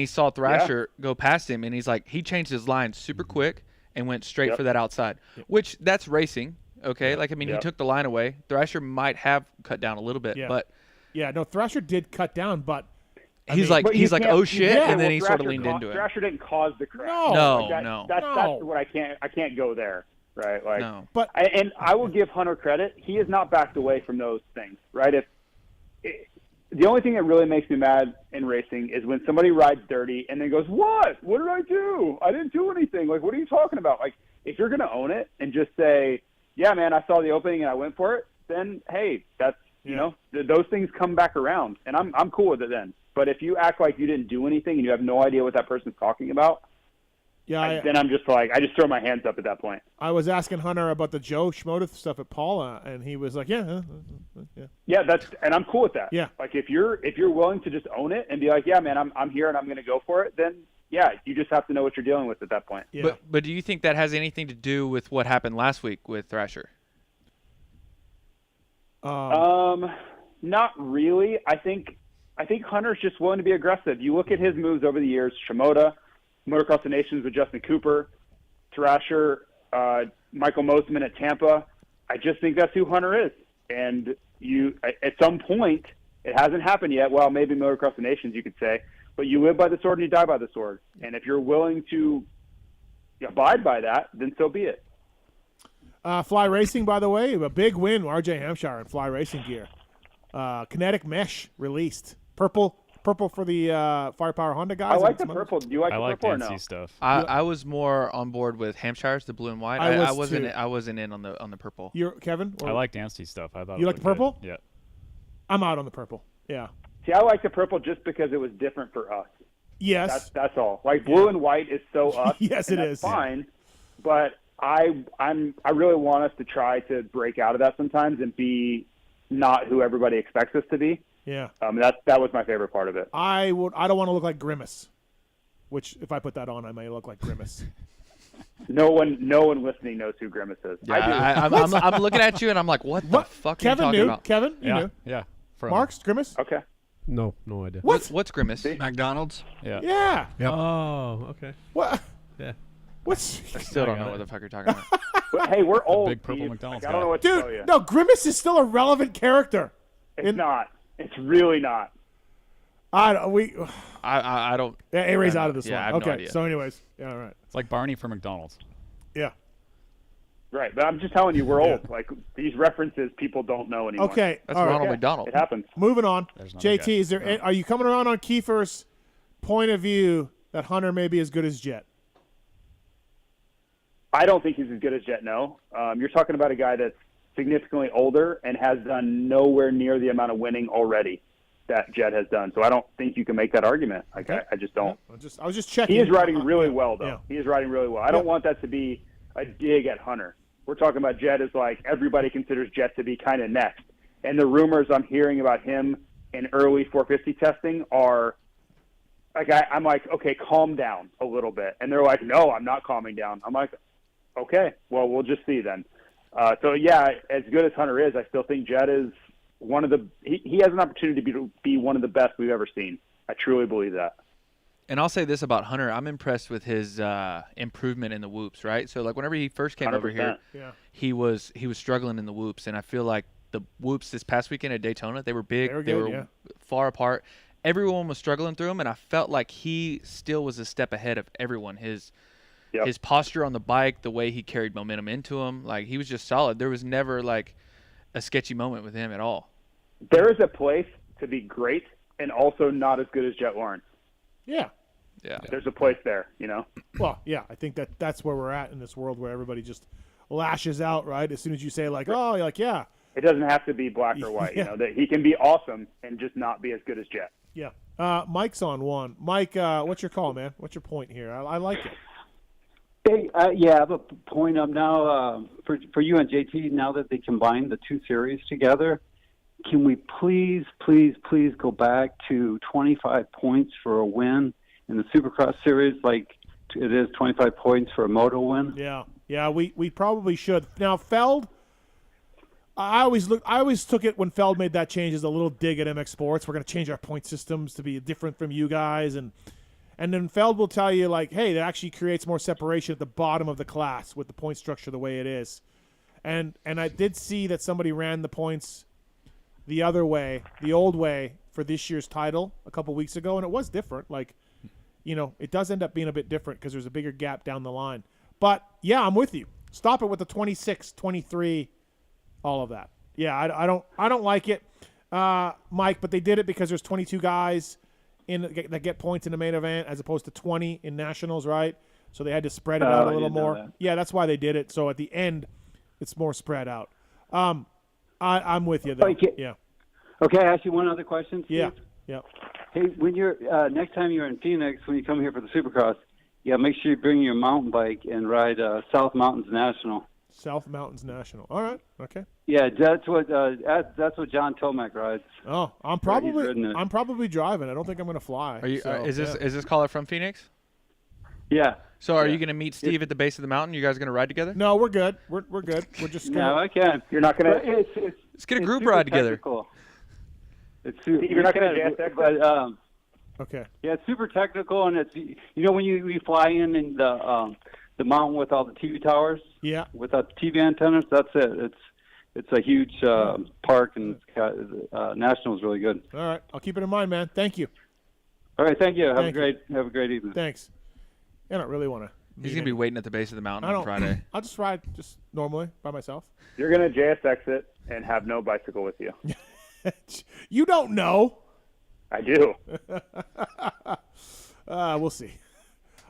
saw Thrasher go past him, and he's like, he changed his line super quick and went straight for that outside, which that's racing. Okay. Like, I mean, he took the line away. Thrasher might have cut down a little bit, but no, Thrasher did cut down, but he's like, oh shit. And then he sort of leaned into it. Thrasher didn't cause the crash. No. That's what I can't go there. Right. Like, no. But I will give Hunter credit. He has not backed away from those things. Right. The only thing that really makes me mad in racing is when somebody rides dirty and then goes, what did I do? I didn't do anything. Like, what are you talking about? Like, if you're going to own it and just say, yeah, man, I saw the opening and I went for it, then, hey, that's, those things come back around, and I'm cool with it then. But if you act like you didn't do anything and you have no idea what that person's talking about, then I'm just like, I just throw my hands up at that point. I was asking Hunter about the Joe Schmoda stuff at Paula, and he was like, yeah. Yeah, and I'm cool with that. Yeah. Like, if you're willing to just own it and be like, yeah, man, I'm here and I'm going to go for it, then yeah, you just have to know what you're dealing with at that point. Yeah. But do you think that has anything to do with what happened last week with Thrasher? Not really. I think Hunter's just willing to be aggressive. You look at his moves over the years, Shimoda, Motocross of Nations with Justin Cooper, Thrasher, Michael Mosiman at Tampa. I just think that's who Hunter is. And at some point, it hasn't happened yet. Well, maybe Motocross of Nations, you could say, but you live by the sword and you die by the sword. And if you're willing to abide by that, then so be it. Fly Racing, by the way, a big win, RJ Hampshire in Fly Racing gear. Kinetic mesh released. Purple Purple for the Firepower Honda guys. I like and the some others? purple. Do you like I the like purple or the no? NC stuff. I was more on board with Hampshire's, the blue and white. I was wasn't. too. I wasn't in on the purple. You're Kevin. I like Dancy stuff. I thought You it like the looked good. purple? Yeah. I'm out on the purple. Yeah. See, I like the purple just because it was different for us. Yes. That's all. Like blue and white is so us. Yes, and it that's is. fine. But I really want us to try to break out of that sometimes and be not who everybody expects us to be. Yeah. That was my favorite part of it. I don't want to look like Grimace, which if I put that on, I may look like Grimace. No one listening knows who Grimace is. Yeah, I'm looking at you and I'm like, what the fuck Kevin are you talking knew. about? Kevin, you knew. Yeah. Mark's Grimace. Okay. No idea. What's Grimace? McDonald's? Yeah. Yeah. Yep. Oh, okay. What? Yeah. What's? I still don't know what the fuck you're talking about. Hey, we're old. big purple Steve. McDonald's I don't know what to tell you. Dude, no, Grimace is still a relevant character. It's not. It's really not. I don't. Yeah, A-Ray's out of this yeah, one. I have Okay. no idea. So, anyways, yeah, all right. It's like Barney for McDonald's. Yeah. Right, but I'm just telling you, we're old. Like these references, people don't know anymore. Okay. That's all right. Ronald McDonald. It happens. Moving on. There's another JT, guy. is there? Are you coming around on Kiefer's point of view that Hunter may be as good as Jet? I don't think he's as good as Jet. No, you're talking about a guy that's significantly older and has done nowhere near the amount of winning already that Jet has done. So I don't think you can make that argument. Like I just don't. I was just checking. He is riding really well, though. Yeah. He is riding really well. I don't want that to be a dig at Hunter. We're talking about Jet as like everybody considers Jet to be kind of next. And the rumors I'm hearing about him in early 450 testing are like, I'm like, okay, calm down a little bit. And they're like, no, I'm not calming down. I'm like, okay, well, we'll just see then. So, yeah, as good as Hunter is, I still think Jet is one of the he has an opportunity to be one of the best we've ever seen. I truly believe that. And I'll say this about Hunter: I'm impressed with his improvement in the whoops. Right, so like whenever he first came over here, he was struggling in the whoops, and I feel like the whoops this past weekend at Daytona, they were big, they were far apart. Everyone was struggling through them, and I felt like he still was a step ahead of everyone. His posture on the bike, the way he carried momentum into him, like he was just solid. There was never like a sketchy moment with him at all. There is a place to be great and also not as good as Jet Lawrence. Yeah. Yeah. There's a place there, you know? Well, yeah, I think that's where we're at in this world where everybody just lashes out, right? As soon as you say, like, oh, you're like, yeah. It doesn't have to be black or white, you know? That he can be awesome and just not be as good as Jet. Yeah. Mike's on one. Mike, what's your call, man? What's your point here? I like it. Hey, yeah, I have a point up now for you and JT. Now that they combined the two series together, can we please go back to 25 points for a win in the Supercross series, like it is 25 points for a moto win? Yeah, we probably should. Now Feld, I always took it when Feld made that change as a little dig at MX Sports. We're going to change our point systems to be different from you guys, and then Feld will tell you like, hey, that actually creates more separation at the bottom of the class with the point structure the way it is. And I did see that somebody ran the points the other way, the old way, for this year's title a couple weeks ago, and it was different. Like, you know, it does end up being a bit different because there's a bigger gap down the line. But, yeah, I'm with you. Stop it with the 26, 23, all of that. Yeah, I don't like it, Mike, but they did it because there's 22 guys that get points in the main event as opposed to 20 in nationals, right? So they had to spread it out a little more. That. Yeah, that's why they did it. So at the end, it's more spread out. I'm with you, though. Okay. Yeah. Okay, I ask you one other question, Steve? Yeah. Hey, when you're next time you're in Phoenix, when you come here for the Supercross, make sure you bring your mountain bike and ride South Mountains National. South Mountains National. All right. Okay. Yeah, that's what John Tomac rides. Oh, I'm probably driving. I don't think I'm going to fly. Are you? Is this caller from Phoenix? Yeah. So are you going to meet Steve at the base of the mountain? You guys going to ride together? No, we're good. We're good. We're just gonna... No, I can. You're not going to. Let's get a group ride together. You're not going to JSX, but okay. Yeah, it's super technical, and it's when you fly in the mountain with all the TV towers. Yeah. With the TV antennas, that's it. It's a huge park, and National is really good. All right, I'll keep it in mind, man. Thank you. All right, thank you. Have a great evening. Thanks. I don't really want to. He's going to be waiting at the base of the mountain on Friday. I'll just ride just normally by myself. You're going to JSX it and have no bicycle with you. You don't know. I do. We'll see.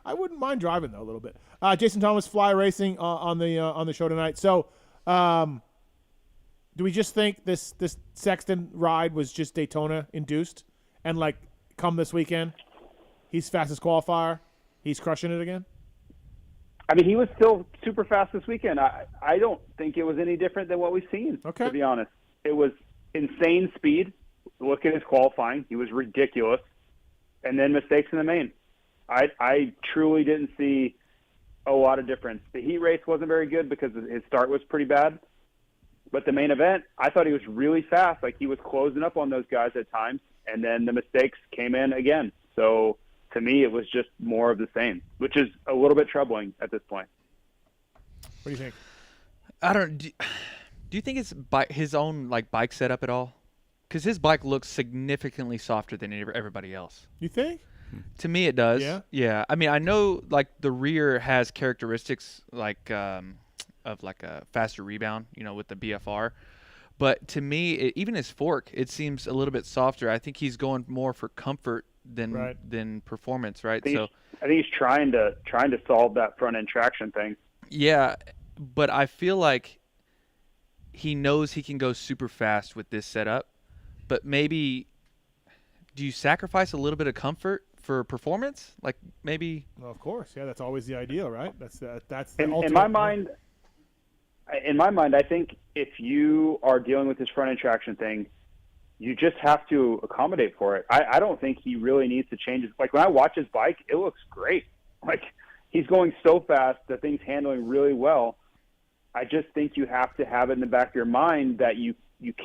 I wouldn't mind driving though a little bit. Jason Thomas, Fly Racing on the show tonight. So, do we just think this Sexton ride was just Daytona induced, and like come this weekend, he's fastest qualifier, he's crushing it again? I mean, he was still super fast this weekend. I don't think it was any different than what we've seen, to be honest. It was insane speed. Look at his qualifying. He was ridiculous. And then mistakes in the main. I truly didn't see a lot of difference. The heat race wasn't very good because his start was pretty bad. But the main event, I thought he was really fast. Like, he was closing up on those guys at times, and then the mistakes came in again. So, to me, it was just more of the same, which is a little bit troubling at this point. What do you think? I don't. Do you think it's his own bike setup at all? Because his bike looks significantly softer than everybody else. You think? To me, it does. Yeah. Yeah. I mean, I know the rear has characteristics of a faster rebound, with the BFR. But to me, even his fork, it seems a little bit softer. I think he's going more for comfort than performance, right? I think he's trying to solve that front end traction thing. Yeah, but I feel like he knows he can go super fast with this setup. But maybe, do you sacrifice a little bit of comfort for performance? Like maybe. Well, of course, yeah. That's always the ideal, right? That's the in my mind. In my mind, I think if you are dealing with this front end traction thing, you just have to accommodate for it. I don't think he really needs to change his. Like, when I watch his bike, it looks great. Like, he's going so fast, the thing's handling really well. I just think you have to have it in the back of your mind that you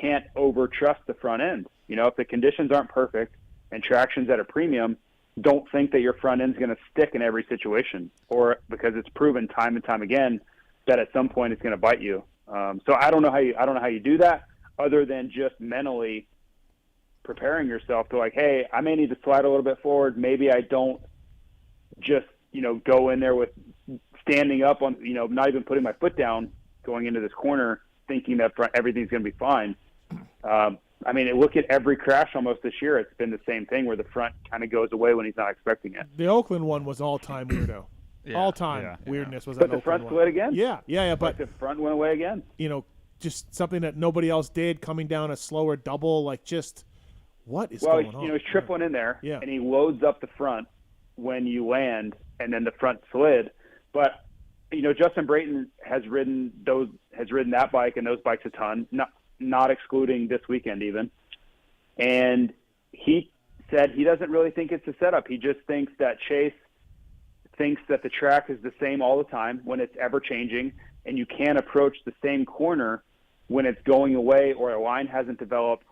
can't over-trust the front end. If the conditions aren't perfect and traction's at a premium, don't think that your front end's going to stick in every situation, or because it's proven time and time again that at some point it's going to bite you. So I don't know how you do that, other than just mentally preparing yourself to hey, I may need to slide a little bit forward. Maybe I don't just go in there with standing up on not even putting my foot down going into this corner, thinking that everything's going to be fine. I mean, look at every crash almost this year. It's been the same thing where the front kind of goes away when he's not expecting it. The Oakland one was all-time weirdo. Yeah. All-time weirdness was but that the front Oakland split one. again. Yeah. But the front went away again. Just something that nobody else did, coming down a slower double. What is going on? He's tripling in there, yeah. And he loads up the front when you land, and then the front slid. But Justin Brayton has ridden that bike and those bikes a ton, not excluding this weekend even. And he said he doesn't really think it's a setup. He just thinks that Chase thinks that the track is the same all the time when it's ever changing, and you can't approach the same corner when it's going away or a line hasn't developed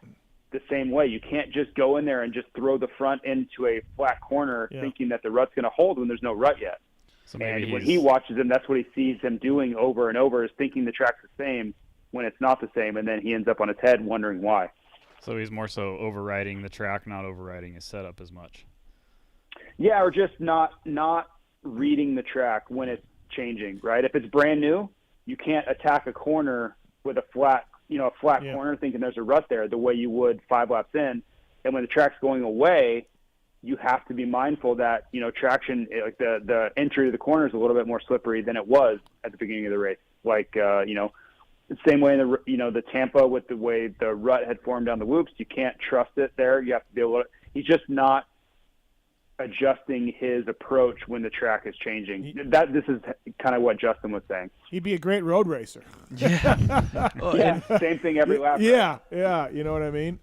the same way. You can't just go in there and just throw the front into a flat corner thinking that the rut's going to hold when there's no rut yet. So and when he watches him, that's what he sees him doing over and over, is thinking the track's the same when it's not the same, and then he ends up on his head wondering why. So he's more so overriding the track, not overriding his setup as much. Yeah, or just not reading the track when it's changing, right? If it's brand new, you can't attack a corner with a flat corner thinking there's a rut there the way you would 5 laps in. And when the track's going away, you have to be mindful that, traction, like the entry to the corner is a little bit more slippery than it was at the beginning of the race. The same way in the Tampa with the way the rut had formed down the whoops, you can't trust it there. You have to be able to, he's just not adjusting his approach when the track is changing. This is kind of what Justin was saying. He'd be a great road racer. Yeah. Same thing every lap. Yeah, you know what I mean?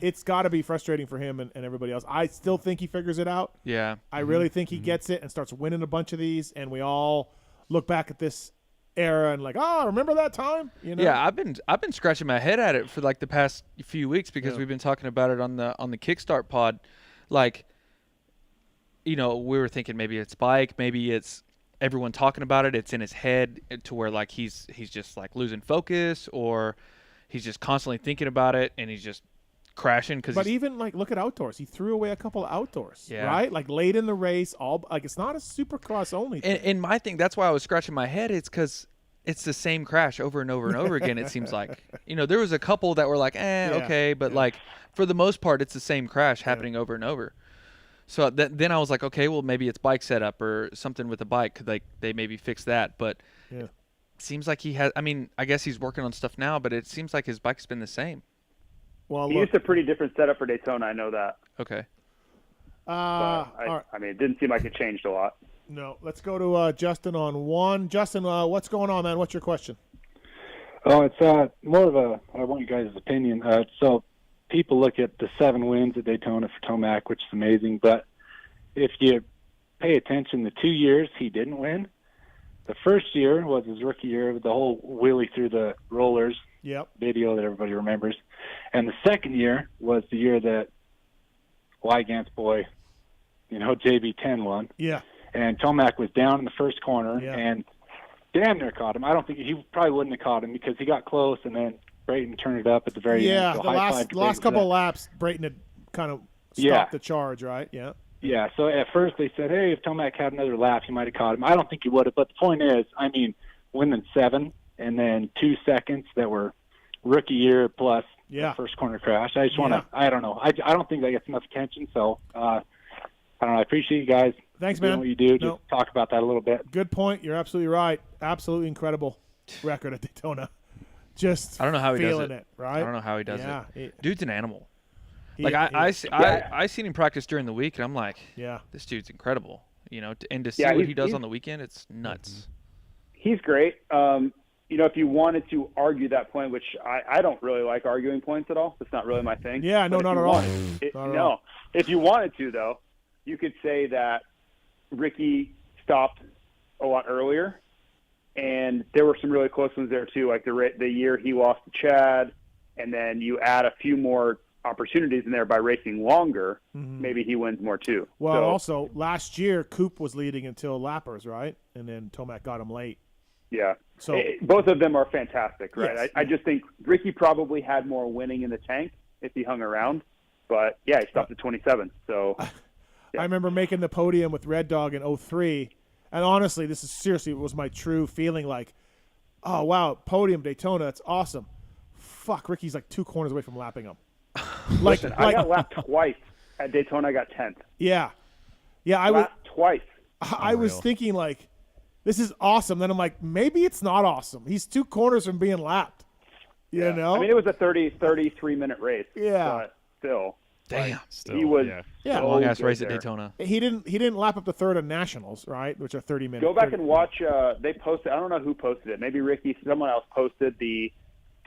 It's got to be frustrating for him and everybody else. I still think he figures it out. Yeah. I really think he gets it and starts winning a bunch of these, and we all look back at this era and remember that time? Yeah, I've been scratching my head at it for the past few weeks because we've been talking about it on the Kickstart pod. We were thinking maybe it's bike, maybe it's everyone talking about it. It's in his head to where he's just losing focus, or he's just constantly thinking about it and he's just crashing. But even look at outdoors. He threw away a couple of outdoors, yeah. Right? Late in the race, it's not a Supercross only thing. And my thing, that's why I was scratching my head. It's because it's the same crash over and over and over again. It seems like, there was a couple that were like, okay, but like for the most part, it's the same crash happening over and over. So then I was like, okay, well maybe it's bike setup or something with the bike. Could they maybe fix that? But it seems like he has. I mean, I guess he's working on stuff now, but it seems like his bike's been the same. Well, he used a pretty different setup for Daytona. I know that. Okay. I mean, it didn't seem like it changed a lot. No, let's go to Justin on one. Justin, what's going on, man? What's your question? Oh, it's more of I want you guys' opinion. So people look at the 7 wins at Daytona for Tomac, which is amazing. But if you pay attention, the 2 years he didn't win, the first year was his rookie year with the whole wheelie through the rollers video that everybody remembers. And the second year was the year that Wygant's boy, JB10 won. Yeah. And Tomac was down in the first corner and damn near caught him. I don't think he probably wouldn't have caught him because he got close and then Brayton turned it up at the very end. Yeah, So the last couple of laps, Brayton had kind of stopped the charge, right? Yeah. Yeah, so at first they said, hey, if Tomac had another lap, he might have caught him. I don't think he would have, but the point is, I mean, winning 7 and then 2 seconds that were rookie year plus the first corner crash. I just want to, I don't know. I don't think that gets enough attention, so I don't know. I appreciate you guys. Thanks, doing man. What you do. Just talk about that a little bit. Good point. You're absolutely right. Absolutely incredible record at Daytona. Just I don't know how he does feeling it, right? I don't know how he does it. Dude's an animal. Like I I seen him practice during the week, and I'm like, this dude's incredible. And to see what he does on the weekend, it's nuts. He's great. If you wanted to argue that point, which I don't really like arguing points at all. It's not really my thing. Yeah, no, not at all. No. If you wanted to, though, you could say that Ricky stopped a lot earlier, and there were some really close ones there, too, like the year he lost to Chad, and then you add a few more opportunities in there by racing longer, maybe he wins more, too. Well, also, last year, Coop was leading until lappers, right? And then Tomac got him late. Yeah. So both of them are fantastic, right? Yes, I just think Ricky probably had more winning in the tank if he hung around. But, he stopped at 27. So I remember making the podium with Red Dog in 03. And honestly, this is seriously was my true feeling like, oh, wow, podium Daytona, that's awesome. Fuck, Ricky's like 2 corners away from lapping him. Listen, I got lapped twice at Daytona. I got 10th. Yeah. Yeah, I was twice. I was thinking like, this is awesome. Then I'm like, maybe it's not awesome. He's 2 corners from being lapped. You know? I mean, it was a 33-minute race. Yeah. But still. Damn. He was Yeah. Long ass race there. at Daytona. He didn't lap up the third of Nationals, right? Which are 30 minutes. Go back and watch. They posted. I don't know who posted it. Maybe Ricky. Someone else posted the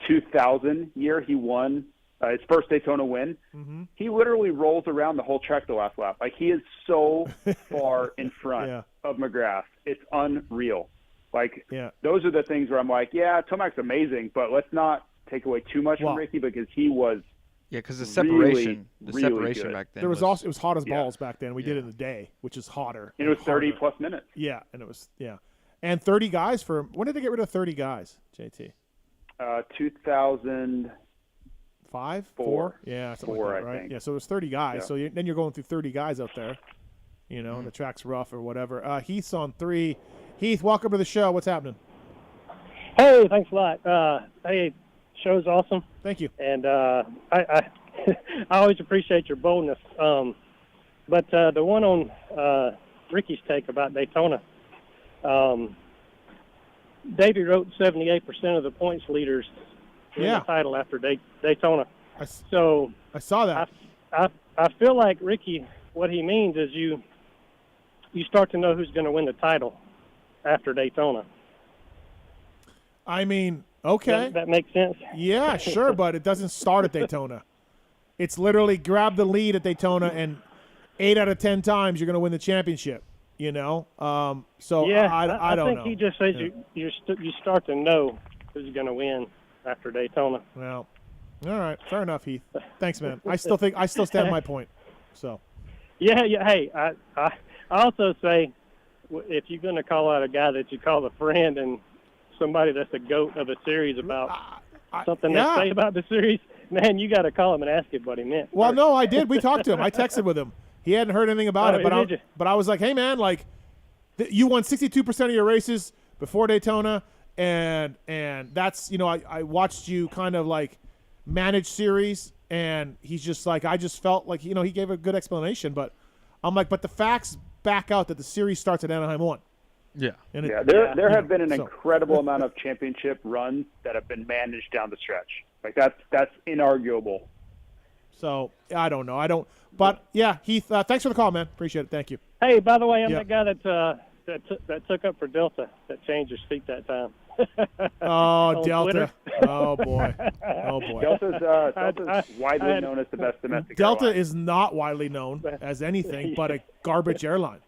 2000 year he won his first Daytona win. He literally rolls around the whole track the last lap. Like he is so far in front of McGrath. It's unreal. Like those are the things where I'm like, yeah, Tomac's amazing, but let's not take away too much from Ricky because he was. Yeah, because the separation, really good. back then. There was also it was hot as balls back then. We did it in the day, which is hotter. And it was 30 plus minutes. Yeah, and it was and 30 guys for when did they get rid of 30 guys? JT. 2005, 4, something like that, I right? think. Yeah, so it was 30 guys. So then you're going through 30 guys out there, and the track's rough or whatever. Heath's on 3. Heath, welcome to the show. What's happening? Hey, thanks a lot. Hey, show's awesome. Thank you. And I I always appreciate your boldness. But the one on Ricky's take about Daytona, Davey wrote 78% of the points leaders in the title after Daytona. I saw that. I feel like Ricky, what he means is you start to know who's going to win the title after Daytona. I mean, okay. That makes sense? Yeah, sure, but it doesn't start at Daytona. It's literally grab the lead at Daytona, and 8 out of 10 times you're going to win the championship, So I don't know. I think he just says you start to know who's going to win after Daytona. Well, all right. Fair enough, Heath. Thanks, man. I still stand my point. So. Yeah. Hey, I also say if you're going to call out a guy that you call a friend and somebody that's a goat of a series about something they say about the series, man, you got to call him and ask him what he meant. Well, no, I did. We talked to him. I texted with him. He hadn't heard anything about it, but I was like, hey, man, like you won 62% of your races before Daytona. and that's I watched you kind of like manage series, and he's just like I just felt like he gave a good explanation, but I'm like, but the facts back out that the series starts at Anaheim 1. Yeah. And there have been an incredible amount of championship runs that have been managed down the stretch. Like that's inarguable. So I don't know. But yeah, Heath, thanks for the call, man. Appreciate it. Thank you. Hey, by the way, I'm that guy that took up for Delta that changed his feet that time. Oh, Delta. Twitter. Oh boy. Delta's widely known as the best domestic Delta airline. is not widely known as anything but a garbage airline.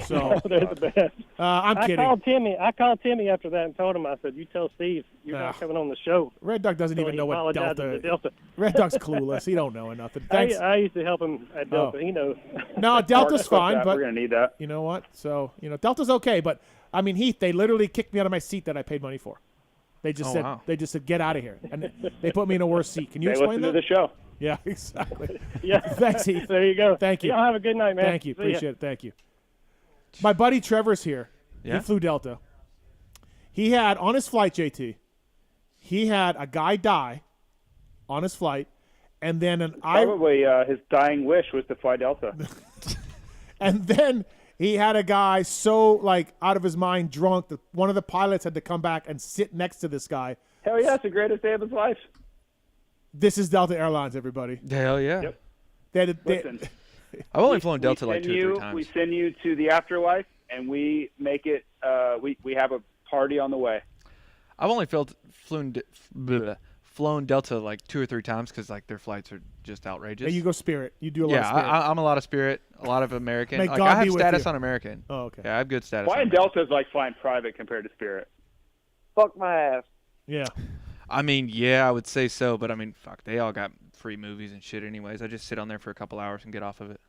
So they're the best. I'm kidding. I called Timmy after that and told him, I said, you tell Steve you're not coming on the show. Red Dog doesn't So even he know what apologized Delta. to Delta. Red Dog's clueless. He don't know nothing. Thanks. I used to help him at Delta. He knows. No, Delta's fine, but we're gonna need that. You know what? So Delta's okay, but I mean, Heath, they literally kicked me out of my seat that I paid money for. They just said get out of here, and they put me in a worse seat. Can you explain that? Listen to the show. Yeah, exactly. Yeah. Thanks, Heath. There you go. Thank you. Y'all have a good night, man. Thank you. See ya. Appreciate it. Thank you. My buddy Trevor's here. Yeah? He flew Delta. He had on his flight, JT. He had a guy die on his flight, and then Probably his dying wish was to fly Delta. And then he had a guy so like out of his mind drunk that one of the pilots had to come back and sit next to this guy. Hell yeah, it's the greatest day of his life. This is Delta Airlines, everybody. Hell yeah. Yep. Listen, I've only flown Delta like 2 or 3 times. We send you to the afterlife, and we make it. We have a party on the way. I've only flown Delta like 2 or 3 times because like their flights are just outrageous. And you go Spirit. You do a lot of Yeah, Spirit. I'm a lot of Spirit, a lot of American. May Like, God I be have with status you. on American. Oh, okay. Yeah, I have good status. Flying on Delta is like flying private compared to Spirit. Fuck my ass. Yeah. I mean, yeah, I would say so, but I mean, fuck, they all got free movies and shit anyways. I just sit on there for a couple hours and get off of it.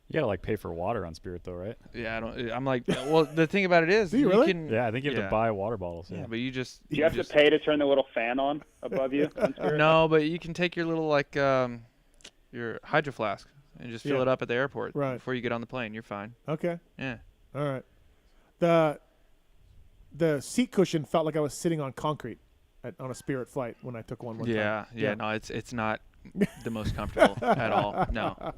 You gotta like pay for water on Spirit though, right? Yeah, I'm like, well, the thing about it is, Do you really? can. Yeah, I think you have to buy water bottles. Yeah, but you just. You have to pay to turn the little fan on above you. On Spirit? No, but you can take your little like your hydro flask and just fill it up at the airport before you get on the plane. You're fine. Okay. Yeah. All right. The seat cushion felt like I was sitting on concrete on a Spirit flight when I took one time. Yeah. No, it's not the most comfortable at all. No.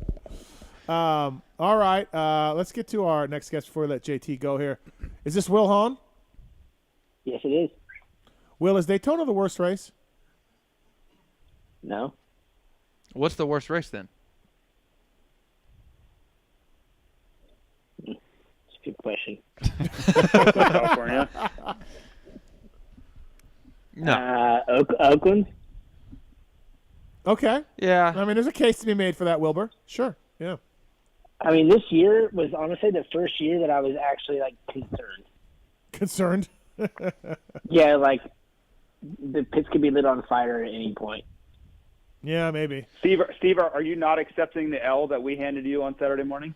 All right. Let's get to our next guest before we let JT go here. Is this Wil Hahn? Yes, it is. Will, is Daytona the worst race? No. What's the worst race then? It's a good question. California. No. Oakland. Okay. Yeah. I mean, there's a case to be made for that, Wilbur. Sure. Yeah. I mean, this year was honestly the first year that I was actually like concerned. Concerned? Yeah, like the pits could be lit on fire at any point. Yeah, maybe. Steve, are you not accepting the L that we handed you on Saturday morning?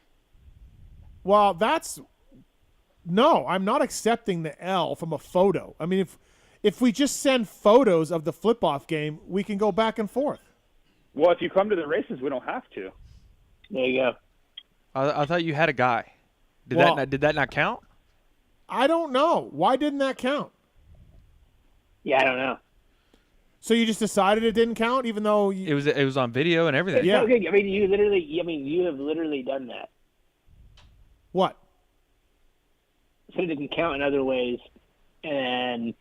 Well, no, I'm not accepting the L from a photo. I mean, if we just send photos of the flip-off game, we can go back and forth. Well, if you come to the races, we don't have to. There you go. I thought you had a guy. Did that not count? I don't know. Why didn't that count? Yeah, I don't know. So you just decided it didn't count, even though it was on video and everything. Yeah. Okay. I mean, you have literally done that. What? So it didn't count in other ways, and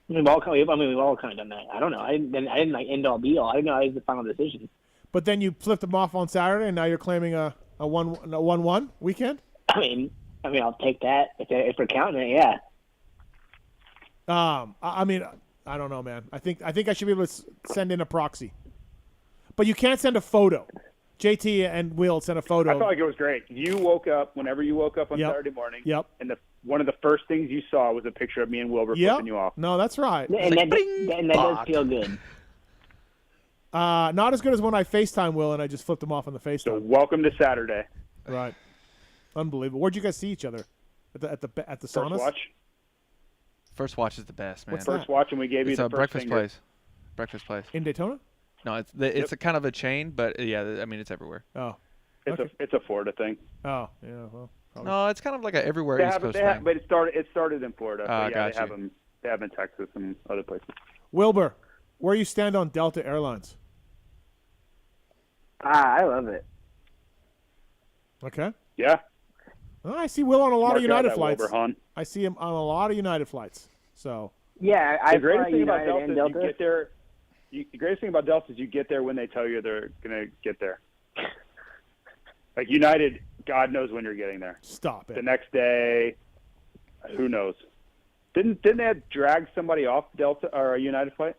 we've all kind of done that. I don't know. I didn't like end all be all. I didn't know I was the final decision. But then you flipped them off on Saturday, and now you're claiming a 1-1 weekend. I mean, I'll take that if we're counting it. Yeah. I mean, I don't know, man. I think I should be able to send in a proxy, but you can't send a photo. JT and Will sent a photo. I felt like it was great. Whenever you woke up on Saturday morning. Yep. And one of the first things you saw was a picture of me and Wilbur flipping you off. No, that's right. And that does feel good. Not as good as when I FaceTime Will and I just flipped him off on the FaceTime. So welcome to Saturday. Right. Unbelievable. Where'd you guys see each other? At the saunas? First watch. First watch is the best, man. What's First watch, and we gave you it's the a first breakfast finger. place. Breakfast place. In Daytona? No, it's a kind of a chain, but yeah, I mean it's everywhere. Oh. It's a Florida thing. Oh, yeah. Well, No, it's kind of like a everywhere They East have, Coast they thing. have, but it started in Florida. So yeah, got they have you. them. They have them in Texas and other places. Wilbur, where you stand on Delta Airlines? I love it. Okay. Yeah. Oh, I see Will on a lot Mark of United out that flights. Wilbur Hahn. I see him on a lot of United flights. So. Yeah, The I greatest fly thing about United and Delta is Delta. you get there. The greatest thing about Delta is you get there when they tell you they're gonna get there. Like United, God knows when you're getting there. Stop it. The next day, who knows? Didn't they have dragged somebody off Delta or a United flight?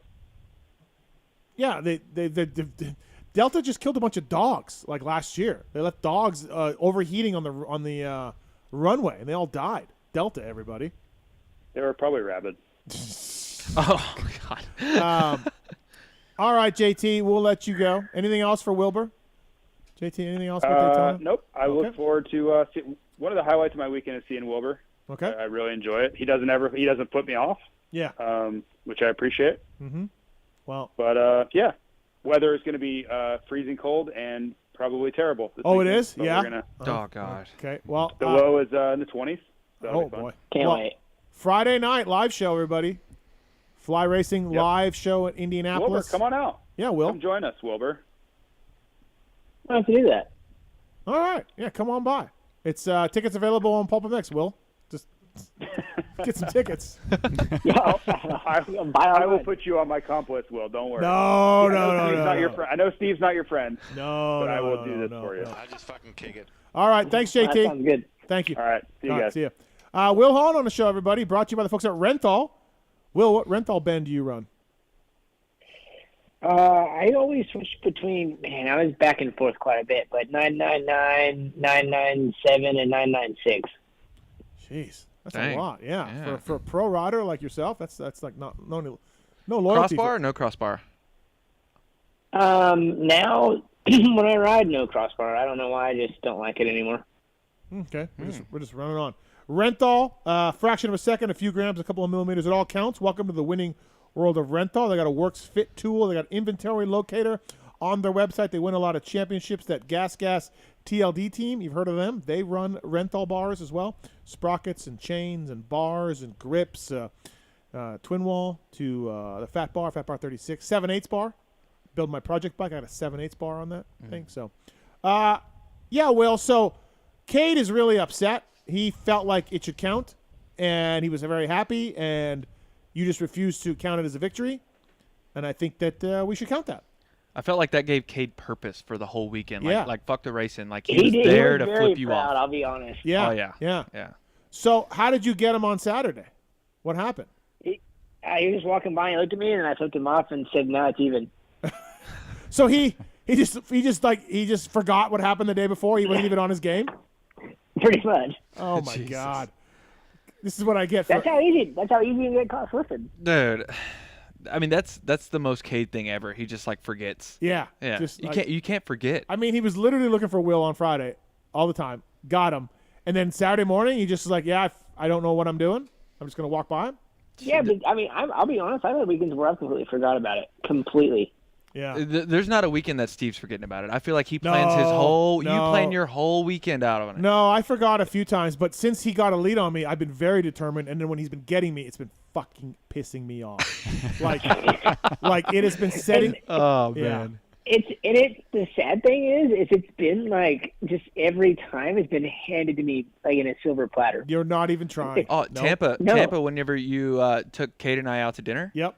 Yeah, they Delta just killed a bunch of dogs like last year. They left dogs overheating on the runway, and they all died. Delta, everybody. They were probably rabid. Oh God. All right, JT, we'll let you go. Anything else for Wilbur? JT, anything else with Daytona? Nope. I look forward to one of the highlights of my weekend is seeing Wilbur. Okay. I really enjoy it. He doesn't put me off. Yeah. Which I appreciate. Mm-hmm. Well. But yeah, weather is going to be freezing cold and probably terrible. This Oh, it weekend, is? but Yeah. we're gonna, Oh gosh. Okay. Well. the low is in the 20s. So that'll Oh be fun. boy. Can't wait. Friday night live show, everybody. Fly Racing live show at Indianapolis. Wilbur, come on out. Yeah, Will. Come join us, Wilbur. I have to do that. All right. Yeah, come on by. It's tickets available on PulpMX, Will. Just get some tickets. I will put you on my comp list, Will. Don't worry. No. I know Steve's not your friend. No, but I will no, do this no, for you. no. I just fucking kick it. All right. Thanks, JT. That sounds good. Thank you. All right. See you All right, guys. see ya. Wil Hahn on the show, everybody. Brought to you by the folks at Renthal. Will, what Renthal bend do you run? I always switch between, I was back and forth quite a bit, but 999, 997, and 996. Jeez, that's Dang. a lot. Yeah, Yeah. For a pro rider like yourself, that's like no loyalty. Crossbar or no crossbar? Now, when I ride, no crossbar. I don't know why. I just don't like it anymore. Okay, we're just running on. Renthal, fraction of a second, a few grams, a couple of millimeters. It all counts. Welcome to the winning world of Renthal. They got a Works Fit tool. They got inventory locator on their website. They win a lot of championships. That Gas TLD team, you've heard of them. They run Renthal bars as well. Sprockets and chains and bars and grips. Twin wall to the Fat Bar 36. 7/8 bar. Build my project bike. I got a 7/8 bar on that thing. So, yeah, Will. So, Cade is really upset. He felt like it should count, and he was very happy, and you just refused to count it as a victory, and I think that we should count that. I felt like that gave Cade purpose for the whole weekend. Yeah. Like fuck the racing. Like he He was did. there He to was very flip you proud, off. I'll be honest. Yeah. Oh yeah. Yeah. So how did you get him on Saturday? What happened? He was just walking by and looked at me, and I flipped him off and said, "No, it's even." So he just forgot what happened the day before. He wasn't even on his game. Pretty much. Oh my God. This is what I get for That's how easy you get caught slipping. Dude, I mean that's the most Cade thing ever. He just like forgets. Yeah. Yeah. Just, You can't forget. I mean, he was literally looking for Will on Friday all the time. Got him. And then Saturday morning, he just was like, yeah, I don't know what I'm doing. I'm just going to walk by him. Yeah, but I mean, I'll be honest. I've had weekends where I completely forgot about it. Completely. Yeah. There's not a weekend that Steve's forgetting about it. I feel like he plans his whole. You plan your whole weekend out on it. No, I forgot a few times, but since he got a lead on me, I've been very determined. And then when he's been getting me, it's been fucking pissing me off. like it has been setting. Oh yeah. man. It's the sad thing is it's been like just every time it's been handed to me like in a silver platter. You're not even trying. Oh, Nope. Tampa. Whenever you took Cade and I out to dinner. Yep.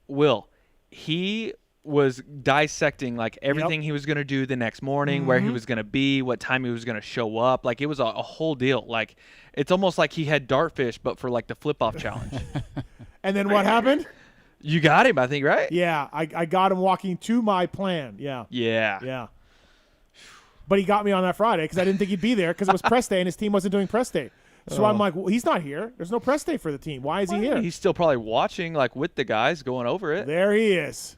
Will, he was dissecting like everything he was going to do the next morning, where he was going to be, what time he was going to show up. Like it was a whole deal. Like it's almost like he had dartfish, but for like the flip-off challenge. And then what happened? You got him, I think, right? Yeah, I got him walking to my plan. Yeah. Yeah. Yeah. But he got me on that Friday because I didn't think he'd be there because it was press day and his team wasn't doing press day. So I'm like, well, he's not here. There's no press day for the team. Why is he here? He's still probably watching, like with the guys going over it. There he is.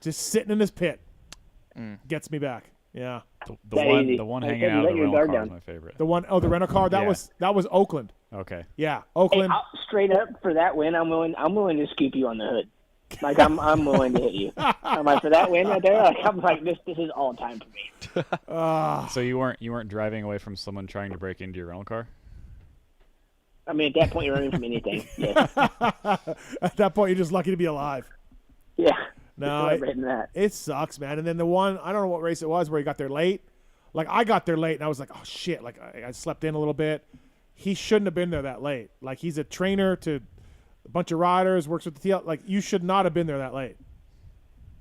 Just sitting in his pit. Gets me back. Yeah. The one hanging out of the rental car is my favorite. The rental car, that was Oakland. Okay. Yeah, Oakland. Hey, straight up for that win, I'm willing to scoop you on the hood. Like I'm willing to hit you. I'm like, for that win right there, like, I'm like, this is all time for me. So you weren't driving away from someone trying to break into your rental car? I mean, at that point, you're running from anything. Yeah. At that point, you're just lucky to be alive. Yeah. No, it sucks, man. And then the one, I don't know what race it was where he got there late. Like, I got there late, and I was like, oh, shit. Like, I slept in a little bit. He shouldn't have been there that late. Like, he's a trainer to a bunch of riders, works with the TL. Like, you should not have been there that late.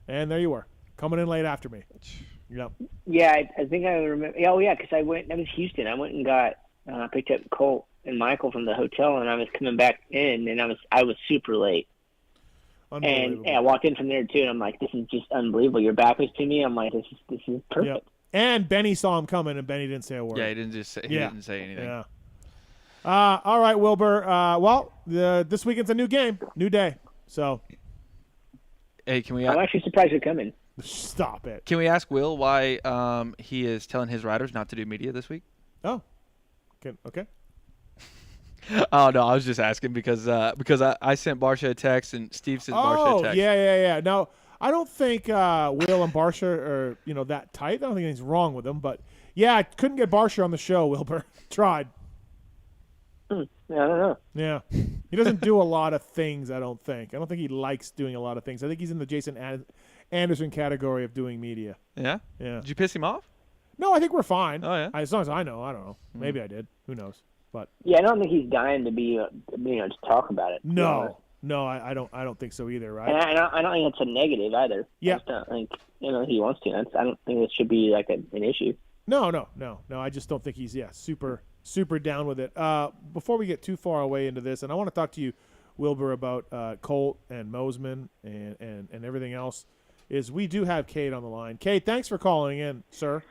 And there you were, coming in late after me. Yep. Yeah, I think I remember. Oh, yeah, because that was Houston. I went and got picked up Colt and Michael from the hotel, and I was coming back in, and I was super late. And I walked in from there too, and I'm like, this is just unbelievable. Your back was to me. I'm like, this is perfect. Yep. And Benny saw him coming, and Benny didn't say a word. Yeah, he didn't say anything. Yeah. All right, Wilbur. Well, this weekend's a new game, new day. So, hey, can we? I'm actually surprised you're coming. Stop it. Can we ask Will why he is telling his riders not to do media this week? Oh, okay. Oh no, I was just asking because I sent Barsha a text and Steve sent Barsha a text. Yeah. No, I don't think Will and Barsha are that tight. I don't think anything's wrong with them, but yeah, I couldn't get Barsha on the show. Wilbur tried. Yeah, I don't know. Yeah, he doesn't do a lot of things. I don't think he likes doing a lot of things. I think he's in the Jason Anderson category of doing media. Yeah. Did you piss him off? No, I think we're fine. Oh yeah. As long as I know, I don't know. Maybe I did. Who knows? But yeah, I don't think he's dying to be to talk about it. No, I don't think so either. Right? And I don't think it's a negative either. Yeah. I just don't think he wants to. I don't think it should be like an issue. No. I just don't think he's super down with it. Before we get too far away into this, and I want to talk to you, Wilbur, about Colt and Mosman and everything else, is we do have Kate on the line. Kate, thanks for calling in, sir.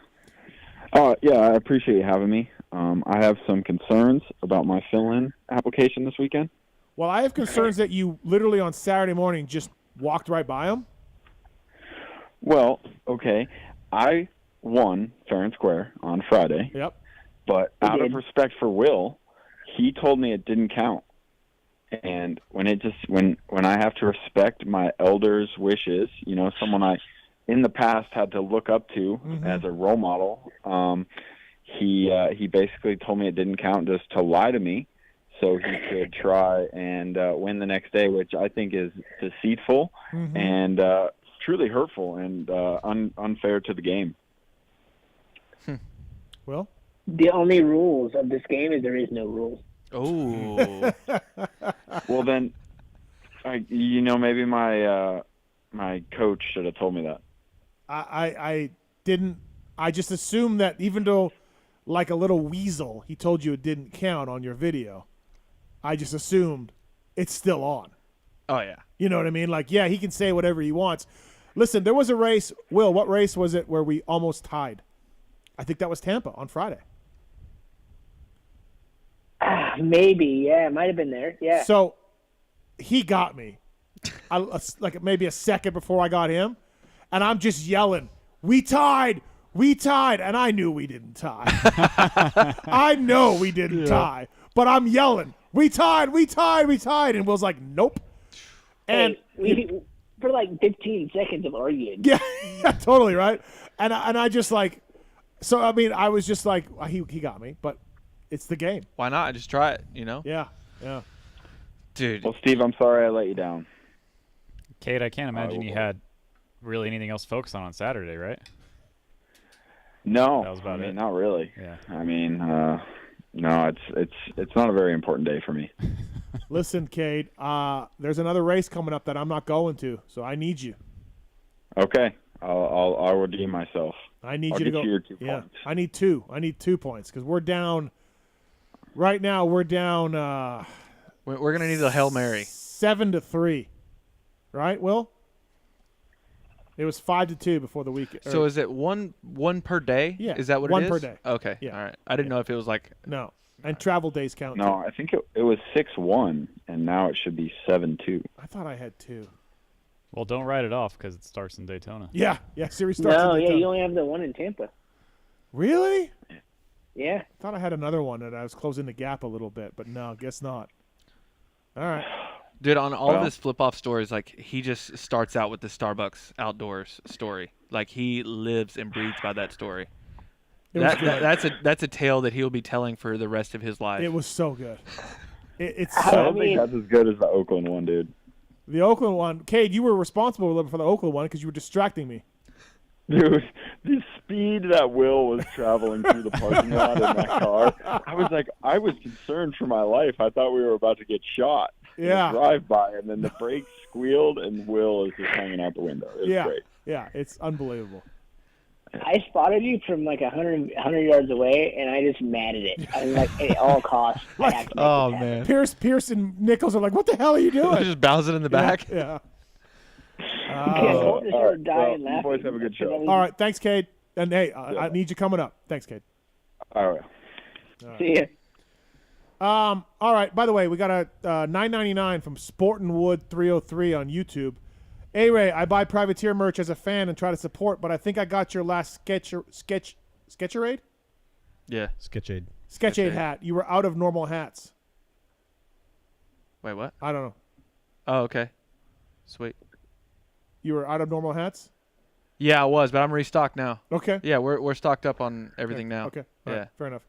Yeah, I appreciate you having me. I have some concerns about my fill-in application this weekend. Well, I have concerns that you literally on Saturday morning just walked right by him. Well, okay. I won fair and square on Friday. Yep. But out of respect for Will, he told me it didn't count. And when I have to respect my elders' wishes, someone I in the past had to look up to as a role model, he basically told me it didn't count just to lie to me so he could try and win the next day, which I think is deceitful and truly hurtful and unfair to the game. Well, the only rules of this game is there is no rules. Oh. Well, then, maybe my coach should have told me that. I didn't. I just assumed that even though, like a little weasel, he told you it didn't count on your video, I just assumed it's still on. Oh, yeah. You know what I mean? Like, yeah, he can say whatever he wants. Listen, there was a race. Will, what race was it where we almost tied? I think that was Tampa on Friday. Maybe, yeah, it might have been there. Yeah. So he got me, like maybe a second before I got him, and I'm just yelling, "We tied! We tied!" And I knew we didn't tie. I know we didn't tie, but I'm yelling, "We tied! We tied! We tied!" And Will's like, "Nope." And for like 15 seconds of arguing. Yeah, totally right. And I just like, so I mean, I was just like, he got me, but. It's the game. Why not? Just try it, Yeah. Dude. Well, Steve, I'm sorry I let you down. Kate, I can't imagine you had really anything else to focus on Saturday, right? No. That was about it. Not really. Yeah. I mean, no, it's not a very important day for me. Listen, Kate, there's another race coming up that I'm not going to, so I need you. Okay. I'll redeem myself. I need I'll you to get go. You your 2 points. I need 2. I need 2 points because we're down. Right now, we're down. We're gonna need a Hail Mary. 7-3, right, Will? It was 5-2 before the weekend. So is it one per day? Yeah. Is that what one it is? per day. Okay. Yeah. All right. I didn't know if it was like. No, and travel days count. No, I think it was 6-1, and now it should be 7-2. I thought I had 2. Well, don't write it off because it starts in Daytona. Yeah, series starts in Daytona. Yeah, you only have the one in Tampa. Really? Yeah. I thought I had another one, and I was closing the gap a little bit, but no, guess not. All right. Dude, on all of his flip-off stories, like, he just starts out with the Starbucks outdoors story. Like, he lives and breathes by that story. That's a tale that he'll be telling for the rest of his life. It was so good. I don't think that's as good as the Oakland one, dude. The Oakland one, Cade, you were responsible for the Oakland one because you were distracting me. Dude, the speed that Will was traveling through the parking lot in that car, I was concerned for my life. I thought we were about to get shot. Yeah. Drive by, and then the brakes squealed, and Will is just hanging out the window. It was great. Yeah, it's unbelievable. I spotted you from like 100 yards away, and I just matted it. I was like, at all costs. Oh, man. Pierce and Nichols are like, what the hell are you doing? Just bouncing in the back. Yeah. All right, you boys have a good show. All right, thanks, Cade. And, hey, I need you coming up. Thanks, Cade. All right. See ya. All right, by the way, we got a $9.99 from Sportinwood 303 on YouTube. A-Ray, I buy Privateer merch as a fan and try to support, but I think I got your last Sketcherade? Yeah. Sketchade hat. You were out of normal hats. Wait, what? I don't know. Oh, okay. Sweet. You were out of normal hats? Yeah, I was, but I'm restocked now. Okay. Yeah, we're stocked up on everything now. Okay. Yeah. Right. Fair enough.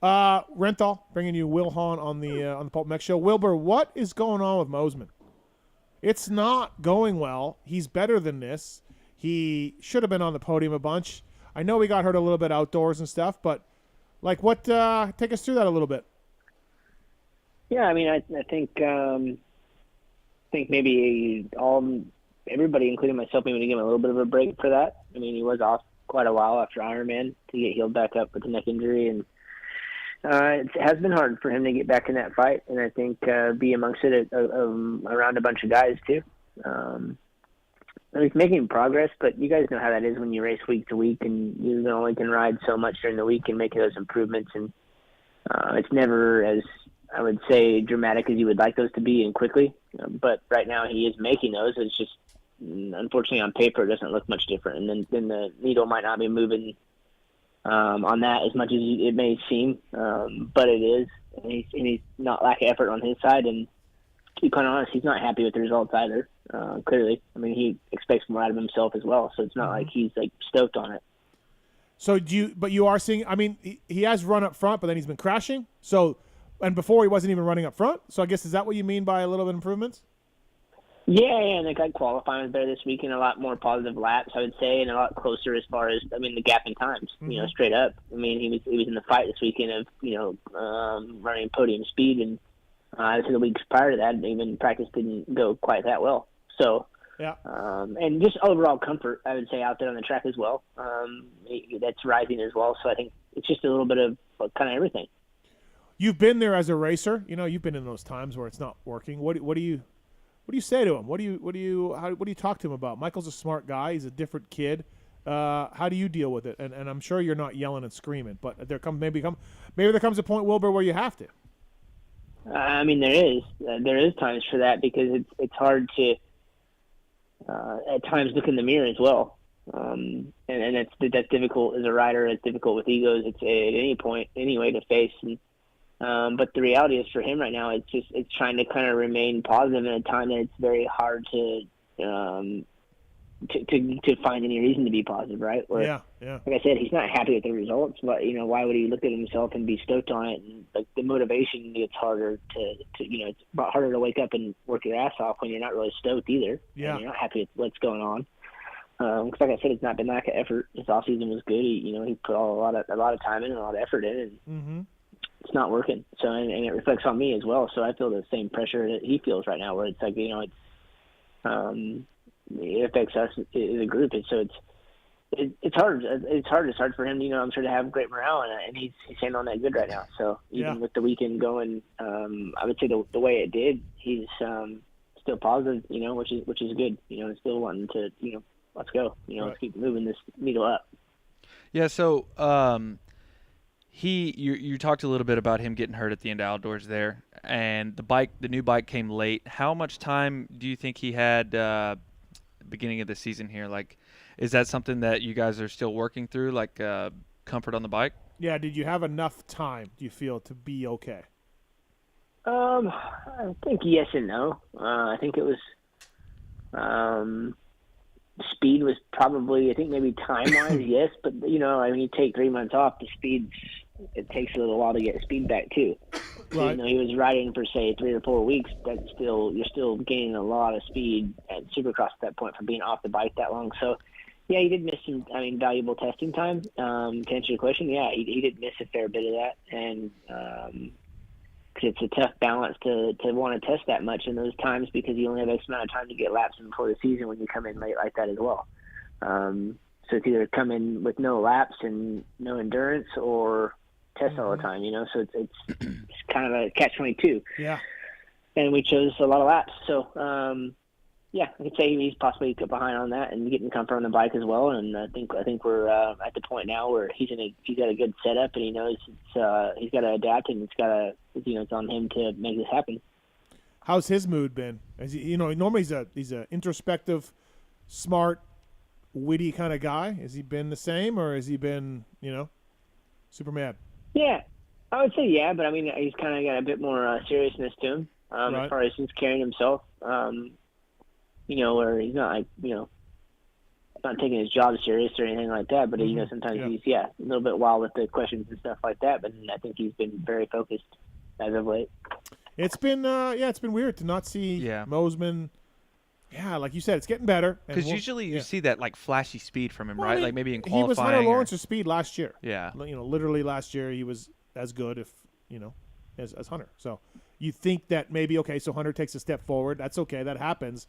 Renthal, bringing you Wil Hahn on the PulpMX show. Wilbur, what is going on with Mosman? It's not going well. He's better than this. He should have been on the podium a bunch. I know he got hurt a little bit outdoors and stuff, but like, what? Take us through that a little bit. Yeah, I mean, I think maybe everybody, including myself, maybe to give him a little bit of a break for that. I mean, he was off quite a while after Ironman to get healed back up with the neck injury, and it has been hard for him to get back in that fight, and I think be amongst it around a bunch of guys too. He's making progress, but you guys know how that is when you race week to week, and you only can ride so much during the week and make those improvements, and it's never as, I would say, dramatic as you would like those to be and quickly. But right now he is making those. It's just, unfortunately, on paper, it doesn't look much different. And then the needle might not be moving on that as much as it may seem, but it is. And he's not lacking effort on his side. And to be quite honest, he's not happy with the results either, clearly. I mean, he expects more out of himself as well. So it's not like he's like stoked on it. So you are seeing, I mean, he has run up front, but then he's been crashing. So, and before he wasn't even running up front. So I guess, is that what you mean by a little bit of improvements? Yeah, and I think qualifying was better this week and a lot more positive laps, I would say, and a lot closer as far as, I mean, the gap in times, straight up. I mean, he was in the fight this weekend of, running podium speed, and the weeks prior to that, even practice didn't go quite that well. So, yeah. And just overall comfort, I would say, out there on the track as well. That's rising as well. So I think it's just a little bit of kind of everything. You've been there as a racer. You've been in those times where it's not working. What do you say to him? What do you talk to him about? Michael's a smart guy. He's a different kid. How do you deal with it? And I'm sure you're not yelling and screaming, but there comes a point, Wilbur, where you have to. I mean, there is times for that, because it's hard to at times look in the mirror as well. And that's difficult as a rider. It's difficult with egos. It's at any point anyway to face. But the reality is, for him right now, it's trying to kind of remain positive in a time that it's very hard to find any reason to be positive, right? Yeah. Like I said, he's not happy with the results, but why would he look at himself and be stoked on it? And like, the motivation gets harder to it's harder to wake up and work your ass off when you're not really stoked either. Yeah. And you're not happy with what's going on. Because like I said, it's not been lack of effort. His off season was good. He put a lot of time in and a lot of effort in, and it's not working. So and it reflects on me as well. So I feel the same pressure that he feels right now, where it's like it affects us as a group. And so it's hard. It's hard for him. I'm sure, to have great morale, and he's handling that good right now. So even with the weekend going, I would say the way it did, he's still positive. Which is good. Still wanting to let's go. Let's keep moving this needle up. Yeah. So you talked a little bit about him getting hurt at the end of outdoors there, and the new bike came late. How much time do you think he had beginning of the season here? Like, is that something that you guys are still working through, like comfort on the bike? Yeah. Did you have enough time, do you feel, to be okay? I think yes and no. I think it was speed was probably, I think maybe time-wise, yes, but, you take 3 months off, the speed, it takes a little while to get speed back, too. Right. He was riding for, say, 3 or 4 weeks, you're still gaining a lot of speed at Supercross at that point from being off the bike that long. So, yeah, he did miss some, valuable testing time. To answer your question, yeah, he did miss a fair bit of that, and because it's a tough balance to want to test that much in those times because you only have X amount of time to get laps in before the season when you come in late like that as well. So it's either come in with no laps and no endurance or test all the time, so it's kind of a catch-22. Yeah. And we chose a lot of laps. So, yeah, I could say he's possibly behind on that and getting comfort on the bike as well. And I think we're at the point now where he's got a good setup and he knows he's got to adapt and it's on him to make this happen. How's his mood been? As normally he's a introspective, smart, witty kind of guy. Has he been the same or has he been super mad? Yeah, I would say yeah, but he's kind of got a bit more seriousness to him right. As far as he's carrying himself. Where he's not not taking his job serious or anything like that, but sometimes he's a little bit wild with the questions and stuff like that. But I think he's been very focused as of late. It's been it's been weird to not see Mosman. Yeah, like you said, it's getting better. Because usually you see that like flashy speed from him, right? Like maybe in qualifying. He was Hunter Lawrence's speed last year. Yeah. Literally last year he was as good as Hunter. So you think that maybe so Hunter takes a step forward. That's okay. That happens.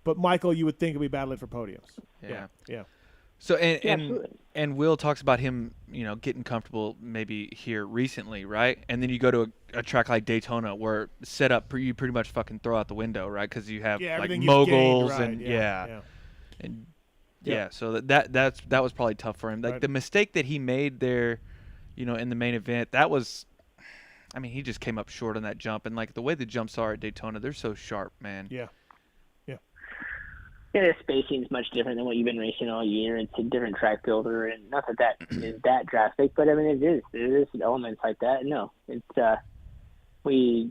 But Michael, you would think he'd be battling for podiums. Yeah. So and Will talks about him, getting comfortable maybe here recently, right? And then you go to a track like Daytona where setup you pretty much fucking throw out the window, right? Because you have like moguls gained, right. and so that was probably tough for him. Like the mistake that he made there, in the main event, that was. He just came up short on that jump, and like the way the jumps are at Daytona, they're so sharp, man. Yeah. Yeah, the spacing is much different than what you've been racing all year. It's a different track builder, and not that is that drastic, but it is. There is elements like that. No, it's if we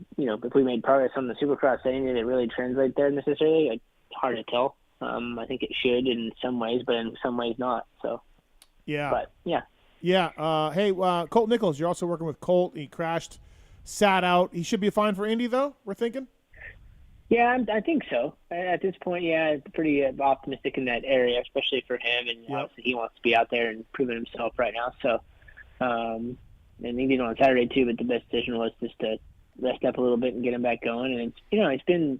made progress on the Supercross setting, did it really translate there necessarily? It's hard to tell. I think it should in some ways, but in some ways not. So. Yeah. But yeah. Yeah. Hey, Colt Nichols, you're also working with Colt. He crashed, sat out. He should be fine for Indy, though. We're thinking. Yeah, I think so. At this point, pretty optimistic in that area, especially for him. And obviously he wants to be out there and proving himself right now. So, and he did on Saturday too, but the best decision was just to rest up a little bit and get him back going. And it's been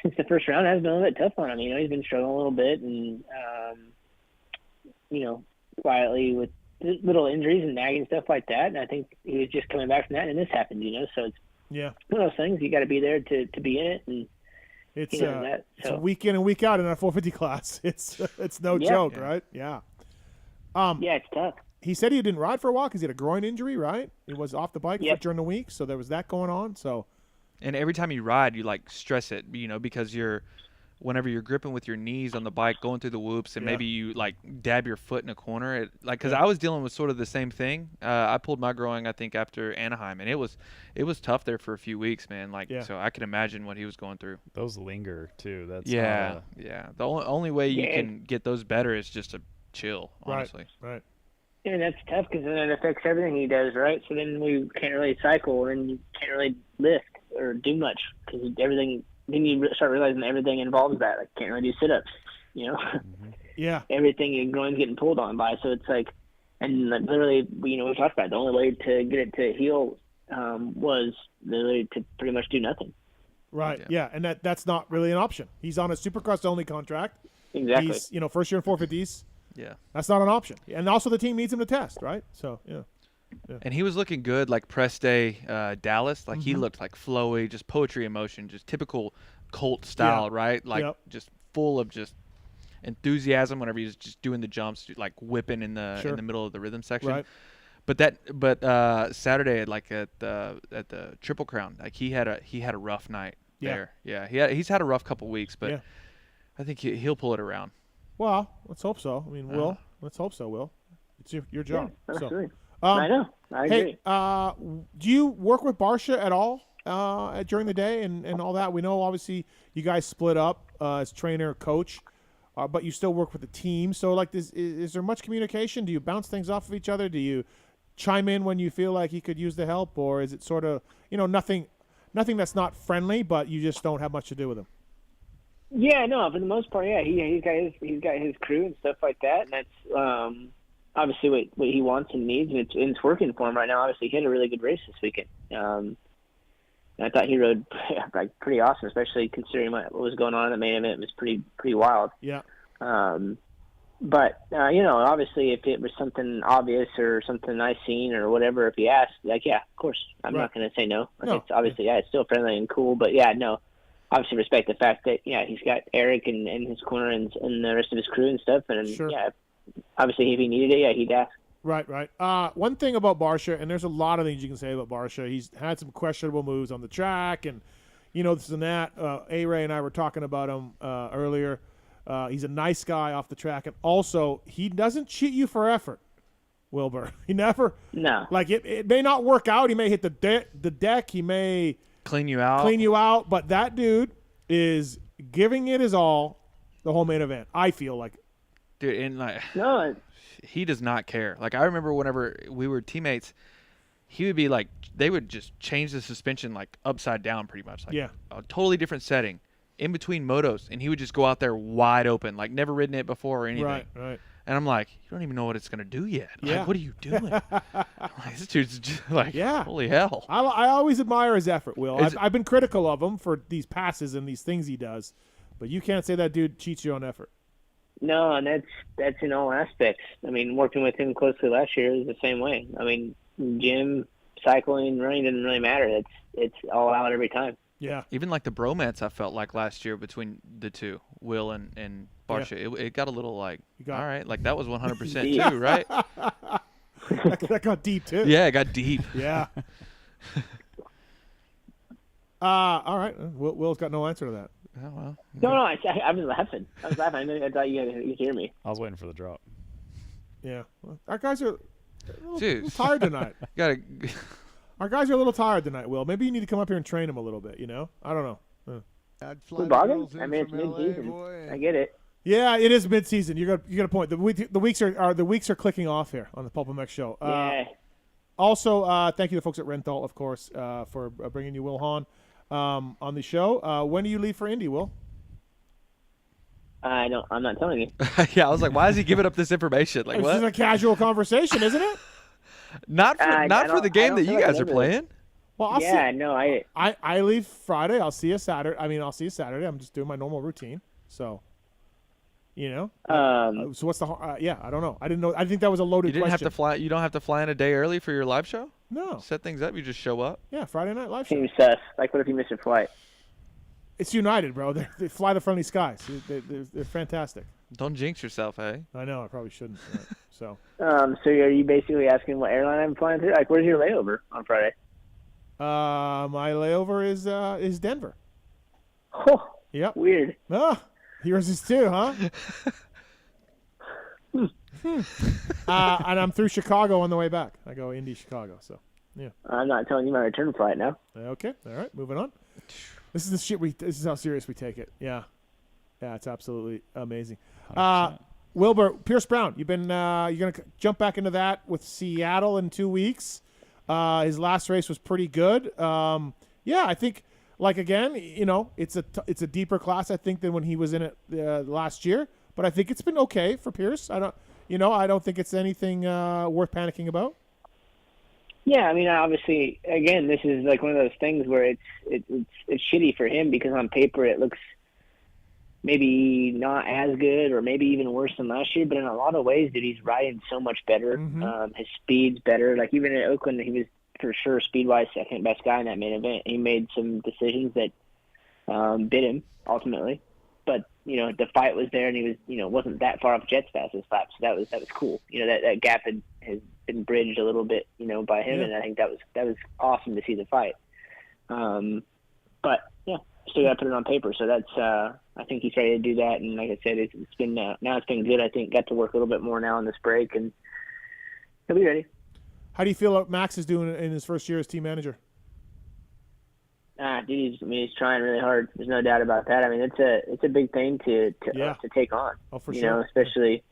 since the first round, it has been a little bit tough on him. He's been struggling a little bit and quietly with little injuries and nagging stuff like that. And I think he was just coming back from that, and this happened. So it's. Yeah, one of those things you got to be there to be in it, and it's a week in and week out in our 450 class. It's no joke, right? Yeah. Yeah, it's tough. He said he didn't ride for a while because he had a groin injury, right? He was off the bike during the week, so there was that going on. So, and every time you ride, you like stress it, because whenever you're gripping with your knees on the bike, going through the whoops, and maybe you like dab your foot in a corner, because I was dealing with sort of the same thing. I pulled my groin, I think, after Anaheim, and it was tough there for a few weeks, man. So I can imagine what he was going through. Those linger too. That's yeah. The only way you can get those better is just to chill, honestly. Right. Yeah, that's tough because then it affects everything he does, right? So then we can't really cycle, and you can't really lift or do much because everything. Then you start realizing everything involves that. Like, can't really do sit-ups, Yeah. Everything your groin's getting pulled on by. So it's like, and like literally, we talked about it. The only way to get it to heal was literally to pretty much do nothing. Right. Yeah. And that's not really an option. He's on a Supercross only contract. Exactly. He's first year in 450s. Yeah. That's not an option. And also the team needs him to test, right? So yeah. And he was looking good, like press day Dallas. Like he looked like flowy, just poetry in motion, just typical Colt style, right? Like just full of just enthusiasm whenever he's just doing the jumps, like whipping in the middle of the rhythm section. Right. But Saturday, like at the Triple Crown, like he had a rough night there. Yeah. He's had a rough couple weeks, but I think he'll pull it around. Well, let's hope so. Will, let's hope so. Will, it's your job. Yeah, so. I know. I agree. Hey, do you work with Barsha at all? during the day and all that? We know obviously you guys split up as trainer, coach, but you still work with the team. So like, is there much communication? Do you bounce things off of each other? Do you chime in when you feel like he could use the help, or is it sort of nothing that's not friendly, but you just don't have much to do with him? Yeah, no, for the most part, yeah, he's got his crew and stuff like that, and that's obviously what he wants and needs, and it's working for him right now. Obviously, he had a really good race this weekend. I thought he rode like pretty awesome, especially considering what was going on in the main event. It was pretty wild. Yeah. But obviously, if it was something obvious or something I seen or whatever, if he asked, like, yeah, of course, I'm not going to say no. Like, it's obviously, it's still friendly and cool, but yeah, no. Obviously respect the fact that, he's got Eric and his corner and the rest of his crew and stuff. And, obviously if he needed it, he'd ask. Right. One thing about Barcia, and there's a lot of things you can say about Barcia. He's had some questionable moves on the track and, this and that. A-Ray and I were talking about him earlier. He's a nice guy off the track. And also, he doesn't cheat you for effort, Wilbur. He never. No. Like, it may not work out. He may hit the deck. He may clean you out, but that dude is giving it his all the whole main event, I feel like. Dude, and like, no, he does not care. Like, I remember whenever we were teammates, he would be like, they would just change the suspension like upside down pretty much. Like, a totally different setting in between motos, and he would just go out there wide open, like never ridden it before or anything. Right. And I'm like, you don't even know what it's going to do yet. Yeah. Like, what are you doing? I'm like, this dude's just like, holy hell. I always admire his effort, Will. I've been critical of him for these passes and these things he does, but you can't say that dude cheats you on effort. No, and that's in all aspects. I mean, working with him closely last year is the same way. I mean, gym, cycling, running doesn't really matter. It's all out every time. Yeah. Even like the bromance I felt like last year between the two, Will and Barcia, it got a little like, all right, like that was 100% too, right? that got deep too. Yeah, it got deep. Yeah. All right. Will's got no answer to that. Oh, well. No, I was laughing. I thought you hear me. I was waiting for the drop. Yeah. Well, our guys are a little tired tonight. Our guys are a little tired tonight, Will. Maybe you need to come up here and train them a little bit, I don't know. Bogging? I mean, it's mid-season. I get it. Yeah, it is mid-season. You got a point. The weeks are clicking off here on the PulpMX show. Yeah. Also, thank you to the folks at Renthal, of course, for bringing you Wil Hahn on the show. When do you leave for Indy, Will? I'm not telling you. Yeah, I was like, why is he giving up this information? Like, this is a casual conversation, isn't it? Not for the game that you guys are playing. Well, I leave Friday. I'll see you Saturday. I'm just doing my normal routine. So, so what's the? I don't know. I didn't know. I think that was a loaded question. Have to fly. You don't have to fly in a day early for your live show. No. Set things up. You just show up. Yeah, Friday night live show. Seems sus. Like, what if you miss your flight? It's United, bro. They fly the friendly skies. They're fantastic. Don't jinx yourself, eh? I know. I probably shouldn't. So. So are you basically asking what airline I'm flying through? Like, where's your layover on Friday? My layover is Denver. Oh. Yep. Weird. Yours is too, huh? And I'm through Chicago on the way back. I go Indy, Chicago. So, yeah. I'm not telling you my return flight now. Okay. All right. Moving on. This is the shit this is how serious we take it. Yeah. Yeah, it's absolutely amazing. Wilbur, Pierce Brown, you're gonna jump back into that with Seattle in 2 weeks. His last race was pretty good. I think again, it's a deeper class I think than when he was in it last year. But I think it's been okay for Pierce. I don't think it's anything worth panicking about. Yeah, I mean, obviously, again, this is like one of those things where it's shitty for him because on paper it looks maybe not as good or maybe even worse than last year, but in a lot of ways, dude, he's riding so much better. Mm-hmm. His speed's better. Like, even in Oakland, he was for sure speed-wise second best guy in that main event. He made some decisions that bit him ultimately, but the fight was there, and he was wasn't that far off Jet's fastest lap, so that was cool. That gap has been bridged a little bit by him, and I think that was awesome to see the fight. But yeah, still got to put it on paper. So that's I think he's ready to do that, and like I said, it's been now it's been good. I think got to work a little bit more now on this break, and he'll be ready. How do you feel Max is doing in his first year as team manager? Dude, he's trying really hard. There's no doubt about that. I mean, it's a big thing to take on. Oh, for you sure. know, especially,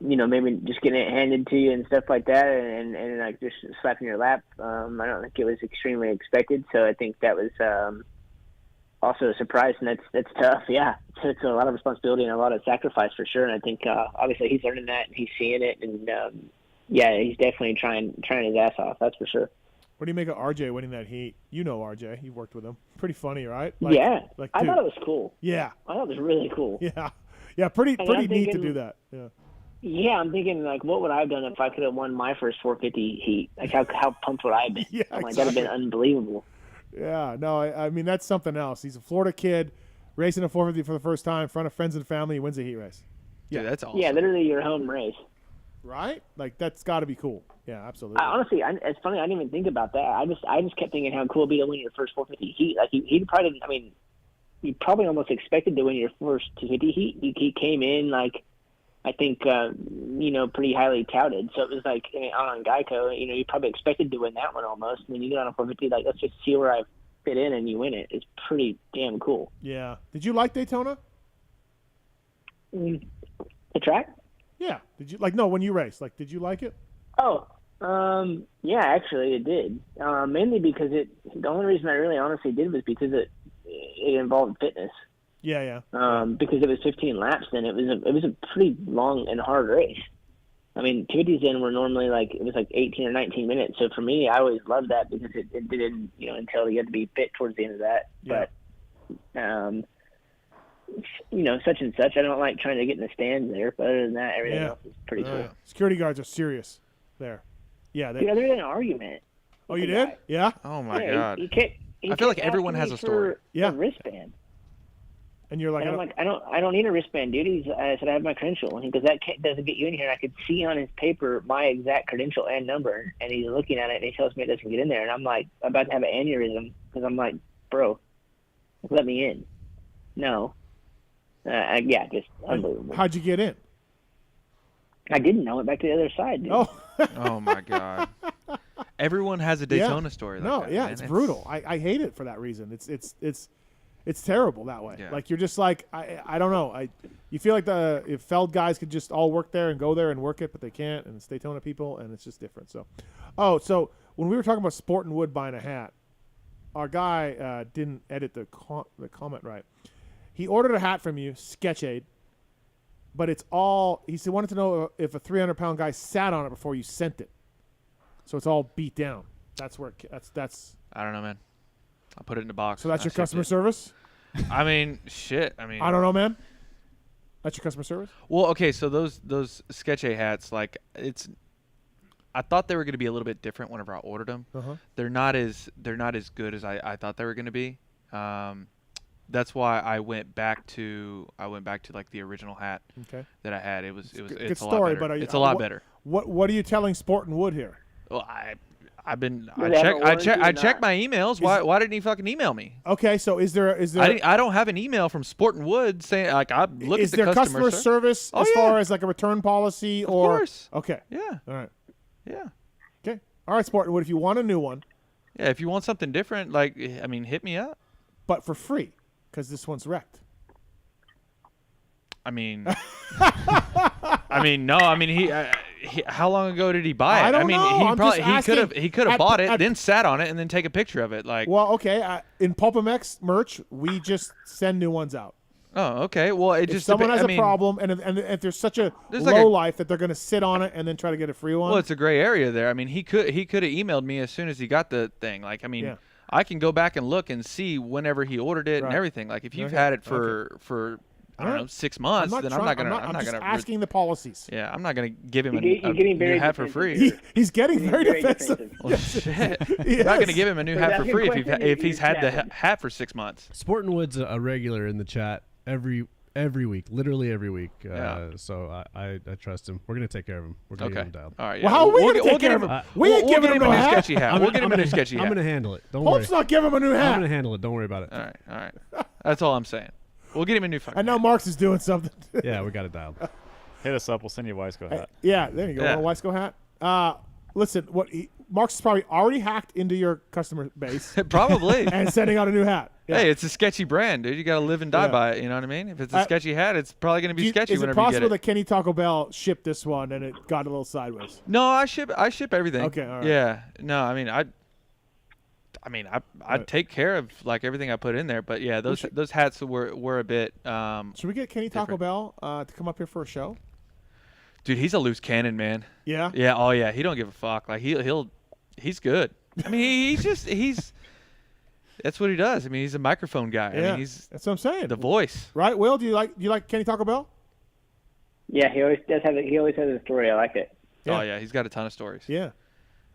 maybe just getting it handed to you and stuff like that, and like just slapping your lap. I don't think it was extremely expected. So I think that was also a surprise, and that's tough. Yeah, it's a lot of responsibility and a lot of sacrifice for sure. And I think obviously he's learning that, and he's seeing it, and he's definitely trying his ass off. That's for sure. What do you make of RJ winning that heat? You know RJ. You've worked with him. Pretty funny, right? Yeah. Like, I thought it was cool. Yeah. I thought it was really cool. Yeah. Yeah, pretty I'm neat to thinking, do that. Yeah. Yeah, I'm thinking, like, what would I have done if I could have won my first 450 heat? Like, how pumped would I have been? Yeah, I'm like, exactly. that would have been unbelievable. Yeah, no, I mean, that's something else. He's a Florida kid racing a 450 for the first time in front of friends and family. He wins a heat race. Yeah, that's awesome. Yeah, literally your home race. Right? Like, that's got to be cool. Yeah, absolutely. Honestly, it's funny. I didn't even think about that. I just kept thinking how cool it'd be to win your first 450 heat. Like, he probably didn't. I mean, you probably almost expected to win your first 250 heat. He came in, like, I think, pretty highly touted. So it was like, on Geico, you probably expected to win that one almost. And then you get on a 450, like, let's just see where I fit in, and you win it. It's pretty damn cool. Yeah. Did you like Daytona? The track? Yeah. Did you when you raced? Like, did you like it? Oh, yeah, actually it did. Mainly because the only reason I really honestly did was because it involved fitness. Yeah. Because it was 15 laps, then it was a pretty long and hard race. I mean, 250s in were normally it was 18 or 19 minutes. So for me, I always loved that because it didn't, until you had to be fit towards the end of that. Yeah. But, such and such. I don't like trying to get in the stands there, but other than that, everything else is pretty cool. Yeah. Security guards are serious there. Yeah. Dude, other than an argument. Oh, you did? Yeah? Oh, my God. He I feel like kept everyone asking has me a story. for a wristband. And you're like, and I'm like, I don't need a wristband, dude. I said I have my credential, and he goes, that doesn't get you in here. And I could see on his paper my exact credential and number, and he's looking at it, and he tells me it doesn't get in there, and I'm like, about to have an aneurysm because I'm like, bro, let me in. No, just unbelievable. How'd you get in? I didn't. I went back to the other side, dude. Oh my God. Everyone has a Daytona story. Like that, man. It's brutal. I hate it for that reason. It's terrible that way. Yeah. Like, you're just like, I don't know. You feel like if Feld guys could just all work there and go there and work it, but they can't, and it's Daytona people, and it's just different. So when we were talking about Sport and Wood buying a hat, our guy didn't edit the comment right. He ordered a hat from you, Sketch Aid, but it's all, he wanted to know if a 300-pound guy sat on it before you sent it. So it's all beat down. That's where that's. I don't know, man. I'll put it in the box. So that's your customer service? I mean, shit. I don't know, man. That's your customer service? Well, okay, so those Sketch A hats, like, I thought they were going to be a little bit different whenever I ordered them. Uh-huh. They're not as good as I thought they were going to be. That's why I went back to like the original hat that I had. It's good a lot story, better. but It's a lot better. What are you telling Sport and Wood here? Well, I checked my emails. Why didn't he fucking email me? Okay, so is there? I don't have an email from Sport and Wood saying, like, I look at the customer service as far as like a return policy Of or? course. Okay. Yeah. All right. Yeah. Okay. All right, Sport and Wood. If you want a new one, yeah. If you want something different, like, I mean, hit me up. But for free, because this one's wrecked. I mean, no. I mean, he how long ago did he buy it? I don't know. He could have bought it, then sat on it, and then take a picture of it. Like, well, okay. In PulpMX merch, we just send new ones out. Oh, okay. Well, if someone has a problem, and if there's such a low life that they're going to sit on it and then try to get a free one. Well, it's a gray area there. I mean, he could have emailed me as soon as he got the thing. Like, I mean, I can go back and look and see whenever he ordered it and everything. Like, if you've had it for I don't know, 6 months, then I'm not gonna. I'm just asking the policies. Yeah, I'm not gonna give him a new hat for free. He's getting very defensive. Well, shit. I'm not gonna give him a new hat for free if he's had the hat for 6 months. Sport and Wood's a regular in the chat every week, literally every week. So I trust him. We're gonna take care of him. We're gonna get him dialed. All right. Well, how are we gonna take care of him? We ain't giving him a new hat. sketchy hat. We'll get him a new sketchy hat. I'm gonna handle it. Don't worry. Pulp's not giving him a new hat. I'm gonna handle it. Don't worry about it. All right. That's all I'm saying. We'll get him a new fucking And now Marks is doing something. Yeah, we got it dialed. Hit us up. We'll send you a Wiseco hat. Yeah, there you go. Yeah. A Wiseco hat. listen, Mark's has probably already hacked into your customer base. Probably. And sending out a new hat. Yeah. Hey, it's a sketchy brand, dude. You got to live and die by it. You know what I mean? If it's a sketchy hat, it's probably going to be sketchy whenever you get it. Is it possible that Kenny Taco Bell shipped this one and it got a little sideways? No, I ship everything. Okay, all right. Yeah. No, I take care of like everything I put in there, but yeah, those hats were a bit. Should we get Kenny Taco Bell to come up here for a show? Dude, he's a loose cannon, man. Yeah. Yeah. Oh yeah. He don't give a fuck. Like he's good. I mean, he's. That's what he does. I mean, he's a microphone guy. Yeah. I mean, that's what I'm saying. The voice. Right, Will? Do you like Kenny Taco Bell? Yeah, he always has a story. I like it. Yeah. Oh yeah, he's got a ton of stories. Yeah.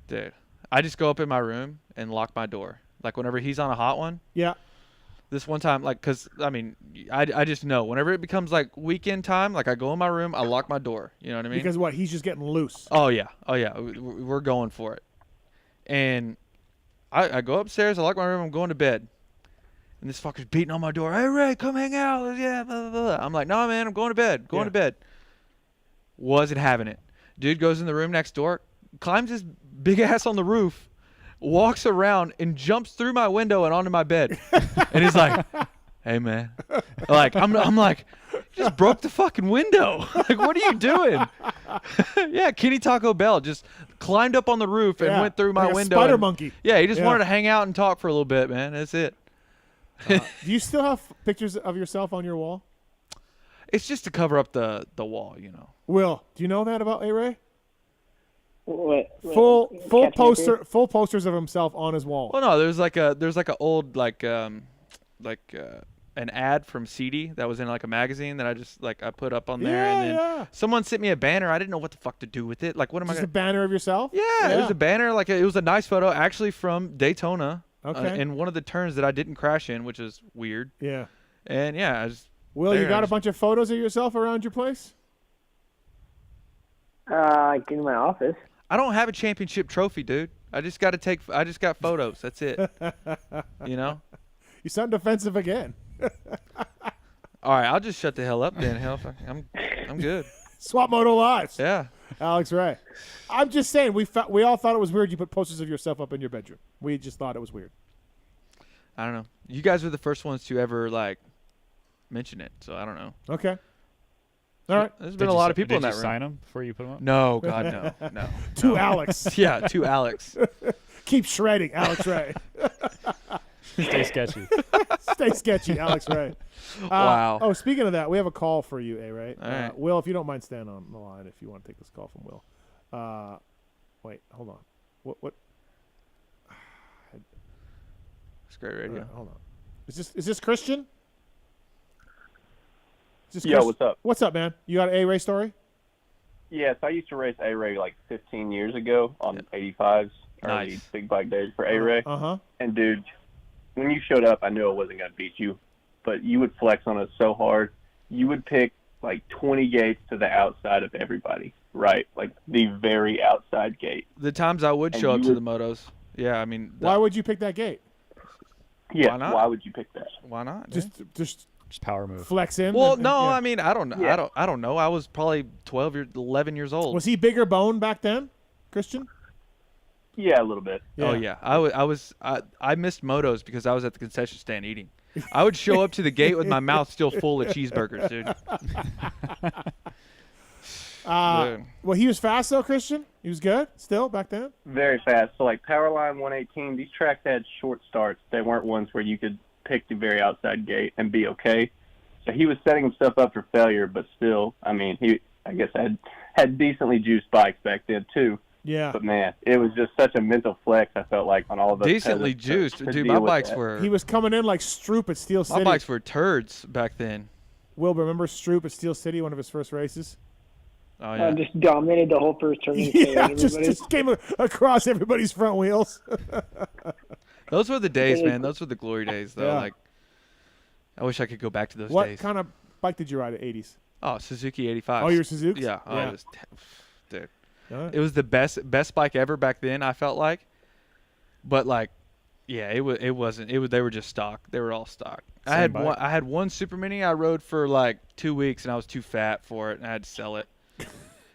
Dude, I just go up in my room and lock my door. Like whenever he's on a hot one. Yeah. This one time, like, cause I mean, I just know whenever it becomes like weekend time, like I go in my room, I lock my door. You know what I mean? Because what? He's just getting loose. Oh yeah. We're going for it. And I go upstairs, I lock my room, I'm going to bed. And this fucker's beating on my door. Hey, Ray, come hang out. Yeah, blah, blah, blah. I'm like, no, man, I'm going to bed. Going to bed. Wasn't having it. Dude goes in the room next door, climbs his big ass on the roof, walks around, and jumps through my window and onto my bed. And he's like, hey, man. Like, I'm like, you just broke the fucking window. Like, what are you doing? Yeah, Kenny Taco Bell just climbed up on the roof and went through my like a window. Spider monkey. Yeah, he just wanted to hang out and talk for a little bit, man. That's it. Do you still have pictures of yourself on your wall? It's just to cover up the wall, you know. Will, do you know that about A-Ray? Full posters of himself on his wall. Well, no, there's like a old an ad from CD that was in like a magazine that I just like I put up on there, and then someone sent me a banner. I didn't know what the fuck to do with it. Like, what am I? Just a banner of yourself? Yeah, it was a banner. Like it was a nice photo, actually from Daytona. Okay. In one of the turns that I didn't crash in, which is weird. Yeah. And yeah, I just. Will, you got a bunch of photos of yourself around your place? Like in my office. I don't have a championship trophy, dude. I just got photos. That's it. You know? You sound defensive again. All right, I'll just shut the hell up then. Hell, I'm good. Swap Moto Lives. Yeah. Alex Ray. I'm just saying, we all thought it was weird you put posters of yourself up in your bedroom. We just thought it was weird. I don't know. You guys were the first ones to ever like mention it, so I don't know. Okay. All right. There's been a lot of people in that room. Did you sign them before you put them up? No, God, no. To Alex. Yeah, to Alex. Keep shredding, Alex Ray. Stay sketchy. Stay sketchy, Alex Ray. Wow. Oh, speaking of that, we have a call for you, A-Ray. All right. Will, if you don't mind, stand on the line if you want to take this call from Will. Wait, hold on. What? It's great radio. Hold on. Is this Christian? Yo, what's up? What's up, man? You got an A-Ray story? Yes, I used to race A-Ray like 15 years ago on 85s, early big bike days for A-Ray. Uh-huh. And, dude, when you showed up, I knew I wasn't going to beat you, but you would flex on us so hard. You would pick like 20 gates to the outside of everybody, right? Like the very outside gate. The times I would show up to the motos. Yeah, I mean. Why would you pick that gate? Yeah, why not? Why would you pick that? Why not? Just power move. Flex in. Well, no, I mean, I don't know. Yeah. I don't know. I was probably 11 years old. Was he bigger bone back then, Christian? Yeah, a little bit. Yeah. Oh yeah, I missed motos because I was at the concession stand eating. I would show up to the gate with my mouth still full of cheeseburgers, dude. Well, he was fast though, Christian. He was good still back then. Very fast. So like Powerline 118, these tracks had short starts. They weren't ones where you could pick the very outside gate and be okay. So he was setting himself up for failure, but still, I mean, I guess had decently juiced bikes back then too. Yeah. But man, it was just such a mental flex. I felt like on all of those. Decently juiced, dude. My bikes were. He was coming in like Stroop at Steel City. My bikes were turds back then. Wilbur, remember Stroop at Steel City, one of his first races? Oh yeah. Just dominated the whole first turn. Yeah, just came across everybody's front wheels. Those were the days, man. Those were the glory days, though. Yeah. Like, I wish I could go back to those days. What kind of bike did you ride at 80s? Oh, Suzuki 85. Oh, your Suzuki? Yeah. Oh, it was, dude. It was the best bike ever back then, I felt like. But like, yeah, it wasn't. They were just stock. They were all stock. I had one Super Mini I rode for like 2 weeks, and I was too fat for it, and I had to sell it.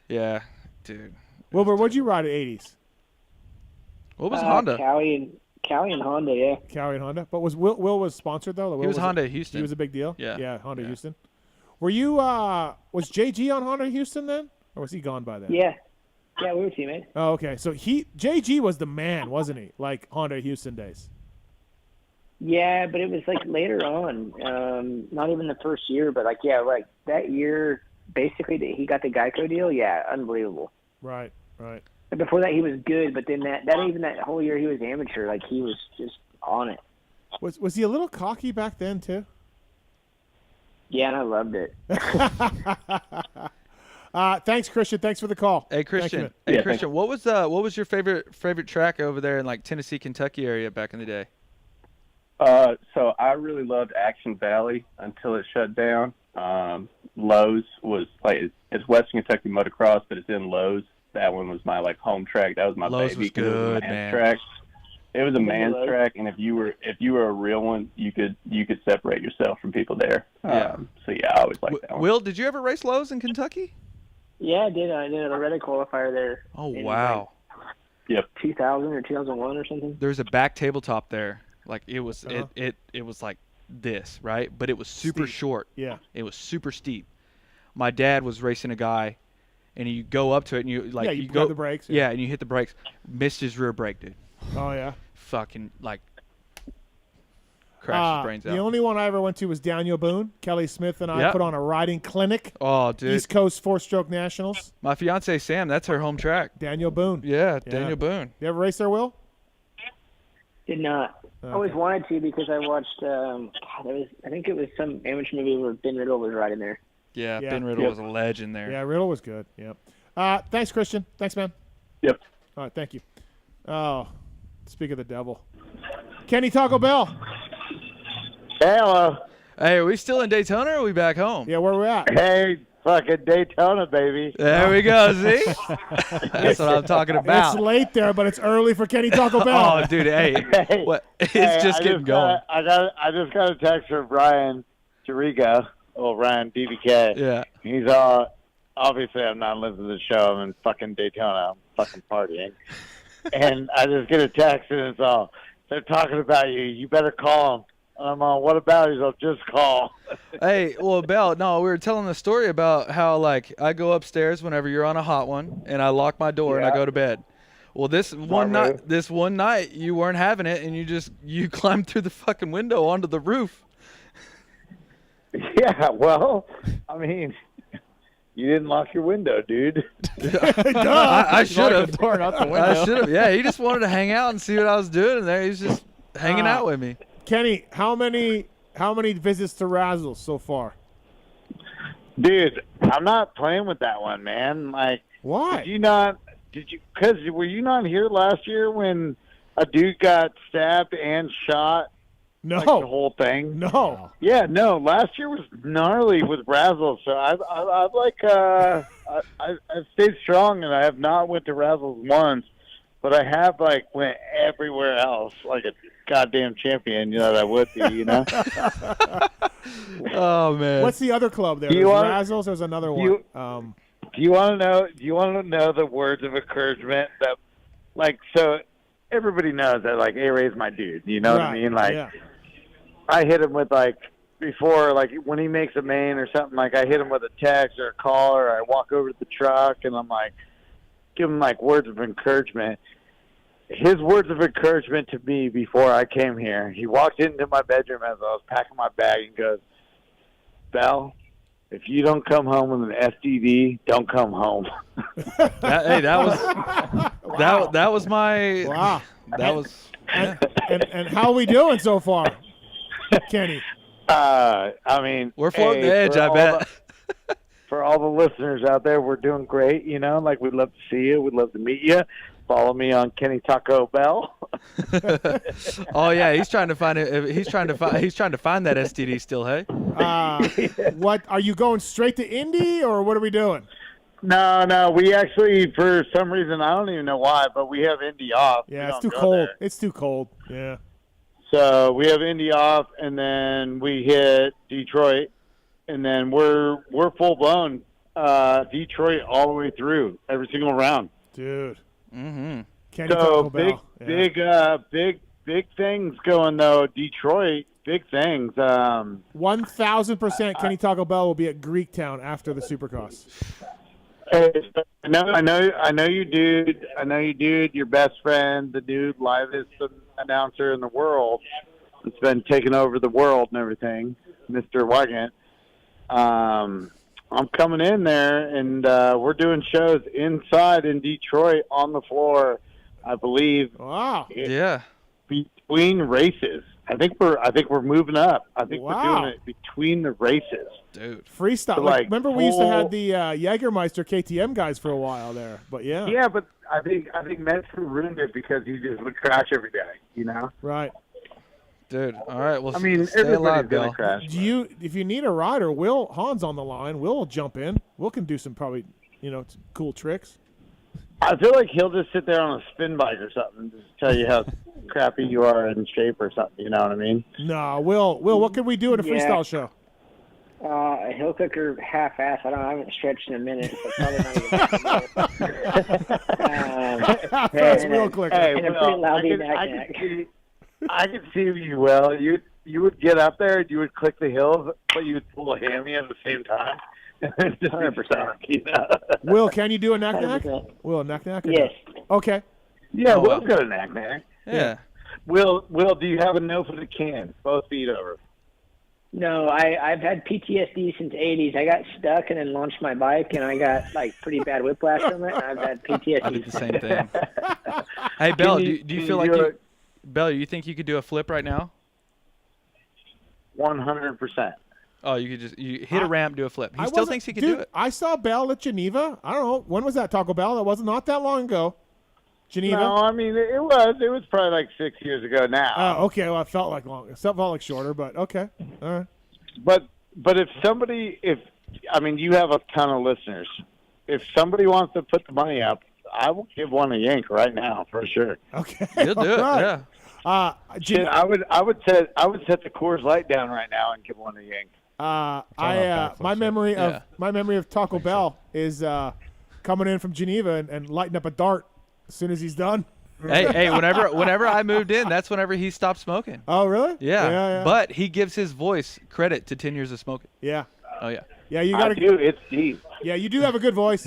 Yeah, dude. Wilbur, what'd you ride at 80s? What was Honda? Cowie and Honda, yeah. Cowie and Honda. But was Will was sponsored though? He was Honda Houston. He was a big deal. Yeah. Yeah, Honda Houston. Were you? Was JG on Honda Houston then, or was he gone by then? Yeah. Yeah, we were teammates. Oh, okay. So JG was the man, wasn't he? Like Honda Houston days. Yeah, but it was like later on, not even the first year, but like that year, basically that he got the Geico deal. Yeah, unbelievable. Right. And before that, he was good, but then that whole year he was amateur. Like he was just on it. Was he a little cocky back then too? Yeah, and I loved it. Thanks, Christian. Thanks for the call. Hey, Christian. Christian, what was your favorite track over there in like Tennessee, Kentucky area back in the day? So I really loved Action Valley until it shut down. Lowe's was like it's Western Kentucky motocross, but it's in Lowe's. That one was my like home track. That was my Lowe's baby. was good, man. Track. It was a man's track, and if you were a real one, you could separate yourself from people there. Yeah. So yeah, I always liked that one. Will, did you ever race Lowe's in Kentucky? Yeah, I did. I did a Loretta qualifier there. Oh wow. Yep. 2000 or 2001 or something. There's a back tabletop there. Like it was it was like this, right? But it was super short. Yeah. It was super steep. My dad was racing a guy, and you go up to it and you like you go grab the brakes. Yeah, and you hit the brakes. Missed his rear brake, dude. Oh yeah. Fucking like crashed his brains out. The only one I ever went to was Daniel Boone. Kelly Smith and I put on a riding clinic. Oh, dude. East Coast 4-stroke nationals. My fiance Sam, that's her home track. Daniel Boone. Yeah, Daniel Boone. You ever race there, Will? Did not. I always wanted to because I watched. I think it was some amateur movie where Ben Riddle was riding there. Yeah, Ben Riddle was a legend there. Yeah, Riddle was good. Yep. Thanks, Christian. Thanks, man. Yep. All right, thank you. Oh, speak of the devil. Kenny Taco Bell. Hello. Hey, are we still in Daytona or are we back home? Yeah, where we at? Hey, fucking Daytona, baby. There we go, see? That's what I'm talking about. It's late there, but it's early for Kenny Taco Bell. Oh, dude, hey. What? It's just getting going. I just got a text from Brian Chiriga. Oh, Ryan DBK. Yeah. He's obviously I'm not listening to the show. I'm in fucking Daytona. I'm fucking partying. And I just get a text and it's all, they're talking about you. You better call them. I'm on, what about it? I'll just call. Hey, well, Bell, no, we were telling the story about how, like, I go upstairs whenever you're on a hot one, and I lock my door and I go to bed. Well, this one night, you weren't having it, and you climbed through the fucking window onto the roof. Yeah, well, I mean, you didn't lock your window, dude. I should have. The door, not the window. I should have. Yeah, he just wanted to hang out and see what I was doing in there. He's just hanging out with me. Kenny, how many visits to Razzles so far? Dude, I'm not playing with that one, man. Like, why? Because were you not here last year when a dude got stabbed and shot? No. Like the whole thing? No. Yeah, no. Last year was gnarly with Razzles, so I've stayed strong, and I have not went to Razzles once, but I have went everywhere else like a goddamn champion, that I would be, Oh man. What's the other club there? There's Razzles. There's another one. Do you want to know? Do you want to know the words of encouragement that, so everybody knows that A-Ray's my dude. You know what I mean? I hit him with before, when he makes a main or something, I hit him with a text or a call, or I walk over to the truck and I'm give him words of encouragement. His words of encouragement to me before I came here, he walked into my bedroom as I was packing my bag and goes, Bell, if you don't come home with an STD, don't come home. That was my. Wow. That was. Yeah. And how are we doing so far, Kenny? I mean, we're floating the edge, I bet. For all the listeners out there, we're doing great. We'd love to see you. We'd love to meet you. Follow me on Kenny Taco Bell. Oh yeah, he's trying to find it. He's trying to find that STD still. Hey. What are you going straight to Indy, or what are we doing? No. We actually, for some reason, I don't even know why, but we have Indy off. Yeah, it's too cold. There. It's too cold. Yeah. So we have Indy off, and then we hit Detroit, and then we're full blown Detroit all the way through every single round. Dude. Mm-hmm. Kenny Taco Bell. Big things going though. Detroit, big things. 1,000% Kenny Taco Bell will be at Greektown after the Supercross. I know you, dude. Your best friend, the dude, livest announcer in the world. It's been taking over the world and everything, Mr. Wygant. I'm coming in there, and we're doing shows inside in Detroit on the floor, I believe. Wow. Yeah. Between races. I think we're moving up. I think we're doing it between the races. Dude. Freestyle. So, remember we used to have the Jägermeister KTM guys for a while there, but yeah. Yeah, but I think Metro ruined it because he just would crash every day, you know? Right. Dude, all right. Well, I mean, stay everybody's alive, gonna Bill. crash. If you need a rider, Wil Hahn's on the line. Will jump in. Will can do some probably, cool tricks. I feel like he'll just sit there on a spin bike or something and just tell you how crappy you are in shape or something. You know what I mean? No, Will, what can we do in a freestyle show? A hill cooker half-ass. I haven't stretched in a minute, so probably not even. That's Will Clicker. Hey, and a Will, pretty loud I could see you well. You would get up there and you would click the hills, but you would pull a hammy at the same time. 100%. Will, can you do a knack-knack? Will, knack-knack? Yes. No? Okay. Yeah, Will's got a knack-knack. Yeah. Will, do you have a no for the can? Both feet over. No, I've had PTSD since '80s. I got stuck and then launched my bike, and I got pretty bad whiplash from it. And I've had PTSD. I did the same thing. Hey, Bell, do you feel like Bell, you think you could do a flip right now? 100%. Oh, you could you hit a ramp, do a flip. He still thinks he can do it. I saw Bell at Geneva. I don't know. When was that, Taco Bell? That was not that long ago. Geneva? No, I mean, it was probably like 6 years ago now. Oh, okay. Well, it felt like long. It felt like shorter, but okay. All right. But if you have a ton of listeners. If somebody wants to put the money up, I will give one a yank right now for sure. Okay. You'll do it. Right. Yeah. I would set the Coors Light down right now and give one a yank. My memory of Taco Bell is coming in from Geneva and lighting up a dart as soon as he's done. Hey, whenever I moved in, that's whenever he stopped smoking. Oh, really? Yeah. But he gives his voice credit to 10 years of smoking. Yeah. Oh, yeah. Yeah, you got to do. It's deep. Yeah, you do have a good voice,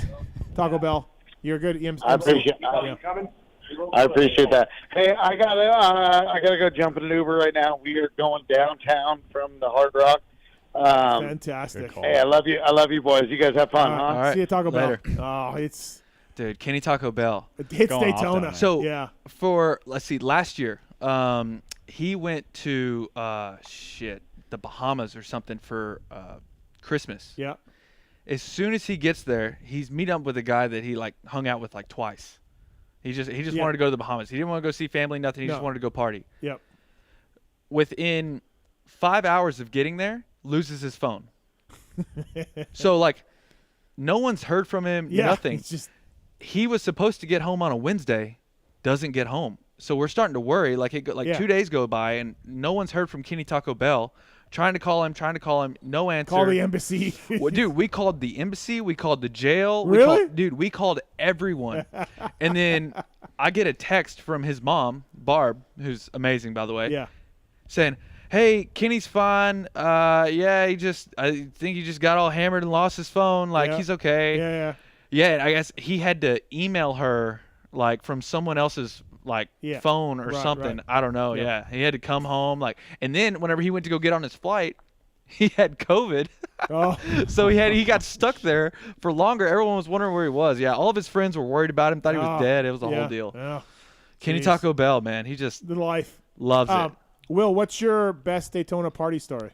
Taco Bell. You're a good MC. I appreciate that. Hey, I gotta go jump in an Uber right now. We are going downtown from the Hard Rock. Fantastic. Hey, I love you boys. You guys have fun, huh? All right. See you, Taco Later. Bell. Oh, Dude, Kenny Taco Bell. It's Daytona. So yeah. Last year, he went to the Bahamas or something for Christmas. Yeah. As soon as he gets there, he's meeting up with a guy that he hung out with twice. He just wanted to go to the Bahamas. He didn't want to go see family, nothing. He just wanted to go party. Yep. Within 5 hours of getting there, loses his phone. So no one's heard from him. Yeah, nothing. He was supposed to get home on a Wednesday, doesn't get home. So we're starting to worry. 2 days go by and no one's heard from Kenny Taco Bell. Trying to call him, no answer. Call the embassy. Well, dude, we called the embassy. We called the jail. Really? We called everyone. And then I get a text from his mom, Barb, who's amazing, by the way. Yeah. Saying, hey, Kenny's fine. I think he just got all hammered and lost his phone. He's okay. Yeah. Yeah, I guess he had to email her, from someone else's phone or something. Right. I don't know. Yeah. He had to come home and then whenever he went to go get on his flight, he had COVID. Oh. So he got stuck there for longer. Everyone was wondering where he was. Yeah, all of his friends were worried about him, thought he was dead. It was a whole deal. Yeah. Kenny Taco Bell, man, he just the life. Loves it. Will, what's your best Daytona party story?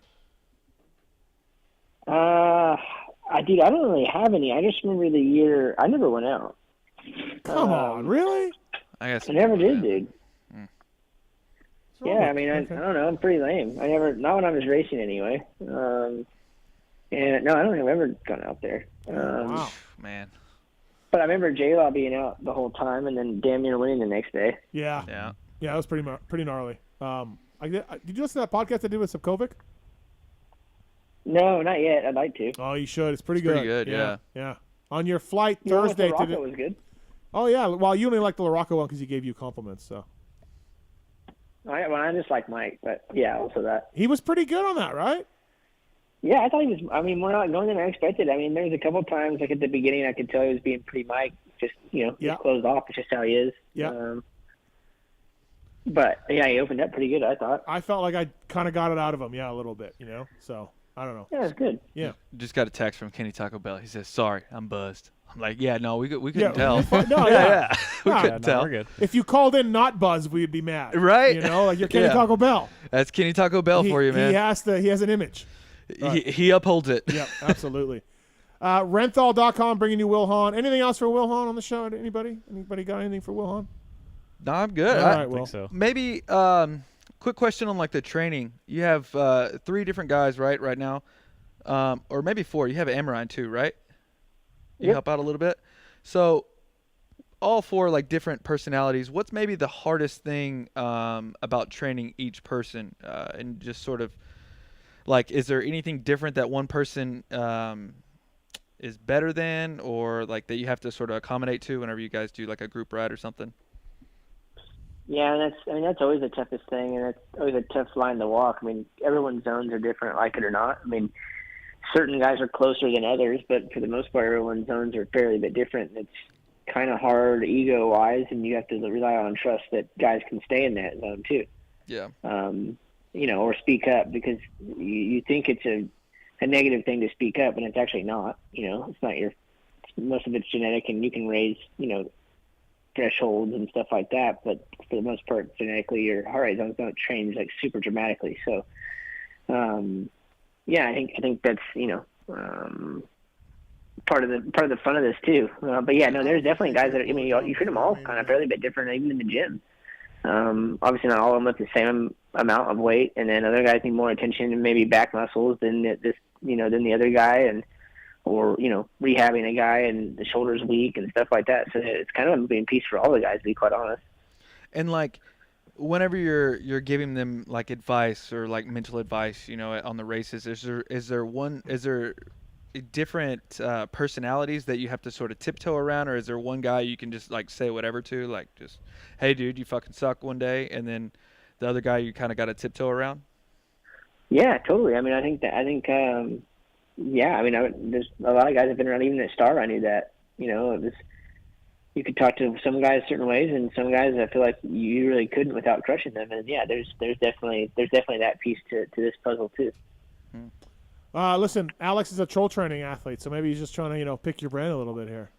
Dude, I don't really have any. I just remember the year I never went out. Come on, really? I guess I never did, dude. Yeah, I mean, I don't know. I'm pretty lame. Not when I was racing anyway. And no, I don't think I've ever gone out there. Wow, man. But I remember J-Law being out the whole time and then damn near winning the next day. Yeah. That was pretty gnarly. Did you listen to that podcast I did with Sipkovic? No, not yet. I'd like to. Oh, you should. It's pretty good. Pretty good, yeah. On your flight Thursday to the was good. Oh yeah. Well, you only like the LaRocco one because he gave you compliments. So. I just like Mike, but yeah, also that. He was pretty good on that, right? Yeah, I thought he was. I mean, more not going than I expected. I mean, there was a couple of times, like at the beginning, I could tell he was being pretty Mike. Just just closed off. It's just how he is. Yeah. But yeah, he opened up pretty good, I thought. I felt like I kind of got it out of him, a little bit, So I don't know. Yeah, it's good. Yeah. Just got a text from Kenny Taco Bell. He says, "Sorry, I'm buzzed." I'm like, "Yeah, no, we couldn't tell." No, yeah. We couldn't tell. We're good. If you called in not buzzed, we'd be mad. Right? Like you're Kenny Taco Bell. That's Kenny Taco Bell for you, man. He has an image. He upholds it. Yep, absolutely. Renthal.com bringing you Wil Hahn. Anything else for Wil Hahn on the show? Anybody? Anybody got anything for Wil Hahn? No, I'm good. All right, think so. Maybe quick question on like the training. You have 3 different guys, right now, or maybe 4. You have Amorine too, right? You help out a little bit. So all 4 like different personalities. What's maybe the hardest thing about training each person, and just sort of like, is there anything different that one person is better than, or like that you have to sort of accommodate to whenever you guys do like a group ride or something? Yeah, that's always the toughest thing, and it's always a tough line to walk. I mean, everyone's zones are different, like it or not. I mean, certain guys are closer than others, but for the most part, everyone's zones are fairly bit different. It's kind of hard ego-wise, and you have to rely on trust that guys can stay in that zone too. Yeah. Or speak up, because you think it's a negative thing to speak up, and it's actually not. It's not most of it's genetic, and you can raise, thresholds and stuff like that, but for the most part, genetically, your heart rate zones don't change like super dramatically. So, I think that's part of the fun of this too. But yeah, no, there's definitely guys that you treat them all kind of fairly bit different, even in the gym. Obviously, not all of them lift the same amount of weight, and then other guys need more attention and maybe back muscles than than the other guy, or rehabbing a guy and the shoulder's weak and stuff like that. So it's kind of a moving piece for all the guys, to be quite honest. And like, whenever you're giving them like advice or like mental advice, on the races, is there different personalities that you have to sort of tiptoe around, or is there one guy you can just like say whatever to, like just, hey dude, you fucking suck one day, and then the other guy you kind of got to tiptoe around? Yeah, totally. I mean, there's a lot of guys have been around, even at Star. I knew that. You could talk to some guys certain ways, and some guys I feel like you really couldn't without crushing them. And yeah, there's definitely that piece to this puzzle too. Listen, Alex is a troll training athlete, so maybe he's just trying to pick your brain a little bit here.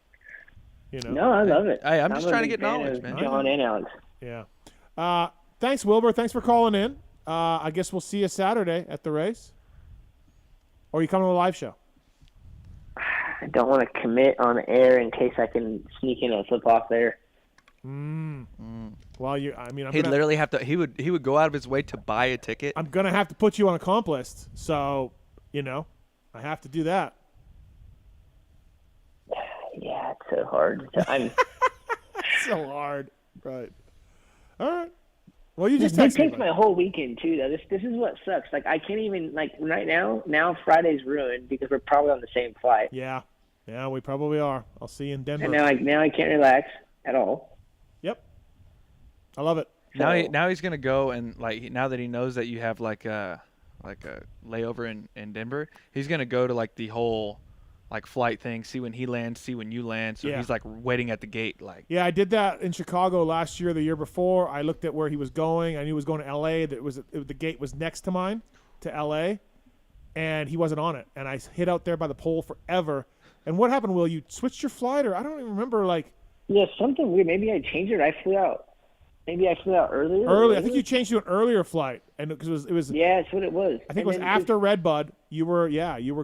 No, I love it. Hey, I'm just trying to get knowledge, man. John and Alex. Yeah. Thanks, Wilbur. Thanks for calling in. I guess we'll see you Saturday at the race. Or are you coming to a live show? I don't want to commit on air in case I can sneak in a flip off there. Well, he'd literally have to. He would go out of his way to buy a ticket. I'm gonna have to put you on a comp list, so I have to do that. Yeah, it's so hard. So hard, right? All right. Well, you just It takes my whole weekend too, though. This is what sucks. Like, I can't even, like, right now Friday's ruined because we're probably on the same flight. Yeah, we probably are. I'll see you in Denver. And now I can't relax at all. Yep. I love it. Now he's gonna go, and like, now that he knows that you have like a layover in Denver, he's gonna go to like the whole like flight thing, see when he lands, see when you land. So he's like waiting at the gate. Like, yeah, I did that in Chicago last year, the year before. I looked at where he was going. I knew he was going to L.A. The gate was next to mine to L.A. and he wasn't on it. And I hid out there by the pole forever. And what happened, Will? You switched your flight, or I don't even remember. Like, yeah, something weird. Maybe I changed it. I flew out earlier. Early. I think you changed to an earlier flight, and because it was. Yeah, that's what it was. I think it was after Redbud. You were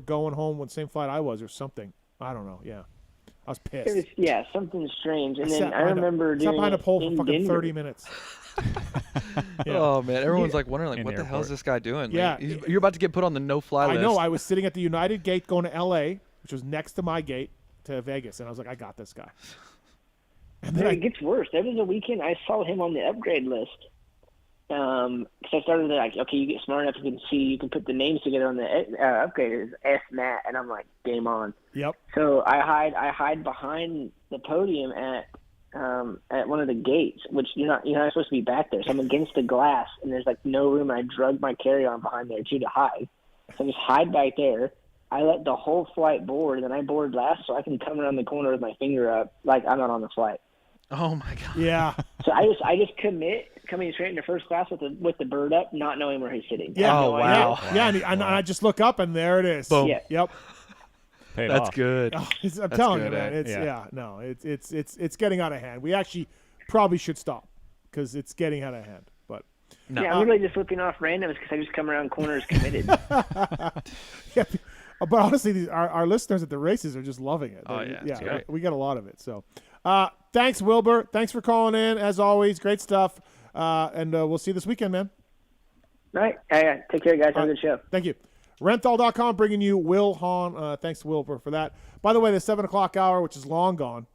going home with the same flight I was, or something. I don't know. Yeah, I was pissed. Something strange. And then I remember sat behind a pole for fucking Denver. 30 minutes. Oh man, everyone's like wondering, like, what the hell is this guy doing? Yeah, like, you're about to get put on the no-fly list. I know. I was sitting at the United gate going to L.A., which was next to my gate to Vegas, and I was like, I got this guy. And then it gets worse. There was a weekend I saw him on the upgrade list. So I started like, okay, you get smart enough, you can put the names together on the upgrade. It's S Matt, and I'm like, game on. Yep. So I hide behind the podium at at one of the gates, which you're not supposed to be back there. So I'm against the glass, and there's like no room. And I drug my carry-on behind there too to hide. So I just hide back there. I let the whole flight board, and then I board last, so I can come around the corner with my finger up, like I'm not on the flight. Oh my god. Yeah. So I just commit coming straight into first class with the bird up, not knowing where he's sitting. Yeah. Oh wow. Yeah, and I just look up, and there it is. Boom. Yeah. Yep. Paid That's off. good. Oh, I'm That's telling good, you, man. It's getting out of hand. We actually probably should stop because it's getting out of hand. But no. Yeah, I'm really just flipping off randoms because I just come around corners committed. yeah, but honestly, our listeners at the races are just loving it. Oh, yeah, great. We get a lot of it. So, thanks, Wilbur. Thanks for calling in. As always, great stuff. And we'll see you this weekend, man. All right. Take care, guys. Have a good show. Thank you. Renthal.com bringing you Wil Hahn. Thanks to Wilbur for that. By the way, the 7 o'clock hour, which is long gone.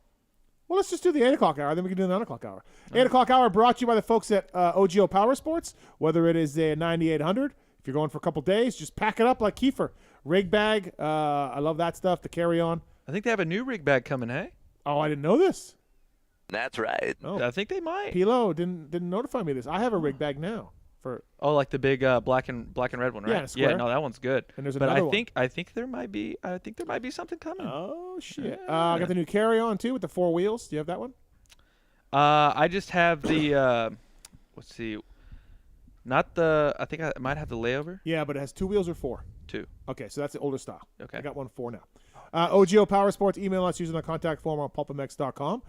Well, let's just do the 8 o'clock hour. Then we can do the 9 o'clock hour. 8 o'clock hour brought to you by the folks at OGO Power Sports. Whether it is a 9800, if you're going for a couple days, just pack it up like Kiefer. Rig bag. I love that stuff. The carry-on. I think they have a new rig bag coming, hey? Oh, I didn't know this. That's right. Oh. I think they might. Pilo didn't notify me of this. I have a rig bag now. Like the big black and red one, right? Yeah, no, that one's good. And there's but another I think there might be something coming. Oh shit! Yeah. I got the new carry-on too with the 4 wheels. Do you have that one? I just have the let's see, not the. I think I might have the layover. Yeah, but it has 2 wheels or 4. 2. Okay, so that's the older style. Okay. I got one 4 now. OGO Power Sports. Email us using the contact form on PulpMX.com.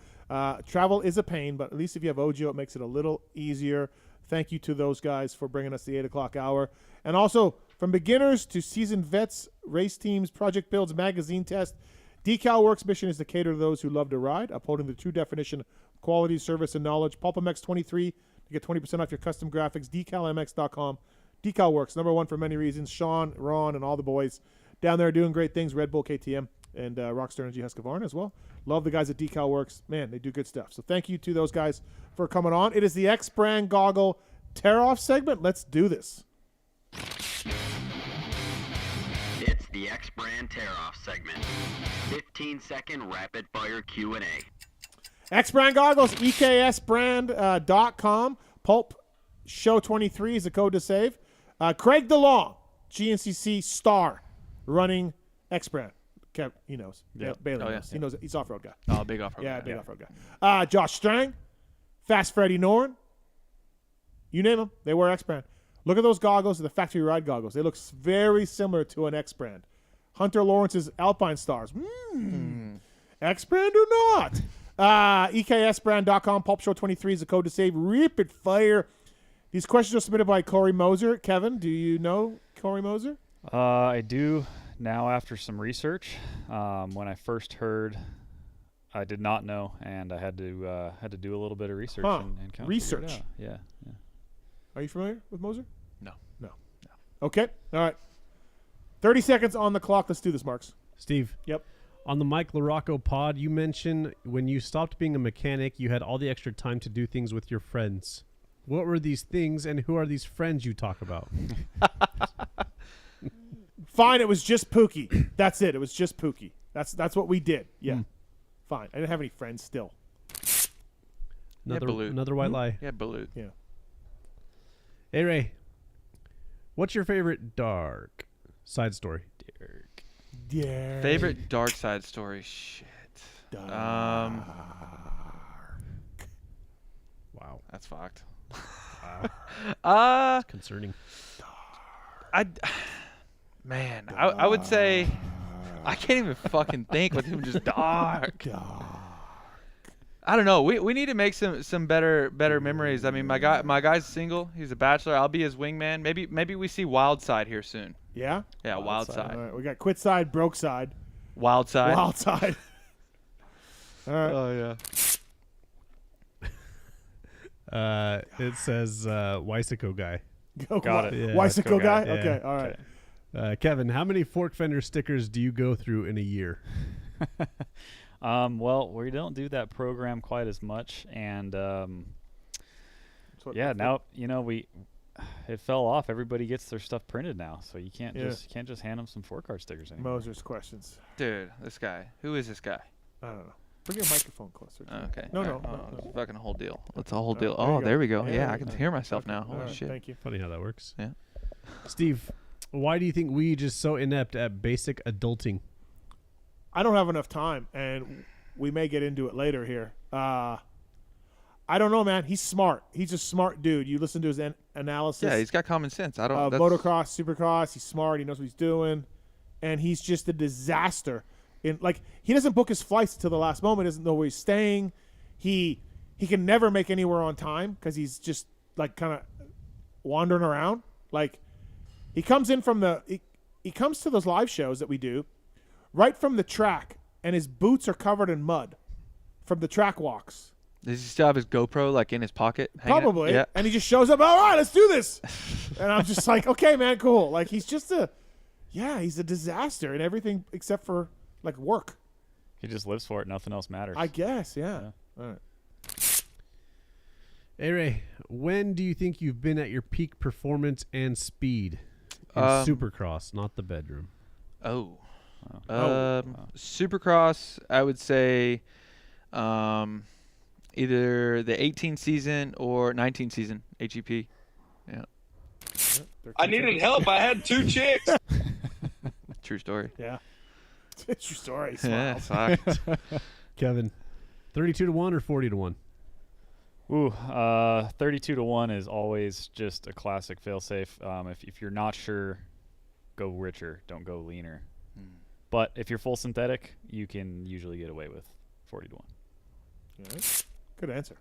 Travel is a pain, but at least if you have OGO, it makes it a little easier. Thank you to those guys for bringing us the 8 o'clock hour. And also, from beginners to seasoned vets, race teams, project builds, magazine test, Decal Works' mission is to cater to those who love to ride, upholding the true definition of quality, service, and knowledge. PulpMX 23 to get 20% off your custom graphics. DecalMX.com. Decal Works, number one for many reasons. Sean, Ron, and all the boys down there doing great things. Red Bull, KTM, and Rockstar Energy Husqvarna as well. Love the guys at Decal Works. Man, they do good stuff. So thank you to those guys for coming on. It is the X Brand Goggle Tear-Off segment. Let's do this. It's the X Brand Tear-Off segment. 15-second rapid-fire Q&A. X Brand Goggles, EKSbrand.com. Pulp Show 23 is the code to save. Craig DeLong, GNCC star, running X Brand. Kev, he knows. Yeah. Bailey knows. Yeah. He knows. He's off-road guy. Oh, big off-road guy. Big off-road guy. Josh Strang, Fast Freddy Noren. You name them, they wear X Brand. Look at those goggles, the factory ride goggles. They look very similar to an X Brand. Hunter Lawrence's Alpine Stars. X Brand or not? EKSbrand.com. Pulp Show 23 is the code to save. Rapid fire. These questions are submitted by Corey Moser. Kevin, do you know Corey Moser? I do now after some research. When I first heard, I did not know, and I had to do a little bit of research and kind of research. figure it out. Yeah. Are you familiar with Moser? No. Okay. All right. 30 seconds on the clock. Let's do this, Marks. Steve. Yep. On the Mike LaRocco pod, you mentioned when you stopped being a mechanic, you had all the extra time to do things with your friends. What were these things, and who are these friends you talk about? Fine, it was just Pookie. That's it. It was just Pookie. That's what we did. Yeah. Fine. I didn't have any friends still. Another white lie. Yeah, Balut. Yeah. Hey, Ray. What's your favorite dark side story? Yeah. Favorite dark side story? Shit. Dark. Wow. That's fucked. It's concerning. I would say I can't even fucking think with him just dark. I don't know. We need to make some better memories. I mean, my guy's single. He's a bachelor. I'll be his wingman. Maybe we see Wild Side here soon. Yeah? Yeah, Wild Side. All right, we got Quit Side, Broke Side. Wild Side. Wild Side. All right. Oh yeah. It says Wiseco guy. Got it. Yeah, Wiseco guy? Yeah. Okay, all right. Okay. Kevin, how many fork fender stickers do you go through in a year? Well, we don't do that program quite as much, and now it fell off. Everybody gets their stuff printed now, so you can't just hand them some fork card stickers anymore. Moser's questions. Dude, this guy. Who is this guy? I don't know. Bring your microphone closer. Okay. No, all no. right. It's fucking a whole deal. It's a whole deal. There you Oh, go. there we go. Yeah, Yeah, I can hear myself now. All Holy right, shit. Thank you. Funny how that works. Yeah. Steve, why do you think we just so inept at basic adulting? I don't have enough time, and we may get into it later here. I don't know, man. He's smart. He's a smart dude. You listen to his analysis. Yeah, he's got common sense. I don't. Motocross, Supercross. He's smart. He knows what he's doing, and he's just a disaster. He doesn't book his flights until the last moment. He doesn't know where he's staying. He can never make anywhere on time because he's just like kind of wandering around. Like he comes in from he comes to those live shows that we do right from the track, and his boots are covered in mud from the track walks. Does he still have his GoPro like in his pocket? hanging Probably. Yeah. And he just shows up, all right, let's do this. And I'm just like, okay, man, cool. Like he's just he's a disaster in everything except for like work. He just lives for it. Nothing else matters. I guess, yeah. All right. Hey, Ray, when do you think you've been at your peak performance and speed in Supercross, not the bedroom? Supercross, I would say either the 18 season or 19 season, HEP. Yeah. I needed help. I had 2 chicks. True story. Yeah. True story. Yeah, Smiles. Kevin, 32-1 or 40-1? Ooh, 32-1 is always just a classic failsafe. If you're not sure, go richer. Don't go leaner. But if you're full synthetic, you can usually get away with 40-1. Right. Good answer.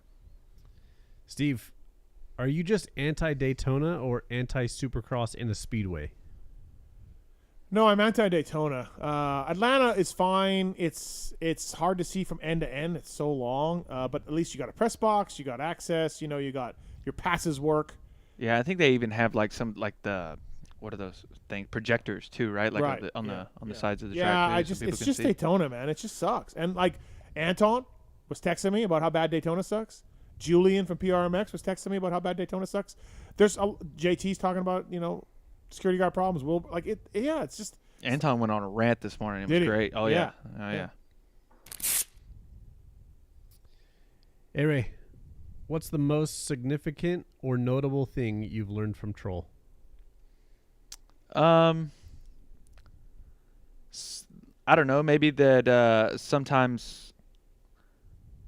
Steve, are you just anti-Daytona or anti-Supercross in a speedway? No, I'm anti-Daytona. Atlanta is fine. It's hard to see from end to end. It's so long. But at least you got a press box. You got access. You got your passes work. Yeah, I think they even have like some what are those things? Projectors too, right? Like right. on the sides of the track. Yeah, it's just Daytona, man. It just sucks. And like Anton was texting me about how bad Daytona sucks. Julian from PRMX was texting me about how bad Daytona sucks. There's JT's talking about security guard problems. It's just. Anton went on a rant this morning. It was great. Oh yeah. Oh yeah. Hey Ray, what's the most significant or notable thing you've learned from Troll? I don't know. Maybe that sometimes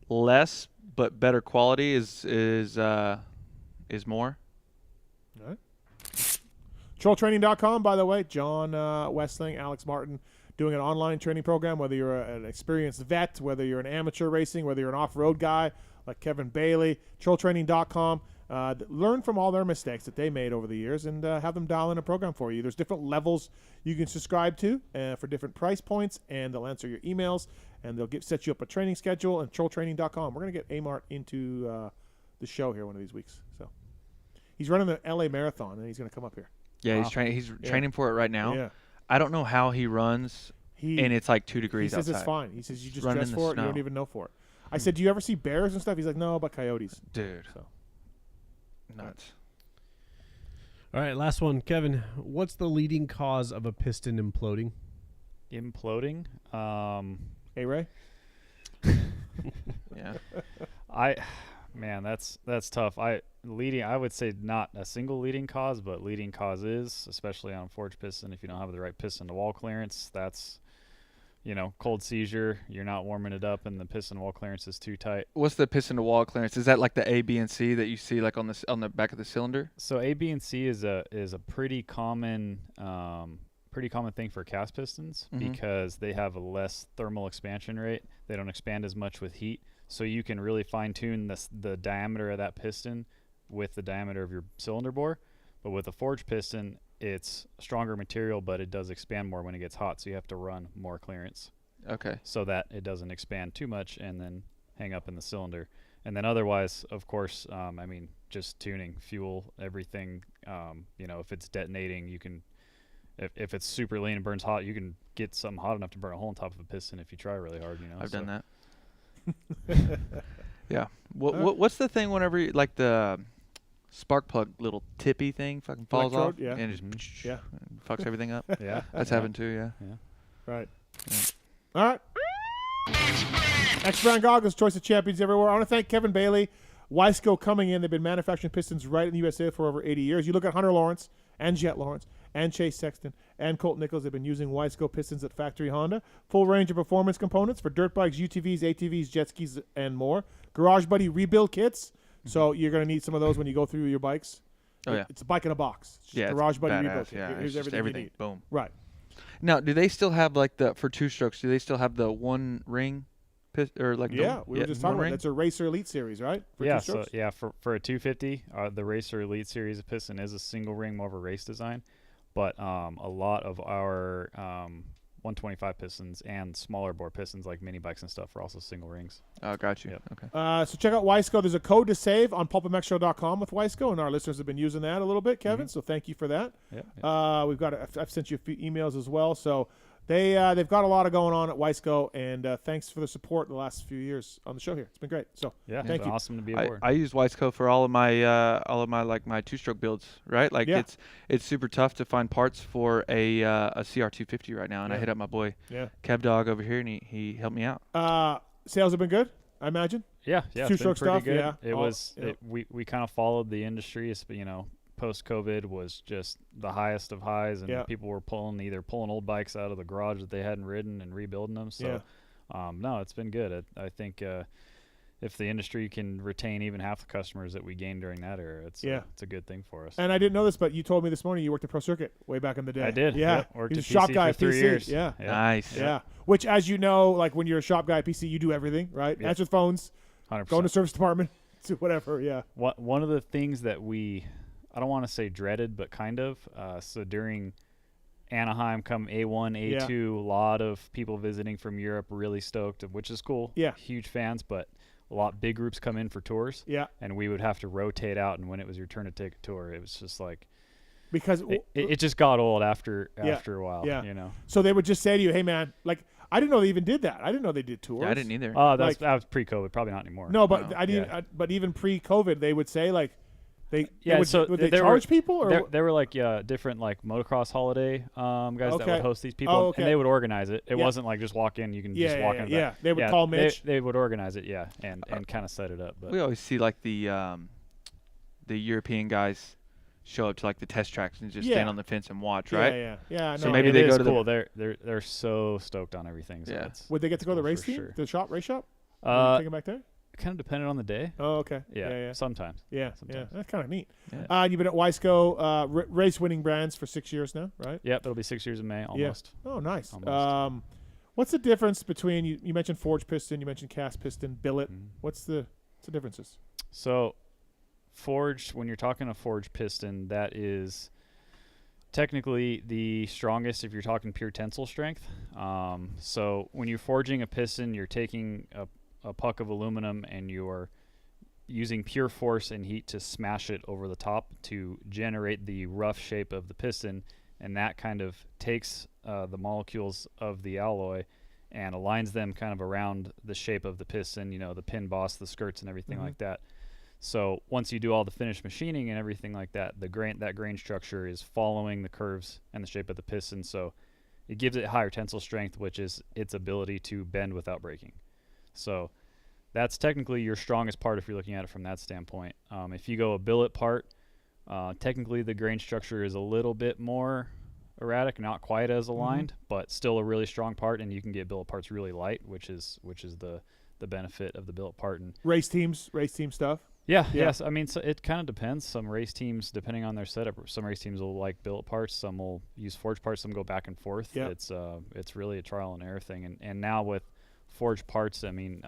less but better quality is more. All right. TrollTraining.com, by the way. John Westling, Alex Martin, doing an online training program, whether you're an experienced vet, whether you're an amateur racing, whether you're an off-road guy like Kevin Bailey. TrollTraining.com. Learn from all their mistakes that they made over the years and have them dial in a program for you. There's different levels you can subscribe to for different price points, and they'll answer your emails, and they'll set you up a training schedule. And TrollTraining.com. We're going to get Amart into the show here one of these weeks. So he's running the LA Marathon, and he's going to come up here. Yeah, he's training for it right now. Yeah. I don't know how he runs, and it's like 2 degrees outside. He says it's fine. He says you just Running dress in the for it. snow. You don't even know for it. I said, do you ever see bears and stuff? He's like, no, but coyotes. Dude. So. Nuts. All right, last one. Kevin, what's the leading cause of a piston imploding? Imploding? Hey, Ray? Yeah. Man, that's tough. I would say not a single leading cause, but leading cause is, especially on a forged piston, if you don't have the right piston to wall clearance, that's cold seizure, you're not warming it up, and the piston wall clearance is too tight. What's the piston to wall clearance? Is that like the A, B, and C that you see like on the back of the cylinder? So A, B, and C is a pretty common thing for cast pistons because they have a less thermal expansion rate. They don't expand as much with heat, so you can really fine tune the diameter of that piston with the diameter of your cylinder bore. But with a forged piston, it's stronger material, but it does expand more when it gets hot, so you have to run more clearance. Okay. So that it doesn't expand too much and then hang up in the cylinder. And then otherwise, of course, just tuning, fuel, everything. If it's detonating, you can, if it's super lean and burns hot, you can get something hot enough to burn a hole on top of a piston if you try really hard. I've done that. Yeah. What's the thing whenever like the spark plug little tippy thing fucking falls off and it just fucks everything up? Yeah. That's happened too, yeah. Right. Yeah. All right. X-Brand Goggles, choice of champions everywhere. I want to thank Kevin Bailey, Wiseco coming in. They've been manufacturing pistons right in the USA for over 80 years. You look at Hunter Lawrence and Jet Lawrence and Chase Sexton and Colt Nichols. They've been using Wiseco pistons at Factory Honda. Full range of performance components for dirt bikes, UTVs, ATVs, jet skis, and more. Garage Buddy rebuild kits. So you're going to need some of those when you go through your bikes. Oh, yeah. It's a bike in a box. It's just Garage Buddy rebuild kit. Yeah, Here's it's everything you need. Boom. Right. Now, do they still have like for two strokes? Do they still have the one ring, or like? Yeah, we were just talking about ring? that's a Racer Elite Series, right? For yeah, two strokes? for a 250, the Racer Elite Series of piston is a single ring, more of a race design, but a lot of our 125 pistons and smaller bore pistons like mini bikes and stuff are also single rings. Oh, got you. Yep. Okay. So check out Wiseco. There's a code to save on PulpMXshow.com with Wiseco, and our listeners have been using that a little bit, Kevin. So thank you for that. Yep. I've sent you a few emails as well. So they've got a lot of going on at Wiseco, and thanks for the support the last few years on the show here. It's been great. So yeah, thank you. Awesome to be aboard. I use Wiseco for all of my like my two-stroke builds, right? Like it's super tough to find parts for a CR250 right now, and I hit up my boy Kev Dog over here, and he helped me out. Sales have been good, I imagine. Yeah, two-stroke stuff. Good. Yeah, we kind of followed the industry, post-COVID was just the highest of highs, and people were pulling old bikes out of the garage that they hadn't ridden and rebuilding them. So, no, it's been good. I think if the industry can retain even half the customers that we gained during that era, it's a good thing for us. And I didn't know this, but you told me this morning you worked at Pro Circuit way back in the day. I did. Yeah, yep. Worked he's at a shop PC guy for 3 PC. years. Yeah, nice. Yeah, which, as you know, like when you're a shop guy at PC, you do everything, right? Yep. Answer the phones, 100%. go in the service department, do whatever. Yeah. One of the things that I don't want to say dreaded, but kind of. So during Anaheim, come A1, A2, a lot of people visiting from Europe, really stoked, which is cool. Yeah. Huge fans, but a lot big groups come in for tours. Yeah. And we would have to rotate out, and when it was your turn to take a tour, it was just like because it just got old after a while. Yeah. So they would just say to you, "Hey, man, like I didn't know they even did that. I didn't know they did tours. Yeah, I didn't either. That was pre-COVID, probably not anymore. No, but but even pre-COVID, they would say like. Would they charge people? Or they were like different like motocross holiday guys that would host these people, and they would organize it. It wasn't like just walk in, you can just walk in. Yeah, they would call Mitch. They would organize it, and kind of set it up. But we always see like the European guys show up to like the test tracks and just stand on the fence and watch, right? Yeah. So maybe they go to cool. They're so stoked on everything. So would they get to go to the race team, sure. the race shop? Take them back there. Kind of depended on the day. Oh, okay. Yeah. Sometimes. Yeah. That's kind of neat. Yeah. You've been at Wiseco, race-winning brands for 6 years now, right? Yep, it'll be 6 years in May, almost. Yeah. Oh, nice. Almost. What's the difference between you mentioned forged piston, you mentioned cast piston, billet? What's the differences? So, forged, when you're talking a forged piston, that is technically the strongest if you're talking pure tensile strength. So when you're forging a piston, you're taking a puck of aluminum and you're using pure force and heat to smash it over the top to generate the rough shape of the piston, and that kind of takes the molecules of the alloy and aligns them kind of around the shape of the piston, the pin boss, the skirts, and everything like that. So once you do all the finished machining and everything like that, that grain structure is following the curves and the shape of the piston, so it gives it higher tensile strength, which is its ability to bend without breaking. So that's technically your strongest part if you're looking at it from that standpoint. If you go a billet part, technically the grain structure is a little bit more erratic, not quite as aligned, but still a really strong part, and you can get billet parts really light, which is the benefit of the billet part. And race team stuff. Yes. I mean, so it kind of depends. Some race teams, depending on their setup, some race teams will like billet parts, some will use forged parts, some go back and forth. Yeah. It's really a trial and error thing. And now with forged parts, I mean,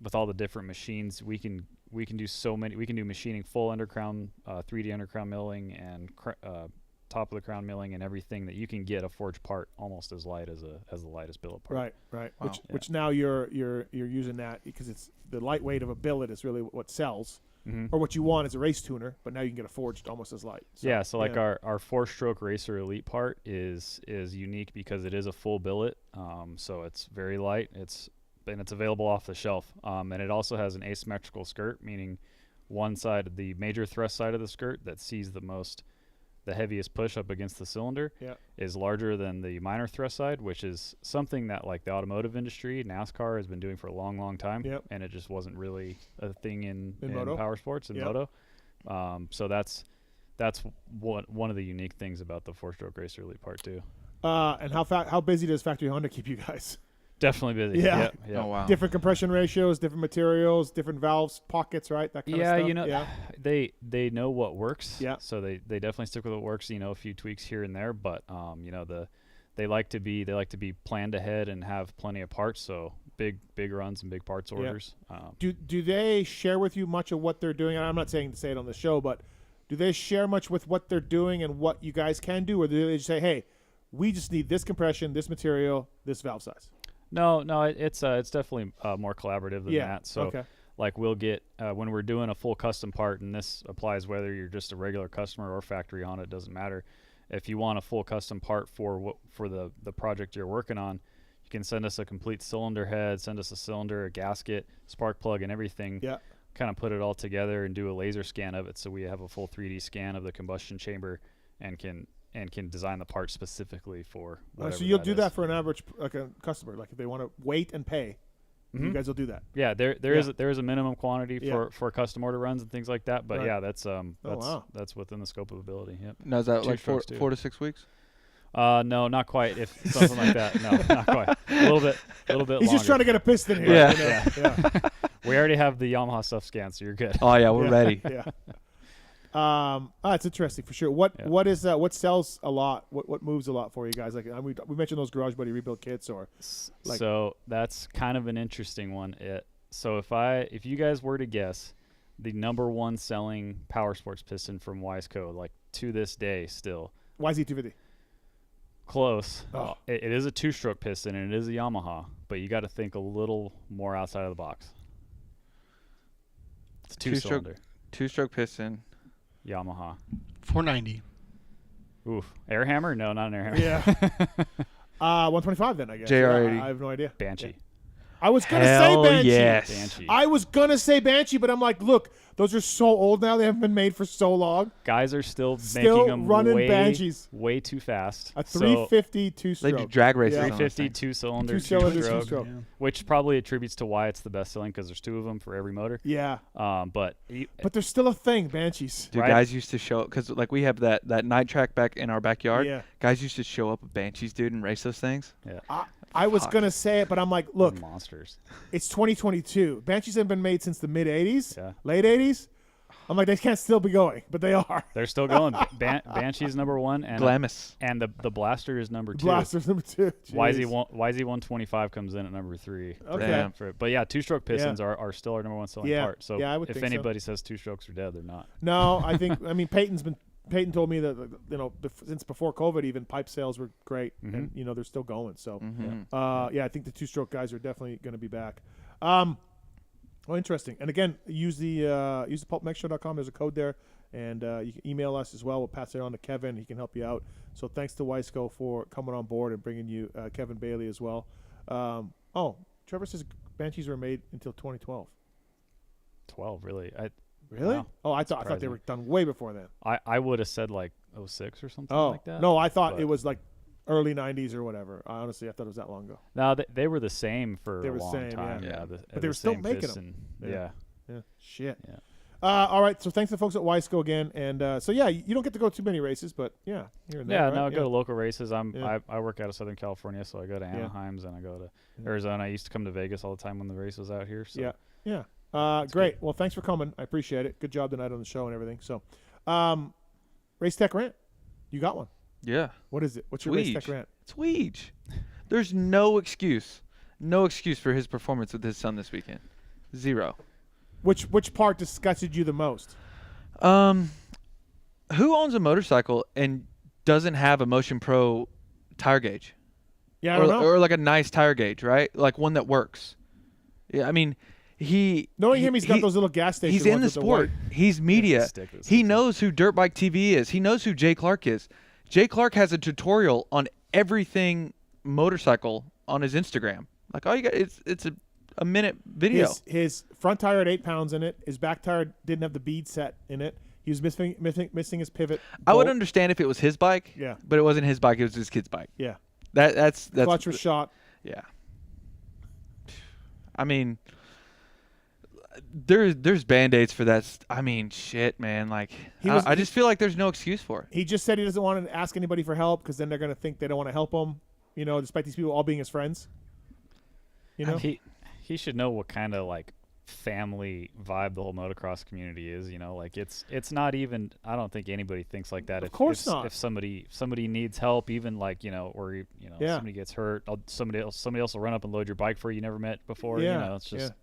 with all the different machines, we can do so many. We can do machining, full undercrown, 3D undercrown milling, and top of the crown milling, and everything that you can get a forged part almost as light as the lightest billet part. Right. Wow. Which now you're using that because it's the lightweight of a billet is really what sells, or what you want as a race tuner. But now you can get a forged almost as light. So, so like our 4-stroke Racer Elite part is unique because it is a full billet. So it's very light. It's available off the shelf. And it also has an asymmetrical skirt, meaning one side, the major thrust side of the skirt, that sees the most the heaviest push up against the cylinder is larger than the minor thrust side, which is something that like the automotive industry, NASCAR has been doing for a long time, and it just wasn't really a thing in power sports and moto. So that's one of the unique things about the 4-stroke racer elite part 2. And how busy does Factory Honda keep you guys? Definitely busy. Yeah. Oh, wow. Different compression ratios, different materials, different valves, pockets, right? That kind of stuff. You know, they know what works. Yeah. So they definitely stick with what works. You know, a few tweaks here and there, but you know, they like to be planned ahead and have plenty of parts. So big runs and big parts orders. Do they share with you much of what they're doing? And I'm not saying to say it on the show, but do they share much with what they're doing and what you guys can do, or do they just say, hey, we just need this compression, this material, this valve size? No, it's definitely more collaborative than that. So, like we'll get when we're doing a full custom part, and this applies whether you're just a regular customer or factory on it, doesn't matter. If you want a full custom part for the project you're working on, you can send us a complete cylinder head, send us a cylinder, a gasket, spark plug, and everything. Yeah. Kind of put it all together and do a laser scan of it, so we have a full 3D scan of the combustion chamber and can design the part specifically for whatever. So you'll do that for an average like a customer, like if they want to wait and pay, you guys will do that. Yeah, there is a minminimum quantity for custom order runs and things like that. But that's within the scope of ability. Yep. Now is that like 4 to 6 weeks? No, not quite. If something like that, no, not quite. A little bit. He's just trying to get a piston here. Yeah. We already have the Yamaha stuff scanned, so you're good. Oh yeah, we're ready. It's interesting for sure. What sells a lot? What moves a lot for you guys? Like we mentioned those Garage Buddy rebuild kits, or like. So that's kind of an interesting one. So if you guys were to guess, the number one selling power sports piston from Wiseco, like to this day still. YZ250. Close. It is a 2-stroke piston and it is a Yamaha, but you got to think a little more outside of the box. It's a 2-cylinder. 2-stroke piston. Yamaha. 490. Oof. Air hammer? No, not an air hammer. Yeah. 125 then, I guess. JR80. I have no idea. Banshee. Yeah. I was going to say Banshee. Yes. Banshee. I was going to say Banshee, but I'm like, look, those are so old now. They haven't been made for so long. Guys are still making them running Banshees. way too fast. A 350 2-stroke. They do drag races. 350 2-cylinder, 2-stroke, which probably attributes to why it's the best selling because there's 2 of them for every motor. Yeah. But there's still a thing, Banshees. Dude, guys used to show up because like we have that night track back in our backyard. Yeah. Guys used to show up with Banshees, dude, and race those things. Yeah. I was going to say it, but I'm like, look. They're monsters. It's 2022. Banshees haven't been made since the mid-'80s, late 80s. I'm like, they can't still be going, but they are. They're still going. Banshee's number 1. And Glamis. And the Blaster is number 2. Blaster's number 2. YZ125 comes in at number 3. Okay. But yeah, 2-stroke pistons are still our number 1 selling part. So I would if think anybody says 2-strokes are dead, they're not. No, I think, Peyton told me that, since before COVID, even pipe sales were great, and they're still going. So, I think the 2-stroke guys are definitely going to be back. Well, interesting. And again, use the PulpMXshow.com. There's a code there, and you can email us as well. We'll pass it on to Kevin. He can help you out. So thanks to Wiseco for coming on board and bringing you Kevin Bailey as well. Trevor says Banshees were made until 2012. 12, really? Really? Wow. Oh, I thought they were done way before then. I would have said like 06 or something like that. No, I thought it was like early 90s or whatever. Honestly, I thought it was that long ago. No, they were the same for a long time. Yeah. But they were still making them. Yeah. Shit. Yeah. All right, so thanks to the folks at Wiseco again. And you don't get to go too many races, but here and there. Yeah, I go to local races. I work out of Southern California, so I go to Anaheim's and I go to Arizona. I used to come to Vegas all the time when the race was out here. So. Yeah. Great. Well, thanks for coming. I appreciate it. Good job tonight on the show and everything. So, Race Tech Rant. You got one. Yeah. What is it? What's your Race Tech Rant? It's Weege. There's no excuse for his performance with his son this weekend. Zero. Which part disgusted you the most? Who owns a motorcycle and doesn't have a Motion Pro tire gauge? Yeah, I don't know. Or like a nice tire gauge, right? Like one that works. Yeah, I mean, he's got those little gas stations. He's in the sport. He's media. He knows who Dirt Bike TV is. He knows who Jay Clark is. Jay Clark has a tutorial on everything motorcycle on his Instagram. Like all you got, it's a minute video. His front tire had 8 pounds in it. His back tire didn't have the bead set in it. He was missing his pivot. I would understand if it was his bike. Yeah. But it wasn't his bike. It was his kid's bike. Yeah. That's clutch was shot. Yeah. I mean, there's Band-Aids for that. I mean, shit, man. Like, I just feel like there's no excuse for it. He just said he doesn't want to ask anybody for help because then they're going to think they don't want to help him, you know, despite these people all being his friends. You know? He should know what kind of, like, family vibe the whole motocross community is, you know, like it's not even, I don't think anybody thinks like that. Of course not. If somebody needs help, even like, you know, or somebody gets hurt, somebody else will run up and load your bike for you never met before. Yeah. You know, it's just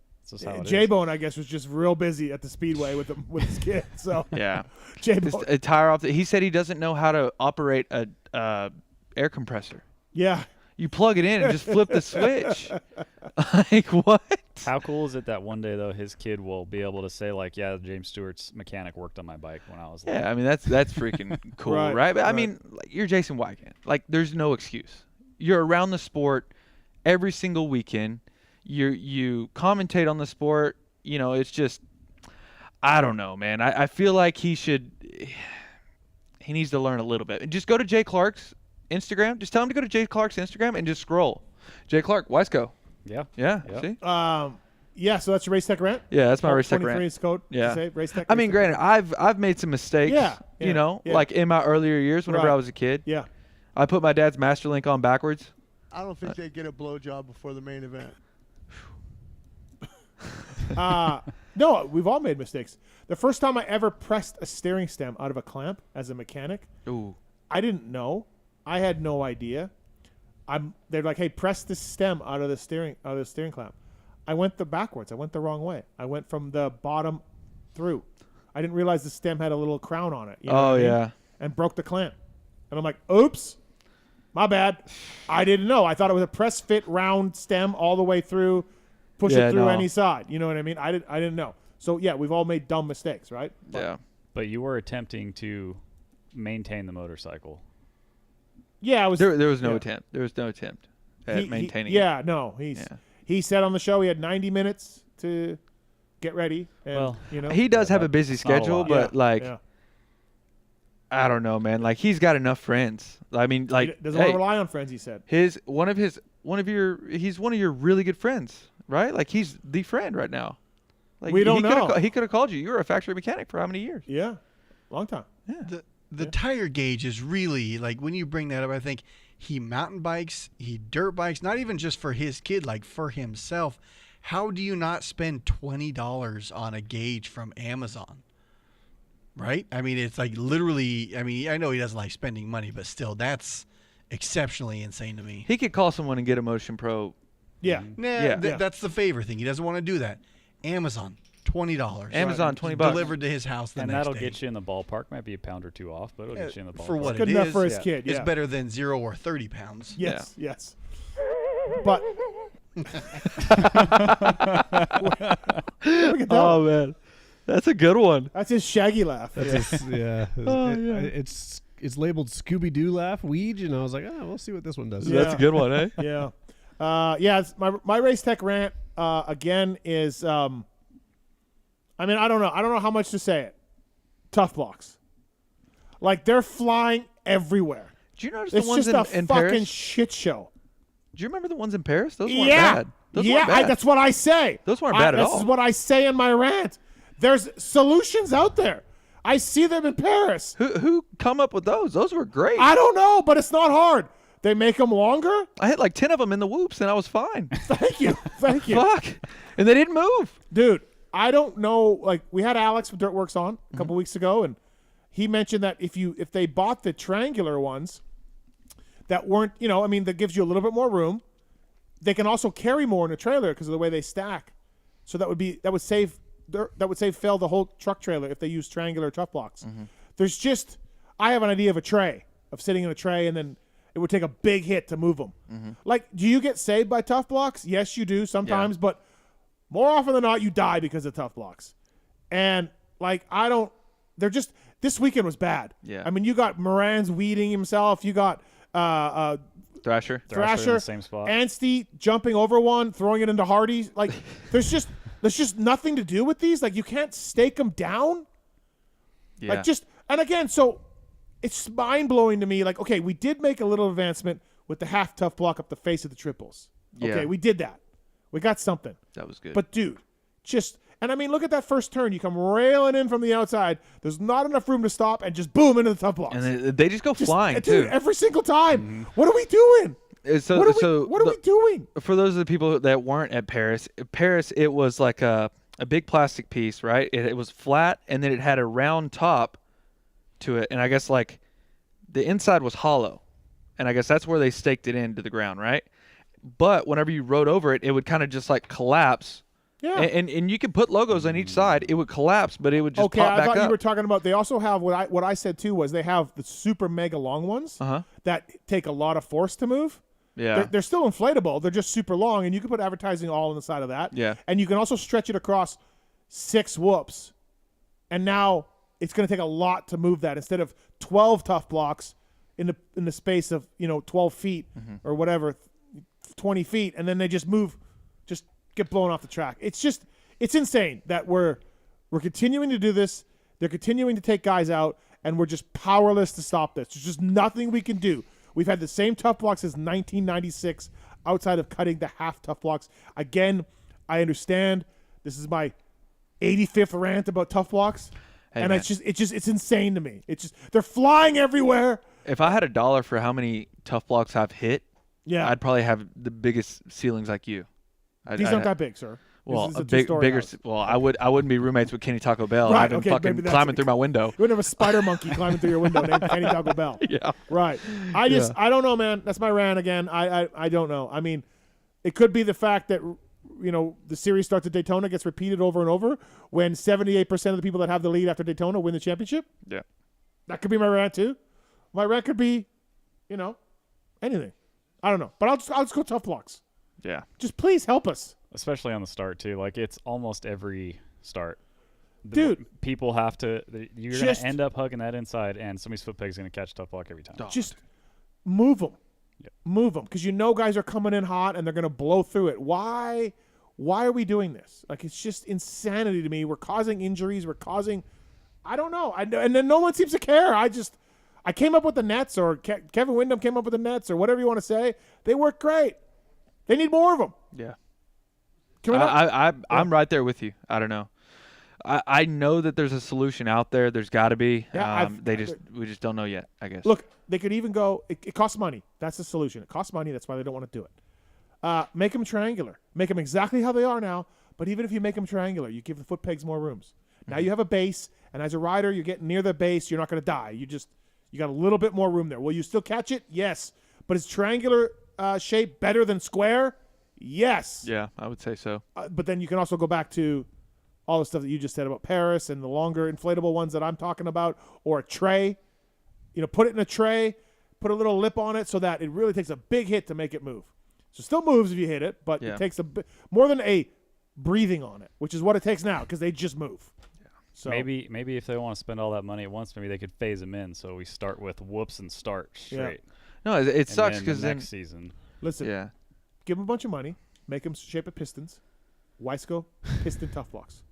how it is. J-Bone, I guess, was just real busy at the speedway with his kid. So yeah, J-Bone. A tire off. He said he doesn't know how to operate a air compressor. Yeah. You plug it in and just flip the switch. Like, what? How cool is it that one day, though, his kid will be able to say, like, yeah, James Stewart's mechanic worked on my bike when I was little. Yeah, I mean, that's freaking cool, right? But I mean, like, you're Jason Wygant. Like, there's no excuse. You're around the sport every single weekend. You commentate on the sport. You know, it's just, I don't know, man. I feel like he needs to learn a little bit. And just go to Jay Clark's Instagram. Just tell him to go to Jay Clark's Instagram and just scroll. Jay Clark, Wiseco. Yeah. Yeah. Yep. See? Yeah, so that's your race tech rant? Yeah, that's my race tech rant. 23 code. Yeah. Race tech, I mean, granted, I've made some mistakes. Yeah. You know, like in my earlier years whenever I was a kid. Yeah. I put my dad's Masterlink on backwards. I don't think they get a blowjob before the main event. No, we've all made mistakes. The first time I ever pressed a steering stem out of a clamp as a mechanic, I didn't know. I had no idea. They're like, hey, press this stem out of the steering clamp. I went backwards. I went the wrong way. I went from the bottom through. I didn't realize the stem had a little crown on it. You know what I mean? And broke the clamp. And I'm like, oops, my bad. I didn't know. I thought it was a press fit round stem all the way through, push it through any side. You know what I mean? I didn't know. So yeah, we've all made dumb mistakes, right? But you were attempting to maintain the motorcycle. Yeah, I was. There was no attempt. There was no attempt at maintaining. He said on the show he had 90 minutes to get ready. And, he does have a busy schedule, but I don't know, man. Like, he's got enough friends. I mean, like, he doesn't want to rely on friends. He said he's one of your really good friends, right? Like, he's the friend right now. Like, we don't know. He could have called you. You were a factory mechanic for how many years? Yeah, long time. Yeah. The tire gauge is really, like, when you bring that up, I think he mountain bikes, he dirt bikes, not even just for his kid, like for himself. How do you not spend $20 on a gauge from Amazon? Right? I mean, it's like literally, I mean, I know he doesn't like spending money, but still, that's exceptionally insane to me. He could call someone and get a Motion Pro. Yeah. That's the favor thing. He doesn't want to do that. Amazon. $20. Amazon, $20. Delivered to his house the and next day. that'll get you in the ballpark. Might be a pound or two off, but it'll get you in the ballpark. For what good it enough is, for his kid. It's better than 0 or 30 pounds. Yes, yes. But oh man, that's a good one. That's his Shaggy laugh. That's it's labeled Scooby Doo laugh, Weege, and I was like, we'll see what this one does. That's a good one, eh? Yeah. It's my race tech rant again is. I mean, I don't know how much to say it. Tough blocks. Like, they're flying everywhere. Do you notice it's the ones just in a Paris? fucking shit show. Do you remember the ones in Paris? Those weren't bad. Those weren't bad. That's what I say. Those weren't bad at all. This is what I say in my rant. There's solutions out there. I see them in Paris. Who come up with those? Those were great. I don't know, but it's not hard. They make them longer. I hit like 10 of them in the whoops, and I was fine. Thank you. Fuck. And they didn't move. Dude, I don't know. Like, we had Alex from Dirtworks on a couple weeks ago, and he mentioned that if they bought the triangular ones that weren't, that gives you a little bit more room, they can also carry more in a trailer because of the way they stack. So that would save Phil the whole truck trailer if they use triangular tough blocks. There's just, I have an idea of a tray, of sitting in a tray, and then it would take a big hit to move them. Like, do you get saved by tough blocks? Yes, you do sometimes, but more often than not, you die because of tough blocks. And, like, this weekend was bad. Yeah. I mean, you got Moran's weeding himself. You got Thrasher in the same spot. Anstey jumping over one, throwing it into Hardy. Like, there's just nothing to do with these. Like, you can't stake them down. Yeah. Like and again, so it's mind-blowing to me. Like, okay, we did make a little advancement with the half tough block up the face of the triples. Yeah. Okay, we did that. We got something. That was good. But, dude, and I mean, look at that first turn. You come railing in from the outside. There's not enough room to stop, and just boom into the tough blocks. And they just go flying, dude, too. every single time. What are we doing? What are we doing? For those of the people that weren't at Paris, it was like a big plastic piece, right? It was flat, and then it had a round top to it, and I guess like the inside was hollow, and I guess that's where they staked it into the ground, right? But whenever you rode over it, it would kind of just like collapse. Yeah. And you could put logos on each side. It would collapse, but it would just pop I back thought up. you were talking about. They also have what I said too was they have the super mega long ones that take a lot of force to move. Yeah. They're still inflatable. They're just super long, and you can put advertising all on the side of that. Yeah. And you can also stretch it across 6 whoops, and now it's going to take a lot to move that. Instead of 12 tough blocks in the space of 12 feet or whatever, 20 feet, and then they just move, just get blown off the track. It's insane that we're continuing to do this. They're continuing to take guys out, and we're just powerless to stop this. There's just nothing we can do. We've had the same tough blocks since 1996 outside of cutting the half tough blocks. Again, I understand this is my 85th rant about tough blocks. Hey, and man. it's insane to me. They're flying everywhere. If I had $1 for how many tough blocks I've hit, yeah, I'd probably have the biggest ceilings like you. These aren't that big, sir. Well, this is a bigger. house. Well, I wouldn't be roommates with Kenny Taco Bell. Right, I've been okay, fucking maybe climbing through my window. You wouldn't have a spider monkey climbing through your window named Kenny Taco Bell. Yeah. Right. I don't know, man. That's my rant again. I don't know. I mean, it could be the fact that the series starts at Daytona, gets repeated over and over when 78% of the people that have the lead after Daytona win the championship. Yeah. That could be my rant too. My rant could be, anything. I don't know. But I'll just go tough blocks. Yeah. Just please help us. Especially on the start too. Like it's almost every start. Dude. People have to you're going to end up hugging that inside, and somebody's foot peg's going to catch tough block every time. Just move them. Yep. Move them, because guys are coming in hot and they're going to blow through it. Why are we doing this? Like, it's just insanity to me. We're causing injuries. I don't know. And then no one seems to care. I came up with the nets, or Kevin Windham came up with the nets, or whatever you want to say. They work great. They need more of them. Yeah. I'm right there with you. I don't know. I know that there's a solution out there. There's got to be. Yeah, we just don't know yet, I guess. Look, they could even go. It costs money. That's the solution. It costs money. That's why they don't want to do it. Make them triangular. Make them exactly how they are now. But even if you make them triangular, you give the foot pegs more rooms. Now you have a base, and as a rider, you're getting near the base. You're not going to die. You got a little bit more room there. Will you still catch it? Yes. But is triangular shape better than square? Yes. Yeah, I would say so. But then you can also go back to all the stuff that you just said about Paris and the longer inflatable ones that I'm talking about, or a tray. Put it in a tray, put a little lip on it so that it really takes a big hit to make it move. So still moves if you hit it, but it takes more than a breathing on it, which is what it takes now because they just move. Yeah. So maybe if they want to spend all that money at once, maybe they could phase them in. So we start with whoops and start straight. Yeah. No, it sucks because then next season. Listen, yeah. Give them a bunch of money, make them shape of Pistons, Wiseco, Piston tough blocks.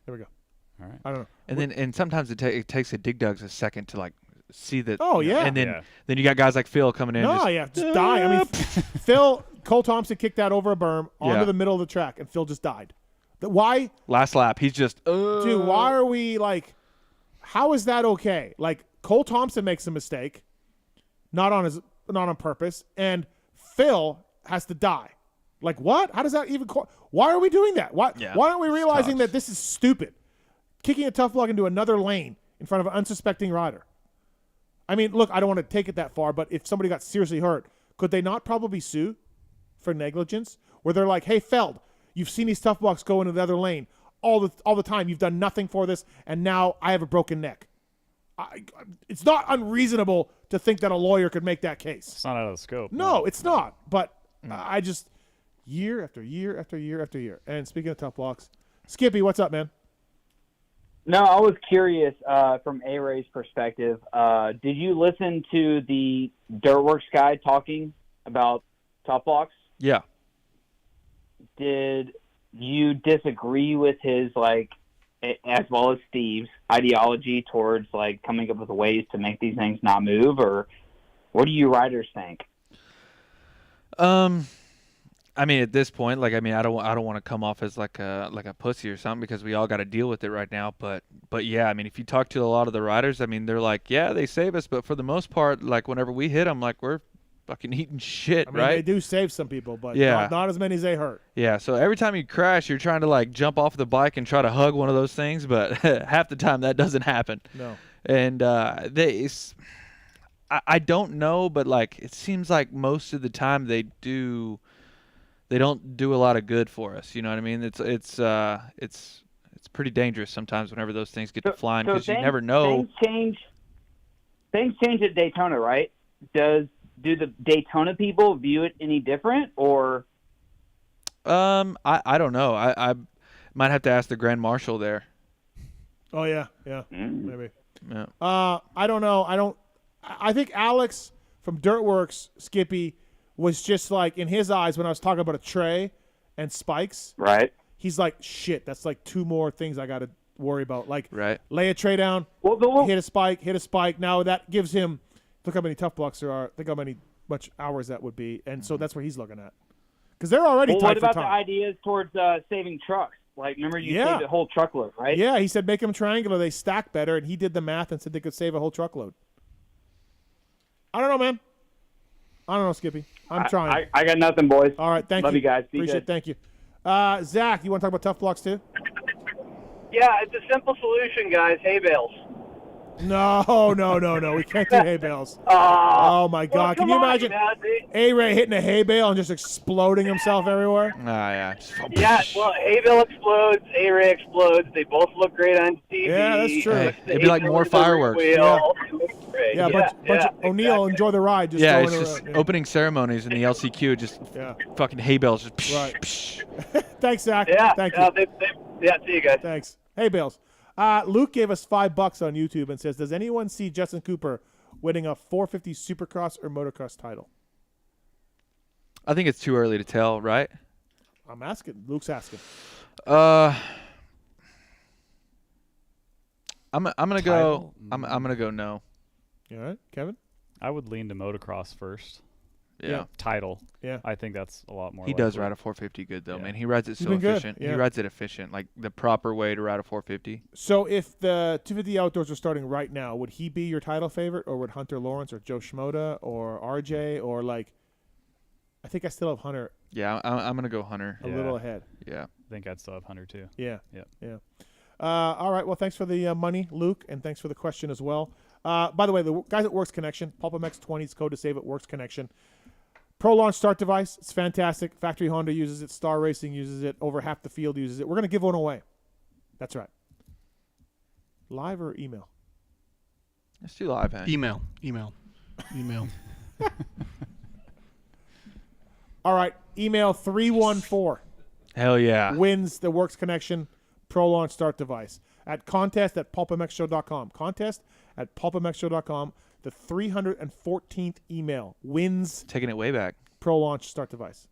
There we go. All right. I don't know. And sometimes it takes a dig dugs a second to like see that. Oh yeah. And then you got guys like Phil coming in. No, just die. I mean, Cole Thompson kicked that over a berm onto the middle of the track, and Phil just died. Why? Last lap, he's just. Dude, why are we like? How is that okay? Like Cole Thompson makes a mistake, not on purpose, and Phil has to die. Like what? How does that even? Why are we doing that? Why aren't we realizing that this is stupid? Kicking a tough block into another lane in front of an unsuspecting rider. I mean, look, I don't want to take it that far, but if somebody got seriously hurt, could they not probably sue for negligence? Where they're like, hey, Feld, you've seen these tough blocks go into the other lane all the time. You've done nothing for this, and now I have a broken neck. It's not unreasonable to think that a lawyer could make that case. It's not out of the scope. No, it's not. But I just year after year after year after year. And speaking of tough blocks, Skippy, what's up, man? No, I was curious from A-Ray's perspective. Did you listen to the Dirtworks guy talking about tough blocks? Yeah. Did you disagree with his as well as Steve's ideology towards like coming up with ways to make these things not move, or what do you riders think? I mean, at this point, like, I mean, I don't want to come off as like a pussy or something, because we all got to deal with it right now. But yeah, I mean, if you talk to a lot of the riders, I mean, they're like, yeah, they save us, but for the most part, like, whenever we hit them, like, we're fucking eating shit, I mean, right? they do save some people, but Yeah. not as many as they hurt. Yeah, so every time you crash, you're trying to like jump off the bike and try to hug one of those things, but half the time that doesn't happen. No. And I don't know, but like it seems like most of the time they don't do a lot of good for us. You know what I mean? It's pretty dangerous sometimes whenever those things get to flying, because you never know. Things change at Daytona, right? Do the Daytona people view it any different, or? I don't know. I might have to ask the Grand Marshal there. Oh yeah, maybe. Yeah. I don't know. I think Alex from Dirtworks, Skippy, was just like, in his eyes, when I was talking about a tray and spikes. Right. He's like, shit, that's like two more things I got to worry about. Like, right. Lay a tray down, hit a spike. Now that gives him, look how many tough blocks there are. Think how much hours that would be. And so that's what he's looking at. Because they're already tight what for about time. the ideas towards saving trucks? Like, remember you saved a whole truckload, right? Yeah, he said make them triangular. They stack better, and he did the math and said they could save a whole truckload. I don't know, man. I don't know, Skippy. I'm trying. I got nothing, boys. All right, thank you. Love you guys. Be Appreciate it. good. Thank you. Zach, you want to talk about tough blocks too? Yeah, it's a simple solution, guys. Hay bales. No. We can't do hay bales. Oh, my God. Can you imagine A-Ray hitting a hay bale and just exploding himself everywhere? Yeah. Yeah, well, hay bale explodes, A-Ray explodes. They both look great on TV. Yeah, that's true. Hey, it'd be like more fireworks. Yeah, bunch of O'Neill, enjoy the ride. Just yeah, going it's just around. opening ceremonies in the LCQ, just fucking hay bales. Just Thanks, Zach. Yeah, Thank you. See you guys. Thanks. Hay bales. Luke gave us $5 on YouTube and says, does anyone see Justin Cooper winning a 450 Supercross or motocross title? I think it's too early to tell, right? I'm asking. Luke's asking. I'm gonna go. I'm gonna go no. You all right, Kevin? I would lean to motocross first. Yeah. Title. Yeah. I think that's a lot more. He does ride a 450 good though, man. He rides it so efficient. He rides it efficient, like the proper way to ride a 450. So if the 250 Outdoors are starting right now, would he be your title favorite, or would Hunter Lawrence or Joe Schmoda or RJ or like? I think I still have Hunter. Yeah, I'm gonna go Hunter. A little ahead. Yeah. I think I'd still have Hunter too. Yeah. Yeah. All right. Well, thanks for the money, Luke, and thanks for the question as well. By the way, the guys at Works Connection, PulpMX 20's code to save at Works Connection. Pro launch start device. It's fantastic. Factory Honda uses it. Star Racing uses it. Over half the field uses it. We're going to give one away. That's right. Live or email? Let's do live, man. Email. All right. Email 314. Hell yeah. Wins the Works Connection Pro launch start device at contest@pulpmxshow.com. Contest@pulpmxshow.com. The 314th email wins. Taking it way back. Pro launch start device.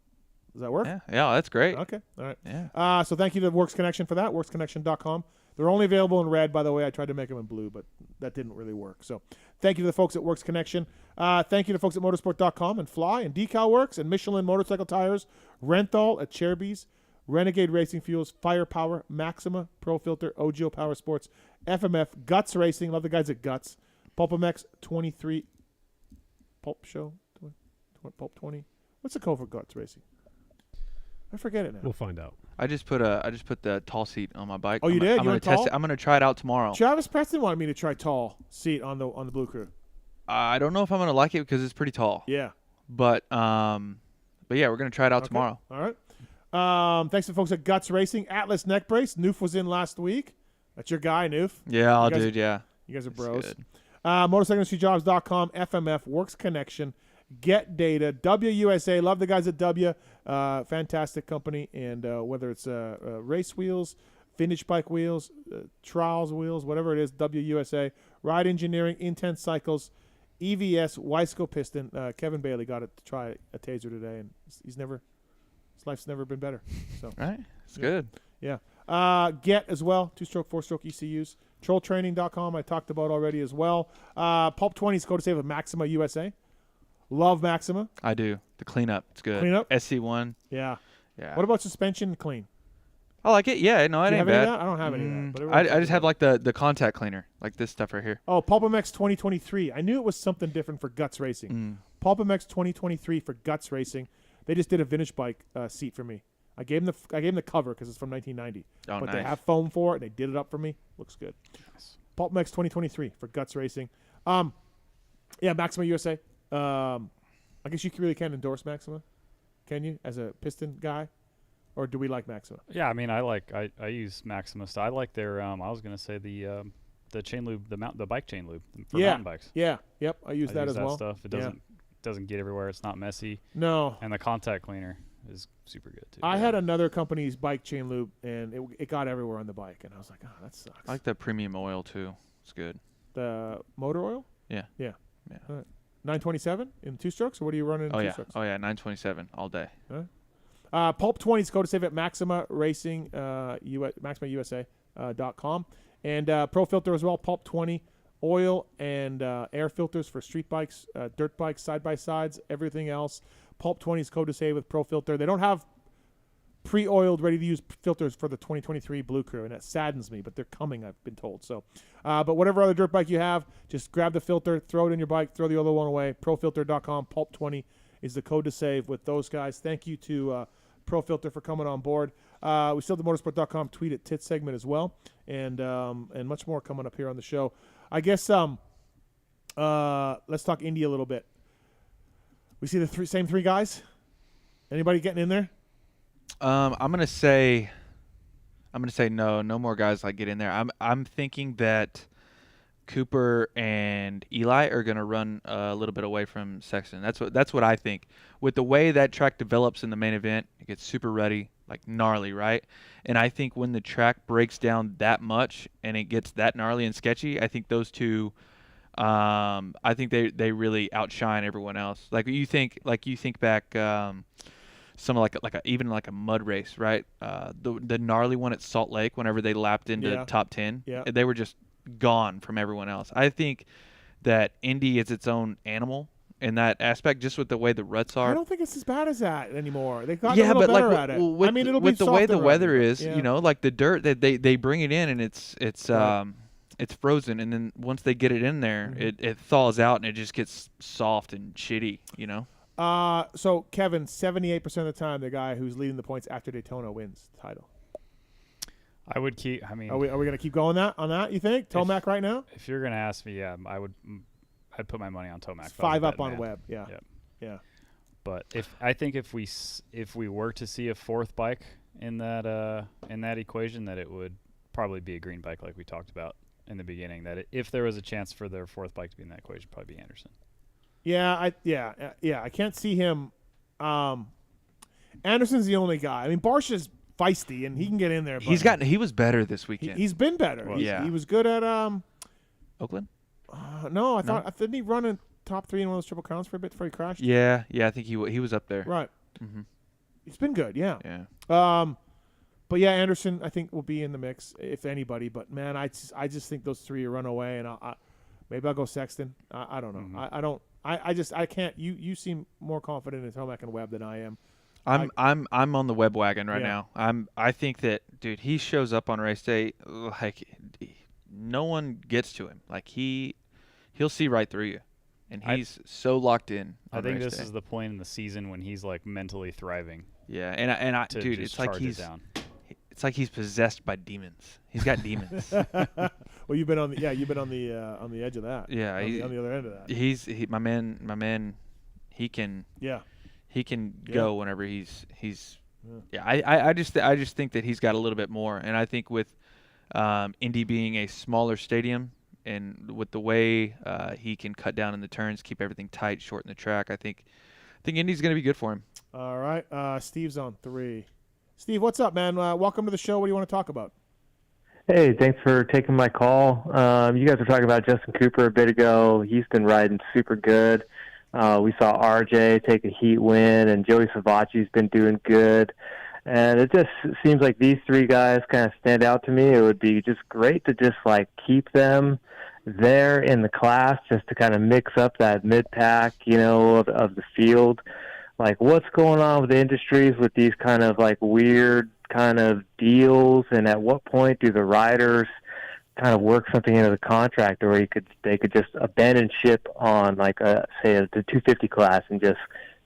Does that work? Yeah, that's great. Okay. All right. Yeah. So thank you to Works Connection for that. WorksConnection.com. They're only available in red, by the way. I tried to make them in blue, but that didn't really work. So thank you to the folks at Works Connection. Thank you to folks at Motorsport.com and Fly and Decal Works and Michelin Motorcycle Tires, Renthal at Cherby's, Renegade Racing Fuels, Firepower, Maxima, Pro Filter, OGO Power Sports, FMF, Guts Racing. Love the guys at Guts. PulpMX 23. Pulp Show? Pulp 20. What's the code for Guts Racing? I forget it now. We'll find out. I just put the tall seat on my bike. Oh, you did? I'm gonna test it. I'm gonna try it out tomorrow. Travis Preston wanted me to try tall seat on the Blue Crew. I don't know if I'm gonna like it because it's pretty tall. Yeah. But yeah, we're gonna try it out tomorrow. All right. Thanks to the folks at Guts Racing. Atlas Neck Brace. Noof was in last week. That's your guy, Noof. Yeah, dude. Yeah. You guys are bros. MotorcycleIndustryJobs.com, FMF, Works Connection, Get Data, WUSA. Love the guys at W. Fantastic company. And whether it's race wheels, vintage bike wheels, trials wheels, whatever it is, WUSA. Ride Engineering, Intense Cycles, EVS, Wiseco Piston. Kevin Bailey got to try a Taser today, and his life's never been better. So right, it's good. Yeah. Get as well, 2-stroke, 4-stroke ECUs. Trolltraining.com I talked about already as well. Pulp20 is code to save with Maxima USA. Love Maxima. I do. The cleanup, it's good. Cleanup? SC1. Yeah. Yeah. What about suspension clean? I like it. Yeah, no, it Do you ain't have any bad. of that? I don't have any of that. But I just have like the contact cleaner, like this stuff right here. Oh, PulpMX 2023. I knew it was something different for Guts Racing. PulpMX 2023 for Guts Racing. They just did a vintage bike seat for me. I gave them the cover because it's from 1990. Oh, but nice. they have foam for it. And they did it up for me. Looks good. Nice. PulpMX 2023 for Guts Racing. Yeah, Maxima USA. I guess you really can't endorse Maxima, can you, as a Piston guy? Or do we like Maxima? Yeah, I mean, I use Maxima stuff. I like their I was gonna say the chain lube, the bike chain lube for mountain bikes. Yeah, yep. I use that as well. Stuff. It doesn't get everywhere. It's not messy. No. And the contact cleaner is super good too. I had another company's bike chain lube, and it got everywhere on the bike, and I was like, oh, that sucks. I like the premium oil too. It's good. The motor oil? Yeah. Yeah. All right. 927 in 2-strokes, or what are you running in 2-strokes? Oh yeah, 927 all day. All right. Pulp20 is code to save at Maxima Racing, MaximaUSA.com. And Pro Filter as well, Pulp20, oil and air filters for street bikes, dirt bikes, side-by-sides, everything else. Pulp20 is code to save with Pro Filter. They don't have pre-oiled, ready-to-use filters for the 2023 Blue Crew, and that saddens me, but they're coming, I've been told. So, but whatever other dirt bike you have, just grab the filter, throw it in your bike, throw the other one away. ProFilter.com, Pulp20 is the code to save with those guys. Thank you to Pro Filter for coming on board. We still have the motorsport.com tweet at Tits segment as well, and much more coming up here on the show. I guess let's talk Indy a little bit. We see the same three guys. Anybody getting in there? I'm gonna say no more guys like get in there. I'm thinking that Cooper and Eli are going to run a little bit away from Sexton. That's what I think. With the way that track develops in the main event, it gets super ruddy, like gnarly, right? And I think when the track breaks down that much and it gets that gnarly and sketchy, I think those two, I think they really outshine everyone else. Like you think back, some even like a mud race, right? The gnarly one at Salt Lake, whenever they lapped into top 10, they were just gone from everyone else. I think that Indy is its own animal in that aspect, just with the way the ruts are. I don't think it's as bad as that anymore. They've gotten a little better at it. I mean, it'll with be the way the weather is, you know, like the dirt that they bring it in and it's frozen, and then once they get it in there, it thaws out and it just gets soft and shitty, you know. So Kevin, 78% of the time, the guy who's leading the points after Daytona wins the title. I would keep. I mean, are we going to keep going on that? You think Tomac right now? If you're going to ask me, yeah, I'd put my money on Tomac. 5 up on Webb. Yeah. But if we were to see a fourth bike in that equation, that it would probably be a green bike, like we talked about in the beginning. If there was a chance for their fourth bike to be in that equation, probably be Anderson. Yeah. I can't see him. Anderson's the only guy. I mean, Barsha's feisty and he can get in there. But he was better this weekend. He's been better. He was good at Oakland. No, I thought didn't he run in top 3 in one of those Triple Crowns for a bit before he crashed? Yeah. I think he was up there. Right. Mm-hmm. He's been good. Yeah. But yeah, Anderson I think will be in the mix if anybody. But man, I just think those three will run away, and maybe I'll go Sexton. I don't know. Mm-hmm. I can't. You seem more confident in Tomac and Webb than I am. I'm on the Webb wagon right now. I think that, dude, he shows up on race day like no one gets to him. Like he'll see right through you, and he's so locked in. I think this is the point in the season when he's like mentally thriving. Yeah, and I dude, it's like he's possessed by demons. He's got demons. Well, you've been on the edge of that. Yeah, on the other end of that. He's my man. He can. Yeah. He can go whenever he's. Yeah. I just think that he's got a little bit more, and I think with Indy being a smaller stadium, and with the way he can cut down in the turns, keep everything tight, shorten the track, I think Indy's going to be good for him. All right, Steve's on 3. Steve, what's up, man? Welcome to the show. What do you want to talk about? Hey, thanks for taking my call. You guys were talking about Justin Cooper a bit ago. He's been riding super good. We saw RJ take a heat win, and Joey Savacci's been doing good. And it just seems like these three guys kind of stand out to me. It would be just great to just like keep them there in the class, just to kind of mix up that mid-pack, of the field. Like, what's going on with the industries with these kind of like weird kind of deals, and at what point do the riders kind of work something into the contract, or they could just abandon ship on like the 250 class and just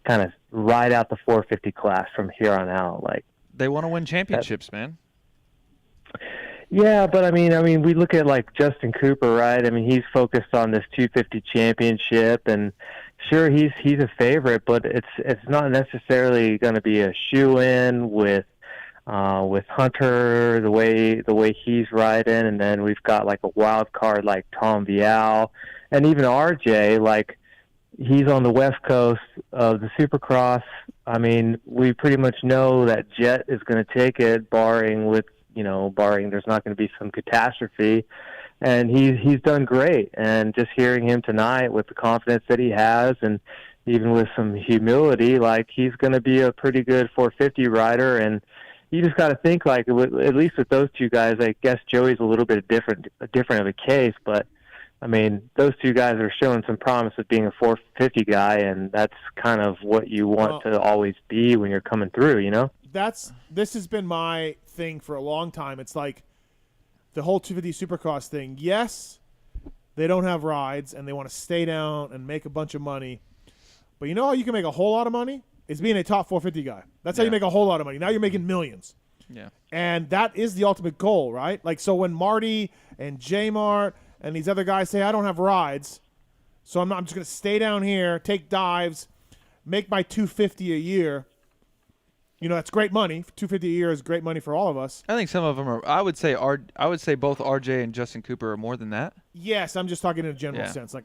kind of ride out the 450 class from here on out. Like, they want to win championships, man. Yeah, but I mean, we look at like Justin Cooper, right? I mean, he's focused on this 250 championship, and sure, he's a favorite, but it's not necessarily going to be a shoe-in with Hunter the way he's riding, and then we've got like a wild card like Tom Vial, and even RJ, like he's on the west coast of the Supercross. I mean, we pretty much know that Jet is going to take it, barring there's not going to be some catastrophe. And he's done great. And just hearing him tonight with the confidence that he has, and even with some humility, like he's going to be a pretty good 450 rider. And you just got to think, like, at least with those two guys, I guess Joey's a little bit different of a case, but I mean, those two guys are showing some promise of being a 450 guy, and that's kind of what you want to always be when you're coming through, This has been my thing for a long time. It's like the whole 250 Supercross thing. Yes, they don't have rides, and they want to stay down and make a bunch of money. But you know how you can make a whole lot of money? Is being a top 450 guy. That's how you make a whole lot of money. Now you're making millions. Yeah. And that is the ultimate goal, right? Like, so when Marty and J-Mart and these other guys say, I don't have rides, so I'm just going to stay down here, take dives, make my 250 a year. That's great money. 250 a year is great money for all of us. I think some of them are. I would say both RJ and Justin Cooper are more than that. Yes, I'm just talking in a general sense. Like,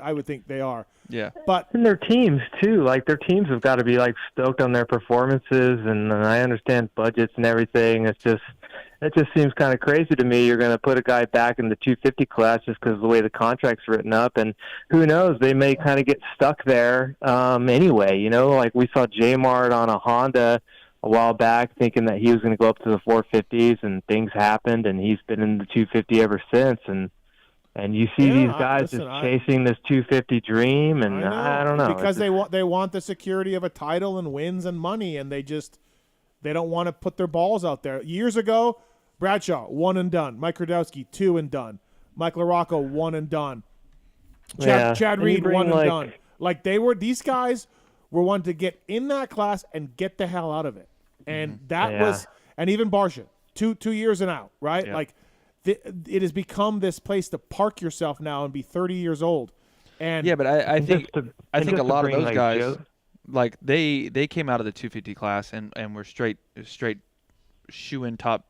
I would think they are. Yeah. And their teams too. Like, their teams have got to be like stoked on their performances. And I understand budgets and everything. It just seems kind of crazy to me. You're going to put a guy back in the 250 class just because of the way the contract's written up, and who knows? They may kind of get stuck there anyway. Like we saw J-Mart on a Honda a while back, thinking that he was going to go up to the 450s, and things happened, and he's been in the 250 ever since. And you see these guys chasing this 250 dream, and I don't know, because they want the security of a title and wins and money, and they don't want to put their balls out there. Years ago, Bradshaw, one and done. Mike Rudowski, two and done. Mike LaRocco, one and done. Chad Reed, one and done. Like, these guys were wanting to get in that class and get the hell out of it. And that was, and even Barsha, two years and out, right? Yeah. Like, it has become this place to park yourself now and be 30 years old. And yeah, but I think a lot of those guys, Joe, like they came out of the 250 class and were straight shoe-in top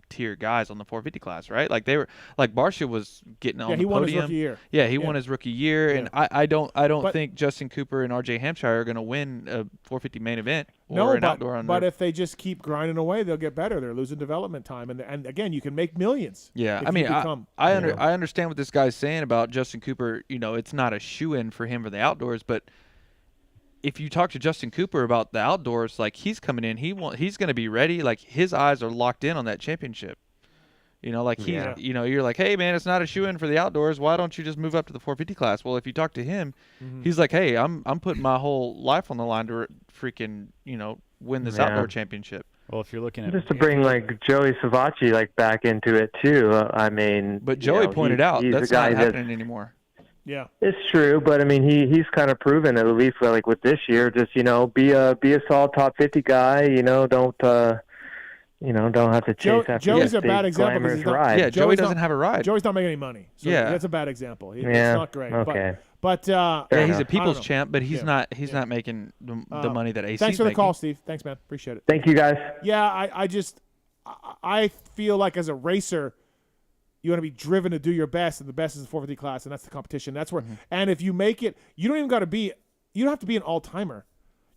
tier guys on the 450 class, right? Like, they were, like, Barsha was getting on the podium. Won his rookie year. Yeah, he won his rookie year, and I don't think Justin Cooper and RJ Hampshire are going to win a 450 main event or an outdoor on but if they just keep grinding away, they'll get better. They're losing development time, and again, you can make millions. Yeah, I mean, I understand what this guy's saying about Justin Cooper. It's not a shoe-in for him for the outdoors, but if you talk to Justin Cooper about the outdoors, like, he's coming in, he's going to be ready. Like, his eyes are locked in on that championship. You're like, hey man, it's not a shoe-in for the outdoors. Why don't you just move up to the 450 class? Well, if you talk to him, he's like, hey, I'm putting my whole life on the line to freaking, win this outdoor championship. Well, if you're looking at just to bring like Joey Savacci like back into it too. I mean, but Joey pointed out that's not happening anymore. Yeah, it's true, but I mean, he's kind of proven it, at least like with this year. Just be a solid top 50 guy. Don't have to chase after. Joey's a bad example. Joey doesn't have a ride. Joey's not making any money. So that's a bad example. It's not great. Okay. But he's a people's champ, but he's not making the money that AC's Thanks for the making. call, Steve. Thanks, man. Appreciate it. Thank you, guys. Yeah, I feel like as a racer, you want to be driven to do your best, and the best is the 450 class, and that's the competition. That's where, and if you make it, you don't have to be an all-timer.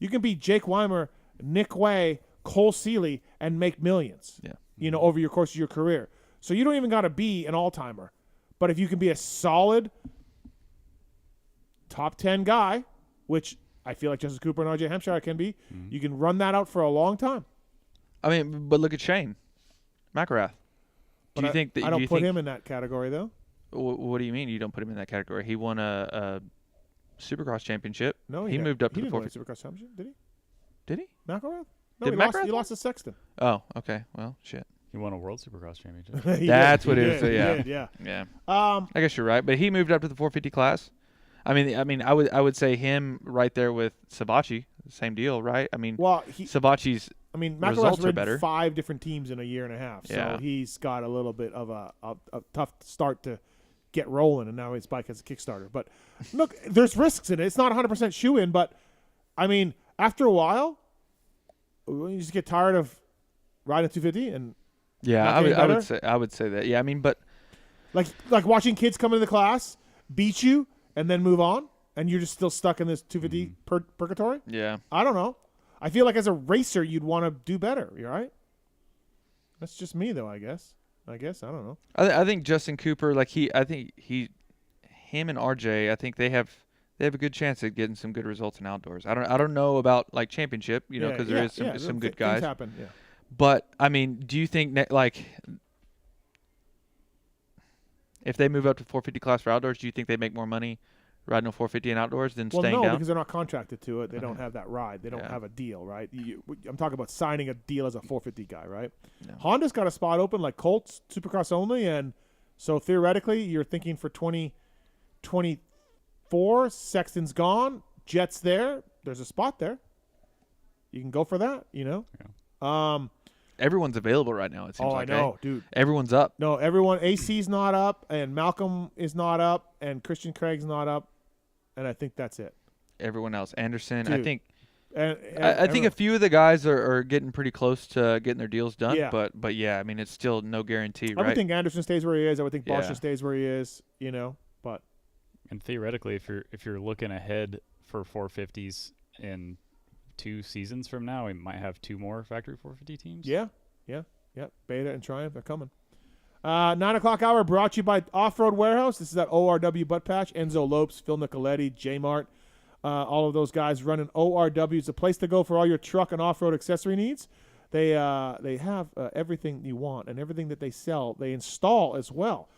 You can be Jake Weimer, Nick Way, Cole Seeley, and make millions. Yeah. Over your course of your career. So you don't even got to be an all-timer. But if you can be a solid top 10 guy, which I feel like Justin Cooper and RJ Hampshire can be, you can run that out for a long time. I mean, but look at Shane McElrath. Do you think that I don't put him in that category though? What do you mean you don't put him in that category? He won a Supercross championship. No, he moved up to the didn't win a 450. Supercross championship, did he? Did he? McElrath? No, Did he lost to Sexton. Oh, okay. Well, shit. He won a World Supercross championship. That's what it is. Yeah. Yeah. I guess you're right, but he moved up to the 450 class. I mean, I would say him right there with Sabachi, same deal, right? I mean, Sabachi's results are better. 5 different teams in a year and a half, so he's got a little bit of a tough start to get rolling, and now his bike has a Kickstarter. But look, there's risks in it. It's not 100% shoe-in, but I mean, after a while, you just get tired of riding 250 and I would say that. Yeah, I mean, but like watching kids come into the class, beat you, and then move on, and you're just still stuck in this 250 purgatory. Yeah, I don't know. I feel like as a racer, you'd want to do better. You right? That's just me, though. I guess. I don't know. I think Justin Cooper, him and RJ, I think they have a good chance at getting some good results in outdoors. I don't know about like championship, because there is some good guys. Things happen, yeah. But I mean, do you think if they move up to 450 class for outdoors, do you think they make more money riding a 450 in outdoors than staying down? No, because they're not contracted to it. They don't have that ride. They don't have a deal, right? I'm talking about signing a deal as a 450 guy, right? No. Honda's got a spot open like Colts, Supercross only, and so theoretically, you're thinking for 2024, Sexton's gone, Jet's there. There's a spot there. You can go for that, Yeah. Everyone's available right now, it seems like. Oh, I know, dude. Everyone's up. No, everyone. AC's not up, and Malcolm is not up, and Christian Craig's not up, and I think that's it. Everyone else. Anderson, dude. I think I think a few of the guys are getting pretty close to getting their deals done, but yeah, I mean, it's still no guarantee, right? I would think Anderson stays where he is. I would think Barsha stays where he is, but. And theoretically, if you're looking ahead for 450s in 2 seasons from now, we might have 2 more factory 450 teams. Yeah. Beta and Triumph, they're coming. 9:00 hour brought to you by Off-Road Warehouse. This is that ORW butt patch. Enzo Lopes, Phil Nicoletti, J-Mart, all of those guys running ORW. It's a place to go for all your truck and off-road accessory needs. They have everything you want, and everything that they sell, they install as well.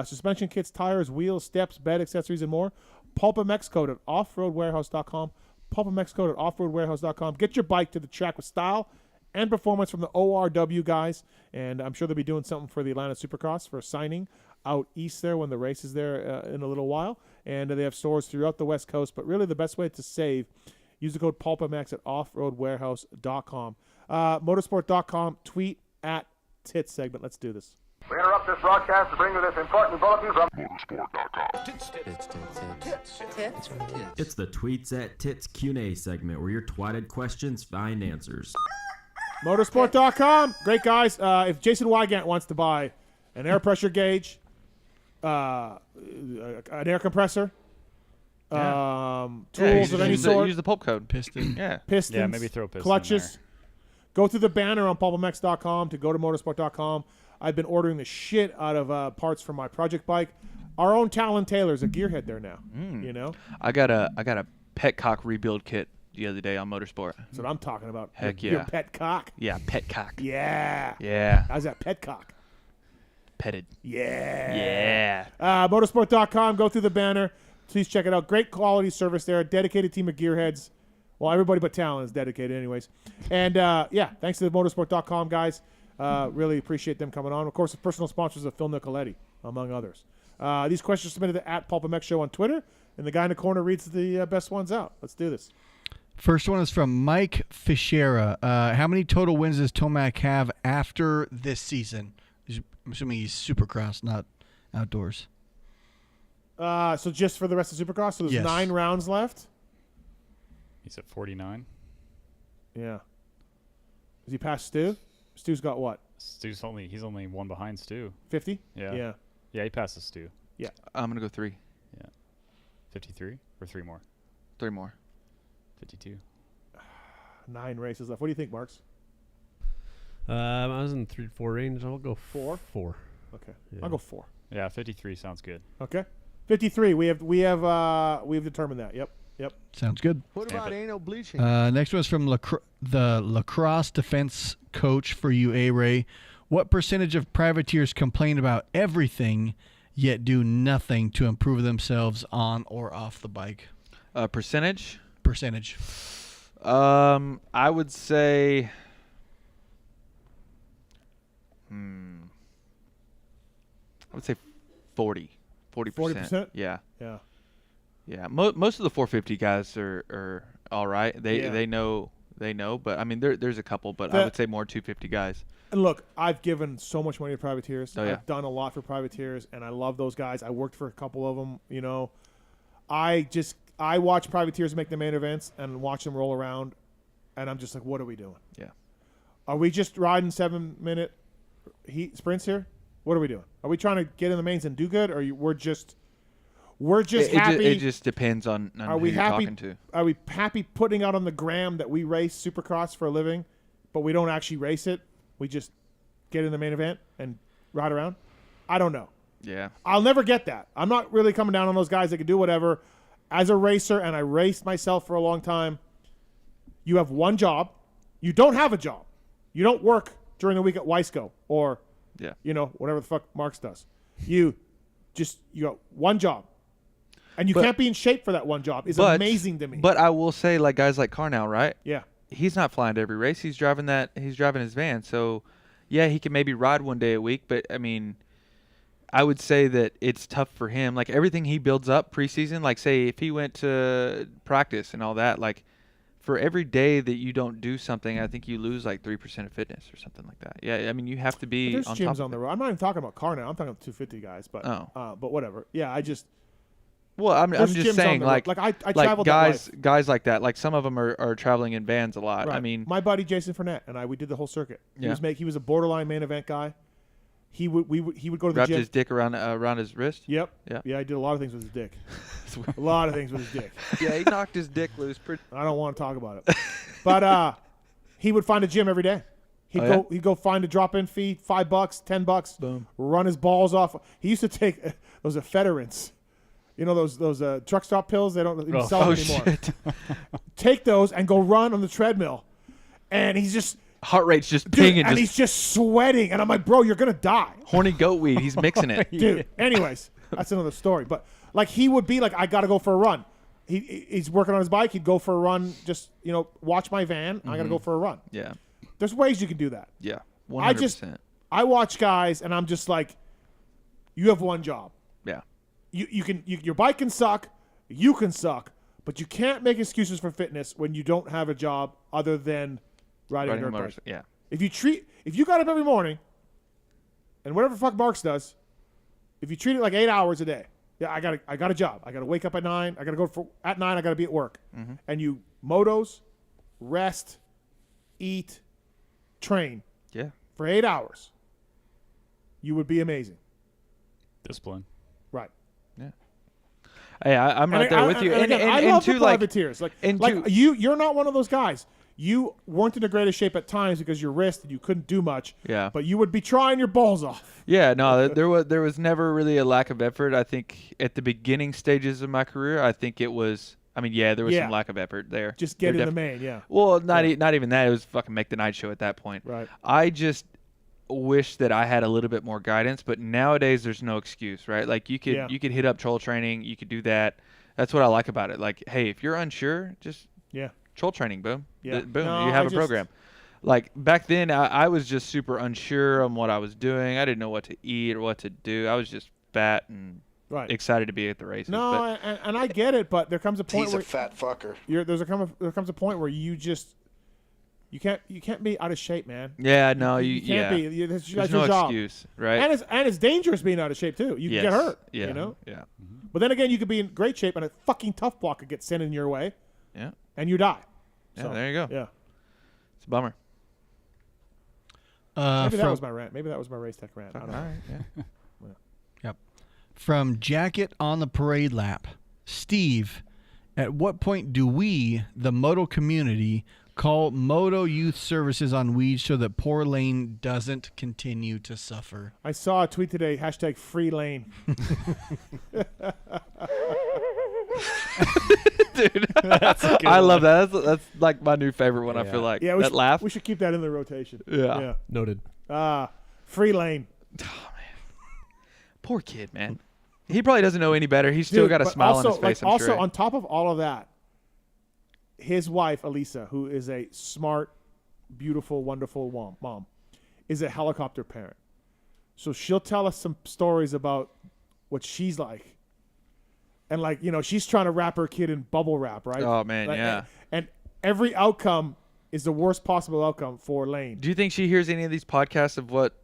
Suspension kits, tires, wheels, steps, bed accessories, and more. PulpMX code at offroadwarehouse.com. PulpMX code at offroadwarehouse.com. Get your bike to the track with style and performance from the ORW guys, and I'm sure they'll be doing something for the Atlanta Supercross for a signing out east there when the race is there in a little while, and they have stores throughout the West Coast, but really the best way to save, use the code PulpMX at offroadwarehouse.com. Motorsport.com, tweet at Tits segment. Let's do this. We interrupt this broadcast to bring you this important bulletin from Motorsport.com. It's the Tweets at Tits Q&A segment where your twatted questions find answers. Motorsport.com. Great guys. If Jason Wygant wants to buy an air pressure gauge, an air compressor, tools of any sort. Use the pulp code. Piston. Pistons. Yeah, maybe throw a piston clutches. Go through the banner on PulpMX.com to go to Motorsport.com. I've been ordering the shit out of parts for my project bike. Our own Talon Taylor's a gearhead there now. I got a petcock rebuild kit the other day on Motorsport. That's what I'm talking about. Heck Your petcock. Yeah, petcock. Yeah. How's that petcock? Petted. Yeah. Motorsport.com. Go through the banner. Please check it out. Great quality service there. A dedicated team of gearheads. Well, everybody but Talon is dedicated anyways. And, thanks to the Motorsport.com guys. Really appreciate them coming on. Of course, the personal sponsors of Phil Nicoletti, among others. These questions submitted at PulpMX Show on Twitter, and the guy in the corner reads the best ones out. Let's do this. First one is from Mike Fischera. How many total wins does Tomac have after this season? I'm assuming he's Supercross, not outdoors. So just for the rest of Supercross? So there's 9 rounds left? He's at 49. Yeah. Is he past Stu? Stu's got what? He's only 1 behind Stu. 50? Yeah, he passes Stu. Yeah. I'm going to go 3. Yeah. 53 or 3 more? 3 more. 52. 9 races left. What do you think, Marks? I was in 3-4 range. I'll go 4. Okay. Yeah. I'll go 4. Yeah, 53 sounds good. Okay. 53. We have determined that. Yep. Yep. Sounds good. What about anal bleaching? Next one's from the lacrosse defense coach for you, A-Ray. What percentage of privateers complain about everything yet do nothing to improve themselves on or off the bike? Percentage? Percentage. I would say... I would say 40%. 40%? Yeah. Yeah. Yeah. Most of the 450 guys are all right. They know, but I mean there's a couple, but I would say more 250 guys. And look, I've given so much money to privateers. Oh, yeah. I've done a lot for privateers, and I love those guys. I worked for a couple of them. You know, I watch privateers make the main events and watch them roll around, and I'm just like, what are we doing? Yeah. Are we just riding 7-minute heat sprints here? What are we doing? Are we trying to get in the mains and do good, or we're just happy? It just depends on are who we you're happy? talking to. Are we happy putting out on the gram that we race Supercross for a living, but we don't actually race it? We just get in the main event and ride around? I don't know. Yeah. I'll never get that. I'm not really coming down on those guys that can do whatever. As a racer, and I raced myself for a long time, you have one job. You don't have a job. You don't work during the week at Wiseco or, whatever the fuck Marks does. You got one job. And you can't be in shape for that one job. It's amazing to me. But I will say, like guys like Carnell, right? Yeah. He's not flying to every race. He's driving his van. So, yeah, he can maybe ride one day a week. But, I mean, I would say that it's tough for him. Like, everything he builds up preseason, like, say, if he went to practice and all that, like, for every day that you don't do something, I think you lose, like, 3% of fitness or something like that. Yeah, I mean, you have to be there's on gyms top of on the road. I'm not even talking about car now. I'm talking about 250 guys. But but whatever. Yeah, I just... Well, I'm just saying, like I traveled guys like that. Like some of them are traveling in vans a lot. Right. I mean, my buddy Jason Fournette and we did the whole circuit. Yeah. He was a borderline main event guy. He would go to the wrapped gym. his dick around his wrist. Yep. Yeah. I did a lot of things with his dick. A lot of things with his dick. Yeah, he knocked his dick loose. I don't want to talk about it. But he would find a gym every day. He'd go find a drop-in fee, $5, $10. Boom. Run his balls off. He used to take those ephedrins. You know those truck stop pills? They don't even sell them anymore. Shit. Take those and go run on the treadmill. And he's just... Heart rate's just pinging. And he's just sweating. And I'm like, bro, you're going to die. Horny goat weed. He's mixing it. Dude, anyways, that's another story. But, like, he would be like, I got to go for a run. He's working on his bike. He'd go for a run, just, watch my van. Mm-hmm. I got to go for a run. Yeah. There's ways you can do that. Yeah, 100%. I watch guys, and I'm just like, you have one job. Yeah. Your bike can suck, you can suck, but you can't make excuses for fitness when you don't have a job other than riding a dirt bike. Yeah. If you got up every morning, and whatever the fuck Marks does, if you treat it like 8 hours a day, I got a job. I got to wake up at 9. I got to go at 9. I got to be at work. Mm-hmm. And you motos, rest, eat, train. Yeah. For 8 hours, you would be amazing. Discipline. Right. Yeah. Hey, I'm right there with you. And I love the two, privateers. You're not one of those guys. You weren't in the greatest shape at times because your wrist and you couldn't do much. Yeah. But you would be trying your balls off. Yeah, no, there was never really a lack of effort. I think at the beginning stages of my career, I think it was. I mean, yeah, there was some lack of effort there. Just get in the main, yeah. Well, not even that. It was fucking make the night show at that point. Right. I just wish that I had a little bit more guidance, but nowadays there's no excuse, right? Like you could hit up troll training, you could do that. That's what I like about it. Like, hey, if you're unsure, just troll training, boom. Yeah. Boom, no, you have a program. Like back then I was just super unsure on what I was doing. I didn't know what to eat or what to do. I was just fat and excited to be at the races. No, and I get it, but there comes a point He's where a fat fucker. There comes a point where you can't be out of shape, man. Yeah, no, you can't be. That's There's your no job. excuse, right? And it's dangerous being out of shape too. You can get hurt. Yeah. You know. Yeah. Mm-hmm. But then again, you could be in great shape and a fucking tough block could get sent in your way. Yeah. And you die. Yeah, So, there you go. Yeah. It's a bummer. Maybe that was my rant. Maybe that was my race tech rant. I don't know. All right. Yeah. Yep. From Jacket on the Parade Lap, Steve, at what point do we, the moto community, call Moto Youth Services on weed so that poor Lane doesn't continue to suffer? I saw a tweet today, #FreeLane. dude. That's a good I love one. that. That's like my new favorite one. I feel like Yeah, we that should, laugh. we should keep that in the rotation. Yeah. Noted. Free Lane. Poor kid, man. He probably doesn't know any better. He's still got a but smile also, on his face. I'm also, sure. on top of all of that, his wife, Elisa, who is a smart, beautiful, wonderful mom, is a helicopter parent. So she'll tell us some stories about what she's like. And, like, you know, she's trying to wrap her kid in bubble wrap, right? Oh, man, yeah. And every outcome is the worst possible outcome for Lane. Do you think she hears any of these podcasts of what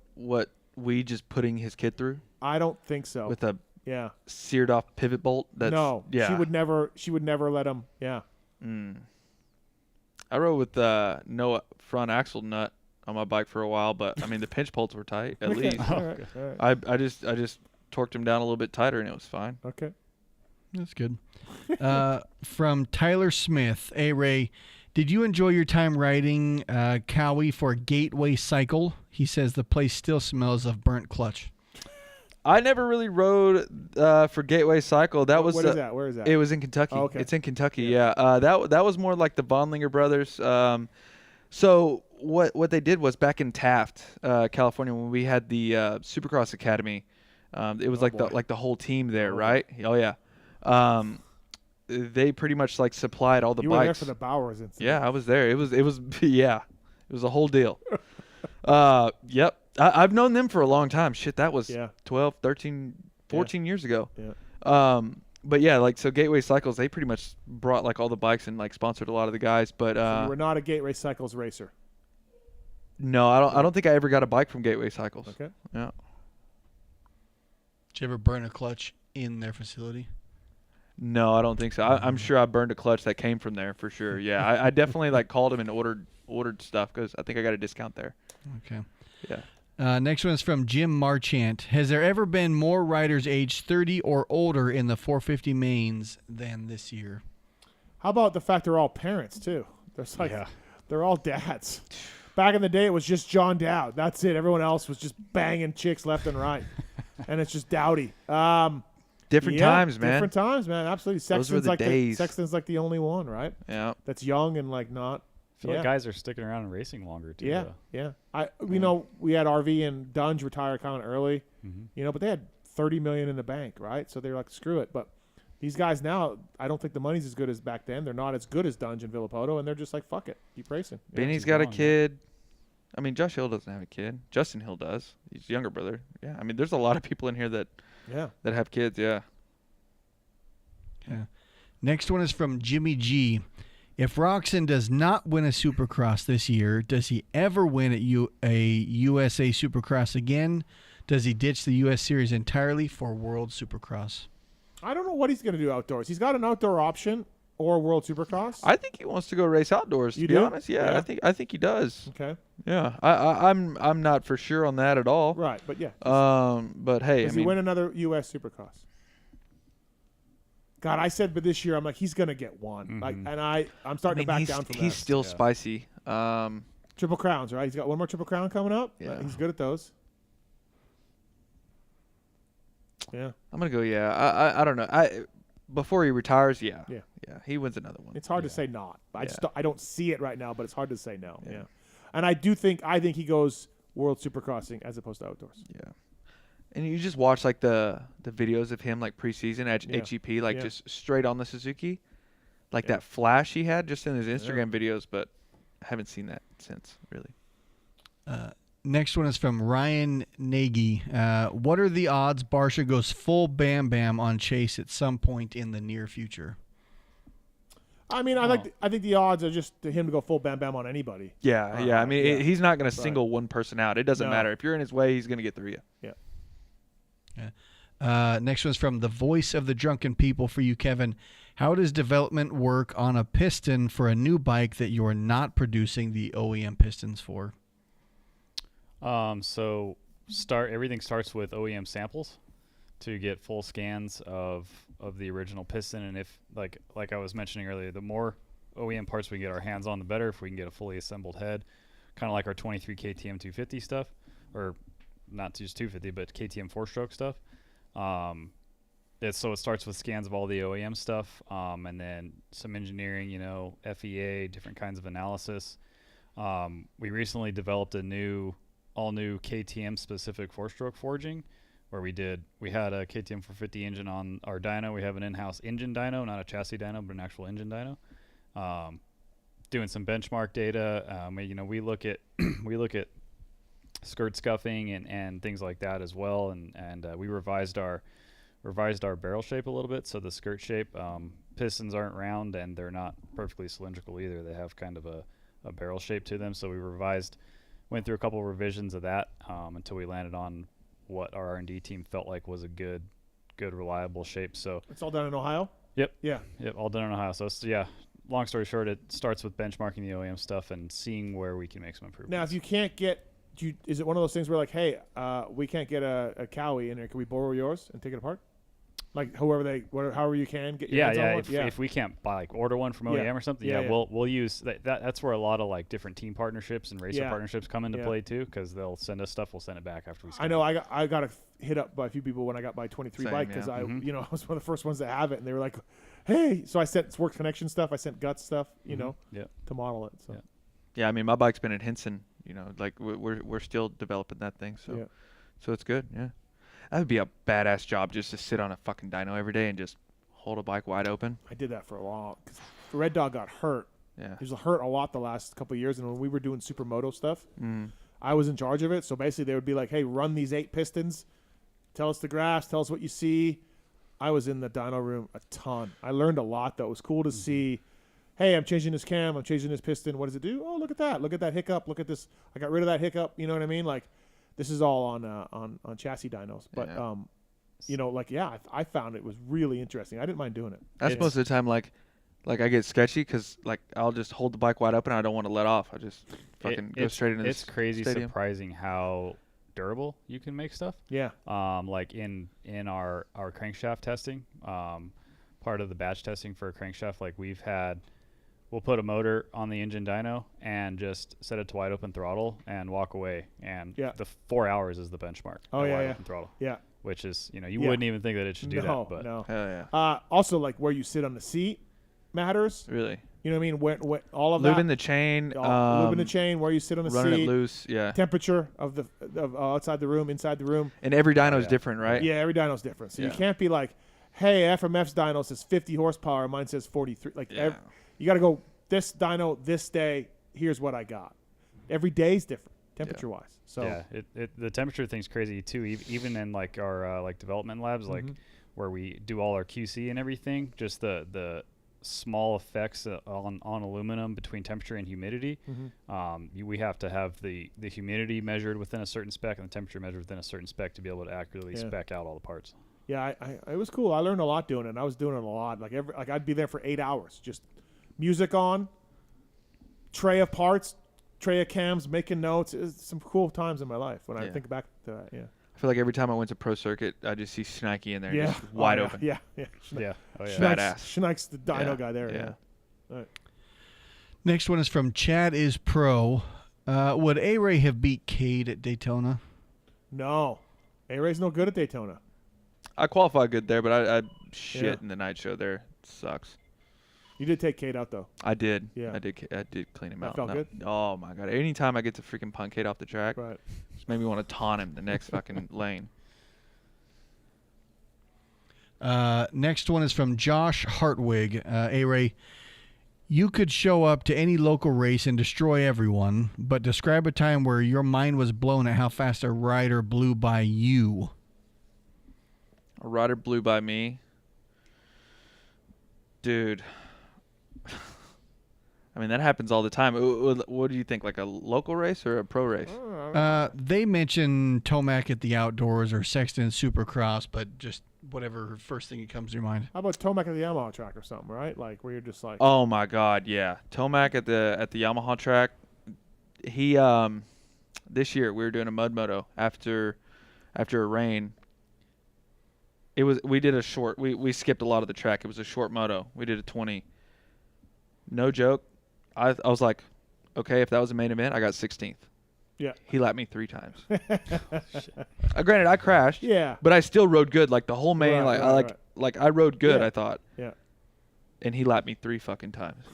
we just putting his kid through? I don't think so. With a seared off pivot bolt? No. Yeah. She would never let him. Yeah. I rode with no front axle nut on my bike for a while, but I mean the pinch bolts were tight at least. All right. I just torqued them down a little bit tighter and it was fine. Okay. That's good. From Tyler Smith, Ray, did you enjoy your time riding Cowie for Gateway Cycle? He says the place still smells of burnt clutch. I never really rode for Gateway Cycle. That was what is that? Where is that? It was in Kentucky. Oh, okay. It's in Kentucky. Yeah. That was more like the Vonlinger brothers. So what they did was back in Taft, California, when we had the Supercross Academy. It was the whole team there, right? Oh yeah. They pretty much like supplied all the you bikes. You were there for the Bowers incident. Yeah, I was there. It was yeah. It was a whole deal. Yep. I've known them for a long time. Shit, that was 12, 13, 14 years ago. Yeah. But yeah, like so Gateway Cycles, they pretty much brought like all the bikes and like sponsored a lot of the guys. But so you were not a Gateway Cycles racer. No, I don't think I ever got a bike from Gateway Cycles. Okay. Yeah. Did you ever burn a clutch in their facility? No, I don't think so. I'm sure I burned a clutch that came from there for sure. Yeah, I definitely like called them and ordered stuff because I think I got a discount there. Okay. Yeah. Next one is from Jim Marchant. Has there ever been more riders aged 30 or older in the 450 mains than this year? How about the fact they're all parents too? There's like they're all dads. Back in the day, it was just John Dowd. That's it. Everyone else was just banging chicks left and right, and it's just Dowdy. Different times, man. Different times, man. Absolutely. Those were the days. Sexton's like the only one, right? Yeah. That's young and like not. I feel like guys are sticking around and racing longer too. Yeah, yeah. We know we had RV and Dunge retire kind of early, you know, but they had $30 million in the bank, right? So they're like, screw it. But these guys now, I don't think the money's as good as back then. They're not as good as Dunge and Villapoto, and they're just like, fuck it, keep racing. Benny's got a kid. I mean, Josh Hill doesn't have a kid. Justin Hill does. He's younger brother. Yeah. I mean, there's a lot of people in here that have kids. Yeah. Yeah. Next one is from Jimmy G. If Roxon does not win a Supercross this year, does he ever win at a USA Supercross again? Does he ditch the US Series entirely for World Supercross? I don't know what he's going to do outdoors. He's got an outdoor option or World Supercross. I think he wants to go race outdoors. To be honest, yeah. I think he does. Okay. Yeah, I'm not for sure on that at all. Right, but yeah. But hey, does he win another US Supercross? God, I said, but this year I'm like, he's gonna get one. Like, and I'm starting to back down from that. He's still spicy. Triple Crowns, right? He's got one more Triple Crown coming up. Yeah, he's good at those. Yeah, I'm gonna go. Yeah, I don't know. Before he retires, yeah, he wins another one. It's hard to say not. I don't see it right now, but it's hard to say no. Yeah, and I think he goes World Supercrossing as opposed to outdoors. Yeah. And you just watch like the videos of him like preseason at HEP, like just straight on the Suzuki, like that flash he had just in his Instagram videos, but I haven't seen that since really. Next one is from Ryan Nagy. What are the odds Barsha goes full Bam Bam on Chase at some point in the near future? I mean, I think the odds are just to him to go full Bam Bam on anybody. Yeah, yeah. I mean, he's not going to single one person out. It doesn't matter. If you're in his way, he's going to get through you. Yeah. Next one's from the voice of the drunken people for you, Kevin. How does development work on a piston for a new bike that you're not producing the OEM pistons for? So everything starts with OEM samples to get full scans of the original piston, and if like I was mentioning earlier, the more OEM parts we get our hands on, the better. If we can get a fully assembled head, kind of like our 23 KTM 250 stuff, or not just 250, but KTM 4-stroke stuff. it starts with scans of all the OEM stuff, and then some engineering, FEA, different kinds of analysis. We recently developed all new KTM specific 4-stroke forging, where we had a KTM 450 engine on our dyno. We have an in-house engine dyno, not a chassis dyno, but an actual engine dyno. Doing some benchmark data. We look at skirt scuffing and things like that as well, and we revised our barrel shape a little bit. So the skirt shape, pistons aren't round and they're not perfectly cylindrical either. They have kind of a barrel shape to them. So we went through a couple of revisions of that until we landed on what our R&D team felt like was a good reliable shape. So it's all done in Ohio? Yep. Yeah. Yep, all done in Ohio. So long story short, it starts with benchmarking the OEM stuff and seeing where we can make some improvements. Now, if you can't get, is it one of those things where like, hey, we can't get a Cowie in there, can we borrow yours and take it apart? Like however you can get your hands on one? If we can't order one from OEM or something, we'll use that. That's where a lot of like different team partnerships and racer partnerships come into play too, because they'll send us stuff, we'll send it back after we. I know I got hit up by a few people when I got my 23 bike because I was one of the first ones that have it, and they were like, hey, so I sent Works Connection stuff, I sent Guts stuff, to model it. So yeah, I mean my bike's been at Hinson, like we're still developing that thing, so it's good. Yeah. That would be a badass job, just to sit on a fucking dyno every day and just hold a bike wide open. I did that for a while. 'Cause Red Dog got hurt. Yeah. He was hurt a lot the last couple of years, and when we were doing supermoto stuff, I was in charge of it. So basically they would be like, hey, run these 8 pistons, tell us the graphs, tell us what you see. I was in the dyno room a ton. I learned a lot, though. It was cool to see, hey, I'm changing this cam, I'm changing this piston. What does it do? Oh, look at that hiccup. Look at this. I got rid of that hiccup. You know what I mean? Like, this is all on chassis dynos, but I found it was really interesting. I didn't mind doing it. That's most of the time. Like I get sketchy because like I'll just hold the bike wide open. And I don't want to let off. I just fucking go straight into. It's crazy, stadium. Surprising how durable you can make stuff. Yeah. Like in our crankshaft testing, part of the batch testing for a crankshaft, like we'll put a motor on the engine dyno and just set it to wide open throttle and walk away. And the 4 hours is the benchmark. Oh, wide open throttle. Yeah. Which is, you wouldn't even think that it should do that. But No. Hell yeah. Also, like where you sit on the seat matters. Really? You know what I mean? When all of lubing the chain. Lubing the chain, where you sit on the seat. Running it loose, yeah. Temperature of outside the room, inside the room. And every dyno is different, right? Yeah, every dyno is different. So you can't be like, hey, FMF's dyno says 50 horsepower, mine says 43. Like, you got to go, this dyno, this day, here's what I got. Every day's different, temperature-wise. So yeah, the temperature thing's crazy too. Even in like our like development labs, like where we do all our QC and everything, just the small effects on aluminum between temperature and humidity. We have to have the humidity measured within a certain spec and the temperature measured within a certain spec to be able to accurately spec out all the parts. Yeah, it was cool. I learned a lot doing it. And I was doing it a lot. Like I'd be there for 8 hours, just music on, tray of parts, tray of cams, making notes. It was some cool times in my life when I think back to that. Yeah. I feel like every time I went to Pro Circuit, I just see Schneike in there, just wide open. Yeah. Badass. Schneike's the dyno guy there. Yeah. All right. Next one is from Chad is Pro. Would A-Ray have beat Cade at Daytona? No. A-Ray's no good at Daytona. I qualified good there, but I shit in the night show there. It sucks. You did take Cade out though. I did. Yeah. I did clean him out. Felt good? Oh my god! Anytime I get to freaking punt Cade off the track, right, just made me want to taunt him the next fucking lane. Next one is from Josh Hartwig. A-Ray, you could show up to any local race and destroy everyone, but describe a time where your mind was blown at how fast a rider blew by you. A rider blew by me, dude. I mean, that happens all the time. What do you think, like a local race or a pro race? They mention Tomac at the outdoors or Sexton Supercross, but just whatever first thing that comes to your mind. How about Tomac at the Yamaha track or something, right? Like where you're just like, oh my god, yeah. Tomac at the Yamaha track. He this year we were doing a mud moto after a rain. We did a short. We skipped a lot of the track. It was a short moto. We did a 20. No joke. I was like, okay, if that was a main event, I got 16th. Yeah. He lapped me 3 times. Granted, I crashed. Yeah. But I still rode good. Like the whole main, like I rode good. Yeah. I thought. Yeah. And he lapped me 3 fucking times.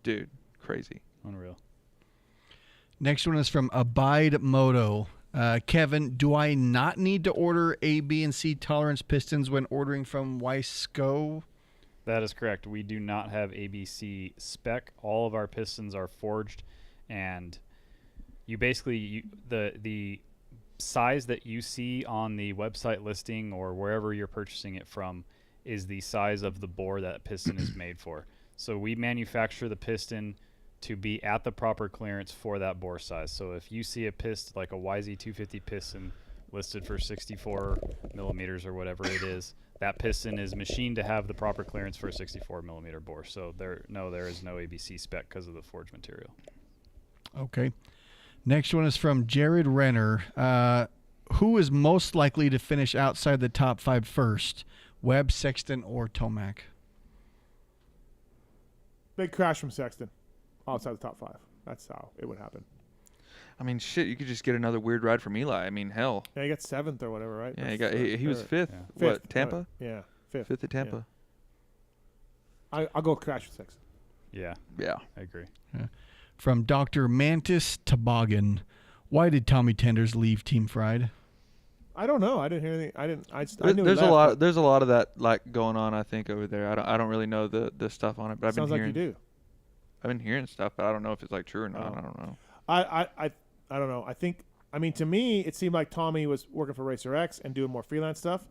Dude, crazy. Unreal. Next one is from Abide Moto. Kevin, do I not need to order A, B, and C tolerance pistons when ordering from Wiseco? That is correct. We do not have ABC spec. All of our pistons are forged, and you basically the size that you see on the website listing or wherever you're purchasing it from is the size of the bore that piston is made for. So we manufacture the piston to be at the proper clearance for that bore size. So if you see a piston like a YZ250 piston listed for 64 millimeters or whatever it is, that piston is machined to have the proper clearance for a 64 millimeter bore. So there is no ABC spec because of the forged material. Okay. Next one is from Jared Renner. Who is most likely to finish outside the top 5 first? Webb, Sexton, or Tomac? Big crash from Sexton. Outside the top 5. That's how it would happen. I mean, shit, you could just get another weird ride from Eli. I mean, hell. Yeah, he got 7th or whatever, right? Yeah, he was 5th. Yeah. What, Tampa? Yeah, 5th. 5th at Tampa. Yeah. I'll go crash with Sexton. Yeah. Yeah. I agree. Yeah. From Dr. Mantis Toboggan. Why did Tommy Tenders leave Team Fried? I don't know. I didn't hear anything. I knew there's he left, there's a lot of that like going on, I think, over there. I don't really know the stuff on it, but I've been hearing. Sounds like you do. I've been hearing stuff, but I don't know if it's like true or not. I don't know. I don't know. I mean, to me, it seemed like Tommy was working for Racer X and doing more freelance stuff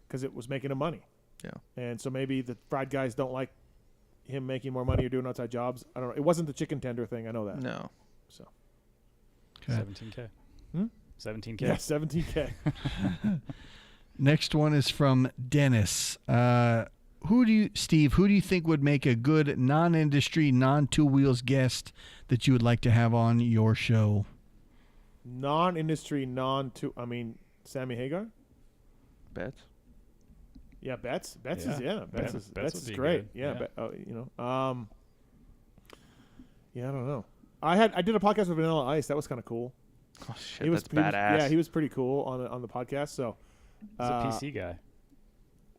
because it was making him money. Yeah. And so maybe the fried guys don't like him making more money or doing outside jobs. I don't know. It wasn't the chicken tender thing. I know that. No. So. Okay. 17K. 17K. Yeah, 17K. Next one is from Dennis. Who do you think would make a good non-industry, non-two wheels guest that you would like to have on your show? Non-industry, Sammy Hagar? Betts? Yeah, Betts. Betts Betts is great. Good. Yeah. I don't know. I did a podcast with Vanilla Ice. That was kind of cool. Oh shit, that's badass. He was pretty cool on the podcast. So he's a PC guy.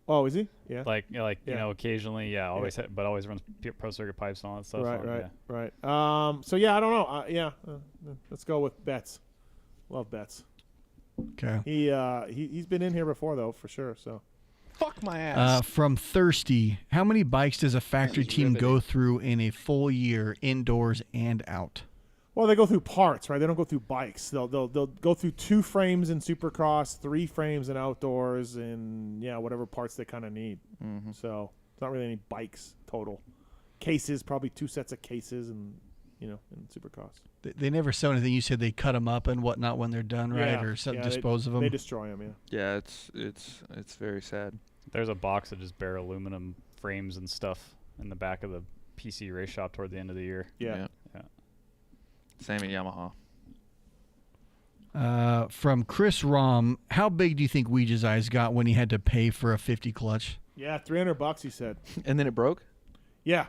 Oh, is he? Yeah. You know, occasionally, always, but always runs pro circuit pipes and all that stuff. Right. So yeah, I don't know. Let's go with Betts. Love Betts. Okay. He's been in here before though, for sure. So. Fuck my ass. From Thirsty, how many bikes does a factory team go through in a full year, indoors and out? Well, they go through parts, right? They don't go through bikes. They'll go through 2 frames in Supercross, 3 frames in outdoors, and whatever parts they kind of need. Mm-hmm. So it's not really any bikes total. Cases, probably 2 sets of cases, and in Supercross. They never sell anything. You said they cut them up and whatnot when they're done, right? Or dispose of them. They destroy them. Yeah, it's very sad. There's a box of just bare aluminum frames and stuff in the back of the PC race shop toward the end of the year. Yeah. Same at Yamaha. From Chris Rom, how big do you think Ouija's eyes got when he had to pay for a 50 clutch? Yeah, $300 he said. And then it broke? Yeah.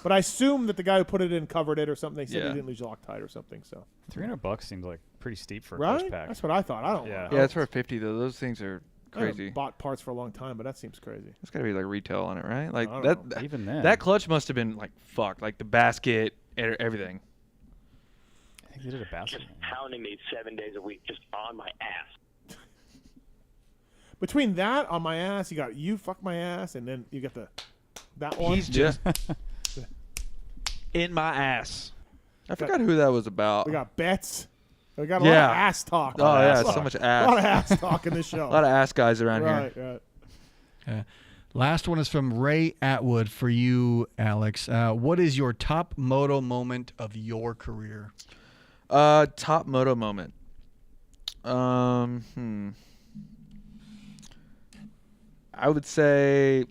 But I assume that the guy who put it in covered it or something. They said Yeah. he didn't lose Loctite or something. So $300 seems like pretty steep for a right? first pack. That's what I thought. I don't. Yeah. Yeah, it's for 50 though. Those things are I haven't crazy. bought parts for a long time, but that seems crazy. There's got to be like retail on it, right? Like I that. don't know. Even then. That clutch must have been like fucked. Like the basket, everything. I think they did a basket. Just pounding me 7 days a week, just on my ass. Between that on my ass, you got you fuck my ass, and then you got that one. He's just in my ass. I forgot who that was about. We got bets. We got a lot of ass talk. Oh yeah, so much ass. A lot of ass talk in this show. A lot of ass guys around here. Right. Last one is from Ray Atwood for you, Alex. What is your top moto moment of your career? Top moto moment. I would say,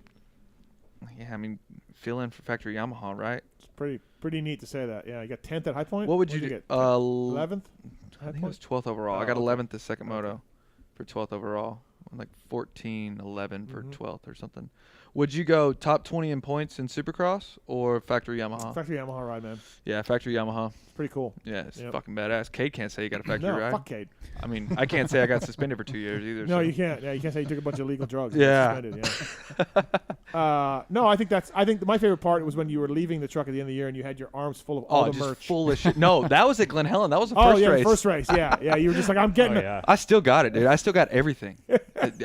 fill in for Factory Yamaha, right? It's pretty neat to say that. Yeah, you got 10th at High Point. What would you get? 11th? I think it was 12th overall. I got 11th the second moto for 12th overall. like 14-11 for 12th or something. Would you go top 20 in points in Supercross or factory Yamaha? Factory Yamaha ride, man. Yeah, factory Yamaha. It's pretty cool. Yeah, it's fucking badass. Cade can't say you got a factory no, ride. Fuck Cade. I mean, I can't say I got suspended for 2 years either. No, so. you can't. Yeah, you can't say you took a bunch of illegal drugs. Yeah. No, I think my favorite part was when you were leaving the truck at the end of the year and you had your arms full of all the just merch. full of shit. No, that was at Glen Helen. That was the first race. First race. Yeah. You were just like, I'm getting it. I still got it, dude. I still got everything.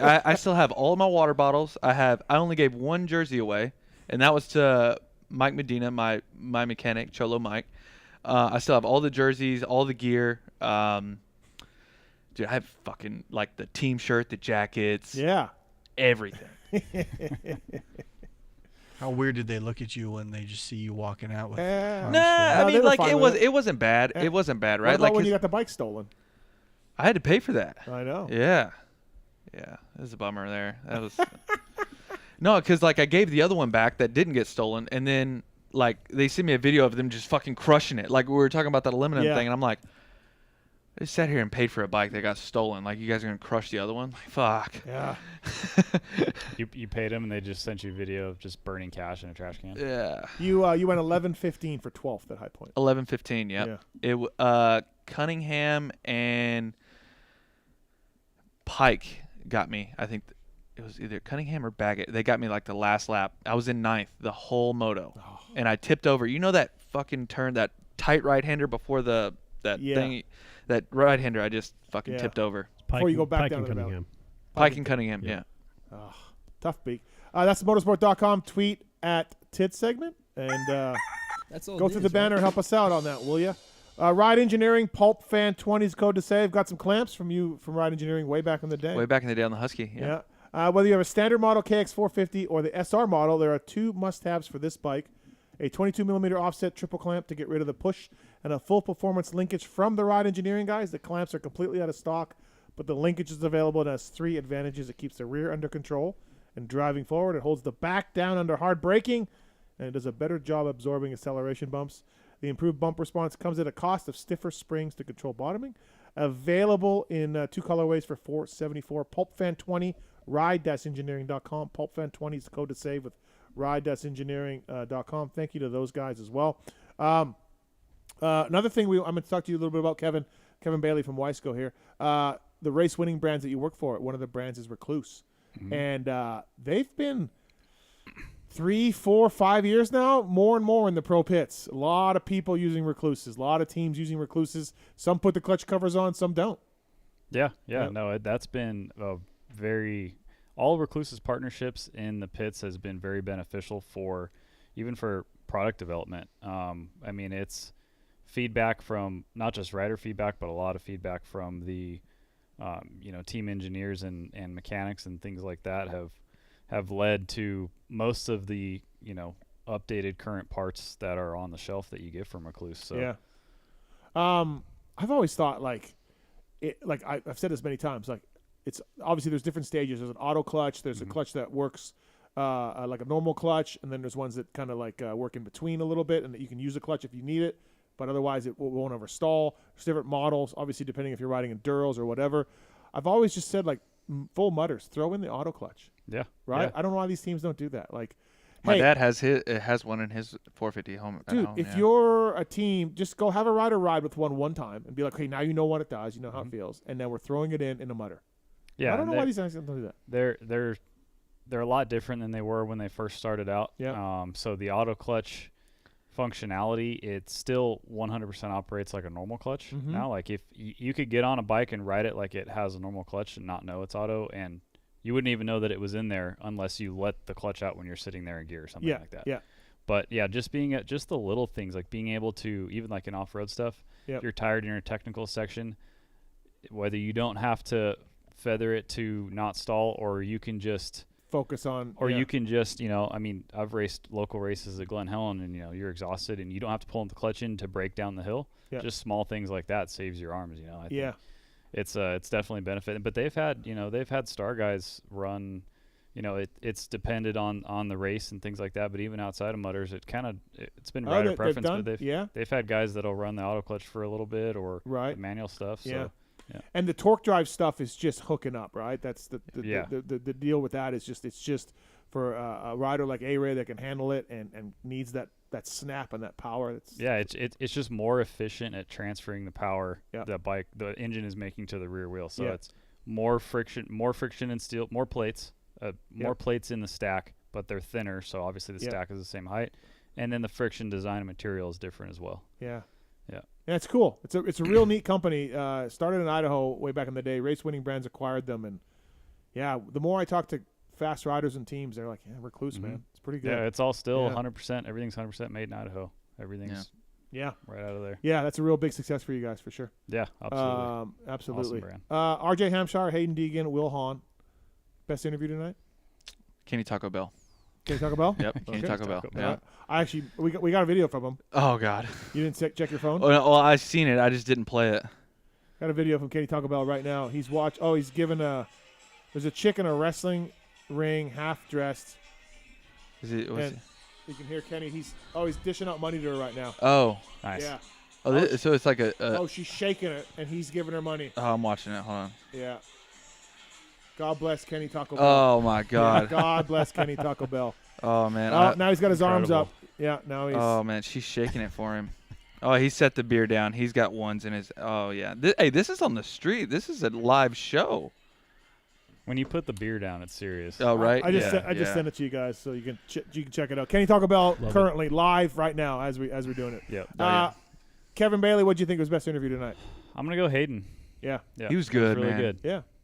I still have all of my water bottles. I only gave one jersey away, and that was to Mike Medina, my mechanic, Cholo Mike. I still have all the jerseys, all the gear. Dude, I have fucking like the team shirt, the jackets. Yeah. Everything. How weird did they look at you when they just see you walking out with? I mean, like it wasn't bad. It wasn't bad, right? What about like when you got the bike stolen? I had to pay for that. I know. Yeah. It was a bummer there. That was no, because like I gave the other one back that didn't get stolen, and then like they sent me a video of them just fucking crushing it. Like we were talking about that aluminum thing, and I'm like, I just sat here and paid for a bike that got stolen. Like, you guys are gonna crush the other one? Like, fuck. Yeah. You paid them, and they just sent you a video of just burning cash in a trash can. Yeah. You went 11:15 for 12th at High Point. 11:15. Yep. Yeah. It Cunningham and Pike got me. I think it was either Cunningham or Baggett. They got me like the last lap. I was in 9th the whole moto, and I tipped over. You know that fucking turn, that tight right-hander before that thing. That right-hander, I just fucking tipped over. Before you go back down to the Cunningham. Pike and Cunningham, yeah. Oh, tough beak. That's motorsport.com. Tweet at Tits segment. And That's all go through the banner and help us out on that, will you? Ride Engineering, Pulp Fan 20's code to save. Got some clamps from Ride Engineering way back in the day. Way back in the day on the Husky, yeah. Whether you have a standard model KX450 or the SR model, there are two must-haves for this bike. A 22mm offset triple clamp to get rid of the push, and a full performance linkage from the Ride Engineering guys. The clamps are completely out of stock, but the linkage is available and has 3 advantages. It keeps the rear under control and driving forward. It holds the back down under hard braking, and it does a better job absorbing acceleration bumps. The improved bump response comes at a cost of stiffer springs to control bottoming. Available in 2 colorways for $474. Pulp Fan 20, ride-engineering.com. Pulp Fan 20 is the code to save with ride-engineering.com. Thank you to those guys as well. Another thing I'm going to talk to you a little bit about, Kevin Bailey from Wiseco here. The race winning brands that you work for, one of the brands is Recluse. Mm-hmm. And they've been 3, 4, 5 years now, more and more in the pro pits. A lot of people using Recluses, a lot of teams using Recluses. Some put the clutch covers on, some don't. Yeah. No, that's been a very... All Recluse's partnerships in the pits has been very beneficial even for product development. I mean, it's feedback from not just rider feedback, but a lot of feedback from the, team engineers and mechanics and things like that have led to most of the, updated current parts that are on the shelf that you get from Recluse. So. Yeah. I've always thought I've said this many times, it's obviously there's different stages. There's an auto clutch. There's a clutch that works like a normal clutch, and then there's ones that kind of work in between a little bit, and that you can use a clutch if you need it, but otherwise it won't overstall. There's different models, obviously depending if you're riding enduros or whatever. I've always just said full mutters, throw in the auto clutch. Yeah. Right. Yeah. I don't know why these teams don't do that. My dad has one in his 450 home. Dude, if you're a team, just go have a rider ride with one time and be like, hey, now you know what it does, you know how it feels, and then we're throwing it in a mutter. Yeah, I don't know why these guys don't do that. They're a lot different than they were when they first started out. Yeah. So the auto clutch functionality, it still 100% operates like a normal clutch. Mm-hmm. Now, like if you could get on a bike and ride it like it has a normal clutch and not know it's auto, and you wouldn't even know that it was in there unless you let the clutch out when you're sitting there in gear or something like that. Yeah. But yeah, just being at just the little things, like being able to, even like in off-road stuff, if you're tired in your technical section, whether you don't have to feather it to not stall, or you can just focus on, or you can just, I mean, I've raced local races at Glen Helen, and you're exhausted and you don't have to pull the clutch in to break down the hill. Just small things like that saves your arms. I think it's definitely benefiting. But they've had star guys run, it's depended on the race and things like that. But even outside of mutters, it's been rider preference. But they've had guys that'll run the auto clutch for a little bit, or the manual stuff. So. Yeah. And the torque drive stuff is just hooking up, right? That's the deal with that is it's just for a rider like A-Ray that can handle it and needs that snap and that power. It's just more efficient at transferring the power the engine is making to the rear wheel. So it's more friction in steel, more plates in the stack, but they're thinner. So obviously the stack is the same height, and then the friction design and material is different as well. Yeah. Yeah. Yeah, it's cool. It's a real neat company. Started in Idaho way back in the day. Race Winning Brands acquired them, and the more I talk to fast riders and teams, they're like, Recluse, man, it's pretty good. Yeah, it's all still 100%. Everything's 100% made in Idaho. Everything's right out of there. Yeah, that's a real big success for you guys for sure. Yeah, absolutely. Absolutely. Awesome brand. RJ Hampshire, Haiden Deegan, Wil Hahn. Best interview tonight? Kenny Taco Bell. Kenny Taco Bell? Yep, Kenny Taco Bell. Yeah. I actually, we got a video from him. Oh, God. You didn't check your phone? Oh, no, well, I've seen it. I just didn't play it. Got a video from Kenny Taco Bell right now. He's given there's a chick in a wrestling ring, half dressed. You can hear Kenny. He's dishing out money to her right now. Oh, nice. Yeah. So it's like she's shaking it, and he's giving her money. Oh, I'm watching it. Hold on. Yeah. God bless Kenny Taco Bell. Oh, my God. Yeah, God bless Kenny Taco Bell. Oh, man. Now he's got his arms up. Yeah, now he's. Oh, man. She's shaking it for him. Oh, he set the beer down. He's got ones in his. Oh, yeah. This is on the street. This is a live show. When you put the beer down, it's serious. Oh, right. I just sent it to you guys so you can check it out. Kenny Taco Bell currently live right now as we're doing it. Yep. Kevin Bailey, what do you think was best interview tonight? I'm gonna go Haiden. Yeah. He was good, really man. good.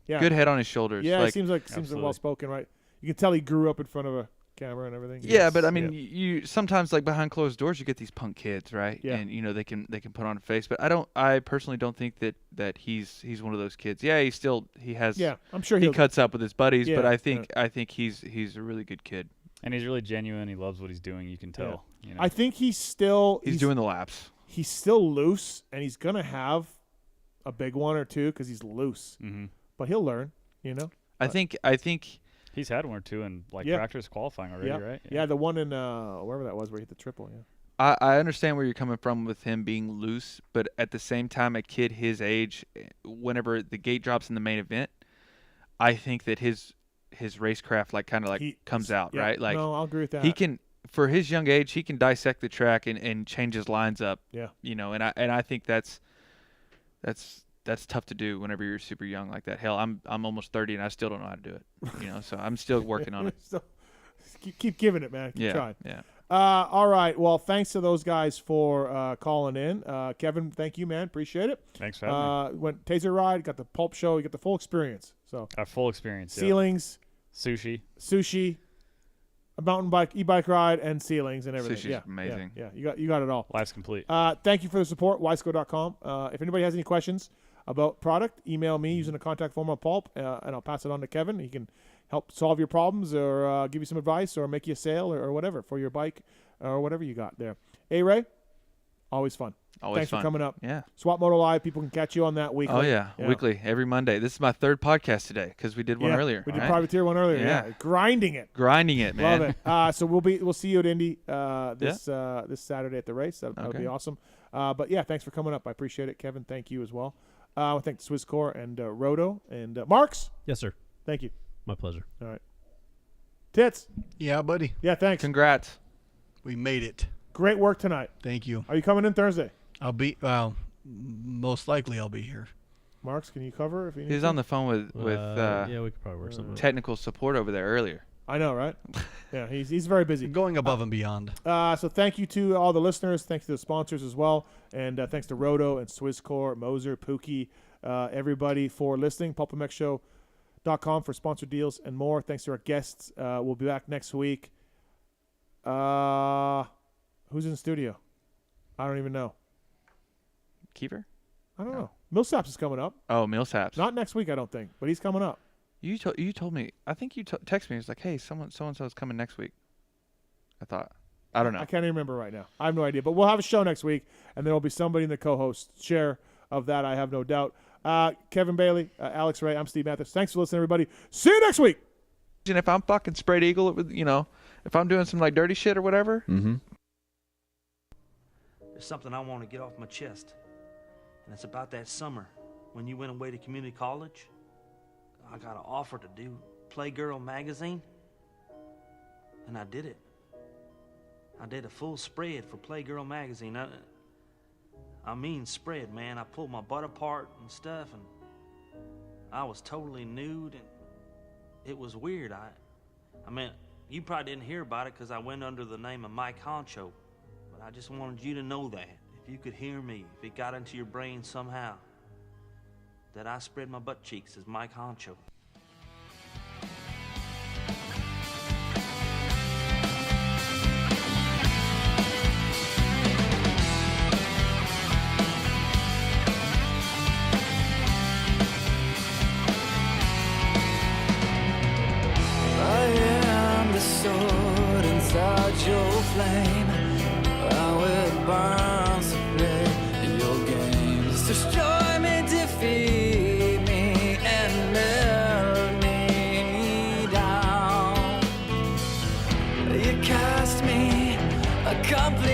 Yeah. Good head on his shoulders. Yeah, seems well spoken, right? You can tell he grew up in front of a camera and everything. Yeah, but I mean, you sometimes like behind closed doors, you get these punk kids, right? Yeah. And they can put on a face, but I personally don't think that he's one of those kids. Yeah, he has. Yeah, I'm sure he cuts up with his buddies, Yeah, but I think he's a really good kid. And he's really genuine. He loves what he's doing. You can tell. Yeah. I think he's doing the laps. He's still loose, and he's gonna have a big one or two because he's loose. Mm-hmm. But he'll learn. I think he's had one or two in practice qualifying already, right? Yeah, the one in wherever that was where he hit the triple. Yeah. I understand where you're coming from with him being loose, but at the same time, a kid his age, whenever the gate drops in the main event, I think that his racecraft comes out, right? Like, no, I'll agree with that. He can, for his young age, he can dissect the track and change his lines up. Yeah. And I think that's tough to do whenever you're super young like that. Hell, I'm almost 30 and I still don't know how to do it. So I'm still working on it. So keep giving it, man. Keep trying. Yeah. All right. Well, thanks to those guys for calling in. Kevin, thank you, man. Appreciate it. Thanks for having me. Went Taser Ride, got the Pulp Show, you got the full experience. So a full experience. Ceilings, sushi, a mountain bike, e-bike ride, and ceilings and everything. Sushi's amazing. Yeah, you got it all. Life's complete. Thank you for the support. Wiseco.com. If anybody has any questions about product, email me using the contact form on Pulp, and I'll pass it on to Kevin. He can help solve your problems or give you some advice or make you a sale or whatever for your bike or whatever you got there. A-Ray, always fun. Thanks for coming up. Yeah. Swap Moto Live, people can catch you on that weekly. Oh, yeah. Weekly, every Monday. This is my third podcast today because we did one earlier. We did Privateer one earlier. Yeah. Grinding it, man. Love it. So we'll see you at Indy this Saturday at the race. That would be awesome. But yeah, thanks for coming up. I appreciate it. Kevin, thank you as well. I want to thank Swisscore and Roto and Marks. Yes, sir. Thank you. My pleasure. All right. Tits. Yeah, buddy. Yeah, thanks. Congrats. We made it. Great work tonight. Thank you. Are you coming in Thursday? Most likely I'll be here. Marks, can you cover if you need He's to? on the phone with yeah, we could probably work something. Technical support over there earlier. I know, right? Yeah, he's very busy. Going above and beyond. So thank you to all the listeners. Thanks to the sponsors as well. And thanks to Roto and Swisscore, Moser, Pookie, everybody for listening. PulpMXShow.com for sponsored deals and more. Thanks to our guests. We'll be back next week. Who's in the studio? I don't even know. Keeper? I don't know. Millsaps is coming up. Oh, Millsaps. Not next week, I don't think, but he's coming up. You told me. I think you texted me. It's like, hey, so and so is coming next week. I don't know. I can't even remember right now. I have no idea. But we'll have a show next week, and there will be somebody in the co-host share of that. I have no doubt. Kevin Bailey, Alex Ray, I'm Steve Mathis. Thanks for listening, everybody. See you next week. And if I'm fucking sprayed eagle, if I'm doing some like dirty shit or whatever. Mm-hmm. There's something I want to get off my chest, and it's about that summer. when you went away to community college, I got an offer to do Playgirl magazine, and I did it. I did a full spread for Playgirl magazine. I mean spread, man. I pulled my butt apart and stuff, and I was totally nude, and it was weird. I mean, you probably didn't hear about it because I went under the name of Mike Honcho, but I just wanted you to know that. If you could hear me, if it got into your brain somehow, that I spread my butt cheeks as Mike Honcho. Sword inside your flame, how it burns to play your games. Destroy me, defeat me, and melt me down. You cast me a complete